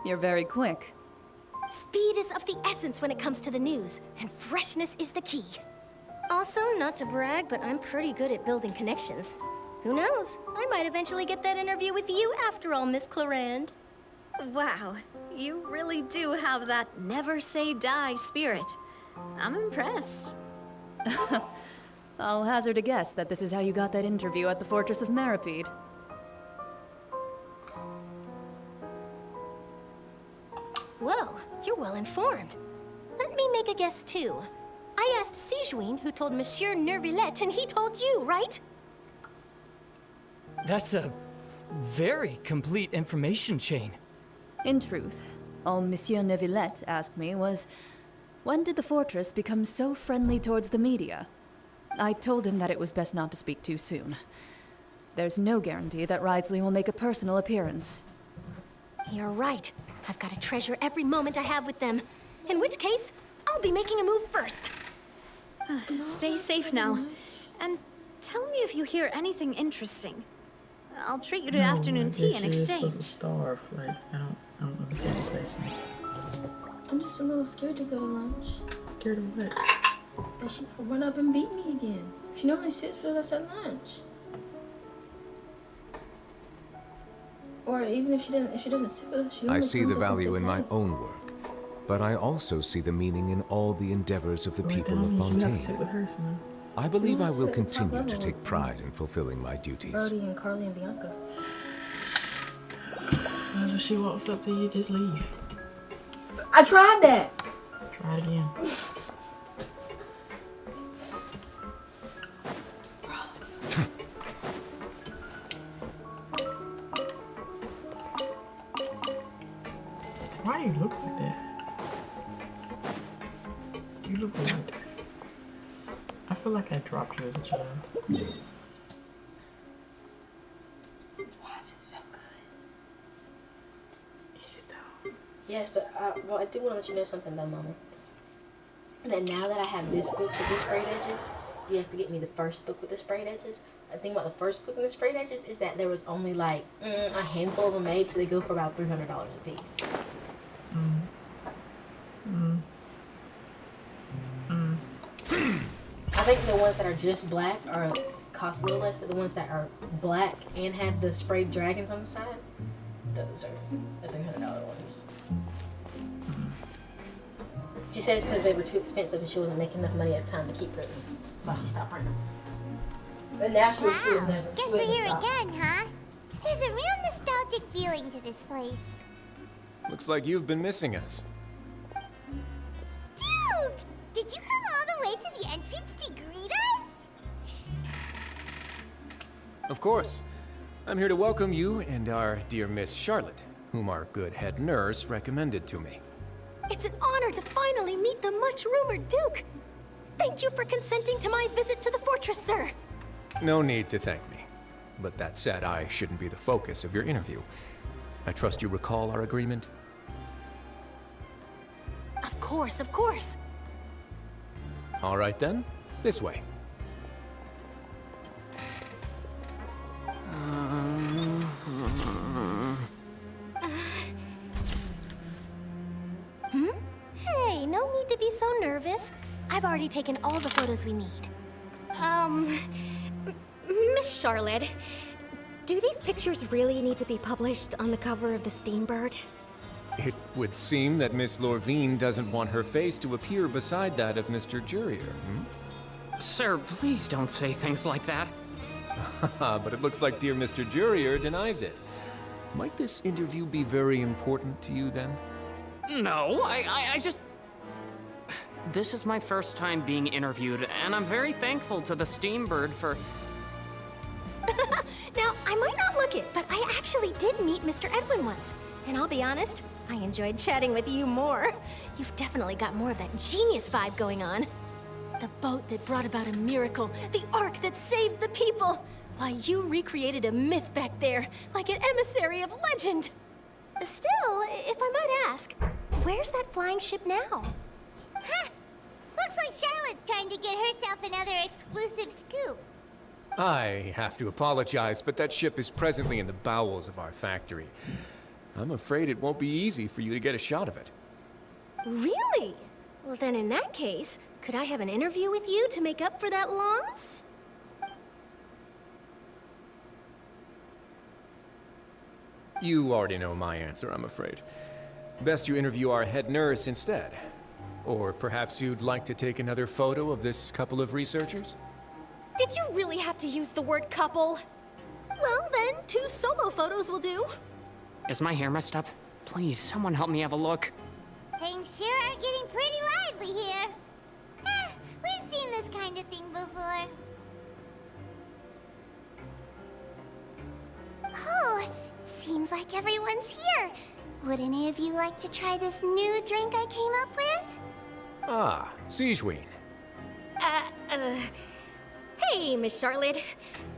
You're very quick. Speed is of the essence when it comes to the news, and freshness is the key. Also, not to brag, but I'm pretty good at building connections. Who knows? I might eventually get that interview with you after all, Miss Clarand. Wow, you really do have that never say die spirit. I'm impressed. I'll hazard a guess that this is how you got that interview at the Fortress of Meropide. Whoa, you're well informed. Let me make a guess too. I asked Sijuin who told Monsieur Neuvillette, and he told you, right? That's a very complete information chain. In truth, all Monsieur Neuvillette asked me was, when did the fortress become so friendly towards the media? I told him that it was best not to speak too soon. There's no guarantee that Ridsley will make a personal appearance. You're right. I've got to treasure every moment I have with them. In which case, I'll be making a move first. Stay safe now. And tell me if you hear anything interesting. I'll treat you to afternoon tea in exchange. Starve. Like, I don't understand the question. I'm just a little scared to go to lunch. Scared of what? That she run up and beat me again. She normally sits with us at lunch. Or even if she doesn't sit with us, she I normally see comes the up and value says in my hi. own work, but I also see the meaning in all the endeavors of the people of You have to Fontaine. sit with her, son. I believe You I wanna will sit at the top continue to level take with pride in fulfilling my duties. Brody and Carly and Bianca. Well, if she walks up to you, just leave. I tried that. Try it again. Why do you look like that? You look weird. I feel like I dropped you as a child. Why is it so good? Is it though? Yes, but I do want to let you know something though, Mama. That now that I have this book with the sprayed edges, you have to get me the first book with the sprayed edges. The thing about the first book with the sprayed edges is that there was only like a handful of them made, so they go for about $300 a piece. I think the ones that are just black are cost a little less, but the ones that are black and have the sprayed dragons on the side, those are the $300 ones. She said it's because they were too expensive and she wasn't making enough money at the time to keep printing. So she stopped printing. But now she Wow, would never. guess we're here again, huh? There's a real nostalgic feeling to this place. Looks like you've been missing us. Duke! Did you come all the way to the entrance to greet us? Of course. I'm here to welcome you and our dear Miss Charlotte, whom our good head nurse recommended to me. It's an honor to finally meet the much-rumored Duke. Thank you for consenting to my visit to the fortress, sir. No need to thank me. But that said, I shouldn't be the focus of your interview. I trust you recall our agreement? Of course, of course. All right then, this way. Hey, no need to be so nervous. I've already taken all the photos we need. Miss Charlotte, do these pictures really need to be published on the cover of the Steambird? It would seem that Miss Lorvine doesn't want her face to appear beside that of Mr. Jurier, Sir, please don't say things like that. But it looks like dear Mr. Jurier denies it. Might this interview be very important to you then? No, I just... This is my first time being interviewed, And I'm very thankful to the Steambird for... Now, I might not look it, but I actually did meet Mr. Edwin once. And I'll be honest, I enjoyed chatting with you more. You've definitely got more of that genius vibe going on. The boat that brought about a miracle, the ark that saved the people. Why, you recreated a myth back there, like an emissary of legend. Still, if I might ask, where's that flying ship now? Huh. Looks like Charlotte's trying to get herself another exclusive scoop. I have to apologize, but that ship is presently in the bowels of our factory. I'm afraid it won't be easy for you to get a shot of it. Really? Well, then in that case, could I have an interview with you to make up for that loss? You already know my answer, I'm afraid. Best you interview our head nurse instead. Or perhaps you'd like to take another photo of this couple of researchers? Did you really have to use the word couple? Well, then, 2 solo photos will do. Is my hair messed up? Please, someone help me have a look. Things sure are getting pretty lively here. We've seen this kind of thing before. Oh, seems like everyone's here. Would any of you like to try this new drink I came up with? Ah, Sigewinne. Hey, Miss Charlotte.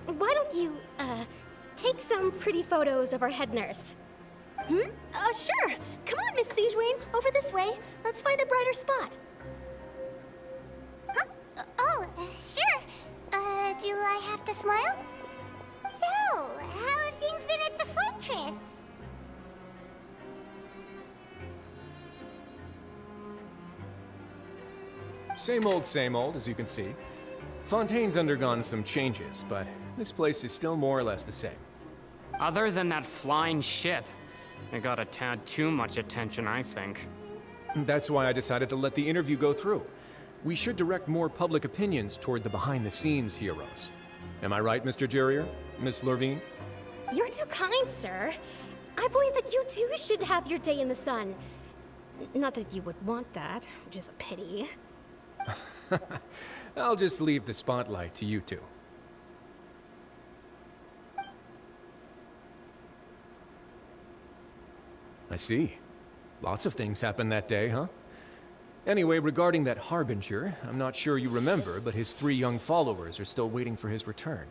Why don't you, take some pretty photos of our head nurse? Sure. Come on, Miss Sigewinne. Over this way. Let's find a brighter spot. Huh? Sure. Do I have to smile? So, how have things been at the fortress? Same old, as you can see. Fontaine's undergone some changes, but this place is still more or less the same. Other than that flying ship, it got a tad too much attention, I think. That's why I decided to let the interview go through. We should direct more public opinions toward the behind-the-scenes heroes. Am I right, Mr. Jurier? Miss Lurvine? You're too kind, sir. I believe that you too should have your day in the sun. Not that you would want that, which is a pity. I'll just leave the spotlight to you two. I see. Lots of things happened that day, huh? Anyway, regarding that Harbinger, I'm not sure you remember, but his 3 young followers are still waiting for his return.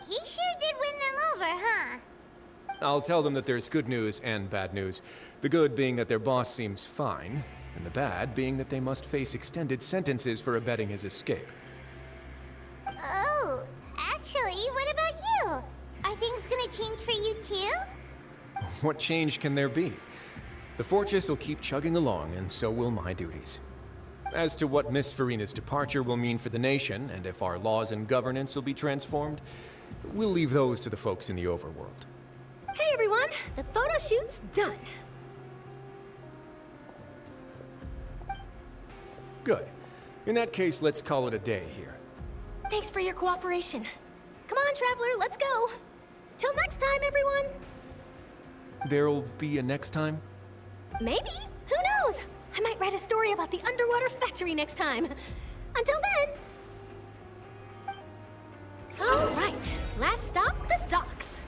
He sure did win them over, huh? I'll tell them that there's good news and bad news. The good being that their boss seems fine, and the bad being that they must face extended sentences for abetting his escape. Oh, actually, what about you? Are things gonna change for you too? What change can there be? The fortress will keep chugging along, and so will my duties. As to what Miss Furina's departure will mean for the nation, and if our laws and governance will be transformed, we'll leave those to the folks in the overworld. Hey everyone, the photo shoot's done. Good. In that case, let's call it a day here. Thanks for your cooperation. Come on, Traveler, let's go. Till next time, everyone. There'll be a next time? Maybe. Who knows? I might write a story about the underwater factory next time. Until then. All right. Last stop, the docks.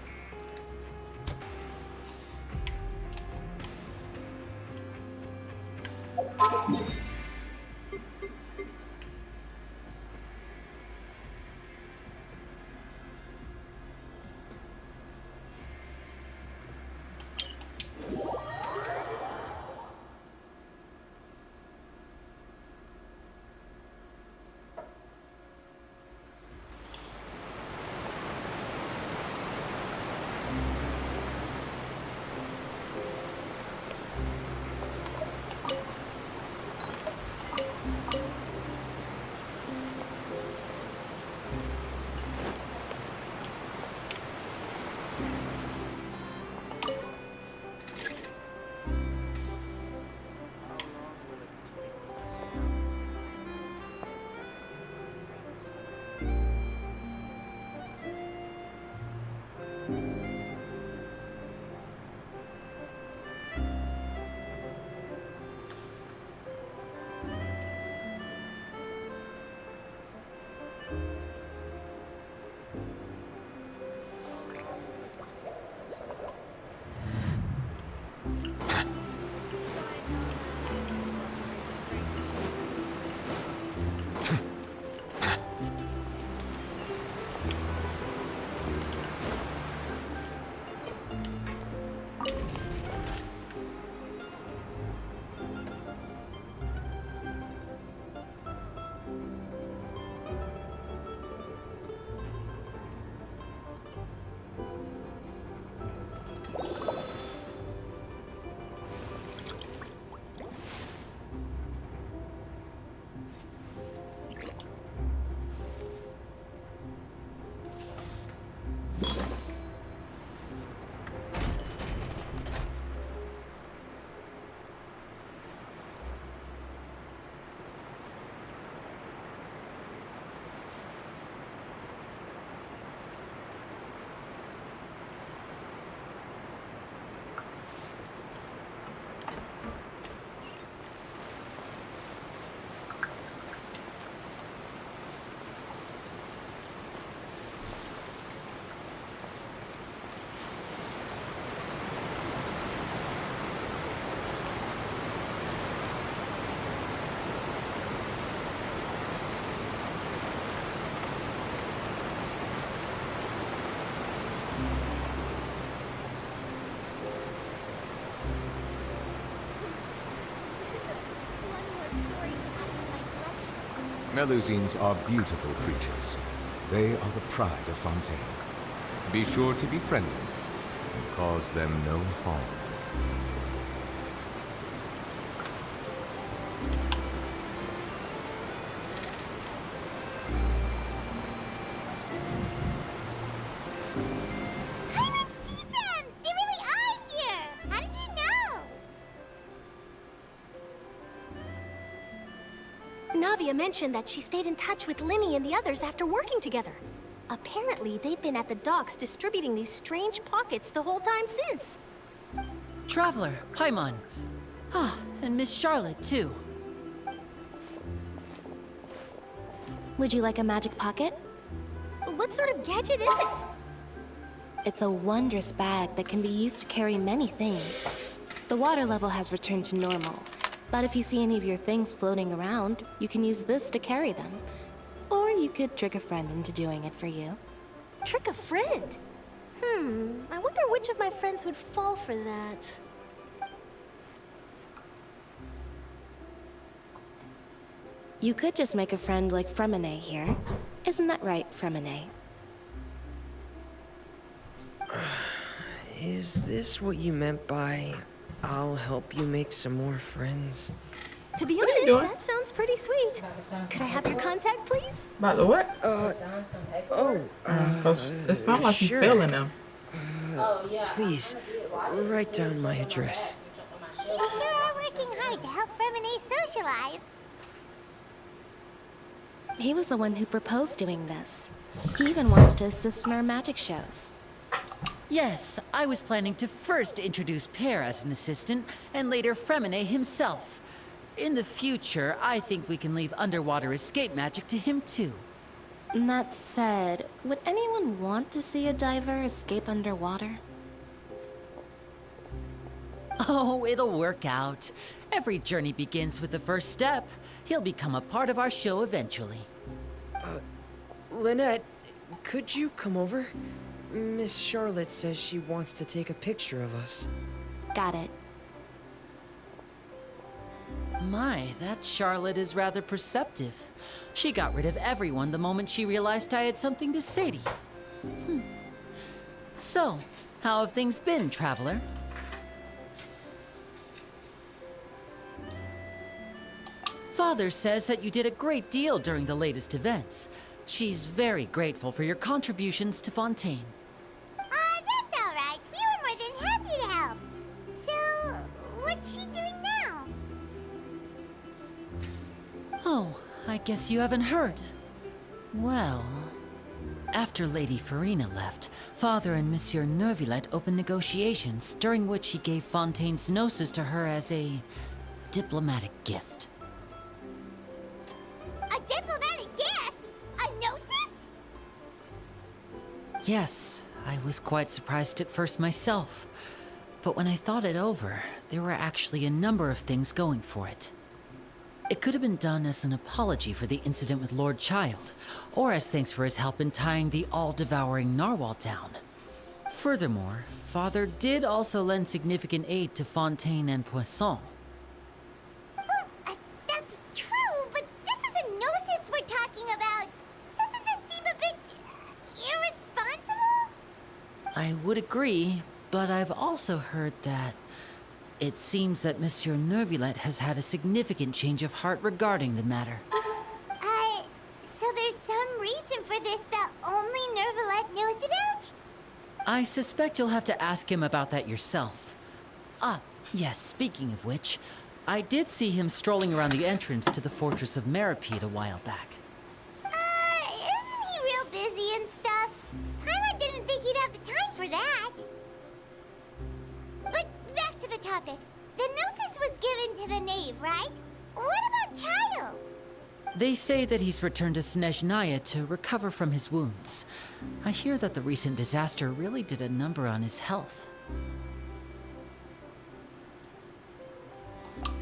Melusines are beautiful creatures. They are the pride of Fontaine. Be sure to befriend them and cause them no harm. Navia mentioned that she stayed in touch with Linny and the others after working together. Apparently, they've been at the docks distributing these strange pockets the whole time since. Traveler, Paimon. Ah, and Miss Charlotte, too. Would you like a magic pocket? What sort of gadget is it? It's a wondrous bag that can be used to carry many things. The water level has returned to normal, but if you see any of your things floating around, you can use this to carry them. Or you could trick a friend into doing it for you. Trick a friend? I wonder which of my friends would fall for that. You could just make a friend like Fremine here. Isn't that right, Fremine? Is this what you meant by, I'll help you make some more friends? To be honest, that sounds pretty sweet. Could I have your contact, please? About the what? It sounds like he's selling them. Please, write down my address. You sure are working hard to help Fremine socialize. He was the one who proposed doing this. He even wants to assist in our magic shows. Yes, I was planning to first introduce Pear as an assistant, and later Fremine himself. In the future, I think we can leave underwater escape magic to him too. That said, would anyone want to see a diver escape underwater? Oh, it'll work out. Every journey begins with the first step. He'll become a part of our show eventually. Lynette, could you come over? Miss Charlotte says she wants to take a picture of us. Got it. My, that Charlotte is rather perceptive. She got rid of everyone the moment she realized I had something to say to you. So, how have things been, Traveler? Father says that you did a great deal during the latest events. She's very grateful for your contributions to Fontaine. That's all right. We were more than happy to help. So, what's she doing now? Oh, I guess you haven't heard. Well, after Lady Furina left, Father and Monsieur Neuvillette opened negotiations, during which he gave Fontaine's Gnosis to her as a diplomatic gift. A diplomatic gift? A gnosis? Yes, I was quite surprised at first myself. But when I thought it over, there were actually a number of things going for it. It could have been done as an apology for the incident with Lord Child, or as thanks for his help in tying the all-devouring narwhal down. Furthermore, Father did also lend significant aid to Fontaine and Poisson. That's true, but this is a gnosis we're talking about. Doesn't this seem a bit irresponsible? I would agree, but I've also heard that it seems that Monsieur Neuvillette has had a significant change of heart regarding the matter. So there's some reason for this that only Neuvillette knows about? I suspect you'll have to ask him about that yourself. Ah, yes, speaking of which, I did see him strolling around the entrance to the Fortress of Meripede a while back. Isn't he real busy and stuff? Paimon didn't think he'd have the time for that. But back to the topic. The Gnosis was given to the knave, right? What about Child? They say that he's returned to Snezhnaya to recover from his wounds. I hear that the recent disaster really did a number on his health.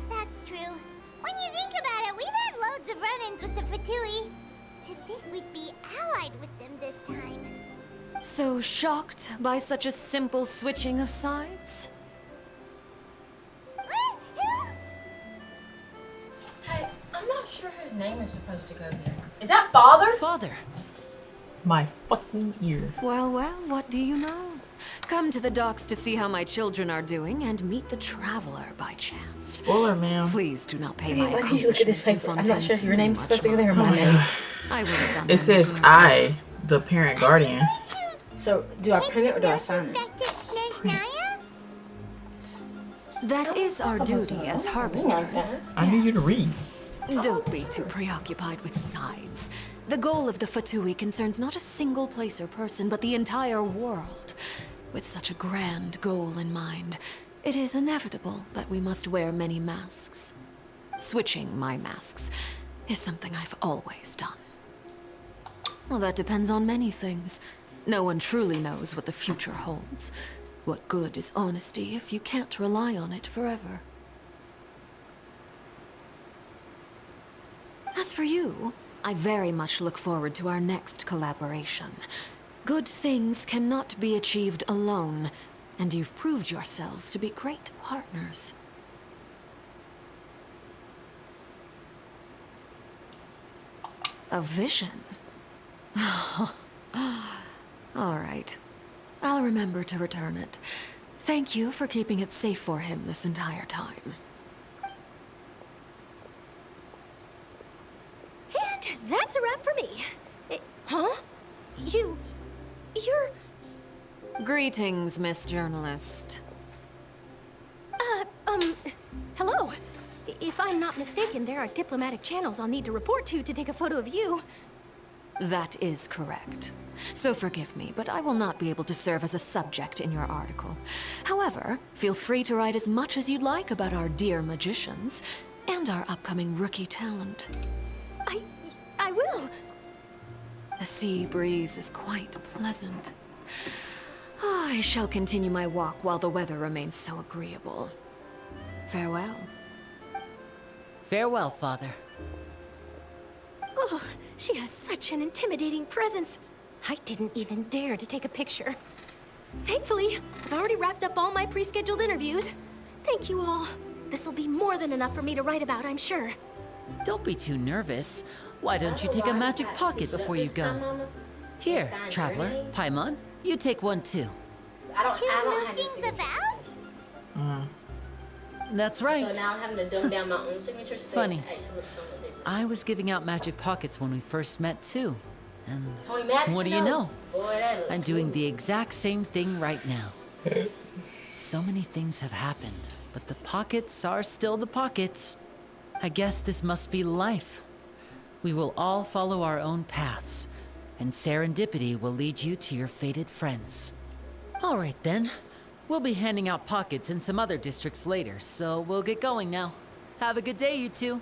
That's true. When you think about it, we've had loads of run-ins with the Fatui. To think we'd be allied with them this time. So shocked by such a simple switching of sides? Hey, I'm not sure sure whose name is supposed to go here. Is that Father? Father. My fucking ear. Well, well, what do you know? Come to the docks to see how my children are doing and meet the traveler by chance. Spoiler, ma'am. Please do not pay Hey, my why did you look at this accomplishments in paper? I'm not sure Fontaine if your name's too supposed to go much there or my mind. name. I would have done It them says good. I, the parent guardian. So, do I print it or do I sign it? That is our duty as harbingers. I need you to read. Don't be too preoccupied with sides. The goal of the Fatui concerns not a single place or person, but the entire world. With such a grand goal in mind, it is inevitable that we must wear many masks. Switching my masks is something I've always done. Well, that depends on many things. No one truly knows what the future holds. What good is honesty if you can't rely on it forever? As for you, I very much look forward to our next collaboration. Good things cannot be achieved alone, and you've proved yourselves to be great partners. A vision? All right. I'll remember to return it. Thank you for keeping it safe for him this entire time. And that's a wrap for me. Huh? You're... Greetings, Miss Journalist. Hello. If I'm not mistaken, there are diplomatic channels I'll need to report to take a photo of you. That is correct. So forgive me, but I will not be able to serve as a subject in your article. However, feel free to write as much as you'd like about our dear magicians and our upcoming rookie talent. I will. The sea breeze is quite pleasant. Oh, I shall continue my walk while the weather remains so agreeable. Farewell. Farewell, Father. Oh, she has such an intimidating presence. I didn't even dare to take a picture. Thankfully, I've already wrapped up all my pre-scheduled interviews. Thank you all. This'll be more than enough for me to write about, I'm sure. Don't be too nervous. Why don't you take a magic pocket before you go? Here, Traveler, Paimon, you take one too. I don't have things about? That's right. So now I'm having to dumb down my own signature. So Funny. they actually look somewhat different. I was giving out magic pockets when we first met too. And Tony Madison, what do you know? Boy, that looks I'm doing cool. the exact same thing right now. So many things have happened, but the pockets are still the pockets. I guess this must be life. We will all follow our own paths, and serendipity will lead you to your fated friends. All right then. We'll be handing out pockets in some other districts later, so we'll get going now. Have a good day, you two.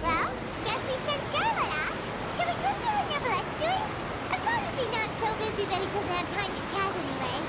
Well, guess we sent Charlotte off. Shall we go see what Neverlette's doing? As long as he's not so busy that he doesn't have time to chat anyway.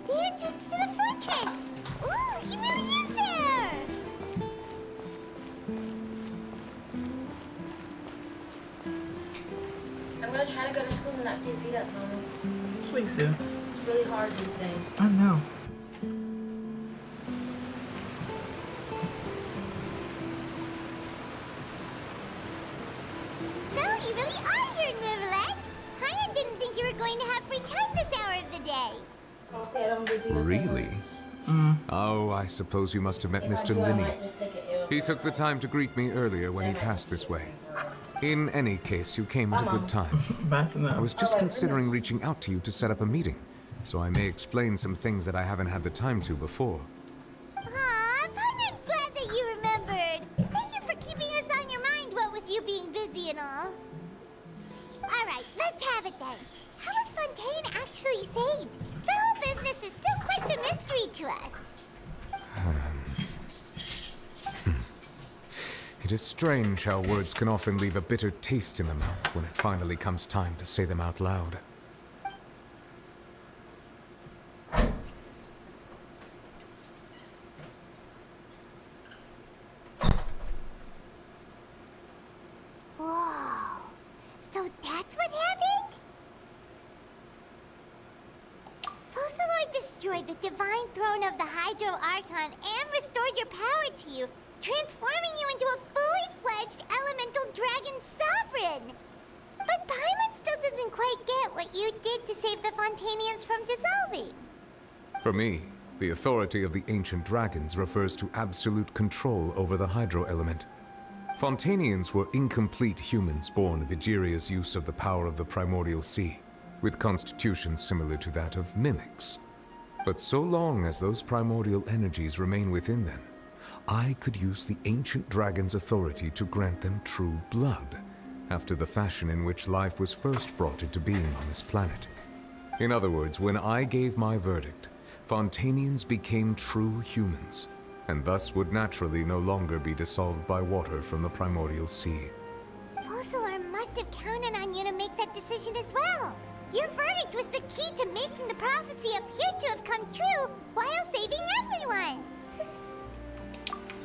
The entrance to the fortress! Ooh, he really is there! I'm gonna try to go to school and not get beat up, Mama. Please do. It's really hard these days. I know. you were going to have free time this hour of the day. Really? Oh, I suppose you must have met Mr. Linney. He took the time to greet me earlier when he passed this way. In any case, you came at a good time. I was just considering reaching out to you to set up a meeting, so I may explain some things that I haven't had the time to before. Aw, Paimon's glad that you remembered. Thank you for keeping us on your mind, what with you being busy and all. Alright, let's have it then. How was Fontaine actually saved? The whole business is still quite a mystery to us. It is strange how words can often leave a bitter taste in the mouth when it finally comes time to say them out loud. Whoa. So that's what happened? Focalors destroyed the divine throne of the Hydro Archon and restored your power to you, transforming you into a fully fledged elemental dragon sovereign. But Paimon still doesn't quite get what you did to save the Fontainians from dissolving. For me, the authority of the ancient dragons refers to absolute control over the hydro element. Fontainians were incomplete humans born of Egeria's use of the power of the primordial sea, with constitutions similar to that of mimics. But so long as those primordial energies remain within them, I could use the ancient dragon's authority to grant them true blood, after the fashion in which life was first brought into being on this planet. In other words, when I gave my verdict, Fontainians became true humans, and thus would naturally no longer be dissolved by water from the primordial sea. Focalor must have counted on you to make that decision as well. Your verdict was the key to making the prophecy appear to have come true while saving everyone.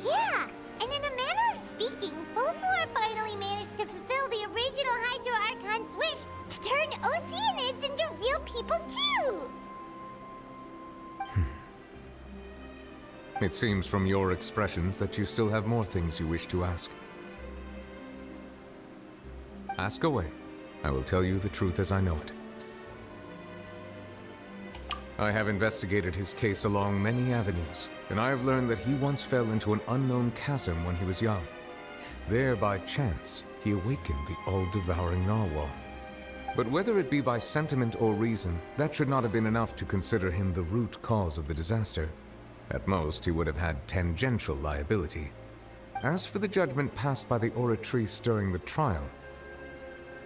Yeah, and in a manner of speaking, Focalor finally managed to fulfill the original Hydro Archon's wish to turn Oceanids into real people too! It seems from your expressions that you still have more things you wish to ask. Ask away. I will tell you the truth as I know it. I have investigated his case along many avenues, and I have learned that he once fell into an unknown chasm when he was young. There, by chance, he awakened the all-devouring narwhal. But whether it be by sentiment or reason, that should not have been enough to consider him the root cause of the disaster. At most, he would have had tangential liability. As for the judgment passed by the Oratrice during the trial,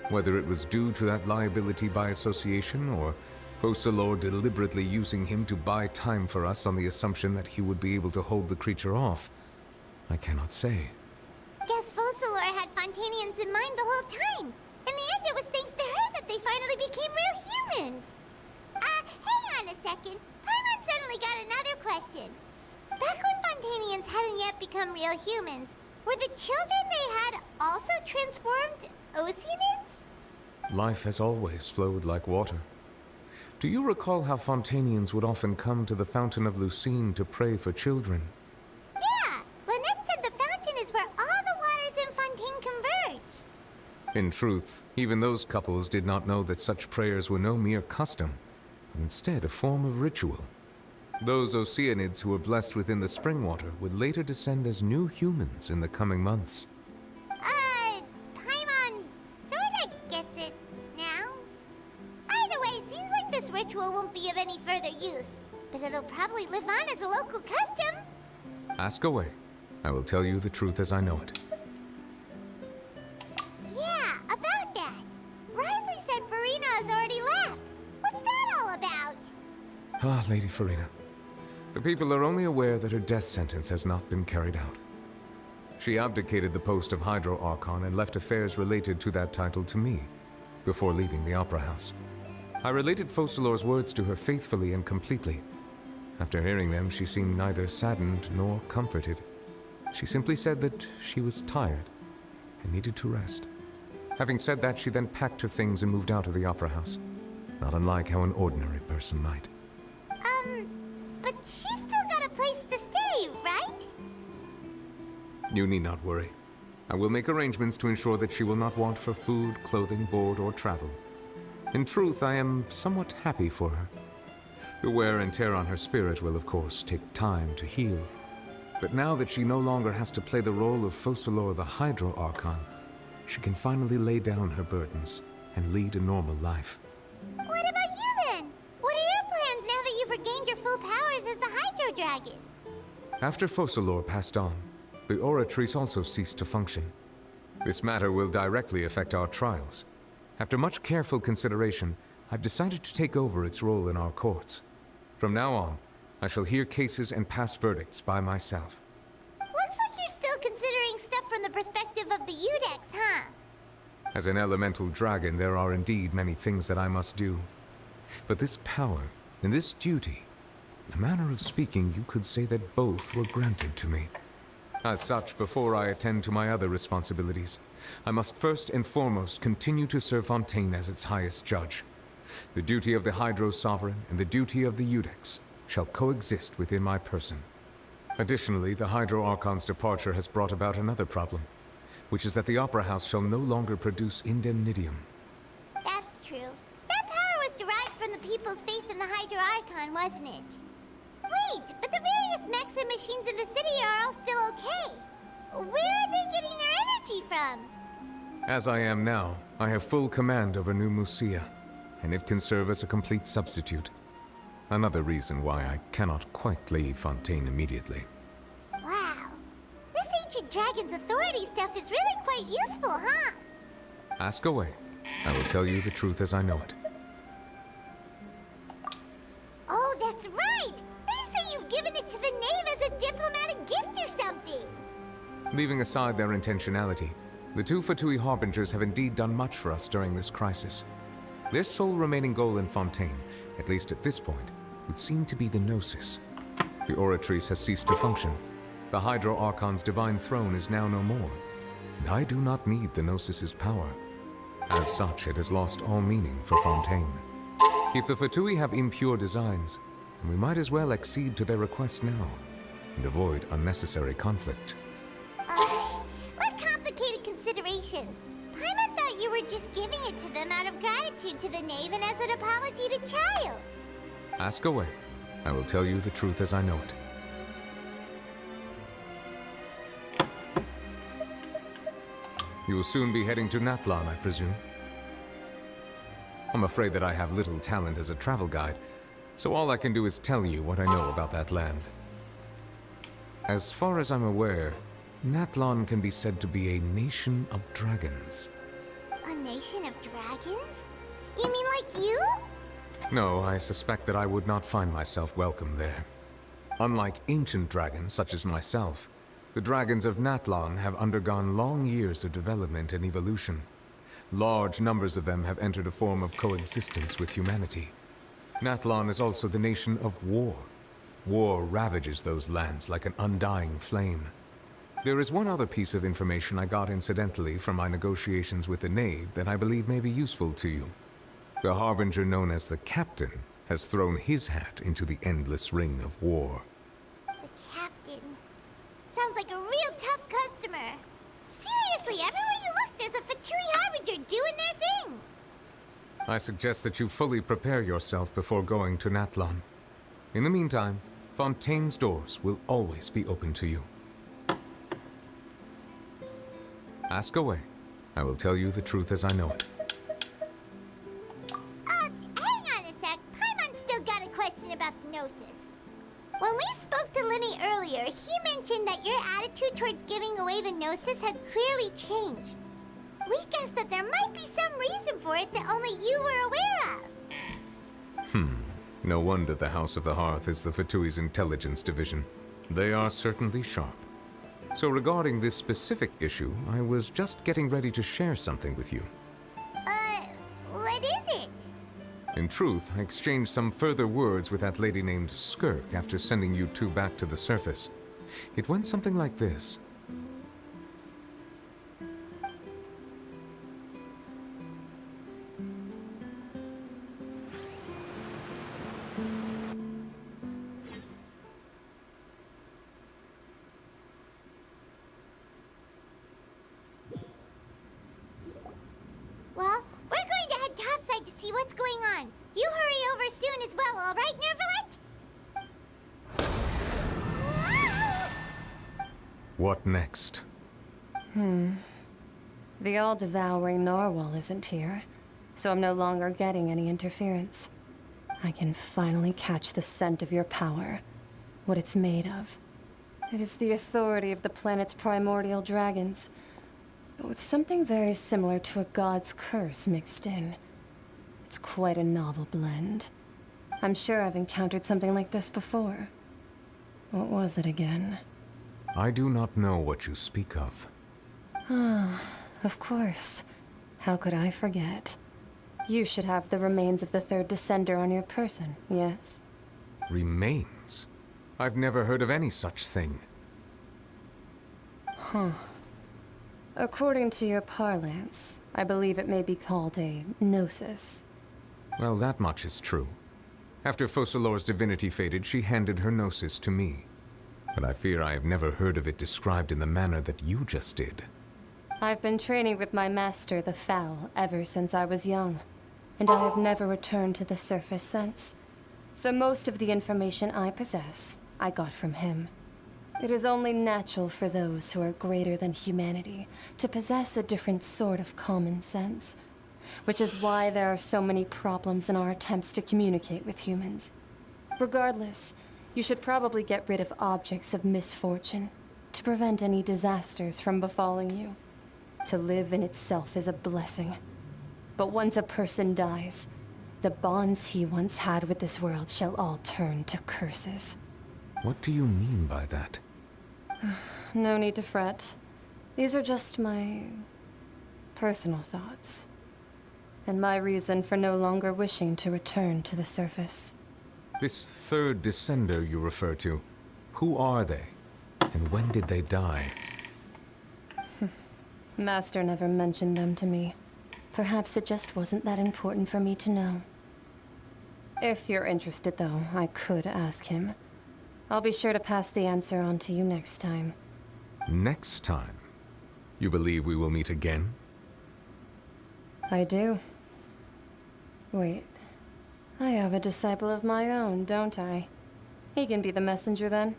whether it was due to that liability by association, or Focalor deliberately using him to buy time for us on the assumption that he would be able to hold the creature off, I cannot say. Guess Focalor had Fontainians in mind the whole time. In the end, it was thanks to her that they finally became real humans. Hang on a second. Paimon suddenly got another question. Back when Fontainians hadn't yet become real humans, were the children they had also transformed Oceanids? Life has always flowed like water. Do you recall how Fontainians would often come to the Fountain of Lucine to pray for children? Yeah! Lynette said the fountain is where all the waters in Fontaine converge. In truth, even those couples did not know that such prayers were no mere custom, but instead a form of ritual. Those Oceanids who were blessed within the spring water would later descend as new humans in the coming months. Paimon sorta gets it now. Either way, seems like this ritual won't be of any further use, but it'll probably live on as a local custom. Ask away. I will tell you the truth as I know it. Yeah, about that. Wriothesley said Furina has already left. What's that all about? Ah, Lady Furina. The people are only aware that her death sentence has not been carried out. She abdicated the post of Hydro Archon and left affairs related to that title to me, before leaving the Opera House. I related Focalor's words to her faithfully and completely. After hearing them, she seemed neither saddened nor comforted. She simply said that she was tired and needed to rest. Having said that, she then packed her things and moved out of the Opera House, not unlike how an ordinary person might. But she's still got a place to stay, right? You need not worry. I will make arrangements to ensure that she will not want for food, clothing, board, or travel. In truth, I am somewhat happy for her. The wear and tear on her spirit will, of course, take time to heal. But now that she no longer has to play the role of Focalors the Hydro Archon, she can finally lay down her burdens and lead a normal life. What about you then? What are your plans now that you've regained your full powers as the Hydro Dragon? After Focalors passed on, the Oratrice also ceased to function. This matter will directly affect our trials. After much careful consideration, I've decided to take over its role in our courts. From now on, I shall hear cases and pass verdicts by myself. Looks like you're still considering stuff from the perspective of the Udex, huh? As an elemental dragon, there are indeed many things that I must do. But this power and this duty, in a manner of speaking, you could say that both were granted to me. As such, before I attend to my other responsibilities, I must first and foremost continue to serve Fontaine as its highest judge. The duty of the Hydro Sovereign and the duty of the Udex shall coexist within my person. Additionally, the Hydro Archon's departure has brought about another problem, which is that the Opera House shall no longer produce indemnitium. That's true. That power was derived from the people's faith in the Hydro Archon, wasn't it? Wait, but the various mechs and machines in the city are all still okay. Where are they getting their energy from? As I am now, I have full command over New Musia, and it can serve as a complete substitute. Another reason why I cannot quite leave Fontaine immediately. Wow. This ancient dragon's authority stuff is really quite useful, huh? Ask away. I will tell you the truth as I know it. Oh, that's right! They say you've given it to the knave as a diplomatic gift or something! Leaving aside their intentionality, the two Fatui Harbingers have indeed done much for us during this crisis. Their sole remaining goal in Fontaine, at least at this point, would seem to be the Gnosis. The Oratrice has ceased to function. The Hydro Archon's divine throne is now no more, and I do not need the Gnosis's power. As such, it has lost all meaning for Fontaine. If the Fatui have impure designs, then we might as well accede to their request now, and avoid unnecessary conflict. What complicated considerations? Paimon thought you were just giving it to them out of gratitude to the knave and as an apology to Child. Ask away. I will tell you the truth as I know it. You will soon be heading to Natlan, I presume? I'm afraid that I have little talent as a travel guide, so all I can do is tell you what I know about that land. As far as I'm aware, Natlan can be said to be a nation of dragons. A nation of dragons? You mean like you? No, I suspect that I would not find myself welcome there. Unlike ancient dragons such as myself, the dragons of Natlan have undergone long years of development and evolution. Large numbers of them have entered a form of coexistence with humanity. Natlan is also the nation of war. War ravages those lands like an undying flame. There is one other piece of information I got incidentally from my negotiations with the Knave that I believe may be useful to you. The Harbinger known as the Captain has thrown his hat into the endless ring of war. The Captain. Sounds like a real tough customer. Seriously, everywhere you look, there's a Fatui Harbinger doing their thing. I suggest that you fully prepare yourself before going to Natlan. In the meantime, Fontaine's doors will always be open to you. Ask away. I will tell you the truth as I know it. Hang on a sec. Paimon's still got a question about the Gnosis. When we spoke to Linny earlier, he mentioned that your attitude towards giving away the Gnosis had clearly changed. We guessed that there might be some reason for it that only you were aware of. No wonder the House of the Hearth is the Fatui's intelligence division. They are certainly sharp. So regarding this specific issue, I was just getting ready to share something with you. What is it? In truth, I exchanged some further words with that lady named Skirk after sending you two back to the surface. It went something like this. Well, we're going to head topside to see what's all right, Nervalet? What next? The all-devouring narwhal isn't here, so I'm no longer getting any interference. I can finally catch the scent of your power, what it's made of. It is the authority of the planet's primordial dragons, but with something very similar to a god's curse mixed in. It's quite a novel blend. I'm sure I've encountered something like this before. What was it again? I do not know what you speak of. Ah, of course. How could I forget? You should have the remains of the third Descender on your person, yes? Remains? I've never heard of any such thing. Huh. According to your parlance, I believe it may be called a gnosis. Well, that much is true. After Focalor's divinity faded, she handed her gnosis to me. But I fear I have never heard of it described in the manner that you just did. I've been training with my master, the Foul, ever since I was young, and I have never returned to the surface since. So most of the information I possess, I got from him. It is only natural for those who are greater than humanity to possess a different sort of common sense, which is why there are so many problems in our attempts to communicate with humans. Regardless, you should probably get rid of objects of misfortune to prevent any disasters from befalling you. To live in itself is a blessing. But once a person dies, the bonds he once had with this world shall all turn to curses. What do you mean by that? No need to fret. These are just my personal thoughts. And my reason for no longer wishing to return to the surface. This third Descender you refer to, who are they? And when did they die? Master never mentioned them to me. Perhaps it just wasn't that important for me to know. If you're interested, though, I could ask him. I'll be sure to pass the answer on to you next time. Next time? You believe we will meet again? I do. Wait. I have a disciple of my own, don't I? He can be the messenger then.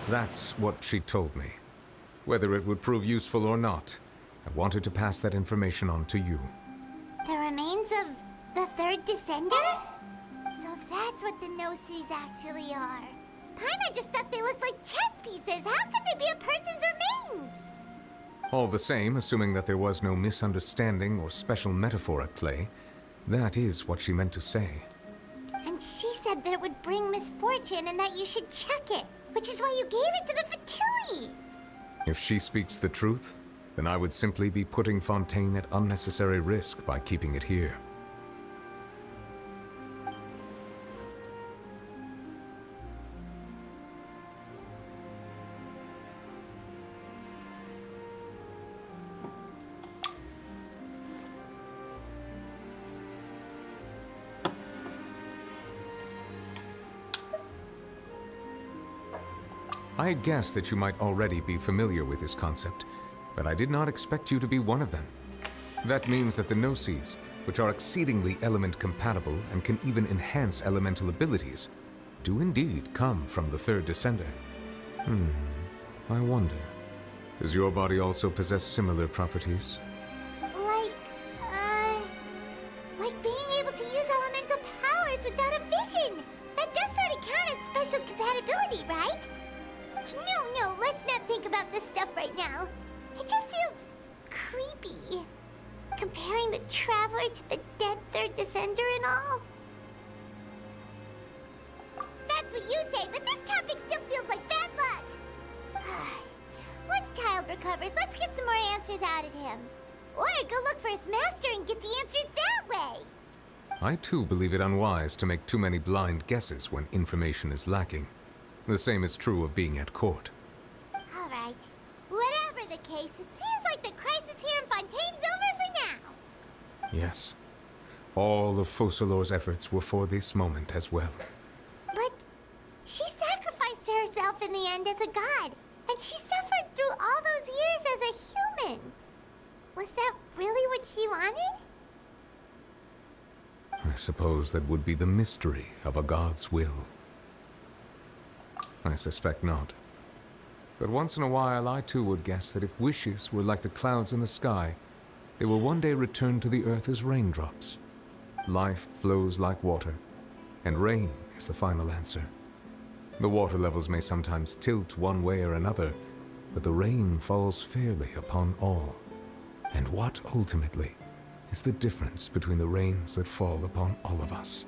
That's what she told me. Whether it would prove useful or not, I wanted to pass that information on to you. The remains of the third Descender? So that's what the Gnosis actually are. Paimon just thought they looked like chess pieces. How could they be a person's remains? All the same, assuming that there was no misunderstanding or special metaphor at play, that is what she meant to say. And she said that it would bring misfortune and that you should check it, which is why you gave it to the Fatui. If she speaks the truth, then I would simply be putting Fontaine at unnecessary risk by keeping it here. I had guessed that you might already be familiar with this concept, but I did not expect you to be one of them. That means that the Gnosis, which are exceedingly element-compatible and can even enhance elemental abilities, do indeed come from the third Descender. I wonder, does your body also possess similar properties? Like being able to use elemental powers without a vision. That does sort of count as special compatibility, right? No, let's not think about this stuff right now. It just feels creepy. Comparing the Traveler to the dead third Descender and all. That's what you say, but this topic still feels like bad luck. Once Child recovers, let's get some more answers out of him. Or go look for his master and get the answers that way. I too believe it unwise to make too many blind guesses when information is lacking. The same is true of being at court. All right. Whatever the case, it seems like the crisis here in Fontaine's over for now. Yes. All of Focalor's efforts were for this moment as well. But she sacrificed a god, and she suffered through all those years as a human. Was that really what she wanted? I suppose that would be the mystery of a god's will. I suspect not. But once in a while, I too would guess that if wishes were like the clouds in the sky, they will one day return to the earth as raindrops. Life flows like water, and rain is the final answer. The water levels may sometimes tilt one way or another, but the rain falls fairly upon all. And what, ultimately, is the difference between the rains that fall upon all of us?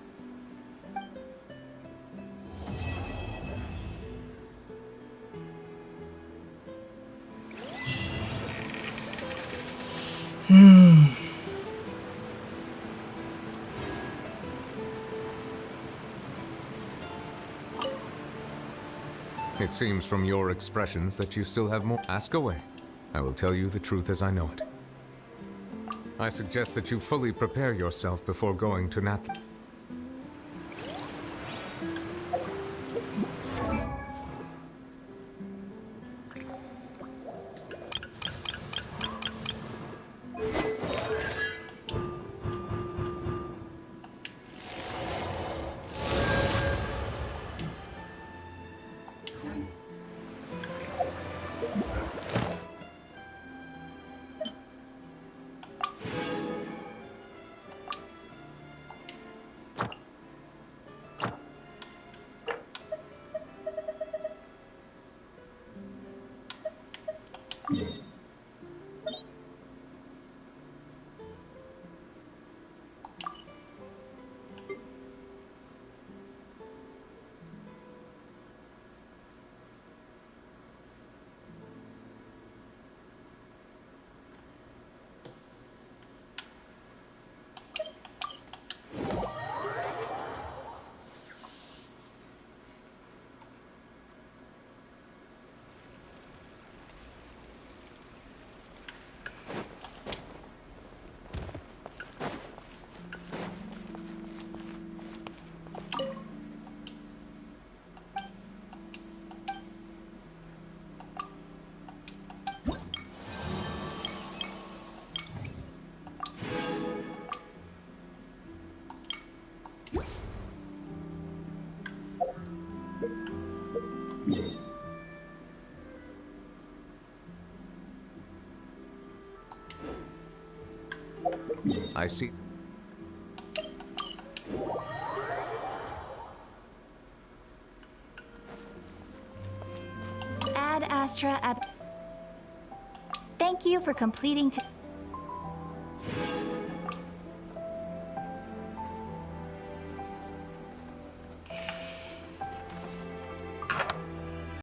It seems from your expressions that you still have more. Ask away. I will tell you the truth as I know it. I suggest that you fully prepare yourself before going to Nat. I see. Ad Astra Ab. Thank you for completing.